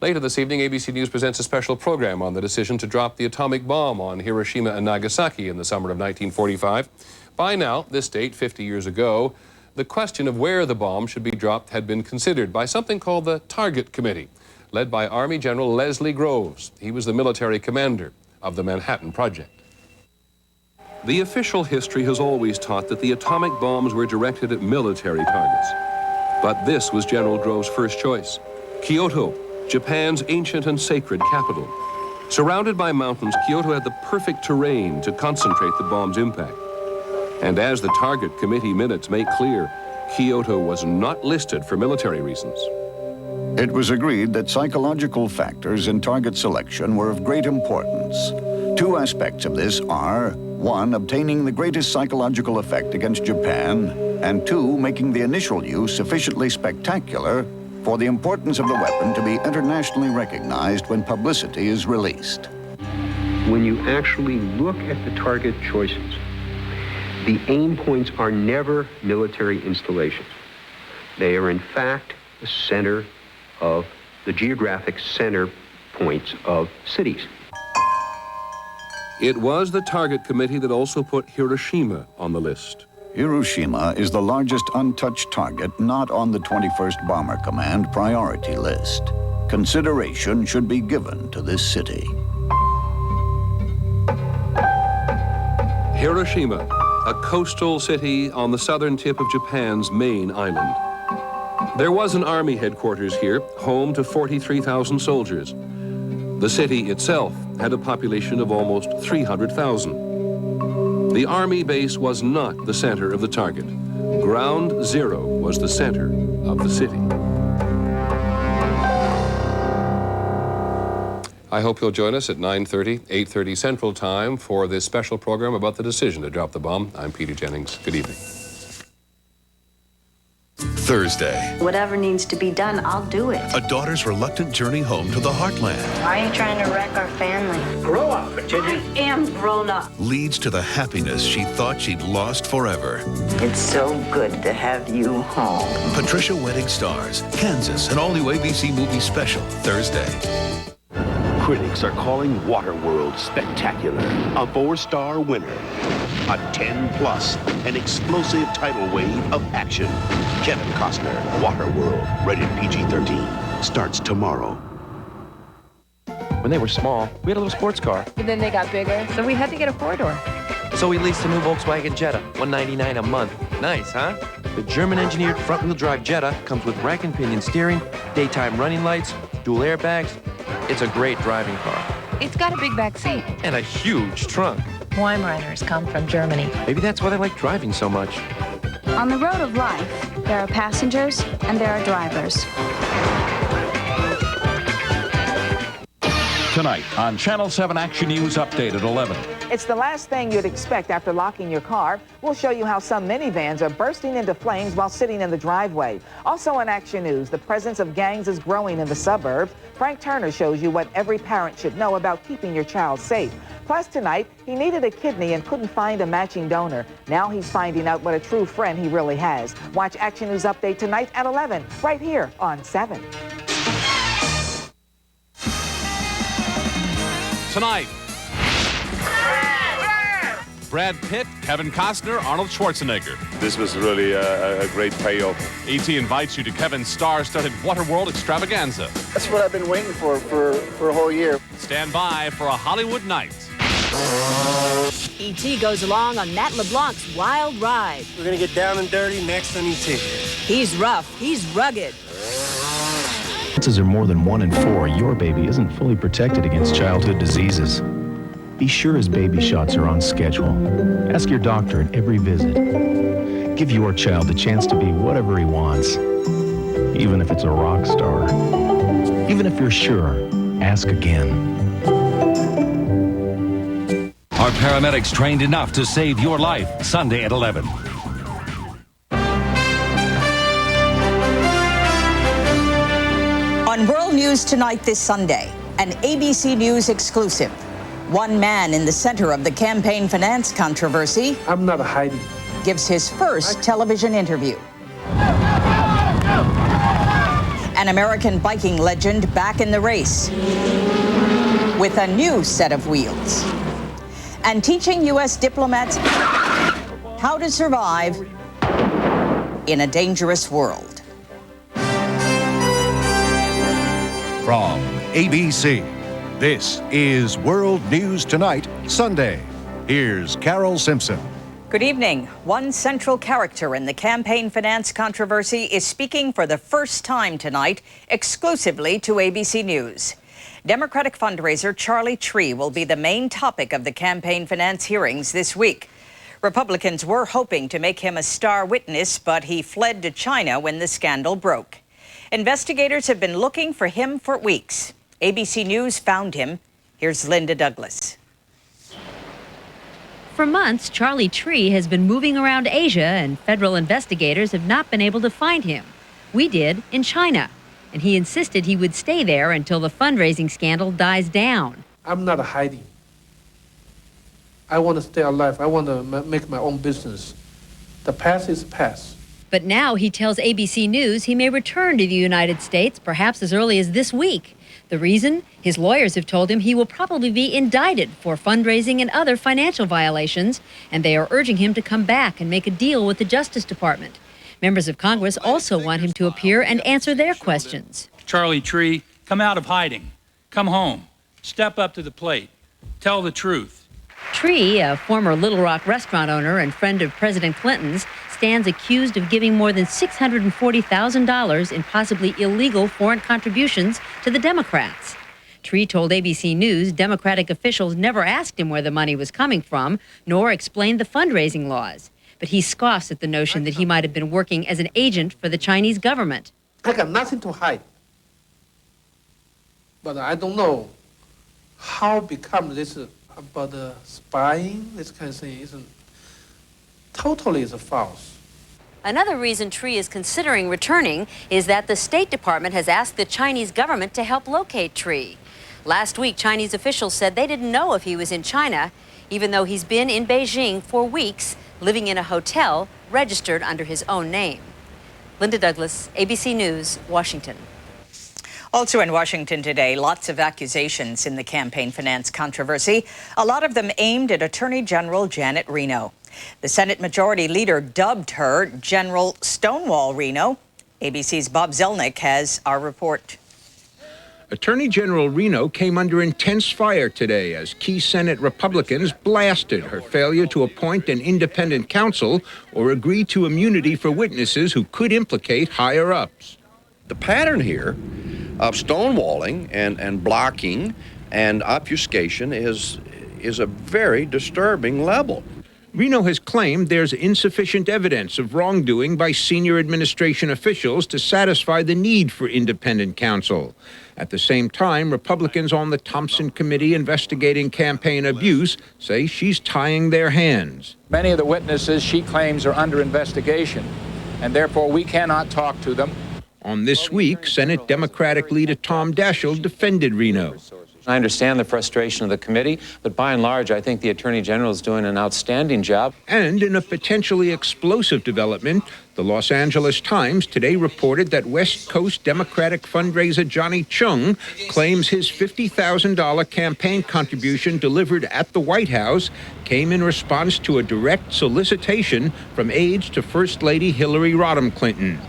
Later this evening, ABC News presents a special program on the decision to drop the atomic bomb on Hiroshima and Nagasaki in the summer of 1945. By now, this date, 50 years ago, the question of where the bomb should be dropped had been considered by something called the Target Committee, led by Army General Leslie Groves. He was the military commander of the Manhattan Project. The official history has always taught that the atomic bombs were directed at military targets. But this was General Groves' first choice. Kyoto, Japan's ancient and sacred capital. Surrounded by mountains, Kyoto had the perfect terrain to concentrate the bomb's impact. And as the Target Committee minutes make clear, Kyoto was not listed for military reasons. It was agreed that psychological factors in target selection were of great importance. 2 aspects of this are, 1, obtaining the greatest psychological effect against Japan, and 2, making the initial use sufficiently spectacular for the importance of the weapon to be internationally recognized when publicity is released. When you actually look at the target choices, the aim points are never military installations. They are, in fact, the center of the geographic center points of cities. It was the Target Committee that also put Hiroshima on the list. Hiroshima is the largest untouched target not on the 21st Bomber Command priority list. Consideration should be given to this city. Hiroshima, a coastal city on the southern tip of Japan's main island. There was an army headquarters here, home to 43,000 soldiers. The city itself had a population of almost 300,000. The army base was not the center of the target. Ground Zero was the center of the city. I hope you'll join us at 9:30, 8:30 Central Time for this special program about the decision to drop the bomb. I'm Peter Jennings. Good evening. Thursday. Whatever needs to be done, I'll do it. A daughter's reluctant journey home to the heartland. Why are you trying to wreck our family? Grow up, I am grown up. Leads to the happiness she thought she'd lost forever. It's so good to have you home. Patricia Wedding stars Kansas, an all-new ABC movie special, Thursday. Critics are calling Waterworld spectacular. A 4-star winner. A 10+, an explosive tidal wave of action. Kevin Costner, Waterworld, rated PG-13, starts tomorrow. When they were small, we had a little sports car. But then they got bigger, so we had to get a 4-door. So we leased a new Volkswagen Jetta, $199 a month. Nice, huh? The German-engineered front-wheel drive Jetta comes with rack and pinion steering, daytime running lights, dual airbags. It's a great driving car. It's got a big back seat. And a huge trunk. Weimaraners come from Germany. Maybe that's why they like driving so much. On the road of life, there are passengers and there are drivers. Tonight on Channel 7 Action News Update at 11. It's the last thing you'd expect after locking your car. We'll show you how some minivans are bursting into flames while sitting in the driveway. Also on Action News, the presence of gangs is growing in the suburbs. Frank Turner shows you what every parent should know about keeping your child safe. Plus tonight, he needed a kidney and couldn't find a matching donor. Now he's finding out what a true friend he really has. Watch Action News Update tonight at 11, right here on 7. Tonight, Brad Pitt, Kevin Costner, Arnold Schwarzenegger. This was really a great payoff. E.T. invites you to Kevin's star-studded Waterworld extravaganza. That's what I've been waiting for a whole year. Stand by for a Hollywood night. E.T. goes along on Matt LeBlanc's wild ride. We're going to get down and dirty next on E.T. He's rough, he's rugged. Chances are more than 1 in 4 your baby isn't fully protected against childhood diseases. Be sure his baby shots are on schedule. Ask your doctor at every visit. Give your child the chance to be whatever he wants, even if it's a rock star. Even if you're sure, ask again. Are paramedics trained enough to save your life? Sunday at 11. On World News Tonight this Sunday, an ABC News exclusive. One man in the center of the campaign finance controversy. I'm not hiding. Gives his first television interview. An American biking legend back in the race with a new set of wheels. And teaching U.S. diplomats how to survive in a dangerous world. From ABC, this is World News Tonight, Sunday. Here's Carol Simpson. Good evening. One central character in the campaign finance controversy is speaking for the first time tonight, exclusively to ABC News. Democratic fundraiser Charlie Tree will be the main topic of the campaign finance hearings this week. Republicans were hoping to make him a star witness, but he fled to China when the scandal broke. Investigators have been looking for him for weeks. ABC News found him. Here's Linda Douglas. For months, Charlie Tree has been moving around Asia, and federal investigators have not been able to find him. We did in China, and he insisted he would stay there until the fundraising scandal dies down. I'm not hiding. I want to stay alive. I want to make my own business. The past is past. But now he tells ABC News he may return to the United States, perhaps as early as this week. The reason? His lawyers have told him he will probably be indicted for fundraising and other financial violations, and they are urging him to come back and make a deal with the Justice Department. Members of Congress also want him to appear and answer their questions. Charlie Tree, come out of hiding. Come home. Step up to the plate. Tell the truth. Tree, a former Little Rock restaurant owner and friend of President Clinton's, stands accused of giving more than $640,000 in possibly illegal foreign contributions to the Democrats. Tree told ABC News Democratic officials never asked him where the money was coming from, nor explained the fundraising laws. But he scoffs at the notion that he might have been working as an agent for the Chinese government. I got nothing to hide. But I don't know how become this about the spying, this kind of thing isn't totally is false. Another reason Tree is considering returning is that the State Department has asked the Chinese government to help locate Tree. Last week, Chinese officials said they didn't know if he was in China, even though he's been in Beijing for weeks, living in a hotel registered under his own name. Linda Douglas, ABC News, Washington. Also in Washington today, lots of accusations in the campaign finance controversy, a lot of them aimed at Attorney General Janet Reno. The Senate Majority Leader dubbed her General Stonewall Reno. ABC's Bob Zelnick has our report. Attorney General Reno came under intense fire today as key Senate Republicans blasted her failure to appoint an independent counsel or agree to immunity for witnesses who could implicate higher-ups. The pattern here of stonewalling and blocking and obfuscation is a very disturbing level. Reno has claimed there's insufficient evidence of wrongdoing by senior administration officials to satisfy the need for independent counsel. At the same time, Republicans on the Thompson Committee investigating campaign abuse say she's tying their hands. Many of the witnesses she claims are under investigation, and therefore we cannot talk to them. On This Week, Senate Democratic leader Tom Daschle defended Reno. I understand the frustration of the committee, but by and large, I think the Attorney General is doing an outstanding job. And in a potentially explosive development, the Los Angeles Times today reported that West Coast Democratic fundraiser Johnny Chung claims his $50,000 campaign contribution delivered at the White House came in response to a direct solicitation from aides to First Lady Hillary Rodham Clinton.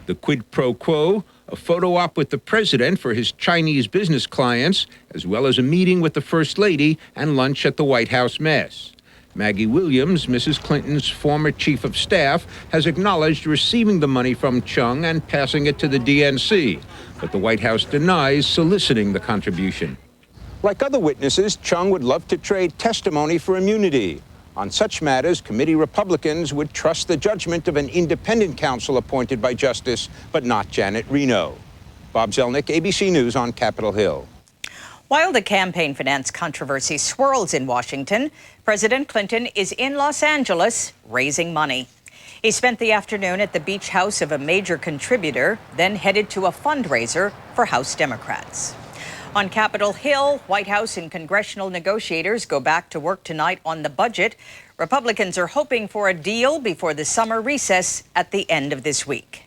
The quid pro quo, a photo op with the president for his Chinese business clients, as well as a meeting with the First Lady and lunch at the White House mess. Maggie Williams, Mrs. Clinton's former chief of staff, has acknowledged receiving the money from Chung and passing it to the DNC, but the White House denies soliciting the contribution. Like other witnesses, Chung would love to trade testimony for immunity. On such matters, committee Republicans would trust the judgment of an independent counsel appointed by Justice, but not Janet Reno. Bob Zelnick, ABC News on Capitol Hill. While the campaign finance controversy swirls in Washington, President Clinton is in Los Angeles raising money. He spent the afternoon at the beach house of a major contributor, then headed to a fundraiser for House Democrats. On Capitol Hill, White House and congressional negotiators go back to work tonight on the budget. Republicans are hoping for a deal before the summer recess at the end of this week.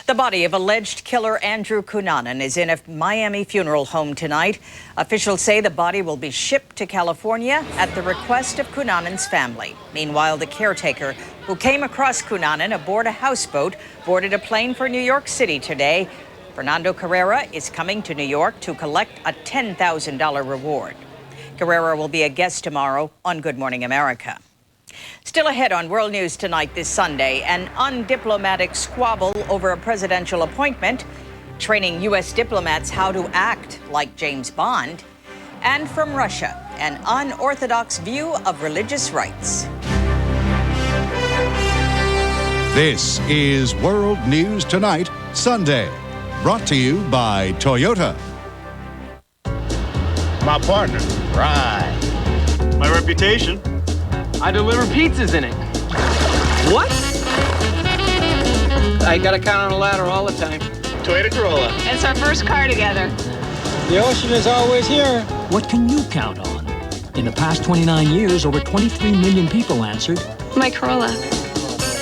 The body of alleged killer Andrew Cunanan is in a Miami funeral home tonight. Officials say the body will be shipped to California at the request of Cunanan's family. Meanwhile, the caretaker who came across Cunanan aboard a houseboat boarded a plane for New York City today. Fernando Carrera is coming to New York to collect a $10,000 reward. Carrera will be a guest tomorrow on Good Morning America. Still ahead on World News Tonight this Sunday, an undiplomatic squabble over a presidential appointment, training U.S. diplomats how to act like James Bond, and from Russia, an unorthodox view of religious rights. This is World News Tonight, Sunday. Brought to you by Toyota. My partner. Right. My reputation. I deliver pizzas in it. What? I gotta count on a ladder all the time. Toyota Corolla. It's our first car together. The ocean is always here. What can you count on? In the past 29 years, over 23 million people answered. My Corolla.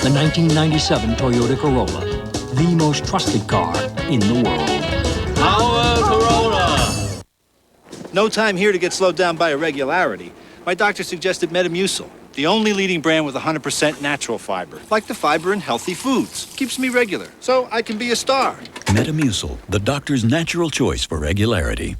The 1997 Toyota Corolla. The most trusted car in the world. Our Corolla. No time here to get slowed down by irregularity. My doctor suggested Metamucil, the only leading brand with 100% natural fiber. Like the fiber in healthy foods. Keeps me regular, so I can be a star. Metamucil, the doctor's natural choice for regularity.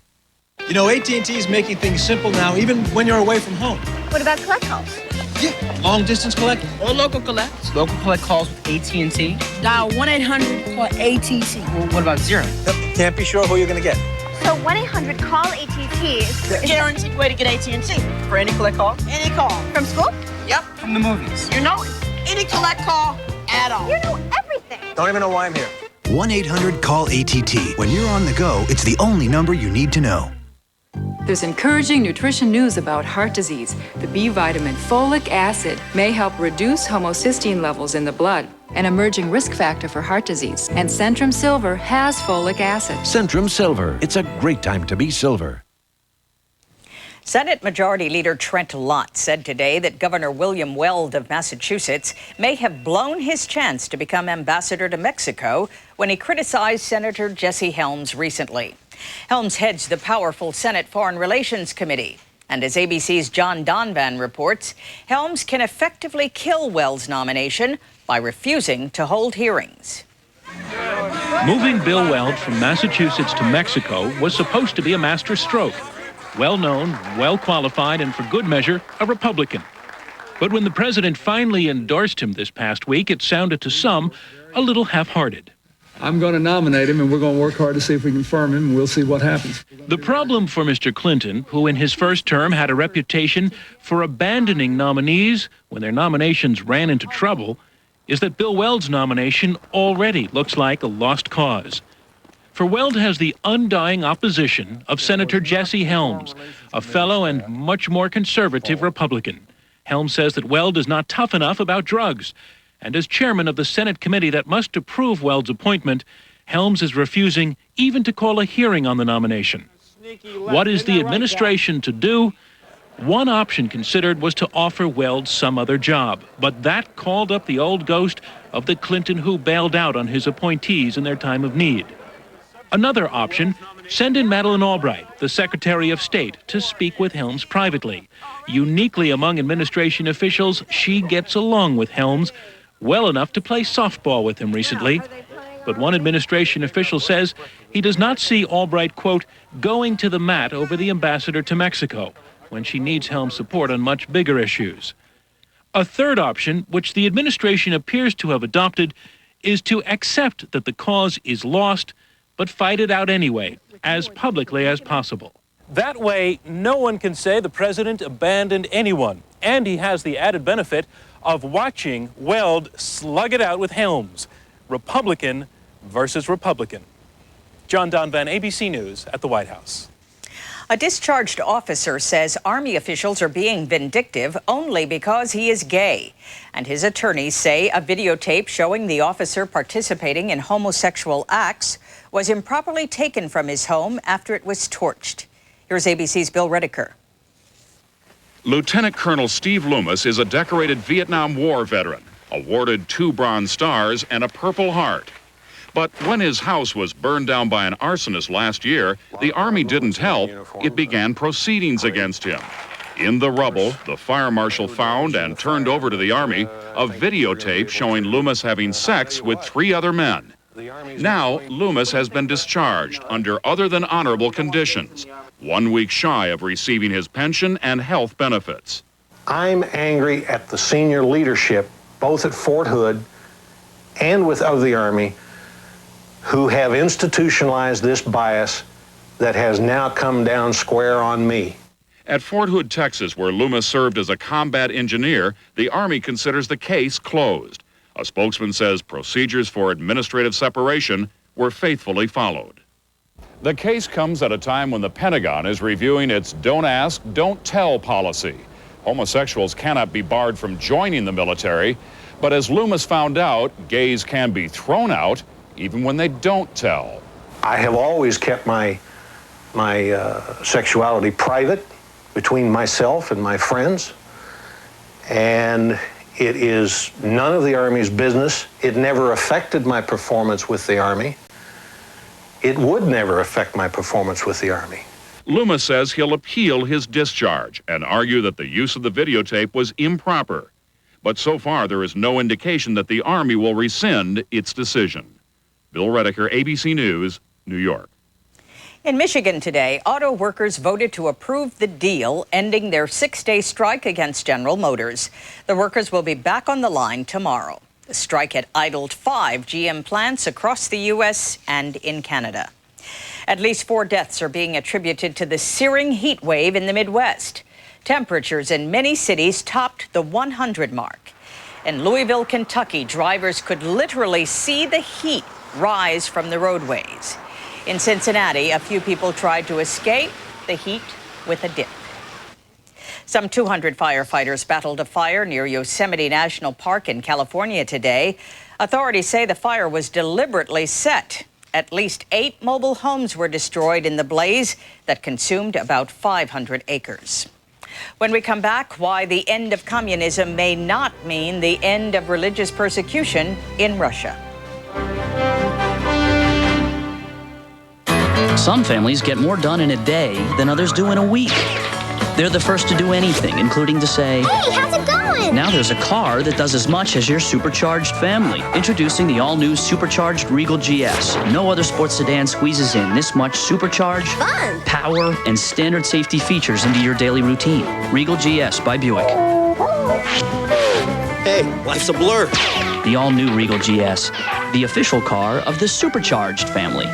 You know, AT&T is making things simple now, even when you're away from home. What about collect calls? Yeah, long-distance collect Or local collect? Local collect calls with AT&T. Dial 1-800-CALL-ATT. Well, what about zero? Can't be sure who you're going to get. So 1-800-CALL-ATT is the guaranteed way to get AT&T. For any collect call? Any call. From school? Yep, from the movies. You know it. Any collect call at all. You know everything. Don't even know why I'm here. 1-800-CALL-ATT. When you're on the go, it's the only number you need to know. There's encouraging nutrition news about heart disease. The B vitamin folic acid may help reduce homocysteine levels in the blood, an emerging risk factor for heart disease. And Centrum Silver has folic acid. Centrum Silver. It's a great time to be silver. Senate Majority Leader Trent Lott said today that Governor William Weld of Massachusetts may have blown his chance to become ambassador to Mexico when he criticized Senator Jesse Helms recently. Helms heads the powerful Senate Foreign Relations Committee. And as ABC's John Donvan reports, Helms can effectively kill Weld's nomination by refusing to hold hearings. Moving Bill Weld from Massachusetts to Mexico was supposed to be a master stroke. Well-known, well-qualified, and for good measure, a Republican. But when the president finally endorsed him this past week, it sounded to some a little half-hearted. I'm going to nominate him, and we're going to work hard to see if we can firm him, and we'll see what happens. The problem for Mr. Clinton, who in his first term had a reputation for abandoning nominees when their nominations ran into trouble, is that Bill Weld's nomination already looks like a lost cause. For Weld has the undying opposition of Senator Jesse Helms, a fellow and much more conservative Republican. Helms says that Weld is not tough enough about drugs. And as chairman of the Senate committee that must approve Weld's appointment, Helms is refusing even to call a hearing on the nomination. What is the administration to do? One option considered was to offer Weld some other job, but that called up the old ghost of the Clinton who bailed out on his appointees in their time of need. Another option, send in Madeleine Albright, the Secretary of State, to speak with Helms privately. Uniquely among administration officials, she gets along with Helms well enough to play softball with him recently. But one administration official says he does not see Albright, quote, going to the mat over the ambassador to Mexico when she needs Helms' support on much bigger issues. A third option, which the administration appears to have adopted, is to accept that the cause is lost, but fight it out anyway, as publicly as possible. That way, no one can say the president abandoned anyone, and he has the added benefit of watching Weld slug it out with Helms. Republican versus Republican. John Donvan, ABC News at the White House. A discharged officer says Army officials are being vindictive only because he is gay. And his attorneys say a videotape showing the officer participating in homosexual acts was improperly taken from his home after it was torched. Here's ABC's Bill Rediker. Lieutenant Colonel Steve Loomis is a decorated Vietnam War veteran, awarded 2 Bronze Stars and a Purple Heart. But when his house was burned down by an arsonist last year, the Army didn't help. It began proceedings against him. In the rubble, the fire marshal found and turned over to the Army a videotape showing Loomis having sex with 3 other men. Now, Loomis has been discharged under other than honorable conditions, 1 week shy of receiving his pension and health benefits. I'm angry at the senior leadership, both at Fort Hood and of the Army, who have institutionalized this bias that has now come down square on me. At Fort Hood, Texas, where Loomis served as a combat engineer, the Army considers the case closed. A spokesman says procedures for administrative separation were faithfully followed. The case comes at a time when the Pentagon is reviewing its don't ask, don't tell policy. Homosexuals cannot be barred from joining the military, but as Loomis found out, gays can be thrown out even when they don't tell. I have always kept my sexuality private between myself and my friends, and it is none of the Army's business. It never affected my performance with the Army. It would never affect my performance with the Army. Loomis says he'll appeal his discharge and argue that the use of the videotape was improper. But so far, there is no indication that the Army will rescind its decision. Bill Rediker, ABC News, New York. In Michigan today, auto workers voted to approve the deal ending their 6-day strike against General Motors. The workers will be back on the line tomorrow. The strike had idled 5 GM plants across the U.S. and in Canada. At least 4 deaths are being attributed to the searing heat wave in the Midwest. Temperatures in many cities topped the 100 mark. In Louisville, Kentucky, drivers could literally see the heat rise from the roadways. In Cincinnati, a few people tried to escape the heat with a dip. Some 200 firefighters battled a fire near Yosemite National Park in California today. Authorities say the fire was deliberately set. At least 8 mobile homes were destroyed in the blaze that consumed about 500 acres. When we come back, why the end of communism may not mean the end of religious persecution in Russia. Some families get more done in a day than others do in a week. They're the first to do anything, including to say, "Hey, how's it going?" Now there's a car that does as much as your supercharged family. Introducing the all-new supercharged Regal GS. No other sports sedan squeezes in this much supercharged power and standard safety features into your daily routine. Regal GS by Buick. Hey, life's a blur. The all-new Regal GS, the official car of the supercharged family.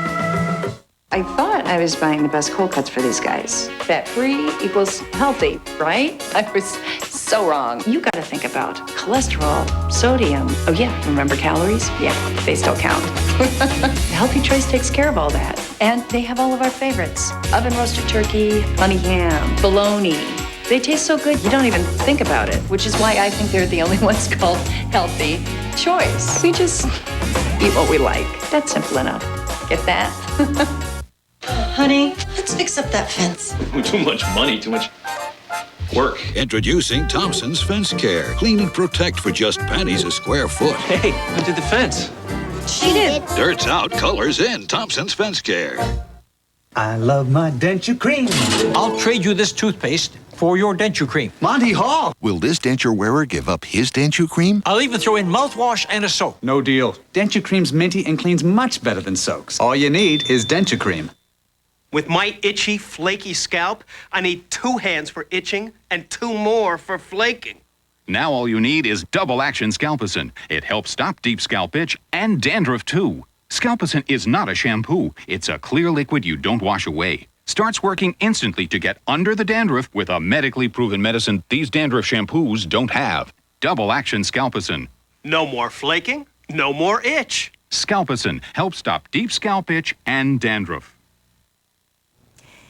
I thought I was buying the best cold cuts for these guys. Fat-free equals healthy, right? I was so wrong. You got to think about cholesterol, sodium. Oh yeah, remember calories? Yeah, they still count. The Healthy Choice takes care of all that. And they have all of our favorites. Oven roasted turkey, honey ham, bologna. They taste so good, you don't even think about it, which is why I think they're the only ones called Healthy Choice. We just eat what we like. That's simple enough. Get that? Honey, let's fix up that fence. Too much money, too much work. Introducing Thompson's Fence Care. Clean and protect for just pennies a square foot. Hey, who did the fence? She did. Dirt's out, color's in. Thompson's Fence Care. I love my denture cream. I'll trade you this toothpaste for your denture cream. Monty Hall. Will this denture wearer give up his denture cream? I'll even throw in mouthwash and a soap. No deal. Denture cream's minty and cleans much better than soaks. All you need is denture cream. With my itchy, flaky scalp, I need 2 hands for itching and 2 more for flaking. Now all you need is Double Action Scalpicin. It helps stop deep scalp itch and dandruff too. Scalpicin is not a shampoo. It's a clear liquid you don't wash away. Starts working instantly to get under the dandruff with a medically proven medicine these dandruff shampoos don't have. Double Action Scalpicin. No more flaking, no more itch. Scalpicin helps stop deep scalp itch and dandruff.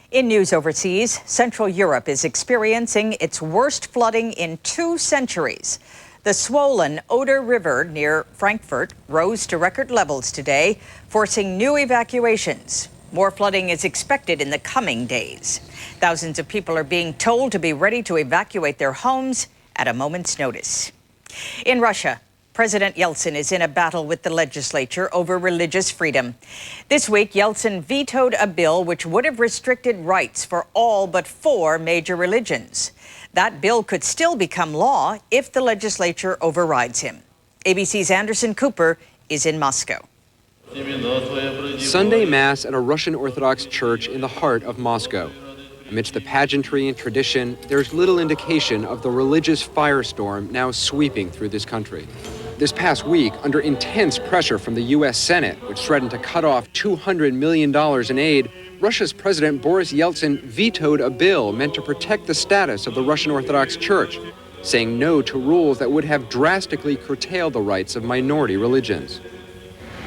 In news overseas, Central Europe is experiencing its worst flooding in 2 centuries. The swollen Oder River near Frankfurt rose to record levels today, forcing new evacuations. More flooding is expected in the coming days. Thousands of people are being told to be ready to evacuate their homes at a moment's notice. In Russia, President Yeltsin is in a battle with the legislature over religious freedom. This week, Yeltsin vetoed a bill which would have restricted rights for all but 4 major religions. That bill could still become law if the legislature overrides him. ABC's Anderson Cooper is in Moscow. Sunday Mass at a Russian Orthodox church in the heart of Moscow. Amidst the pageantry and tradition, there's little indication of the religious firestorm now sweeping through this country. This past week, under intense pressure from the U.S. Senate, which threatened to cut off $200 million in aid, Russia's President Boris Yeltsin vetoed a bill meant to protect the status of the Russian Orthodox Church, saying no to rules that would have drastically curtailed the rights of minority religions.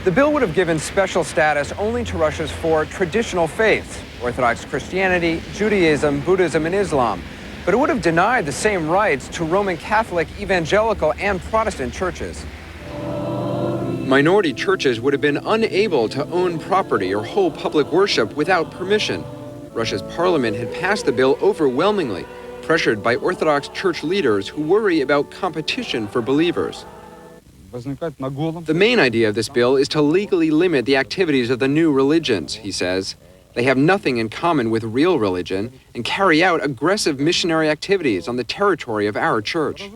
The bill would have given special status only to Russia's 4 traditional faiths, Orthodox Christianity, Judaism, Buddhism, and Islam. But it would have denied the same rights to Roman Catholic, evangelical, and Protestant churches. Minority churches would have been unable to own property or hold public worship without permission. Russia's parliament had passed the bill overwhelmingly, pressured by Orthodox church leaders who worry about competition for believers. The main idea of this bill is to legally limit the activities of the new religions, he says. They have nothing in common with real religion and carry out aggressive missionary activities on the territory of our church.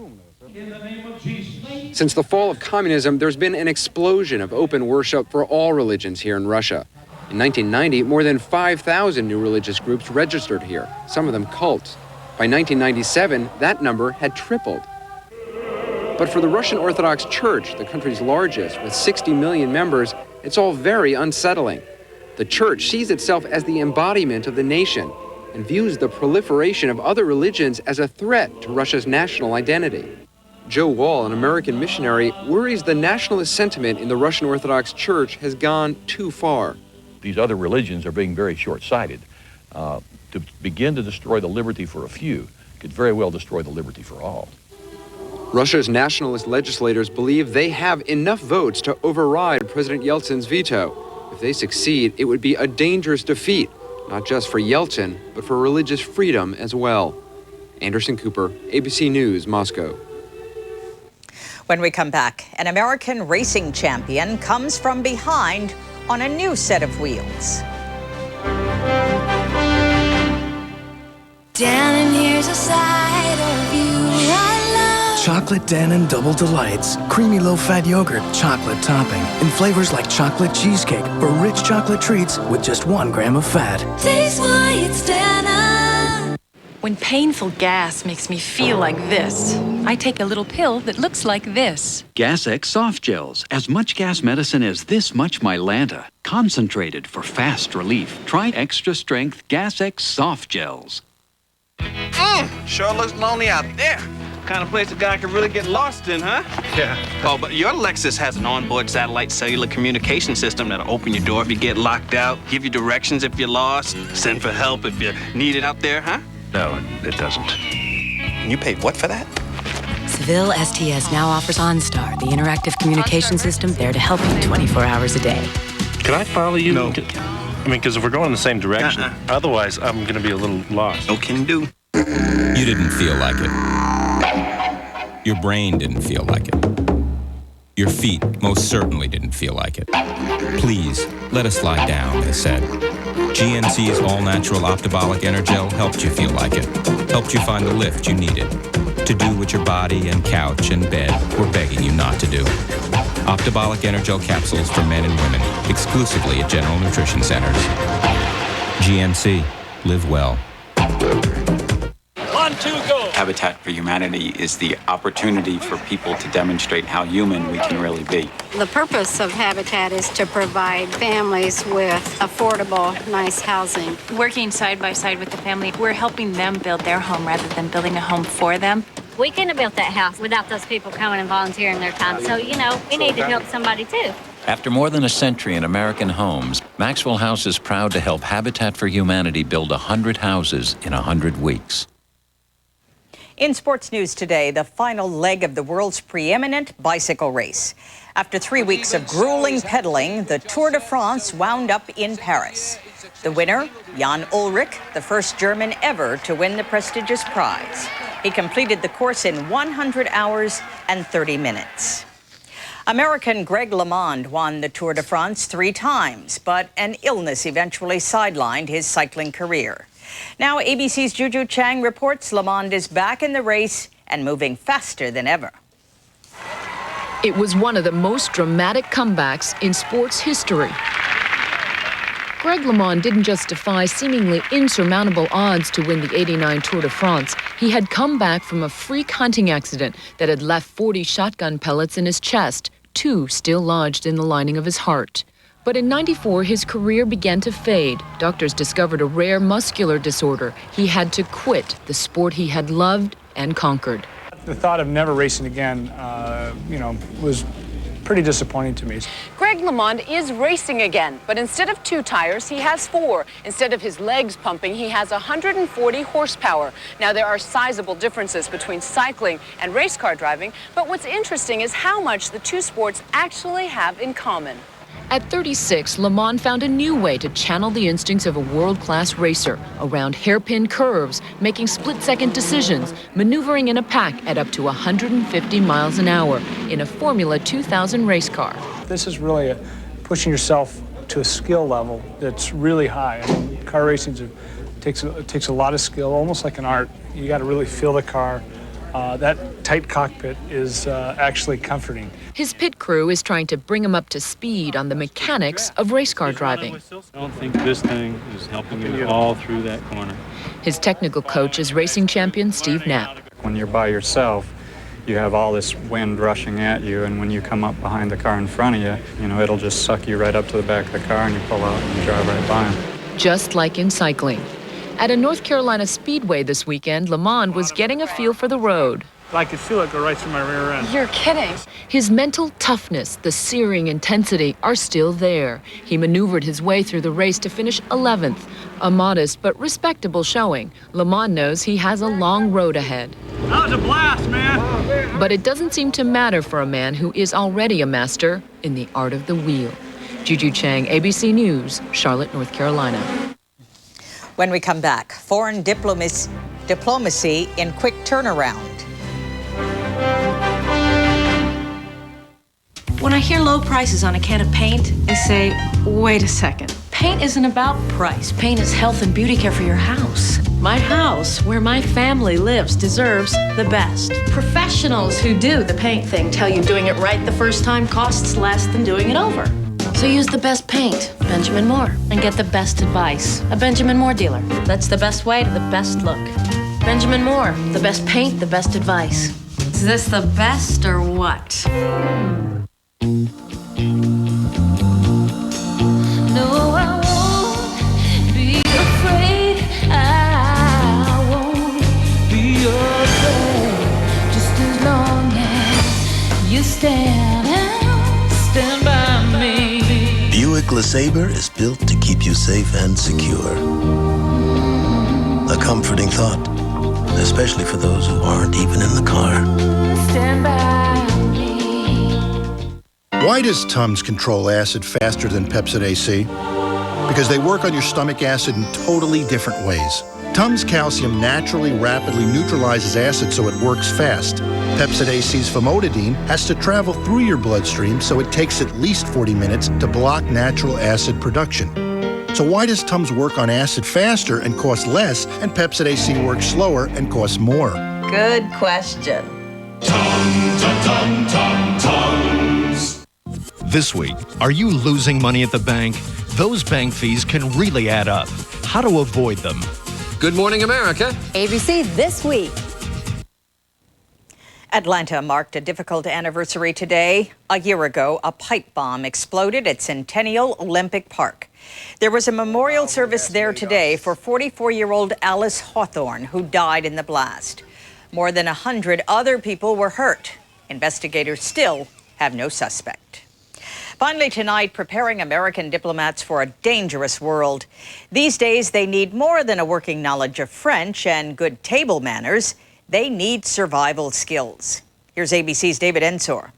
Since the fall of communism, there's been an explosion of open worship for all religions here in Russia. In 1990, more than 5,000 new religious groups registered here, some of them cults. By 1997, that number had tripled. But for the Russian Orthodox Church, the country's largest, with 60 million members, it's all very unsettling. The church sees itself as the embodiment of the nation and views the proliferation of other religions as a threat to Russia's national identity. Joe Wall, an American missionary, worries the nationalist sentiment in the Russian Orthodox Church has gone too far. These other religions are being very short-sighted. To begin to destroy the liberty for a few could very well destroy the liberty for all. Russia's nationalist legislators believe they have enough votes to override President Yeltsin's veto. If they succeed, it would be a dangerous defeat, not just for Yeltsin, but for religious freedom as well. Anderson Cooper, ABC News, Moscow. When we come back, an American racing champion comes from behind on a new set of wheels. Down and here's a side of you I love. Chocolate Dannon Double Delights. Creamy low-fat yogurt, chocolate topping, and flavors like chocolate cheesecake or rich chocolate treats with just 1 gram of fat. Taste why it's Dannon. When painful gas makes me feel like this, I take a little pill that looks like this. Gas X Soft Gels. As much gas medicine as this much Mylanta. Concentrated for fast relief. Try extra strength Gas X Soft Gels. Sure looks lonely out there. Kind of place a guy can really get lost in, huh? Yeah. Oh, but your Lexus has an onboard satellite cellular communication system that'll open your door if you get locked out, give you directions if you're lost, send for help if you need it out there, huh? No, it doesn't. And you paid what for that? Seville STS now offers OnStar, the interactive communication system there to help you 24 hours a day. Can I follow you? No. I mean, because if we're going in the same direction, otherwise I'm going to be a little lost. No can do. You didn't feel like it. Your brain didn't feel like it. Your feet most certainly didn't feel like it. Please, let us lie down, they said. GNC's all-natural Optibolic Energel helped you feel like it. Helped you find the lift you needed. To do what your body and couch and bed were begging you not to do. Optibolic Energel capsules for men and women, exclusively at General Nutrition Centers. GNC. Live well. 1, 2, go! Habitat for Humanity is the opportunity for people to demonstrate how human we can really be. The purpose of Habitat is to provide families with affordable, nice housing. Working side by side with the family, we're helping them build their home rather than building a home for them. We couldn't have built that house without those people coming and volunteering their time. So, we need to help somebody too. After more than a century in American homes, Maxwell House is proud to help Habitat for Humanity build 100 houses in 100 weeks. In sports news today, the final leg of the world's preeminent bicycle race. After 3 weeks of grueling pedaling, the Tour de France wound up in Paris. The winner, Jan Ullrich, the first German ever to win the prestigious prize. He completed the course in 100 hours and 30 minutes. American Greg LeMond won the Tour de France 3 times, but an illness eventually sidelined his cycling career. Now, ABC's Juju Chang reports LeMond is back in the race and moving faster than ever. It was one of the most dramatic comebacks in sports history. Greg LeMond didn't just defy seemingly insurmountable odds to win the '89 Tour de France. He had come back from a freak hunting accident that had left 40 shotgun pellets in his chest, 2 still lodged in the lining of his heart. But in '94, his career began to fade. Doctors discovered a rare muscular disorder. He had to quit the sport he had loved and conquered. The thought of never racing again, was pretty disappointing to me. Greg LeMond is racing again, but instead of 2 tires, he has 4. Instead of his legs pumping, he has 140 horsepower. Now, there are sizable differences between cycling and race car driving, but what's interesting is how much the 2 sports actually have in common. At 36, LeMond found a new way to channel the instincts of a world-class racer around hairpin curves, making split-second decisions, maneuvering in a pack at up to 150 miles an hour in a Formula 2000 race car. This is really pushing yourself to a skill level that's really high. I mean, car racing takes a lot of skill, almost like an art. You got to really feel the car. That tight cockpit is actually comforting. His pit crew is trying to bring him up to speed on the mechanics of race car driving. I don't think this thing is helping you all through that corner. His technical coach is racing champion Steve Knapp. When you're by yourself, you have all this wind rushing at you, and when you come up behind the car in front of you, it'll just suck you right up to the back of the car, and you pull out and you drive right by him. Just like in cycling. At a North Carolina speedway this weekend, LeMond was getting a feel for the road. I could feel it go right through my rear end. You're kidding. His mental toughness, the searing intensity are still there. He maneuvered his way through the race to finish 11th. A modest but respectable showing. LeMond knows he has a long road ahead. That was a blast, man. But it doesn't seem to matter for a man who is already a master in the art of the wheel. Juju Chang, ABC News, Charlotte, North Carolina. When we come back, foreign diplomacy in quick turnaround. When I hear low prices on a can of paint, I say, wait a second. Paint isn't about price. Paint is health and beauty care for your house. My house, where my family lives, deserves the best. Professionals who do the paint thing tell you doing it right the first time costs less than doing it over. So use the best paint, Benjamin Moore, and get the best advice. A Benjamin Moore dealer. That's the best way to the best look. Benjamin Moore, the best paint, the best advice. Is this the best or what? No, I won't be afraid. I won't be afraid. Just as long as you stand by me. Buick LeSabre is built to keep you safe and secure. A comforting thought, especially for those who aren't even in the car. Stand by. Why does Tums control acid faster than Pepsid AC? because they work on your stomach acid in totally different ways. Tums Calcium naturally rapidly neutralizes acid so it works fast. Pepcid AC's famotidine has to travel through your bloodstream, so it takes at least 40 minutes to block natural acid production. So why does Tums work on acid faster and cost less, and Pepcid AC works slower and costs more? Good question. Tums. This week, are you losing money at the bank? Those bank fees can really add up. How to avoid them? Good Morning America. ABC This Week. Atlanta marked a difficult anniversary today. A year ago, a pipe bomb exploded at Centennial Olympic Park. There was a memorial service there today for 44-year-old Alice Hawthorne, who died in the blast. More than 100 other people were hurt. Investigators still have no suspect. Finally tonight, preparing American diplomats for a dangerous world. These days, they need more than a working knowledge of French and good table manners. They need survival skills. Here's ABC's David Ensor.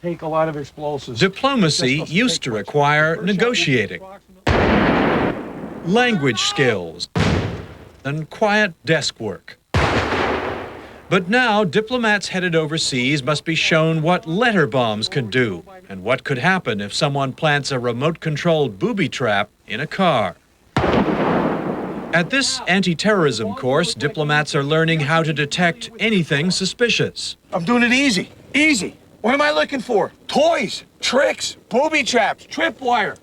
Take a lot of explosives. Diplomacy used to require negotiating, language skills, and quiet desk work. But now, diplomats headed overseas must be shown what letter bombs can do and what could happen if someone plants a remote-controlled booby trap in a car. At this anti-terrorism course, diplomats are learning how to detect anything suspicious. I'm doing it easy. Easy. What am I looking for? Toys, tricks, booby traps, tripwire,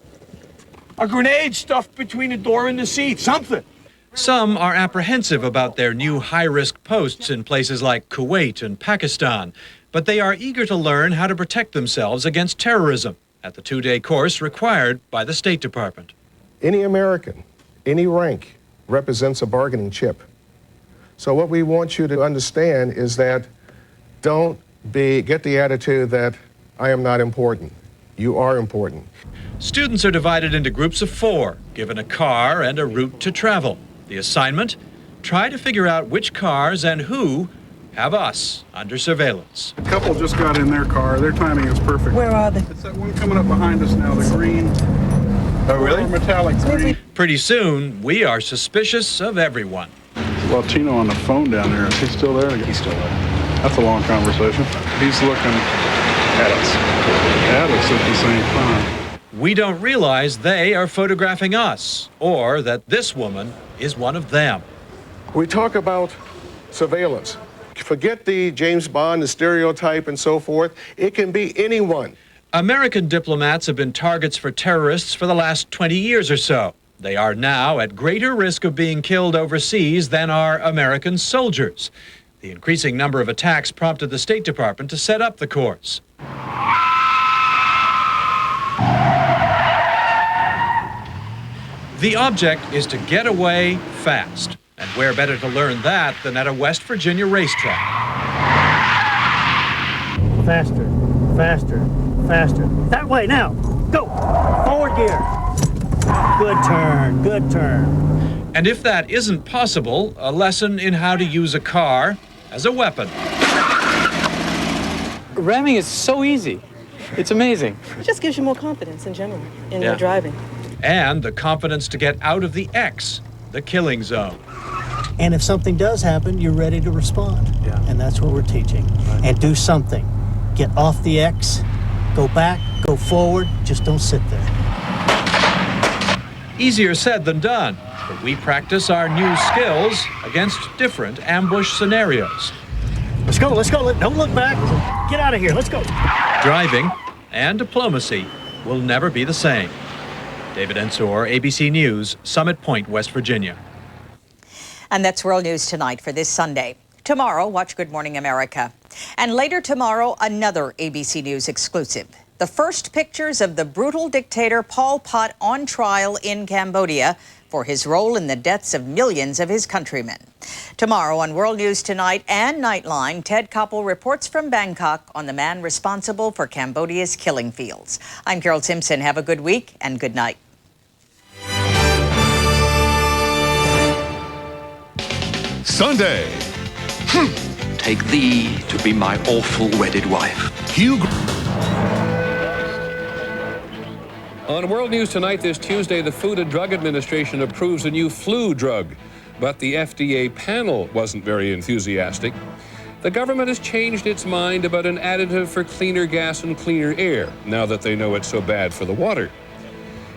a grenade stuffed between the door and the seat, something. Some are apprehensive about their new high-risk posts in places like Kuwait and Pakistan, but they are eager to learn how to protect themselves against terrorism at the two-day course required by the State Department. Any American, any rank, represents a bargaining chip. So what we want you to understand is that don't get the attitude that I am not important. You are important. Students are divided into groups of 4, given a car and a route to travel. The assignment? Try to figure out which cars and who have us under surveillance. A couple just got in their car. Their timing is perfect. Where are they? It's that one coming up behind us now, the green. Oh, really? Metallic green. Pretty soon, we are suspicious of everyone. Well, Tino on the phone down there. Is he still there? He's still there. That's a long conversation. He's looking at us. At us at the same time. We don't realize they are photographing us, or that this woman is one of them. We talk about surveillance. Forget the James Bond, the stereotype and so forth. It can be anyone. American diplomats have been targets for terrorists for the last 20 years or so. They are now at greater risk of being killed overseas than are American soldiers. The increasing number of attacks prompted the State Department to set up the course. The object is to get away fast. And where better to learn that than at a West Virginia racetrack? Faster, faster, faster. That way now. Go. Forward gear. Good turn, good turn. And if that isn't possible, a lesson in how to use a car as a weapon. Ramming is so easy. It's amazing. It just gives you more confidence in general in your driving. And the confidence to get out of the X, the killing zone. And if something does happen, you're ready to respond. Yeah. And that's what we're teaching. Right. And do something. Get off the X, go back, go forward, just don't sit there. Easier said than done, but we practice our new skills against different ambush scenarios. Let's go, don't look back. Get out of here, let's go. Driving and diplomacy will never be the same. David Ensor, ABC News, Summit Point, West Virginia. And that's World News Tonight for this Sunday. Tomorrow, watch Good Morning America. And later tomorrow, another ABC News exclusive. The first pictures of the brutal dictator Pol Pot on trial in Cambodia for his role in the deaths of millions of his countrymen. Tomorrow on World News Tonight and Nightline, Ted Koppel reports from Bangkok on the man responsible for Cambodia's killing fields. I'm Carol Simpson. Have a good week and good night. Sunday. Take thee to be my awful wedded wife. Hugh. On World News Tonight this Tuesday, the Food and Drug Administration approves a new flu drug, but the FDA panel wasn't very enthusiastic. The government has changed its mind about an additive for cleaner gas and cleaner air, now that they know it's so bad for the water.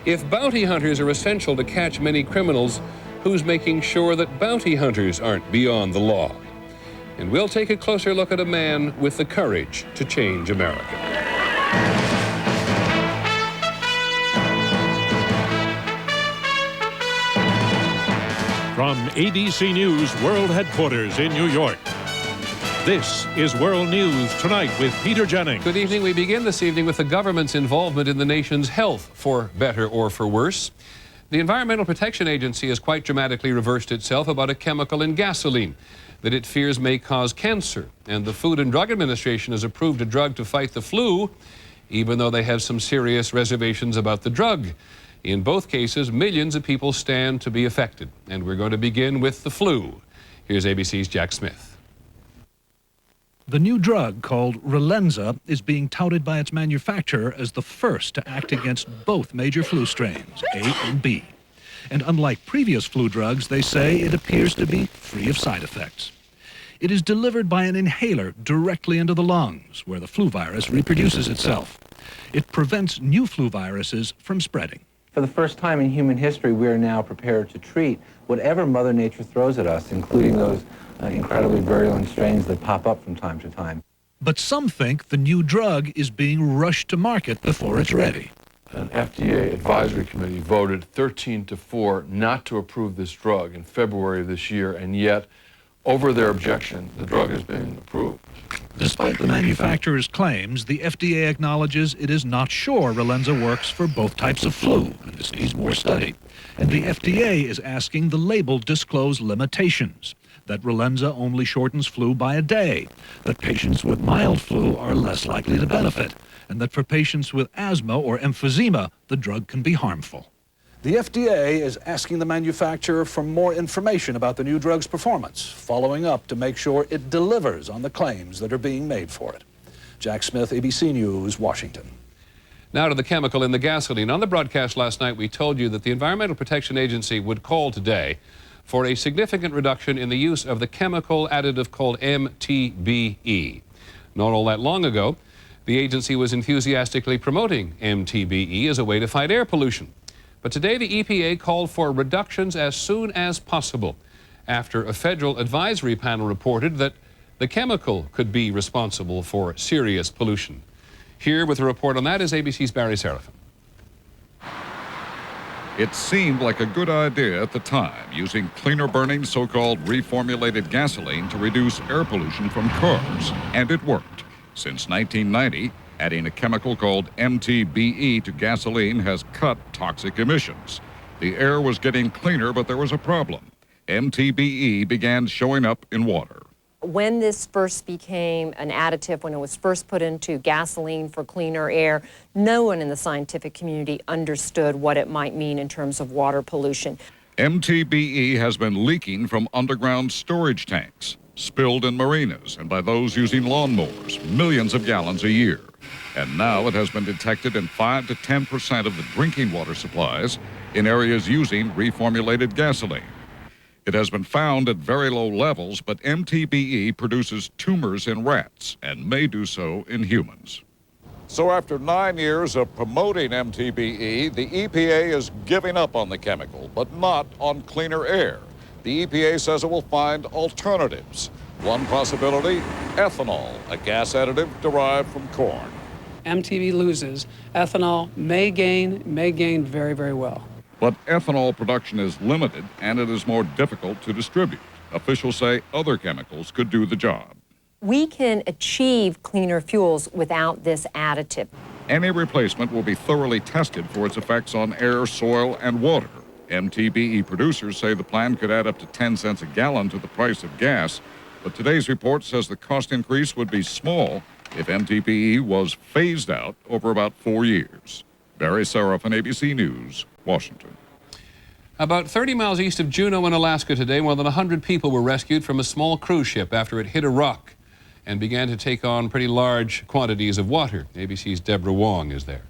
If bounty hunters are essential to catch many criminals, who's making sure that bounty hunters aren't beyond the law? And we'll take a closer look at a man with the courage to change America. From ABC News World Headquarters in New York, this is World News Tonight with Peter Jennings. Good evening. We begin this evening with the government's involvement in the nation's health, for better or for worse. The Environmental Protection Agency has quite dramatically reversed itself about a chemical in gasoline that it fears may cause cancer. And the Food and Drug Administration has approved a drug to fight the flu, even though they have some serious reservations about the drug. In both cases, millions of people stand to be affected. And we're going to begin with the flu. Here's ABC's Jack Smith. The new drug, called Relenza, is being touted by its manufacturer as the first to act against both major flu strains, A and B. And unlike previous flu drugs, they say it appears to be free of side effects. It is delivered by an inhaler directly into the lungs, where the flu virus reproduces itself. It prevents new flu viruses from spreading. For the first time in human history, we are now prepared to treat whatever Mother Nature throws at us, including those incredibly virulent strains that pop up from time to time. But some think the new drug is being rushed to market before it's ready. An FDA advisory committee voted 13-4 not to approve this drug in February of this year, and yet, over their objection, the drug has been approved. Despite the manufacturer's claims, the FDA acknowledges it is not sure Relenza works for both types of flu, and this needs more study. And the FDA is asking the label disclose limitations, that Relenza only shortens flu by a day, that patients with mild flu are less likely to benefit, and that for patients with asthma or emphysema, the drug can be harmful. The FDA is asking the manufacturer for more information about the new drug's performance, following up to make sure it delivers on the claims that are being made for it. Jack Smith, ABC News, Washington. Now to the chemical in the gasoline. On the broadcast last night, we told you that the Environmental Protection Agency would call today for a significant reduction in the use of the chemical additive called MTBE. Not all that long ago, the agency was enthusiastically promoting MTBE as a way to fight air pollution. But today the EPA called for reductions as soon as possible after a federal advisory panel reported that the chemical could be responsible for serious pollution. Here with a report on that is ABC's Barry Serafin. It seemed like a good idea at the time, using cleaner burning so-called reformulated gasoline to reduce air pollution from cars. And it worked. Since 1990, adding a chemical called MTBE to gasoline has cut toxic emissions. The air was getting cleaner, but there was a problem. MTBE began showing up in water. When this first became an additive, when it was first put into gasoline for cleaner air, no one in the scientific community understood what it might mean in terms of water pollution. MTBE has been leaking from underground storage tanks, spilled in marinas, and by those using lawnmowers, millions of gallons a year. And now it has been detected in 5 to 10% of the drinking water supplies in areas using reformulated gasoline. It has been found at very low levels, but MTBE produces tumors in rats and may do so in humans. So after 9 years of promoting MTBE, the EPA is giving up on the chemical, but not on cleaner air. The EPA says it will find alternatives. One possibility, ethanol, a gas additive derived from corn. MTBE loses. Ethanol may gain very, very well. But ethanol production is limited, and it is more difficult to distribute. Officials say other chemicals could do the job. We can achieve cleaner fuels without this additive. Any replacement will be thoroughly tested for its effects on air, soil, and water. MTBE producers say the plan could add up to 10 cents a gallon to the price of gas, but today's report says the cost increase would be small if MTBE was phased out over about 4 years. Barry Serafin, ABC News, Washington. About 30 miles east of Juneau in Alaska today, more than 100 people were rescued from a small cruise ship after it hit a rock and began to take on pretty large quantities of water. ABC's Deborah Wong is there.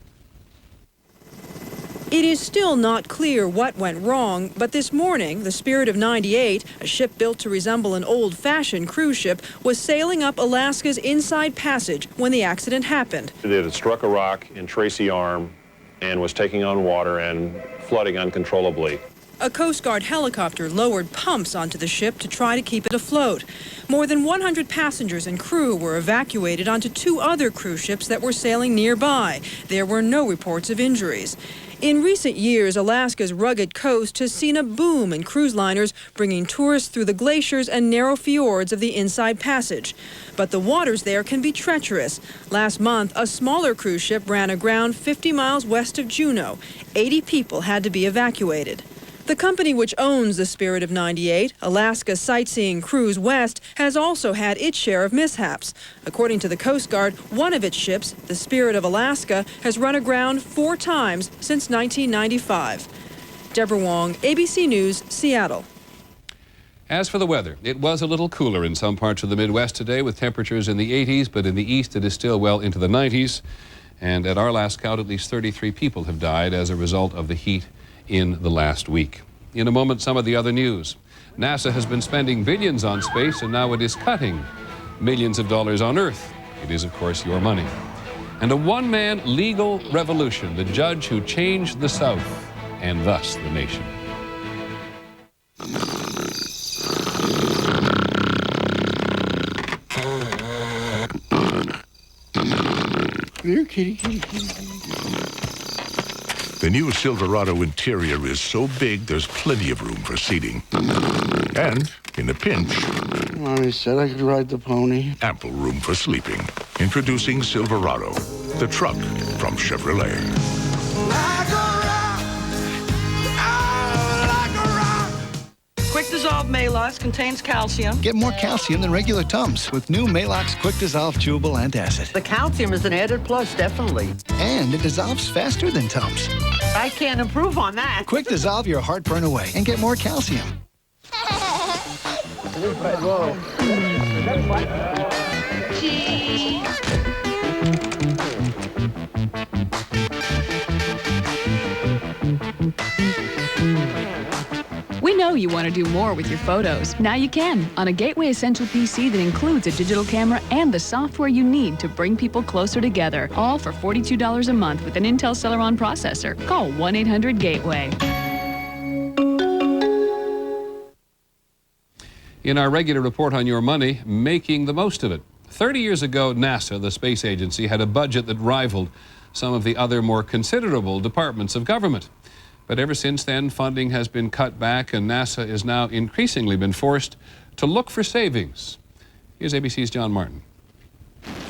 It is still not clear what went wrong, but this morning, the Spirit of 98, a ship built to resemble an old-fashioned cruise ship, was sailing up Alaska's Inside Passage when the accident happened. It had struck a rock in Tracy Arm and was taking on water and flooding uncontrollably. A Coast Guard helicopter lowered pumps onto the ship to try to keep it afloat. More than 100 passengers and crew were evacuated onto 2 other cruise ships that were sailing nearby. There were no reports of injuries. In recent years, Alaska's rugged coast has seen a boom in cruise liners, bringing tourists through the glaciers and narrow fjords of the Inside Passage. But the waters there can be treacherous. Last month, a smaller cruise ship ran aground 50 miles west of Juneau. 80 people had to be evacuated. The company which owns the Spirit of 98, Alaska Sightseeing Cruise West, has also had its share of mishaps. According to the Coast Guard, one of its ships, the Spirit of Alaska, has run aground 4 times since 1995. Deborah Wong, ABC News, Seattle. As for the weather, it was a little cooler in some parts of the Midwest today with temperatures in the 80s, but in the east it is still well into the 90s. And at our last count, at least 33 people have died as a result of the heat in the last week. In a moment, some of the other news. NASA has been spending billions on space, and now it is cutting millions of dollars on Earth. It is, of course, your money. And a one-man legal revolution, the judge who changed the South, and thus the nation. Here, kitty, kitty, kitty, kitty. The new Silverado interior is so big, there's plenty of room for seating. And, in a pinch, Mommy said I could ride the pony. Ample room for sleeping. Introducing Silverado, the truck from Chevrolet. Quick Dissolve Maalox contains calcium. Get more calcium than regular Tums with new Maalox Quick Dissolve Chewable Antacid. The calcium is an added plus, definitely. And it dissolves faster than Tums. I can't improve on that. Quick Dissolve your heartburn away and get more calcium. We know you want to do more with your photos. Now you can on a Gateway Essential PC that includes a digital camera and the software you need to bring people closer together. All for $42 a month with an Intel Celeron processor. Call 1-800-GATEWAY. In our regular report on your money, making the most of it. 30 years ago, NASA, the space agency, had a budget that rivaled some of the other more considerable departments of government. But ever since then, funding has been cut back, and NASA has now increasingly been forced to look for savings. Here's ABC's John Martin.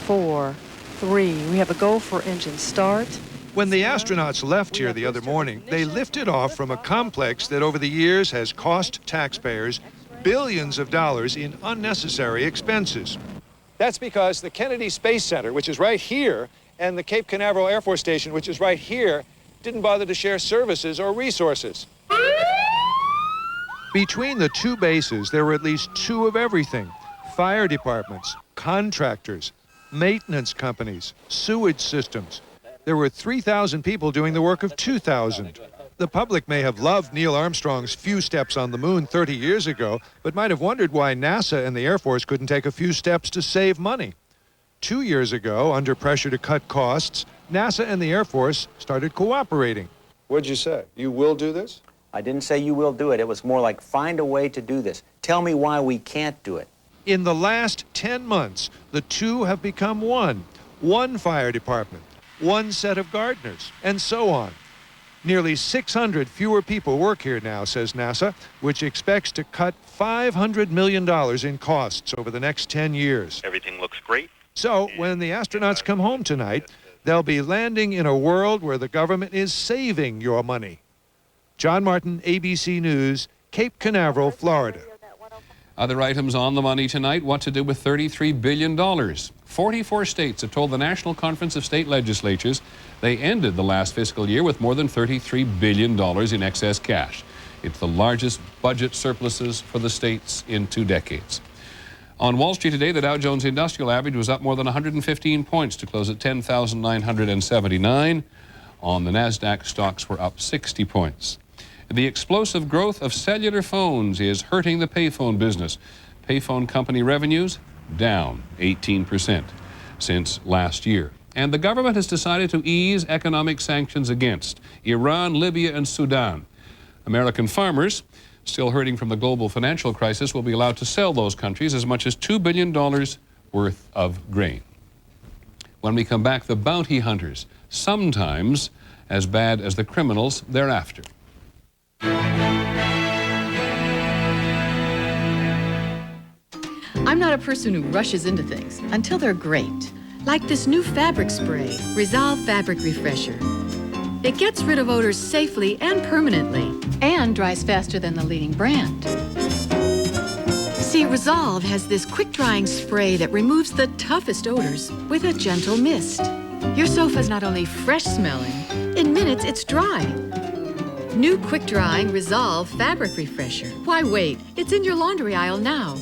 4, 3, we have a go for engine start. When the astronauts left here the other morning, they lifted off from a complex that over the years has cost taxpayers billions of dollars in unnecessary expenses. That's because the Kennedy Space Center, which is right here, and the Cape Canaveral Air Force Station, which is right here, didn't bother to share services or resources. Between the 2 bases, there were at least 2 of everything: fire departments, contractors, maintenance companies, sewage systems. There were 3,000 people doing the work of 2,000. The public may have loved Neil Armstrong's few steps on the moon 30 years ago, but might have wondered why NASA and the Air Force couldn't take a few steps to save money. 2 years ago, under pressure to cut costs, NASA and the Air Force started cooperating. What'd you say? You will do this? I didn't say you will do it. It was more like find a way to do this. Tell me why we can't do it. In the last 10 months, the 2 have become one. One fire department, one set of gardeners, and so on. Nearly 600 fewer people work here now, says NASA, which expects to cut $500 million in costs over the next 10 years. Everything looks great. So when the astronauts come home tonight, they'll be landing in a world where the government is saving your money. John Martin, ABC News, Cape Canaveral, Florida. Other items on the money tonight: what to do with $33 billion. 44 states have told the National Conference of State Legislatures they ended the last fiscal year with more than $33 billion in excess cash. It's the largest budget surpluses for the states in 2 decades. On Wall Street today, the Dow Jones Industrial Average was up more than 115 points to close at 10,979. On the NASDAQ, stocks were up 60 points. The explosive growth of cellular phones is hurting the payphone business. Payphone company revenues down 18% since last year. And the government has decided to ease economic sanctions against Iran, Libya, and Sudan. American farmers, still hurting from the global financial crisis, will be allowed to sell those countries as much as $2 billion worth of grain. When we come back, the bounty hunters, sometimes as bad as the criminals thereafter. I'm not a person who rushes into things until they're great. Like this new fabric spray, Resolve Fabric Refresher. It gets rid of odors safely and permanently, and dries faster than the leading brand. See, Resolve has this quick-drying spray that removes the toughest odors with a gentle mist. Your sofa's not only fresh-smelling, in minutes it's dry. New quick-drying Resolve Fabric Refresher. Why wait? It's in your laundry aisle now.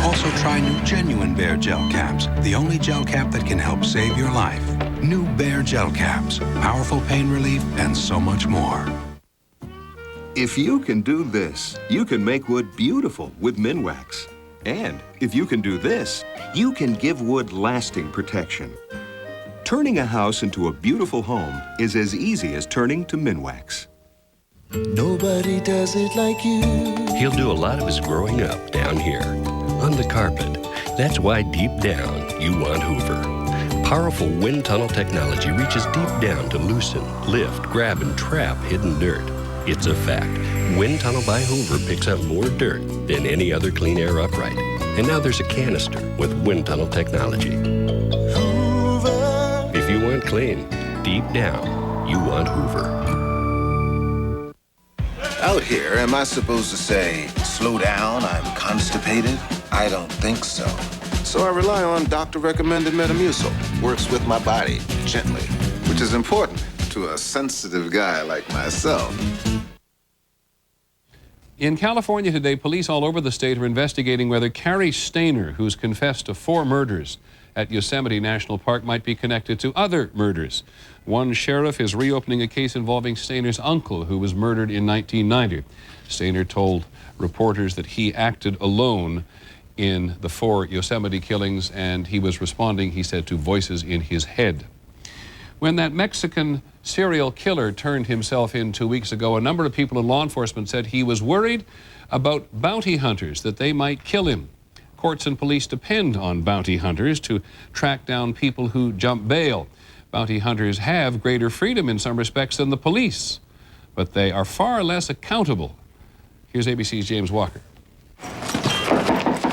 Also try new Genuine Bear Gel Caps, the only gel cap that can help save your life. New Bear Gel Caps, powerful pain relief, and so much more. If you can do this, you can make wood beautiful with Minwax. And if you can do this, you can give wood lasting protection. Turning a house into a beautiful home is as easy as turning to Minwax. Nobody does it like you. He'll do a lot of his growing up down here, on the carpet. That's why deep down, you want Hoover. Powerful wind tunnel technology reaches deep down to loosen, lift, grab, and trap hidden dirt. It's a fact. Wind Tunnel by Hoover picks up more dirt than any other clean air upright. And now there's a canister with wind tunnel technology. Hoover. If you want clean, deep down, you want Hoover. Out here, am I supposed to say, slow down, I'm constipated? I don't think so. So I rely on doctor-recommended Metamucil. Works with my body, gently, which is important to a sensitive guy like myself. In California today, police all over the state are investigating whether Carrie Stainer, who's confessed to 4 murders at Yosemite National Park, might be connected to other murders. One sheriff is reopening a case involving Stainer's uncle, who was murdered in 1990. Stainer told reporters that he acted alone in the 4 Yosemite killings, and he was responding, he said, to voices in his head. When that Mexican serial killer turned himself in 2 weeks ago, a number of people in law enforcement said he was worried about bounty hunters, that they might kill him. Courts and police depend on bounty hunters to track down people who jump bail. Bounty hunters have greater freedom in some respects than the police, but they are far less accountable. Here's ABC's James Walker.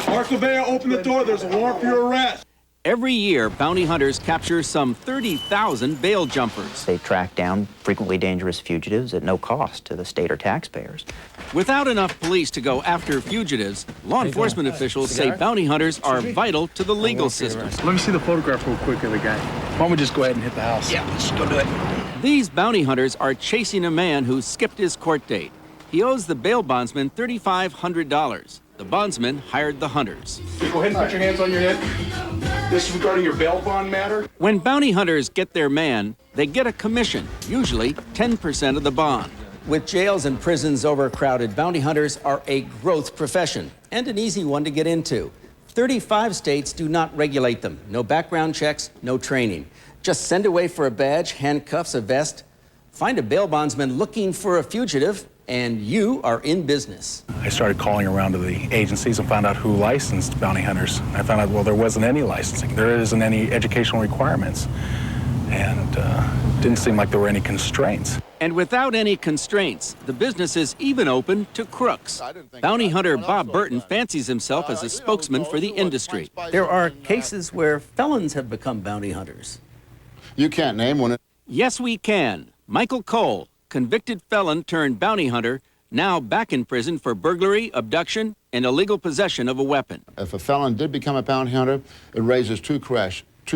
Marshal Bear, open the door. There's a warrant for your arrest. Every year, bounty hunters capture some 30,000 bail jumpers. They track down frequently dangerous fugitives at no cost to the state or taxpayers. Without enough police to go after fugitives, law enforcement officials say bounty hunters are vital to the legal system. Let me see the photograph real quick of the guy. Why don't we just go ahead and hit the house? Yeah, let's go do it. These bounty hunters are chasing a man who skipped his court date. He owes the bail bondsman $3,500. The bondsman hired the hunters. Go ahead and put your hands on your head. This is regarding your bail bond matter. When bounty hunters get their man, they get a commission, usually 10% of the bond. With jails and prisons overcrowded, bounty hunters are a growth profession and an easy one to get into. 35 states do not regulate them. No background checks, no training. Just send away for a badge, handcuffs, a vest. Find a bail bondsman looking for a fugitive, and you are in business. I started calling around to the agencies and found out who licensed bounty hunters. I found out, well, there wasn't any licensing. There isn't any educational requirements. And didn't seem like there were any constraints. And without any constraints, the business is even open to crooks. Bounty hunter Bob Burton fancies himself as a spokesman for the industry. There are cases where felons have become bounty hunters. You can't name one. Yes, we can. Michael Cole, convicted felon turned bounty hunter, now back in prison for burglary, abduction, and illegal possession of a weapon. If a felon did become a bounty hunter, it raises two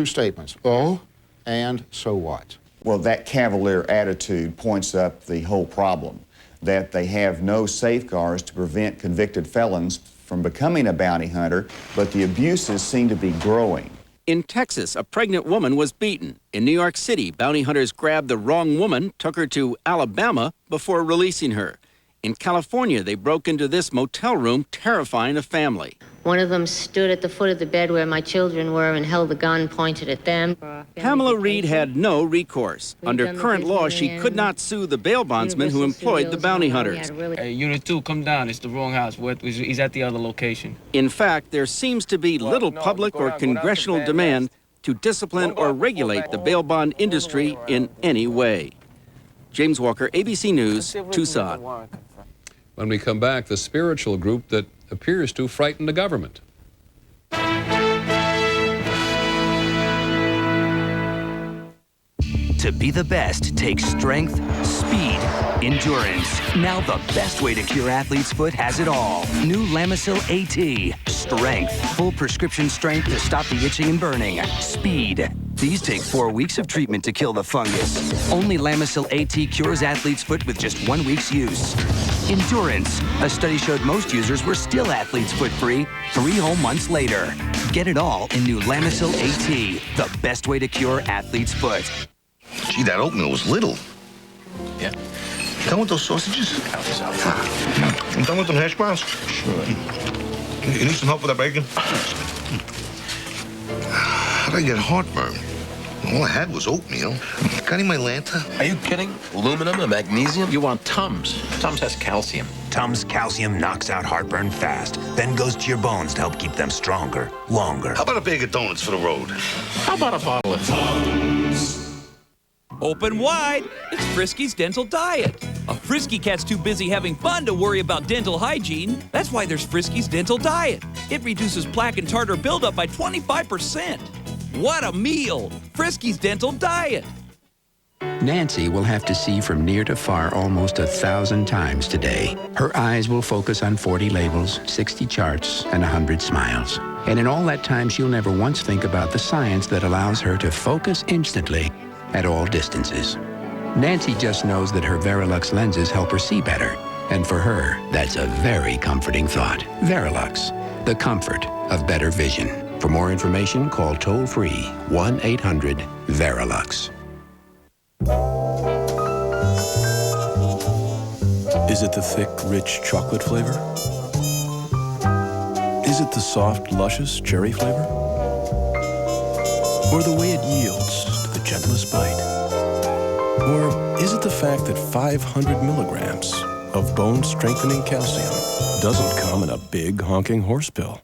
statements. Oh, and so what? Well, that cavalier attitude points up the whole problem, that they have no safeguards to prevent convicted felons from becoming a bounty hunter, but the abuses seem to be growing. In Texas, a pregnant woman was beaten. In New York City, bounty hunters grabbed the wrong woman, took her to Alabama before releasing her. In California, they broke into this motel room, terrifying a family. One of them stood at the foot of the bed where my children were and held the gun pointed at them. Pamela Reed had no recourse. Under current law, she could not sue the bail bondsman who employed the bounty hunters. Hey, Unit 2, come down. It's the wrong house. He's at the other location. In fact, there seems to be little public or congressional demand to discipline or regulate the bail bond industry in any way. James Walker, ABC News, Tucson. When we come back, the spiritual group that appears to frighten the government. To be the best takes strength, speed, endurance. Now the best way to cure athlete's foot has it all. New Lamisil AT. Strength. Full prescription strength to stop the itching and burning. Speed. These take 4 weeks of treatment to kill the fungus. Only Lamisil AT cures athlete's foot with just 1 week's use. Endurance. A study showed most users were still athlete's foot free 3 whole months later. Get it all in new Lamisil AT. The best way to cure athlete's foot. Gee, that oatmeal was little. Yeah. Done with those sausages? I'm done with them hash browns? Sure. You need some help with that bacon? How'd I get heartburn? All I had was oatmeal. Got any Mylanta? Are you kidding? Aluminum and magnesium? You want Tums. Tums has calcium. Tums calcium knocks out heartburn fast, then goes to your bones to help keep them stronger, longer. How about a bag of donuts for the road? How about a bottle of Tums? Open wide, it's Frisky's Dental Diet. A Frisky cat's too busy having fun to worry about dental hygiene. That's why there's Frisky's Dental Diet. It reduces plaque and tartar buildup by 25%. What a meal! Frisky's Dental Diet. Nancy will have to see from near to far almost 1,000 times today. Her eyes will focus on 40 labels, 60 charts, and 100 smiles. And in all that time, she'll never once think about the science that allows her to focus instantly at all distances. Nancy just knows that her Verilux lenses help her see better. And for her, that's a very comforting thought. Verilux, the comfort of better vision. For more information, call toll-free 1-800-VERILUX. Is it the thick, rich chocolate flavor? Is it the soft, luscious cherry flavor? Or the way it yields to the gentlest bite? Or is it the fact that 500 milligrams of bone-strengthening calcium doesn't come in a big, honking horse pill?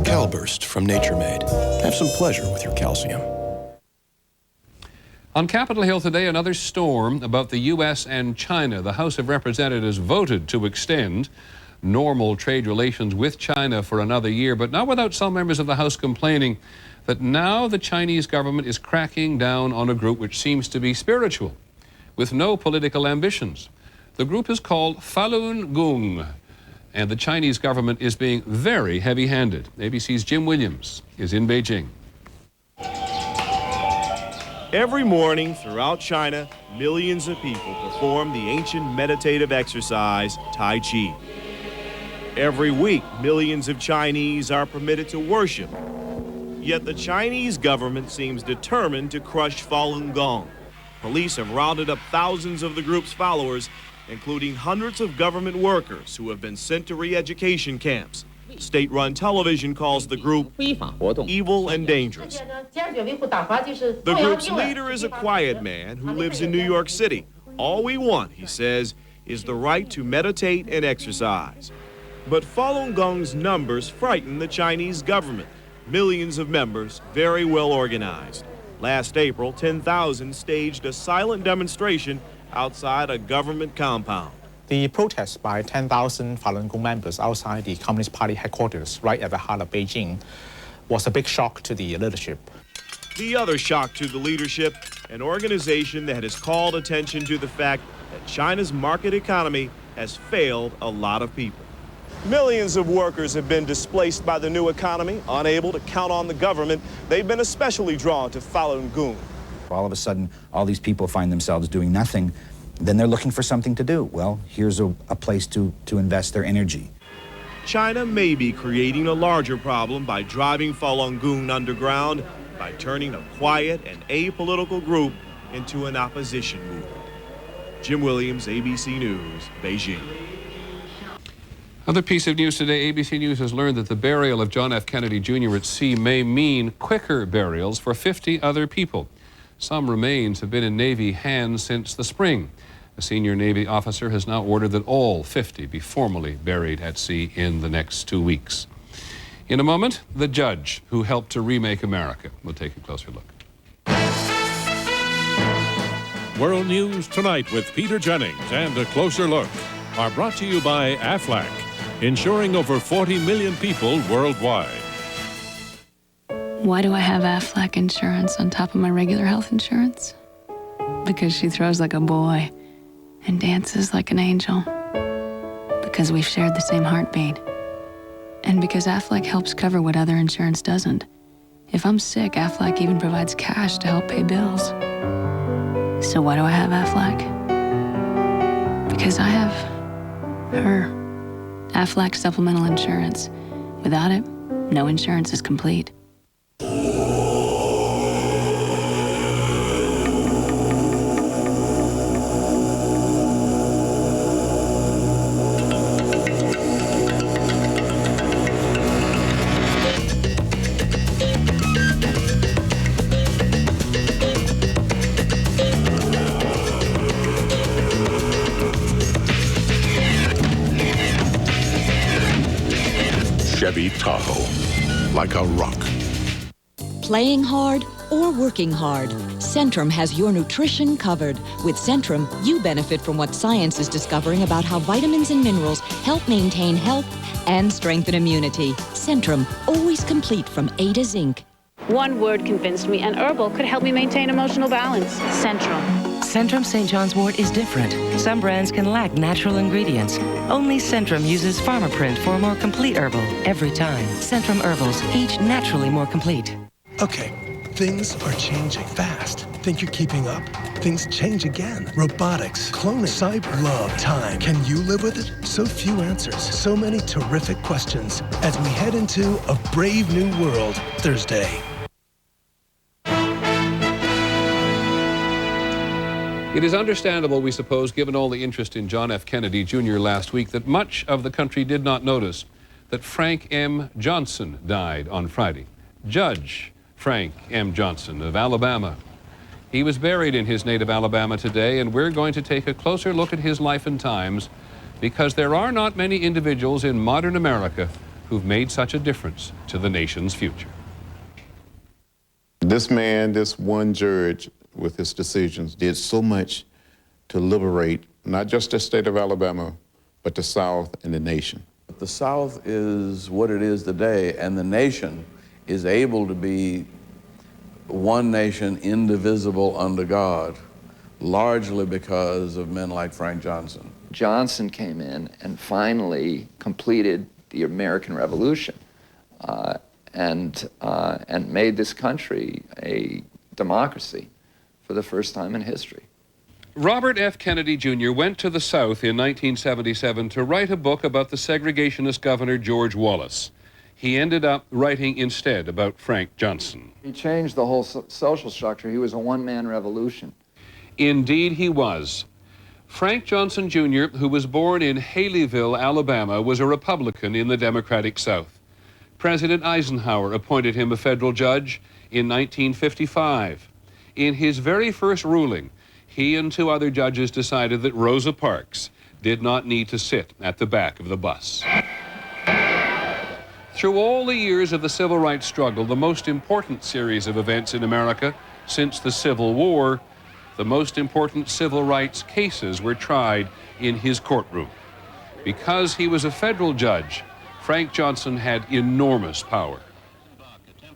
Calburst from Nature Made. Have some pleasure with your calcium. On Capitol Hill today, another storm about the U.S. and China. The House of Representatives voted to extend normal trade relations with China for another year, but not without some members of the House complaining that now the Chinese government is cracking down on a group which seems to be spiritual, with no political ambitions. The group is called Falun Gong, and the Chinese government is being very heavy-handed. ABC's Jim Williams is in Beijing. Every morning throughout China, millions of people perform the ancient meditative exercise, Tai Chi. Every week, millions of Chinese are permitted to worship. Yet the Chinese government seems determined to crush Falun Gong. Police have rounded up thousands of the group's followers, including hundreds of government workers who have been sent to re-education camps. State-run television calls the group evil and dangerous. The group's leader is a quiet man who lives in New York City. All we want, he says, is the right to meditate and exercise. But Falun Gong's numbers frighten the Chinese government. Millions of members, very well organized. Last April, 10,000 staged a silent demonstration outside a government compound. The protest by 10,000 Falun Gong members outside the Communist Party headquarters right at the heart of Beijing was a big shock to the leadership. The other shock to the leadership, an organization that has called attention to the fact that China's market economy has failed a lot of people. Millions of workers have been displaced by the new economy, unable to count on the government. They've been especially drawn to Falun Gong. All of a sudden, all these people find themselves doing nothing. Then they're looking for something to do. Well, here's a place to invest their energy. China may be creating a larger problem by driving Falun Gong underground, by turning a quiet and apolitical group into an opposition movement. Jim Williams, ABC News, Beijing. Other piece of news today, ABC News has learned that the burial of John F. Kennedy Jr. at sea may mean quicker burials for 50 other people. Some remains have been in Navy hands since the spring. A senior Navy officer has now ordered that all 50 be formally buried at sea in the next 2 weeks. In a moment, the judge who helped to remake America. We'll take a closer look. World News Tonight with Peter Jennings and a closer look are brought to you by Aflac, insuring over 40 million people worldwide. Why do I have Aflac insurance on top of my regular health insurance? Because she throws like a boy and dances like an angel. Because we've shared the same heartbeat. And because Aflac helps cover what other insurance doesn't. If I'm sick, Aflac even provides cash to help pay bills. So why do I have Aflac? Because I have her. Aflac supplemental insurance. Without it, no insurance is complete. Chevy Tahoe, like a rock. Playing hard or working hard, Centrum has your nutrition covered. With Centrum, you benefit from what science is discovering about how vitamins and minerals help maintain health and strengthen immunity. Centrum, always complete from A to Zinc. One word convinced me an herbal could help me maintain emotional balance. Centrum. Centrum St. John's wort is different. Some brands can lack natural ingredients. Only Centrum uses Pharma Print for a more complete herbal every time. Centrum herbals, each naturally more complete. Okay, things are changing fast. Think you're keeping up? Things change again. Robotics, cloning, cyber, love, time. Can you live with it? So few answers, so many terrific questions as we head into a brave new world Thursday. It is understandable, we suppose, given all the interest in John F. Kennedy Jr. last week, that much of the country did not notice that Frank M. Johnson died on Friday. Judge Frank M. Johnson of Alabama. He was buried in his native Alabama today, and we're going to take a closer look at his life and times because there are not many individuals in modern America who've made such a difference to the nation's future. This man, this one judge, with his decisions, did so much to liberate not just the state of Alabama, but the South and the nation. The South is what it is today, and the nation is able to be one nation indivisible under God, largely because of men like Frank Johnson. Johnson came in and finally completed the American Revolution and made this country a democracy for the first time in history. Robert F. Kennedy Jr. went to the South in 1977 to write a book about the segregationist governor George Wallace. He ended up writing instead about Frank Johnson. He changed the whole social structure. He was a one-man revolution. Indeed he was. Frank Johnson Jr., who was born in Haleyville, Alabama, was a Republican in the Democratic South. President Eisenhower appointed him a federal judge in 1955. In his very first ruling, he and two other judges decided that Rosa Parks did not need to sit at the back of the bus. Through all the years of the civil rights struggle, the most important series of events in America since the Civil War, the most important civil rights cases were tried in his courtroom. Because he was a federal judge, Frank Johnson had enormous power.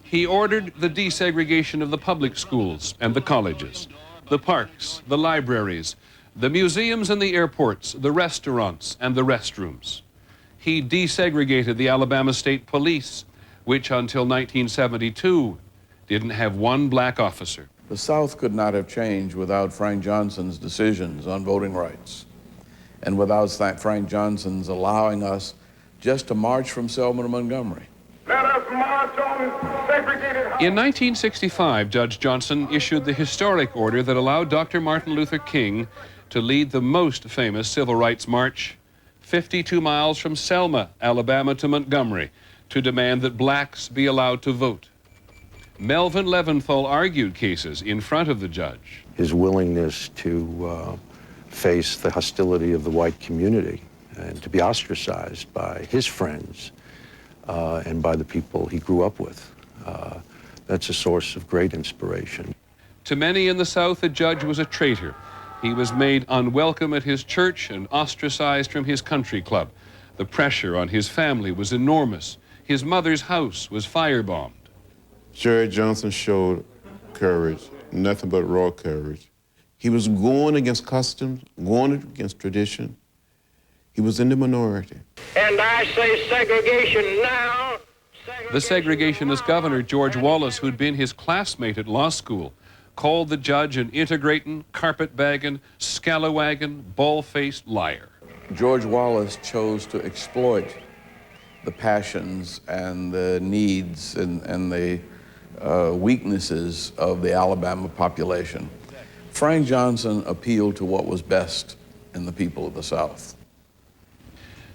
He ordered the desegregation of the public schools and the colleges, the parks, the libraries, The museums and the airports, the restaurants and the restrooms. He desegregated the Alabama State Police, which until 1972 didn't have one black officer. The South could not have changed without Frank Johnson's decisions on voting rights, and without Frank Johnson's allowing us just to march from Selma to Montgomery. Let us march on segregated. In 1965, Judge Johnson issued the historic order that allowed Dr. Martin Luther King to lead the most famous civil rights march 52 miles from Selma, Alabama to Montgomery to demand that blacks be allowed to vote. Melvin Leventhal argued cases in front of the judge. His willingness to face the hostility of the white community and to be ostracized by his friends and by the people he grew up with. That's a source of great inspiration. To many in the South, the judge was a traitor. He was made unwelcome at his church and ostracized from his country club. The pressure on his family was enormous. His mother's house was firebombed. Judge Johnson showed courage, nothing but raw courage. He was going against customs, going against tradition. He was in the minority. And I say segregation now. The segregationist governor, George Wallace, who'd been his classmate at law school, called the judge an integrating, carpetbagging, scalawagging, bald-faced liar. George Wallace chose to exploit the passions and the needs and the weaknesses of the Alabama population. Frank Johnson appealed to what was best in the people of the South.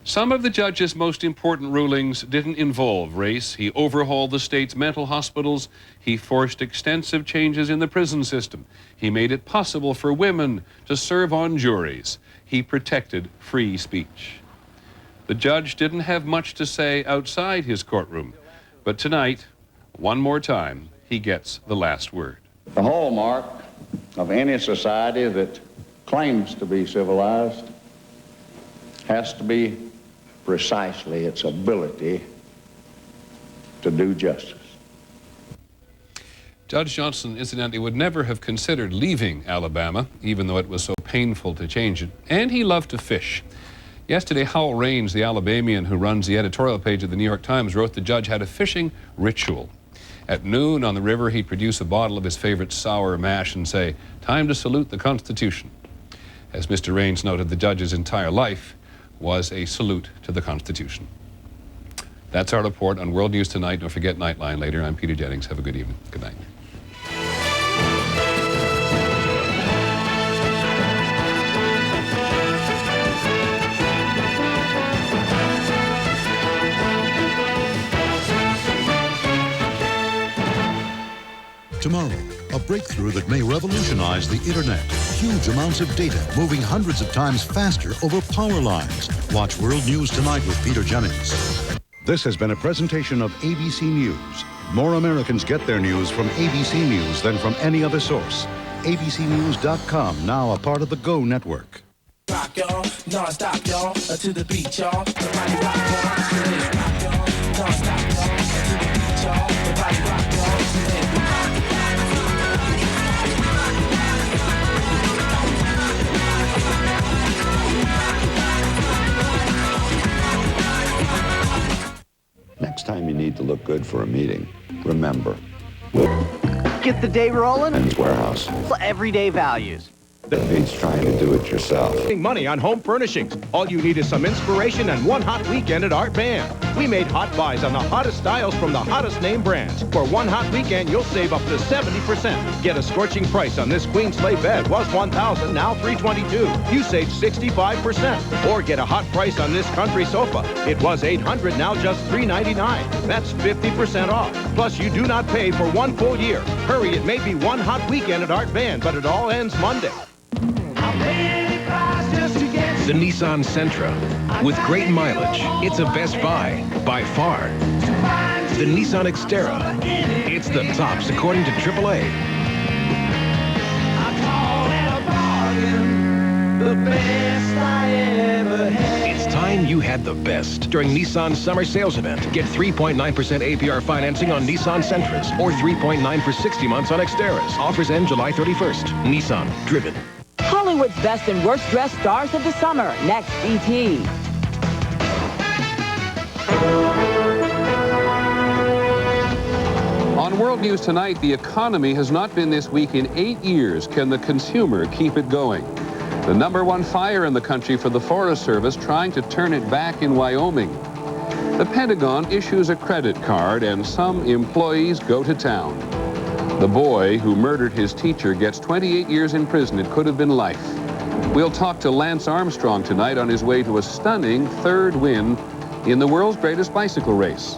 Some of the judge's most important rulings didn't involve race. He overhauled the state's mental hospitals. He forced extensive changes in the prison system. He made it possible for women to serve on juries. He protected free speech. The judge didn't have much to say outside his courtroom, but tonight, one more time, he gets the last word. The hallmark of any society that claims to be civilized has to be precisely its ability to do justice. Judge Johnson, incidentally, would never have considered leaving Alabama, even though it was so painful to change it, and he loved to fish. Yesterday, Howell Raines, the Alabamian who runs the editorial page of the New York Times, wrote the judge had a fishing ritual. At noon on the river, he'd produce a bottle of his favorite sour mash and say, "Time to salute the Constitution." As Mr. Raines noted, the judge's entire life was a salute to the Constitution. That's our report on World News Tonight. Don't forget Nightline later. I'm Peter Jennings. Have a good evening. Good night. Tomorrow, a breakthrough that may revolutionize the internet. Huge amounts of data moving hundreds of times faster over power lines. Watch World News Tonight with Peter Jennings. This has been a presentation of ABC News. More Americans get their news from ABC News than from any other source. ABCnews.com, now a part of the Go Network. Rock y'all, non-stop y'all, to the beat y'all. Everybody rock y'all, rock y'all, non-stop y'all, to the beat y'all. Everybody rock y'all. Next time you need to look good for a meeting, remember. Get the day rolling. Men's Warehouse. Everyday values. That beats trying to do it yourself. Money on home furnishings. All you need is some inspiration and one hot weekend at Art Van. We made hot buys on the hottest styles from the hottest name brands. For one hot weekend, you'll save up to 70%. Get a scorching price on this queen sleigh bed. Was $1,000, now $322. You save 65%. Or get a hot price on this country sofa. It was $800, now just $399. That's 50% off. Plus, you do not pay for one full year. Hurry, it may be one hot weekend at Art Van, but it all ends Monday. The Nissan Sentra. With great mileage, it's a best buy, by far. The Nissan Xterra. It's the tops according to AAA. It's time you had the best during Nissan's summer sales event. Get 3.9% APR financing on Nissan Sentras or 3.9 for 60 months on Xterras. Offers end July 31st. Nissan. Driven. Hollywood's best and worst dressed stars of the summer. Next, E.T. On World News Tonight, the economy has not been this weak in 8 years. Can the consumer keep it going? The #1 fire in the country for the Forest Service trying to turn it back in Wyoming. The Pentagon issues a credit card and some employees go to town. The boy who murdered his teacher gets 28 years in prison. It could have been life. We'll talk to Lance Armstrong tonight on his way to a stunning third win in the world's greatest bicycle race.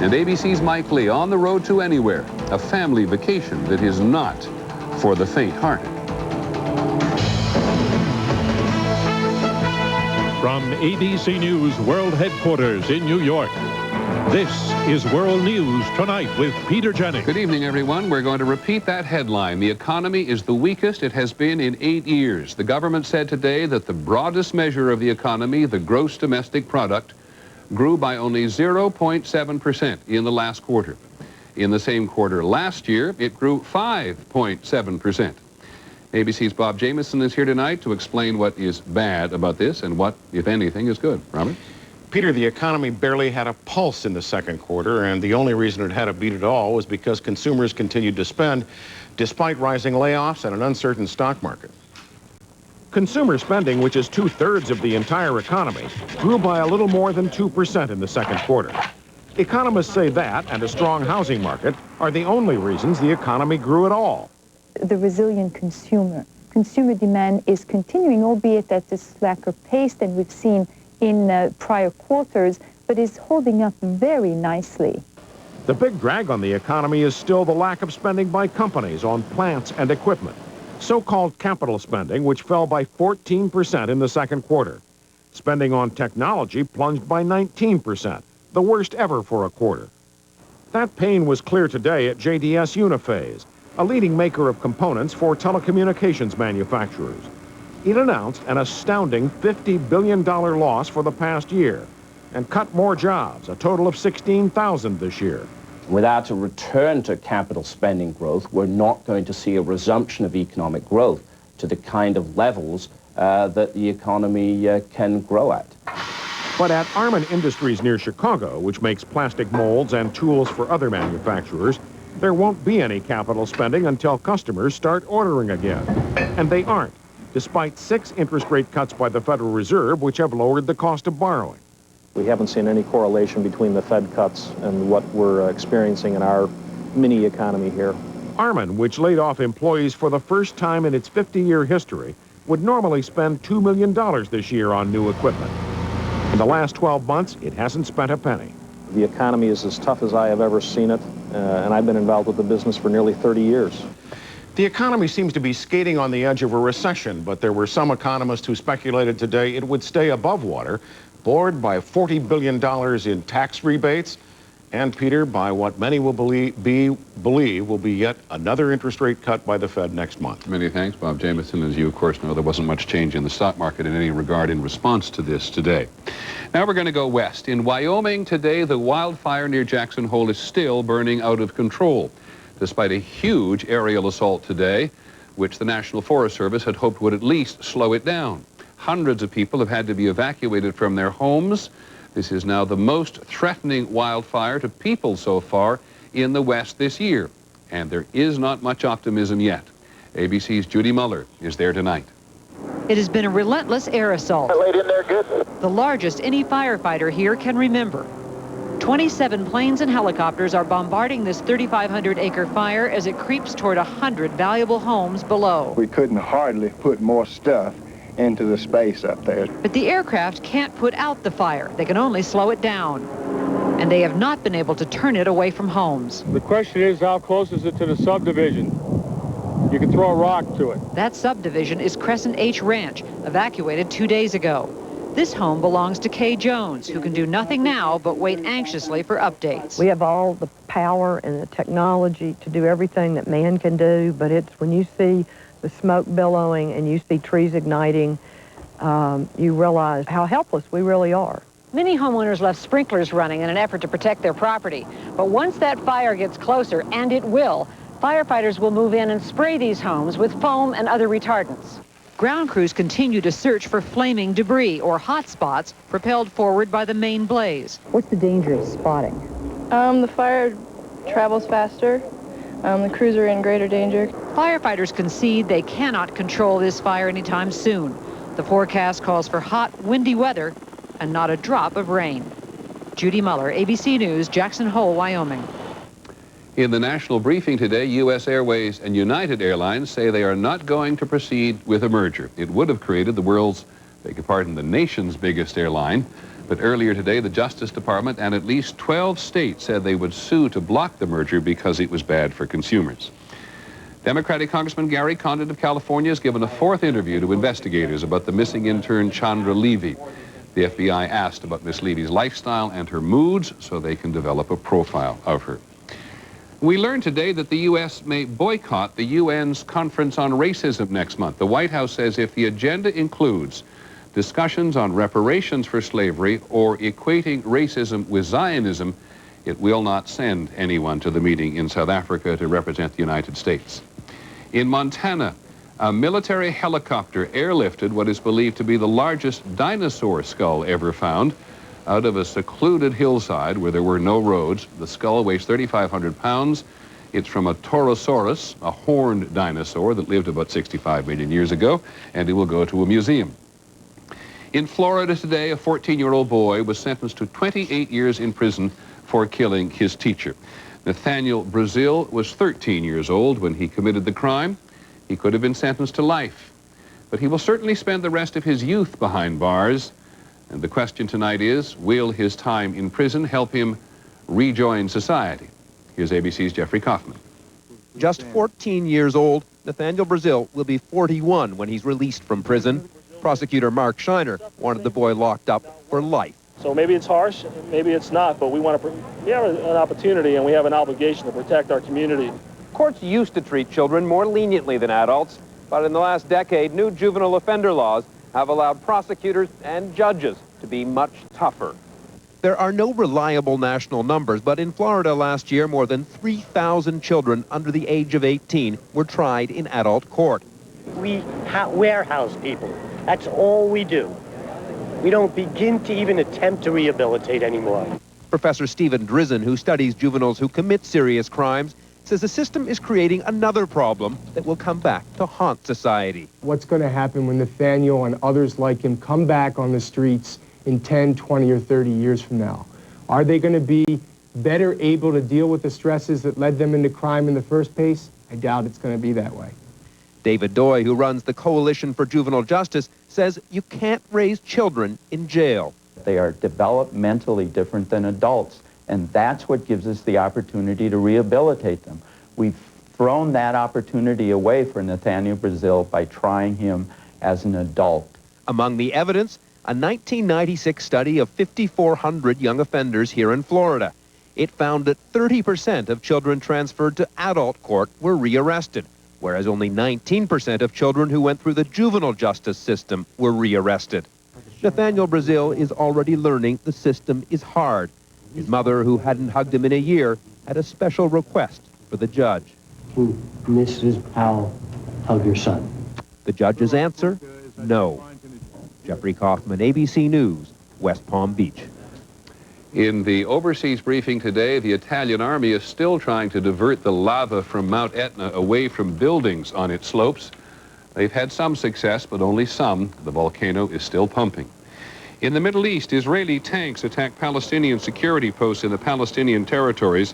And ABC's Mike Lee on the road to anywhere, a family vacation that is not for the faint-hearted. From ABC News World Headquarters in New York, this is World News Tonight with Peter Jennings. Good evening, everyone. We're going to repeat that headline. The economy is the weakest it has been in 8 years. The government said today that the broadest measure of the economy, the gross domestic product, grew by only 0.7% in the last quarter. In the same quarter last year, it grew 5.7%. ABC's Bob Jamieson is here tonight to explain what is bad about this and what, if anything, is good. Robert? Peter, the economy barely had a pulse in the second quarter, and the only reason it had a beat at all was because consumers continued to spend despite rising layoffs and an uncertain stock market. Consumer spending, which is 2/3 of the entire economy, grew by a little more than 2% in the second quarter. Economists say that and a strong housing market are the only reasons the economy grew at all. The resilient consumer demand is continuing, albeit at a slacker pace than we've seen in prior quarters, but is holding up very nicely. The big drag on the economy is still the lack of spending by companies on plants and equipment. So-called capital spending, which fell by 14% in the second quarter. Spending on technology plunged by 19%, the worst ever for a quarter. That pain was clear today at JDS Uniphase, a leading maker of components for telecommunications manufacturers. It announced an astounding $50 billion loss for the past year and cut more jobs, a total of 16,000 this year. Without a return to capital spending growth, we're not going to see a resumption of economic growth to the kind of levels that the economy can grow at. But at Armin Industries near Chicago, which makes plastic molds and tools for other manufacturers, there won't be any capital spending until customers start ordering again. And they aren't, despite 6 interest rate cuts by the Federal Reserve, which have lowered the cost of borrowing. We haven't seen any correlation between the Fed cuts and what we're experiencing in our mini economy here. Armin, which laid off employees for the first time in its 50-year history, would normally spend $2 million this year on new equipment. In the last 12 months, it hasn't spent a penny. The economy is as tough as I have ever seen it, and I've been involved with the business for nearly 30 years. The economy seems to be skating on the edge of a recession, but there were some economists who speculated today it would stay above water, buoyed by $40 billion in tax rebates, and, Peter, by what many will believe will be yet another interest rate cut by the Fed next month. Many thanks, Bob Jamieson. As you, of course, know, there wasn't much change in the stock market in any regard in response to this today. Now we're going to go west. In Wyoming today, the wildfire near Jackson Hole is still burning out of control, despite a huge aerial assault today, which the National Forest Service had hoped would at least slow it down. Hundreds of people have had to be evacuated from their homes. This is now the most threatening wildfire to people so far in the West this year. And there is not much optimism yet. ABC's Judy Muller is there tonight. It has been a relentless air assault. I laid in there good. The largest any firefighter here can remember. 27 planes and helicopters are bombarding this 3,500-acre fire as it creeps toward 100 valuable homes below. We couldn't hardly put more stuff into the space up there. But the aircraft can't put out the fire. They can only slow it down. And they have not been able to turn it away from homes. The question is, how close is it to the subdivision? You can throw a rock to it. That subdivision is Crescent H Ranch, evacuated 2 days ago. This home belongs to Kay Jones, who can do nothing now but wait anxiously for updates. We have all the power and the technology to do everything that man can do, but it's when you see the smoke billowing and you see trees igniting, you realize how helpless we really are. Many homeowners left sprinklers running in an effort to protect their property. But once that fire gets closer, and it will, firefighters will move in and spray these homes with foam and other retardants. Ground crews continue to search for flaming debris or hot spots propelled forward by the main blaze. What's the danger of spotting? The fire travels faster. The crews are in greater danger. Firefighters concede they cannot control this fire anytime soon. The forecast calls for hot, windy weather and not a drop of rain. Judy Muller, ABC News, Jackson Hole, Wyoming. In the national briefing today, U.S. Airways and United Airlines say they are not going to proceed with a merger. It would have created the world's, the nation's biggest airline. But earlier today, the Justice Department and at least 12 states said they would sue to block the merger because it was bad for consumers. Democratic Congressman Gary Condon of California has given a fourth interview to investigators about the missing intern Chandra Levy. The FBI asked about Miss Levy's lifestyle and her moods so they can develop a profile of her. We learned today that the U.S. may boycott the UN's Conference on Racism next month. The White House says if the agenda includes discussions on reparations for slavery or equating racism with Zionism, it will not send anyone to the meeting in South Africa to represent the United States. In Montana, a military helicopter airlifted what is believed to be the largest dinosaur skull ever found out of a secluded hillside where there were no roads. The skull weighs 3,500 pounds. It's from a Torosaurus, a horned dinosaur that lived about 65 million years ago, and it will go to a museum. In Florida today, a 14-year-old boy was sentenced to 28 years in prison for killing his teacher. Nathaniel Brazil was 13 years old when he committed the crime. He could have been sentenced to life, but he will certainly spend the rest of his youth behind bars. And the question tonight is, will his time in prison help him rejoin society? Here's ABC's Jeffrey Kaufman. Just 14 years old, Nathaniel Brazil will be 41 when he's released from prison. Prosecutor Mark Shiner wanted the boy locked up for life. So maybe it's harsh, maybe it's not, but we have an opportunity and we have an obligation to protect our community. Courts used to treat children more leniently than adults, but in the last decade, new juvenile offender laws have allowed prosecutors and judges to be much tougher. There are no reliable national numbers, but in Florida last year, more than 3,000 children under the age of 18 were tried in adult court. We warehouse people. That's all we do. We don't begin to even attempt to rehabilitate anymore. Professor Stephen Drizzen, who studies juveniles who commit serious crimes, says the system is creating another problem that will come back to haunt society. What's going to happen when Nathaniel and others like him come back on the streets in 10, 20, or 30 years from now? Are they going to be better able to deal with the stresses that led them into crime in the first place? I doubt it's going to be that way. David Doy, who runs the Coalition for Juvenile Justice, says you can't raise children in jail. They are developmentally different than adults, and that's what gives us the opportunity to rehabilitate them. We've thrown that opportunity away for Nathaniel Brazil by trying him as an adult. Among the evidence, a 1996 study of 5,400 young offenders here in Florida. It found that 30% of children transferred to adult court were rearrested, whereas only 19% of children who went through the juvenile justice system were rearrested. Nathaniel Brazil is already learning the system is hard. His mother, who hadn't hugged him in a year, had a special request for the judge. Mrs. Powell, hug your son. The judge's answer, no. Jeffrey Kaufman, ABC News, West Palm Beach. In the overseas briefing today, the Italian army is still trying to divert the lava from Mount Etna away from buildings on its slopes. They've had some success, but only some. The volcano is still pumping. In the Middle East, Israeli tanks attacked Palestinian security posts in the Palestinian territories.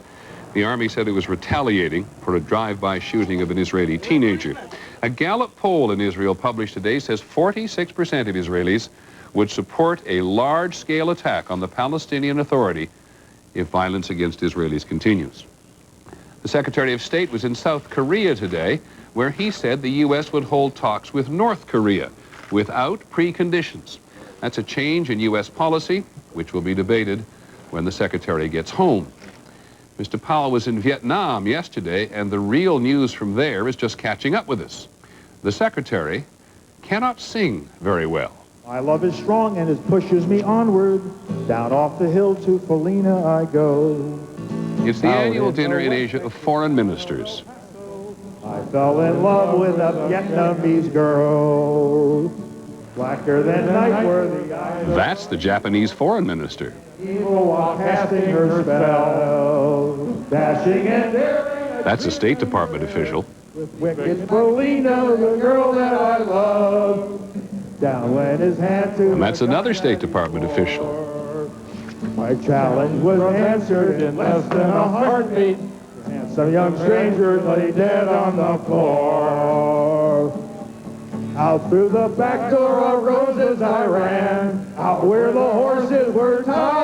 The army said it was retaliating for a drive-by shooting of an Israeli teenager. A Gallup poll in Israel published today says 46% of Israelis would support a large-scale attack on the Palestinian Authority if violence against Israelis continues. The Secretary of State was in South Korea today, where he said the U.S. would hold talks with North Korea without preconditions. That's a change in U.S. policy, which will be debated when the Secretary gets home. Mr. Powell was in Vietnam yesterday, and the real news from there is just catching up with us. The Secretary cannot sing very well. My love is strong and it pushes me onward. Down off the hill to Felina I go. It's the annual dinner in Asia of foreign ministers. I fell in love with a Vietnamese girl, blacker than night were the eyes. That's the Japanese foreign minister. Evil while casting her spell, dashing and daring. That's a State Department official. Wicked Polina, the girl that I love, down went his hand to. And that's another State Department official. My challenge was answered in less than a heartbeat. Some young stranger lay dead on the floor. Out through the back door of roses I ran, out where the horses were tied.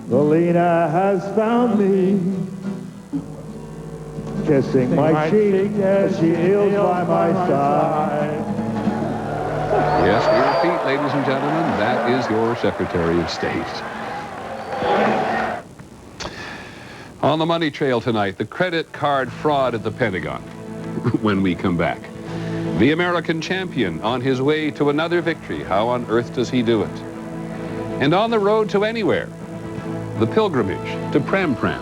Polina has found me, kissing my cheek as she kneels by my side. Yes, we repeat, ladies and gentlemen, that is your Secretary of State. On the money trail tonight, the credit card fraud at the Pentagon. When we come back, the American champion on his way to another victory. How on earth does he do it? And on the road to anywhere, the pilgrimage to Pram Pram.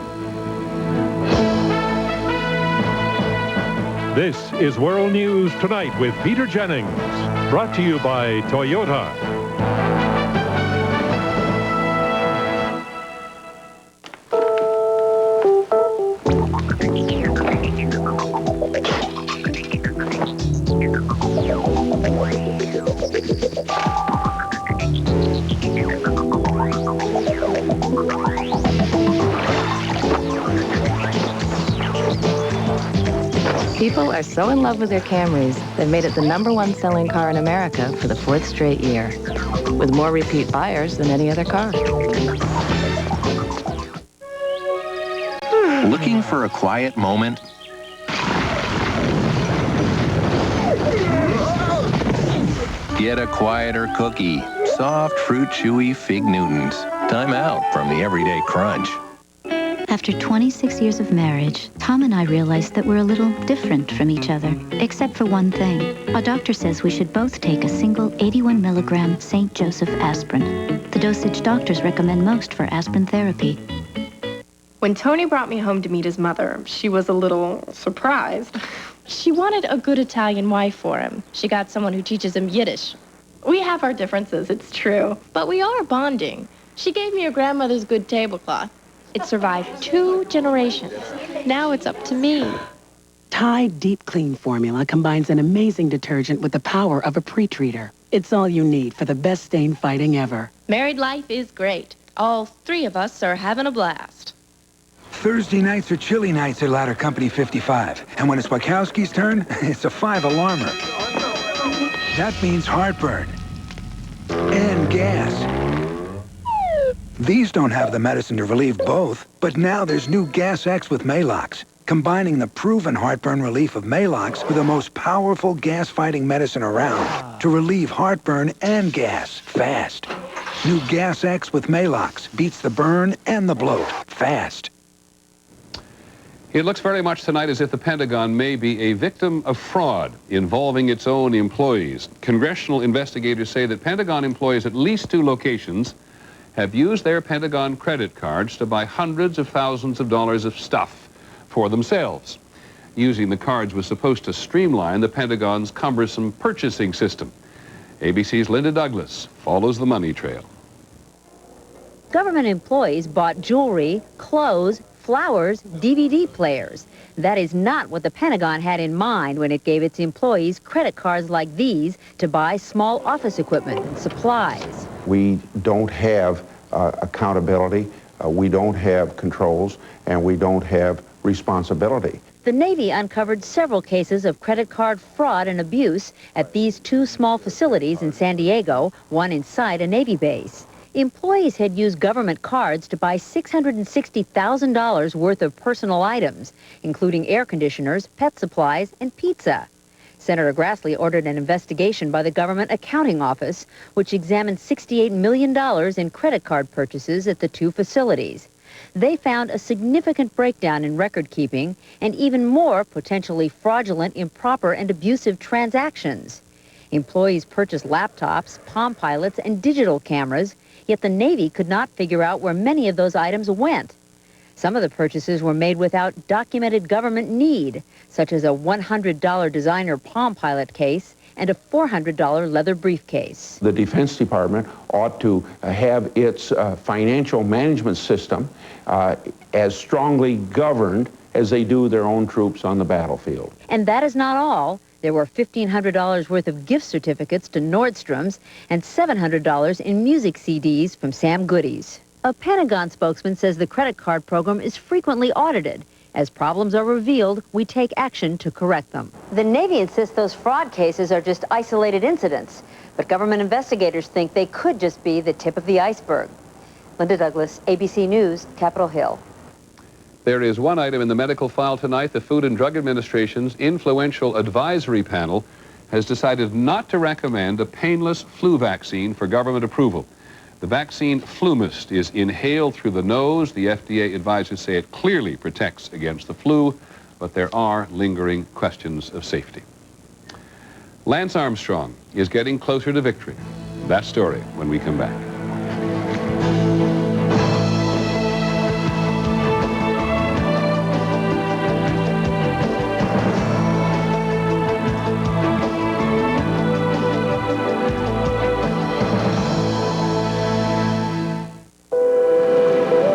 This is World News Tonight with Peter Jennings, brought to you by Toyota. People are so in love with their Camrys, they've made it the #1 selling car in America for the 4th straight year, with more repeat buyers than any other car. Looking for a quiet moment? Get a quieter cookie. Soft, fruit chewy Fig Newtons. Time out from the everyday crunch. After 26 years of marriage, Tom and I realized that we're a little different from each other, except for one thing. Our doctor says we should both take a single 81 milligram St. Joseph aspirin, the dosage doctors recommend most for aspirin therapy. When Tony brought me home to meet his mother, she was a little surprised. She wanted a good Italian wife for him. She got someone who teaches him Yiddish. We have our differences, it's true, but we are bonding. She gave me her grandmother's good tablecloth. It survived 2 generations. Now it's up to me. Tide Deep Clean formula combines an amazing detergent with the power of a pre-treater. It's all you need for the best stain fighting ever. Married life is great. All 3 of us are having a blast. Thursday nights are chilly nights at Ladder Company 55. And when it's Wachowski's turn, it's a 5-alarmer. That means heartburn. And gas. These don't have the medicine to relieve both, but now there's new Gas X with Maalox, combining the proven heartburn relief of Maalox with the most powerful gas-fighting medicine around to relieve heartburn and gas fast. New Gas X with Maalox beats the burn and the bloat fast. It looks very much tonight as if the Pentagon may be a victim of fraud involving its own employees. Congressional investigators say that Pentagon employees at least 2 locations have used their Pentagon credit cards to buy hundreds of thousands of dollars of stuff for themselves. Using the cards was supposed to streamline the Pentagon's cumbersome purchasing system. ABC's Linda Douglas follows the money trail. Government employees bought jewelry, clothes, flowers, DVD players. That is not what the Pentagon had in mind when it gave its employees credit cards like these to buy small office equipment and supplies. We don't have accountability, we don't have controls, and we don't have responsibility. The Navy uncovered several cases of credit card fraud and abuse at these 2 small facilities in San Diego, one inside a Navy base. Employees had used government cards to buy $660,000 worth of personal items, including air conditioners, pet supplies, and pizza. Senator Grassley ordered an investigation by the Government Accounting Office, which examined $68 million in credit card purchases at the 2 facilities. They found a significant breakdown in record keeping and even more potentially fraudulent, improper, and abusive transactions. Employees purchased laptops, Palm Pilots, and digital cameras, yet the Navy could not figure out where many of those items went. Some of the purchases were made without documented government need, such as a $100 designer Palm Pilot case and a $400 leather briefcase. The Defense Department ought to have its financial management system as strongly governed as they do their own troops on the battlefield. And that is not all. There were $1,500 worth of gift certificates to Nordstrom's and $700 in music CDs from Sam Goody's. A Pentagon spokesman says the credit card program is frequently audited. As problems are revealed, we take action to correct them. The Navy insists those fraud cases are just isolated incidents, but government investigators think they could just be the tip of the iceberg. Linda Douglas, ABC News, Capitol Hill. There is one item in the medical file tonight. The Food and Drug Administration's influential advisory panel has decided not to recommend a painless flu vaccine for government approval. The vaccine Flumist is inhaled through the nose. The FDA advisors say it clearly protects against the flu, but there are lingering questions of safety. Lance Armstrong is getting closer to victory. That story when we come back.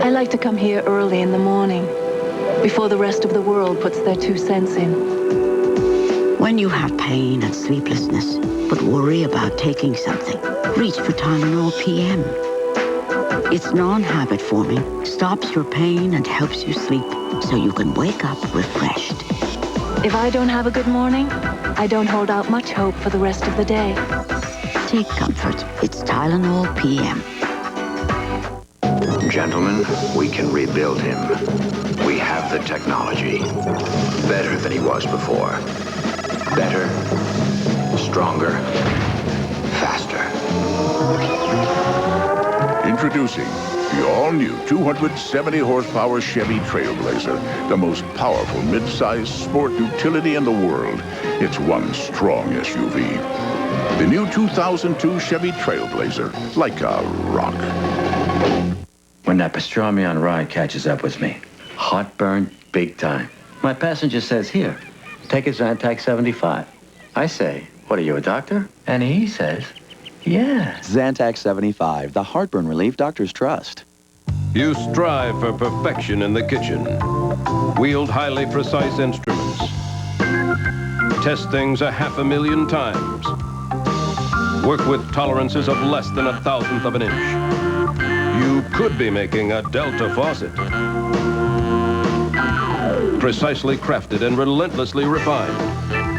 I like to come here early in the morning, before the rest of the world puts their 2 cents in. When you have pain and sleeplessness, but worry about taking something, reach for Tylenol PM. Its non-habit forming stops your pain and helps you sleep, so you can wake up refreshed. If I don't have a good morning, I don't hold out much hope for the rest of the day. Take comfort. It's Tylenol PM. Gentlemen, we can rebuild him. We have the technology. Better than he was before. Better, stronger, faster. Introducing the all-new 270-horsepower Chevy Trailblazer, the most powerful mid-size sport utility in the world. It's one strong SUV. The new 2002 Chevy Trailblazer, like a rock. When that pastrami on ride catches up with me, heartburn big time. My passenger says, here, take a Zantac 75. I say, what are you, a doctor? And he says, yeah. Zantac 75, the heartburn relief doctors trust. You strive for perfection in the kitchen. Wield highly precise instruments. Test things 500,000 times. Work with tolerances of less than 1/1000th of an inch. You could be making a Delta faucet. Precisely crafted and relentlessly refined,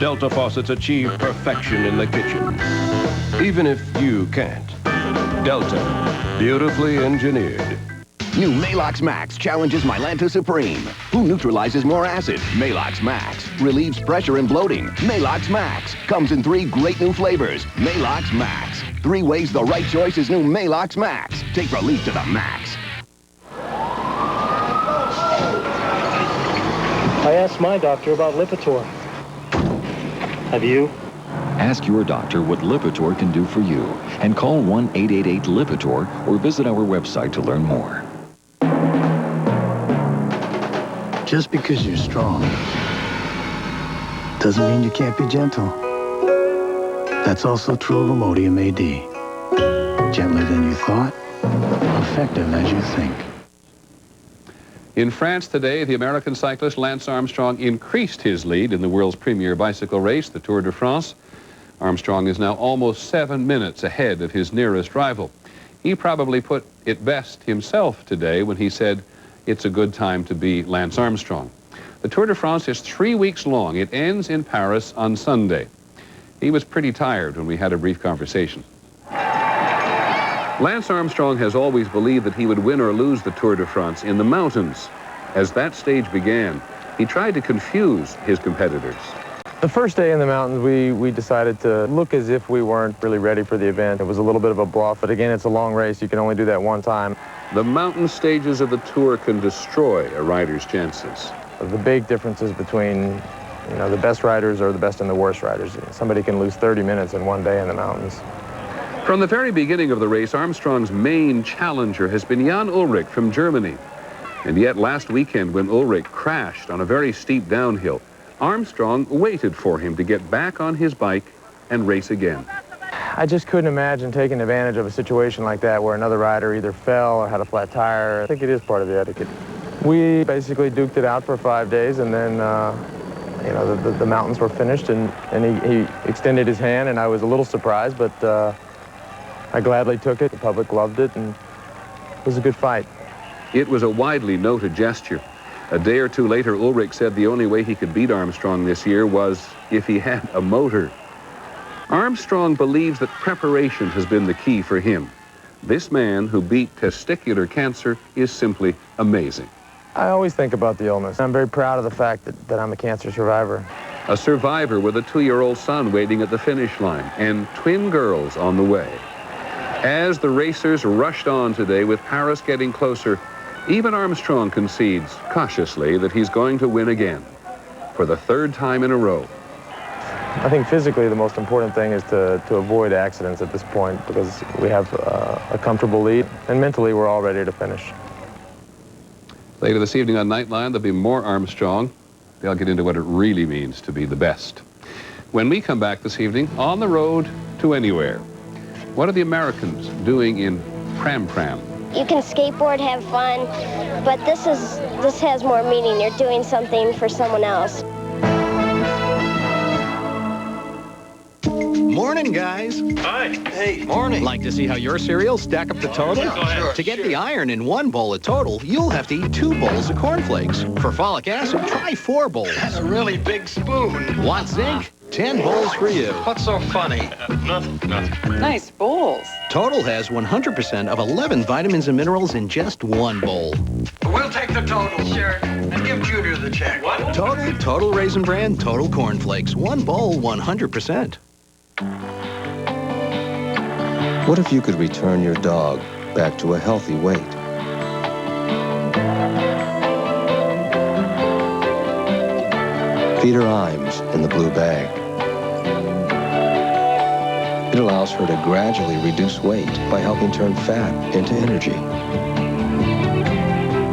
Delta faucets achieve perfection in the kitchen. Even if you can't. Delta, beautifully engineered. New Maalox Max challenges Mylanta Supreme. Who neutralizes more acid? Maalox Max. Relieves pressure and bloating. Maalox Max. Comes in 3 great new flavors. Maalox Max. 3 ways the right choice is new Maalox Max. Take relief to the max. I asked my doctor about Lipitor. Have you? Ask your doctor what Lipitor can do for you and call 1-888-LIPITOR or visit our website to learn more. Just because you're strong doesn't mean you can't be gentle. That's also true of Imodium AD. Gentler than you thought, effective as you think. In France today, the American cyclist Lance Armstrong increased his lead in the world's premier bicycle race, the Tour de France. Armstrong is now almost 7 minutes ahead of his nearest rival. He probably put it best himself today when he said, "It's a good time to be Lance Armstrong." The Tour de France is 3 weeks long. It ends in Paris on Sunday. He was pretty tired when we had a brief conversation. Lance Armstrong has always believed that he would win or lose the Tour de France in the mountains. As that stage began, he tried to confuse his competitors. The first day in the mountains, we decided to look as if we weren't really ready for the event. It was a little bit of a bluff, but again, it's a long race. You can only do that one time. The mountain stages of the Tour can destroy a rider's chances. The big differences between, the best riders are the best and the worst riders. Somebody can lose 30 minutes in one day in the mountains. From the very beginning of the race, Armstrong's main challenger has been Jan Ullrich from Germany. And yet last weekend when Ulrich crashed on a very steep downhill, Armstrong waited for him to get back on his bike and race again. I just couldn't imagine taking advantage of a situation like that where another rider either fell or had a flat tire. I think it is part of the etiquette. We basically duked it out for 5 days, and then you know, the mountains were finished, and he extended his hand, and I was a little surprised, but I gladly took it. The public loved it, and it was a good fight. It was a widely noted gesture. A day or two later, Ulrich said the only way he could beat Armstrong this year was if he had a motor. Armstrong believes that preparation has been the key for him. This man who beat testicular cancer is simply amazing. I always think about the illness. I'm very proud of the fact that I'm a cancer survivor. A survivor with a 2-year-old son waiting at the finish line and twin girls on the way. As the racers rushed on today with Paris getting closer, even Armstrong concedes cautiously that he's going to win again for the 3rd time in a row. I think physically the most important thing is to avoid accidents at this point, because we have a comfortable lead, and mentally we're all ready to finish. Later this evening on Nightline, there'll be more Armstrong. They'll get into what it really means to be the best. When we come back this evening, on the road to anywhere. What are the Americans doing in Pram Pram? You can skateboard, have fun, but this has more meaning. You're doing something for someone else. Morning, guys. Hi. Hey. Morning. Like to see how your cereals stack up the total? Sure. To get the iron in 1 bowl of total, you'll have to eat 2 bowls of cornflakes. For folic acid, try 4 bowls. That's a really big spoon. Want zinc? 10 bowls for you. What's so funny? Nothing. Nice bowls. Total has 100% of 11 vitamins and minerals in just 1 bowl. We'll take the total. Sure. And give Junior the check. What? Total Raisin Bran, Total Cornflakes. 1 bowl, 100%. What if you could return your dog back to a healthy weight? Feed her Imes in the blue bag. It allows her to gradually reduce weight by helping turn fat into energy,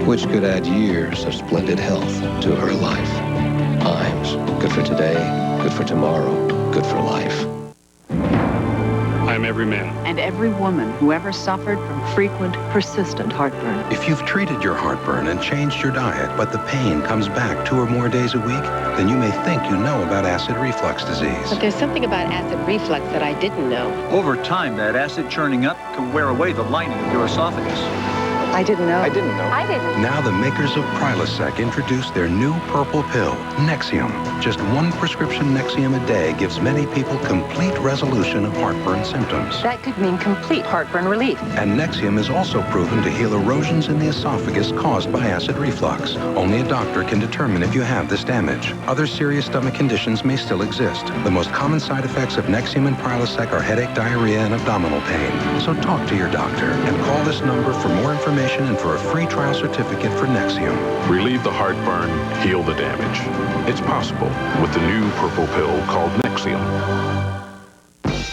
which could add years of splendid health to her life. Imes, good for today, good for tomorrow, good for life. I'm every man. And every woman who ever suffered from frequent, persistent heartburn. If you've treated your heartburn and changed your diet, but the pain comes back 2 or more days a week, then you may think you know about acid reflux disease. But there's something about acid reflux that I didn't know. Over time, that acid churning up can wear away the lining of your esophagus. I didn't know. I didn't know. I didn't. Now the makers of Prilosec introduced their new purple pill, Nexium. Just 1 prescription Nexium a day gives many people complete resolution of heartburn symptoms. That could mean complete heartburn relief. And Nexium is also proven to heal erosions in the esophagus caused by acid reflux. Only a doctor can determine if you have this damage. Other serious stomach conditions may still exist. The most common side effects of Nexium and Prilosec are headache, diarrhea, and abdominal pain. So talk to your doctor and call this number for more information and for a free trial certificate for Nexium. Relieve the heartburn, heal the damage. It's possible with the new purple pill called Nexium.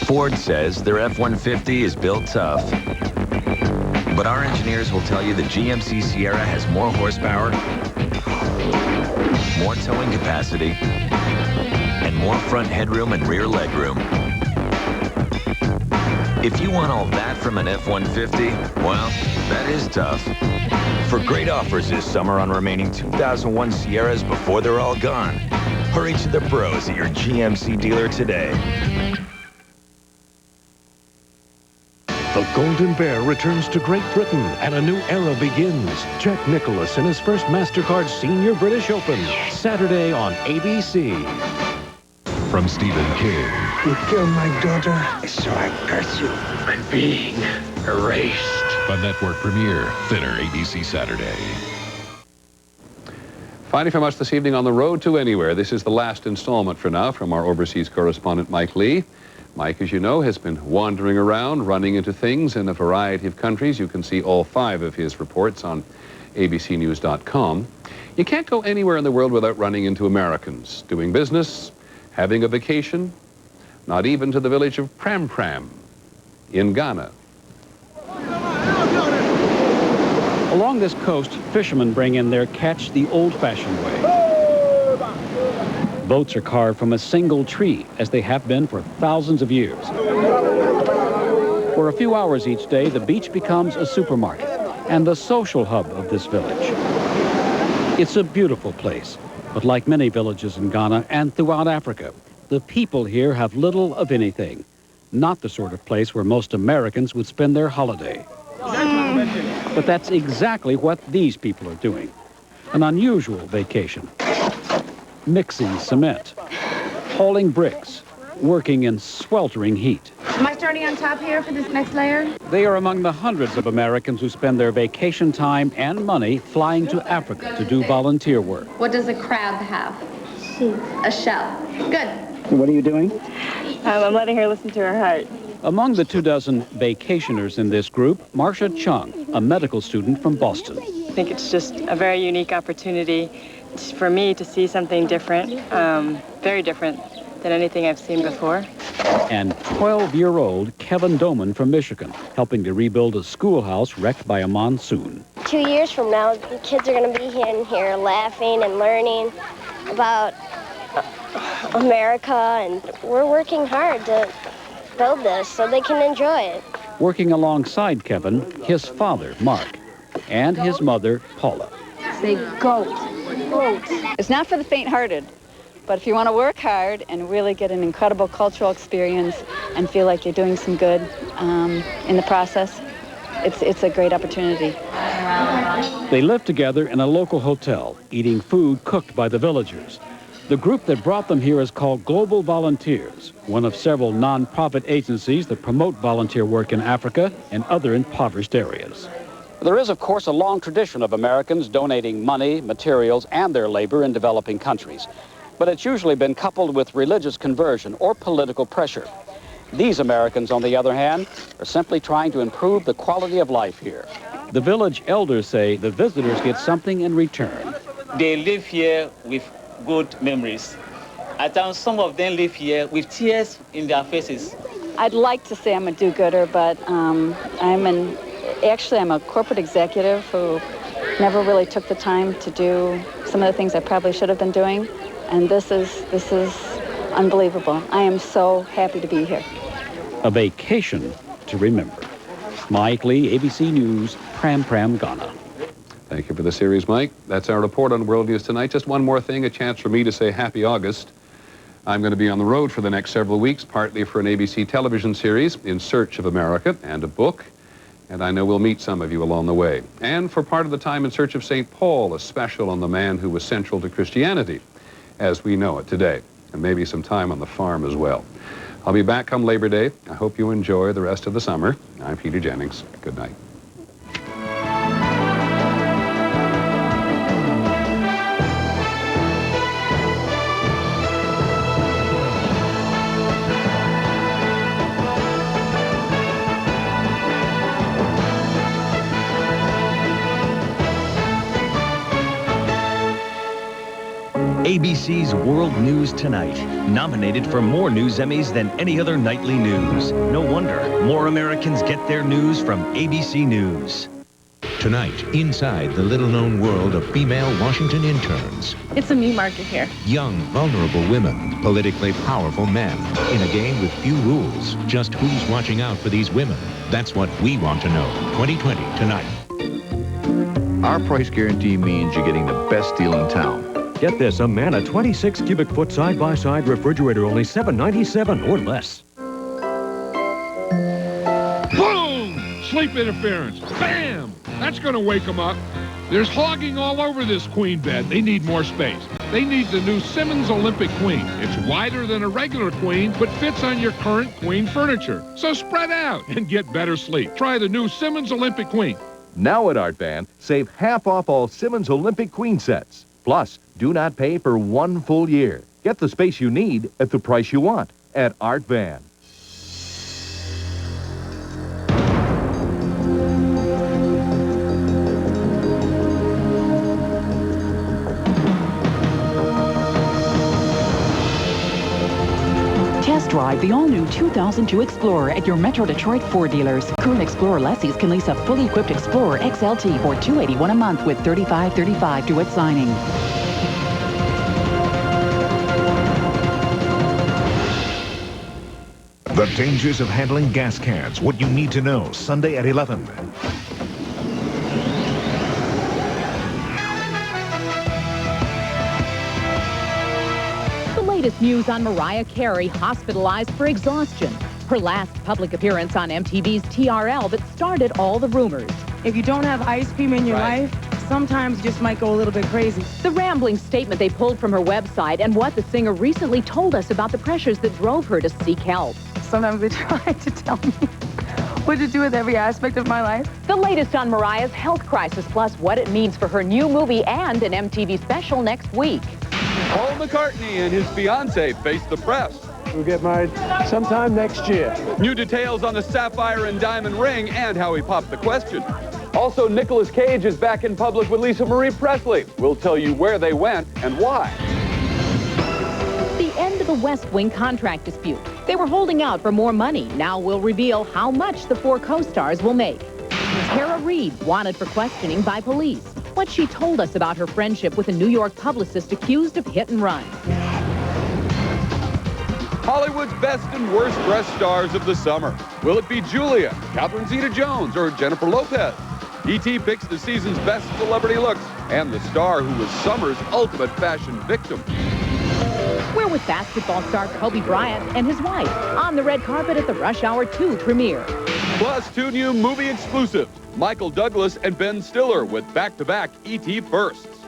Ford says their F-150 is built tough. But our engineers will tell you the GMC Sierra has more horsepower, more towing capacity, and more front headroom and rear legroom. If you want all that from an F-150, well, that is tough. For great offers this summer on remaining 2001 Sierras before they're all gone, hurry to the pros at your GMC dealer today. The Golden Bear returns to Great Britain and a new era begins. Jack Nicklaus in his first MasterCard Senior British Open, Saturday on ABC. From Stephen King. You killed my daughter, so I curse you. I'm being erased. The network premiere, Thinner, ABC Saturday. Finding from us this evening on the road to anywhere. This is the last installment for now from our overseas correspondent, Mike Lee. Mike, as you know, has been wandering around, running into things in a variety of countries. You can see all 5 of his reports on abcnews.com. You can't go anywhere in the world without running into Americans, doing business, having a vacation, not even to the village of Pram Pram in Ghana. Along this coast, fishermen bring in their catch the old-fashioned way. Boats are carved from a single tree, as they have been for thousands of years. For a few hours each day, the beach becomes a supermarket and the social hub of this village. It's a beautiful place, but like many villages in Ghana and throughout Africa, the people here have little of anything. Not the sort of place where most Americans would spend their holiday. But that's exactly what these people are doing. An unusual vacation. Mixing cement, hauling bricks, working in sweltering heat. Am I starting on top here for this next layer? They are among the hundreds of Americans who spend their vacation time and money flying to Africa to do volunteer work. What does a crab have? A shell. Good. What are you doing? I'm letting her listen to her heart. Among the 24 vacationers in this group, Marcia Chung, a medical student from Boston. I think it's just a very unique opportunity for me to see something different, very different than anything I've seen before. And 12-year-old Kevin Doman from Michigan, helping to rebuild a schoolhouse wrecked by a monsoon. 2 years from now, the kids are going to be in here laughing and learning about America, and we're working hard to build this so they can enjoy it. Working alongside Kevin, his father, Mark, and his mother, Paula. Say goat. Goat. It's not for the faint-hearted, but if you want to work hard and really get an incredible cultural experience and feel like you're doing some good in the process, it's a great opportunity. They live together in a local hotel, eating food cooked by the villagers. The group that brought them here is called Global Volunteers, one of several non-profit agencies that promote volunteer work in Africa and other impoverished areas. There is, of course, a long tradition of Americans donating money, materials, and their labor in developing countries. But it's usually been coupled with religious conversion or political pressure. These Americans, on the other hand, are simply trying to improve the quality of life here. The village elders say the visitors get something in return. They live here with good memories. At times, some of them live here with tears in their faces. I'd like to say I'm a do-gooder, but I'm a corporate executive who never really took the time to do some of the things I probably should have been doing. And this is unbelievable. I am so happy to be here. A vacation to remember. Mike Lee, ABC News, Pram, Ghana. Thank you for the series, Mike. That's our report on World News tonight. Just one more thing, a chance for me to say happy August. I'm going to be on the road for the next several weeks, partly for an ABC television series, In Search of America, and a book. And I know we'll meet some of you along the way. And for part of the time, In Search of St. Paul, a special on the man who was central to Christianity, as we know it today, and maybe some time on the farm as well. I'll be back come Labor Day. I hope you enjoy the rest of the summer. I'm Peter Jennings. Good night. ABC's World News Tonight, nominated for more news Emmys than any other nightly news. No wonder more Americans get their news from ABC News. Tonight, inside the little-known world of female Washington interns. It's a meat market here. Young, vulnerable women, politically powerful men. In a game with few rules, just who's watching out for these women? That's what we want to know. 2020 tonight. Our price guarantee means you're getting the best deal in town. Get this, a Manna 26 cubic foot side-by-side refrigerator, only $7.97 or less. Boom! Sleep interference. Bam! That's going to wake them up. There's hogging all over this queen bed. They need more space. They need the new Simmons Olympic Queen. It's wider than a regular queen, but fits on your current queen furniture. So spread out and get better sleep. Try the new Simmons Olympic Queen. Now at Art Van, save half off all Simmons Olympic Queen sets. Plus, do not pay for 1 full year. Get the space you need at the price you want at Art Van. Test drive drive the all-new 2002 Explorer at your Metro Detroit Ford dealers. Current Explorer lessees can lease a fully equipped Explorer XLT for $281 a month with $35.35 due at signing. The dangers of handling gas cans. What you need to know. Sunday at 11. Latest news on Mariah Carey, hospitalized for exhaustion. Her last public appearance on MTV's TRL that started all the rumors. If you don't have ice cream in your life, sometimes you just might go a little bit crazy. The rambling statement they pulled from her website and what the singer recently told us about the pressures that drove her to seek help. Sometimes they try to tell me what to do with every aspect of my life. The latest on Mariah's health crisis, plus what it means for her new movie and an MTV special next week. Paul McCartney and his fiancée face the press. We'll get married sometime next year. New details on the sapphire and diamond ring and how he popped the question. Also, Nicolas Cage is back in public with Lisa Marie Presley. We'll tell you where they went and why. The end of the West Wing contract dispute. They were holding out for more money. Now we'll reveal how much the four co-stars will make. Tara Reid wanted for questioning by police. What she told us about her friendship with a New York publicist accused of hit and run. Hollywood's best and worst dressed stars of the summer. Will it be Julia, Catherine Zeta-Jones, or Jennifer Lopez? E.T. picks the season's best celebrity looks and the star who was summer's ultimate fashion victim. We're with basketball star Kobe Bryant and his wife on the red carpet at the Rush Hour 2 premiere. Plus, two new movie exclusives, Michael Douglas and Ben Stiller with back-to-back E.T. firsts.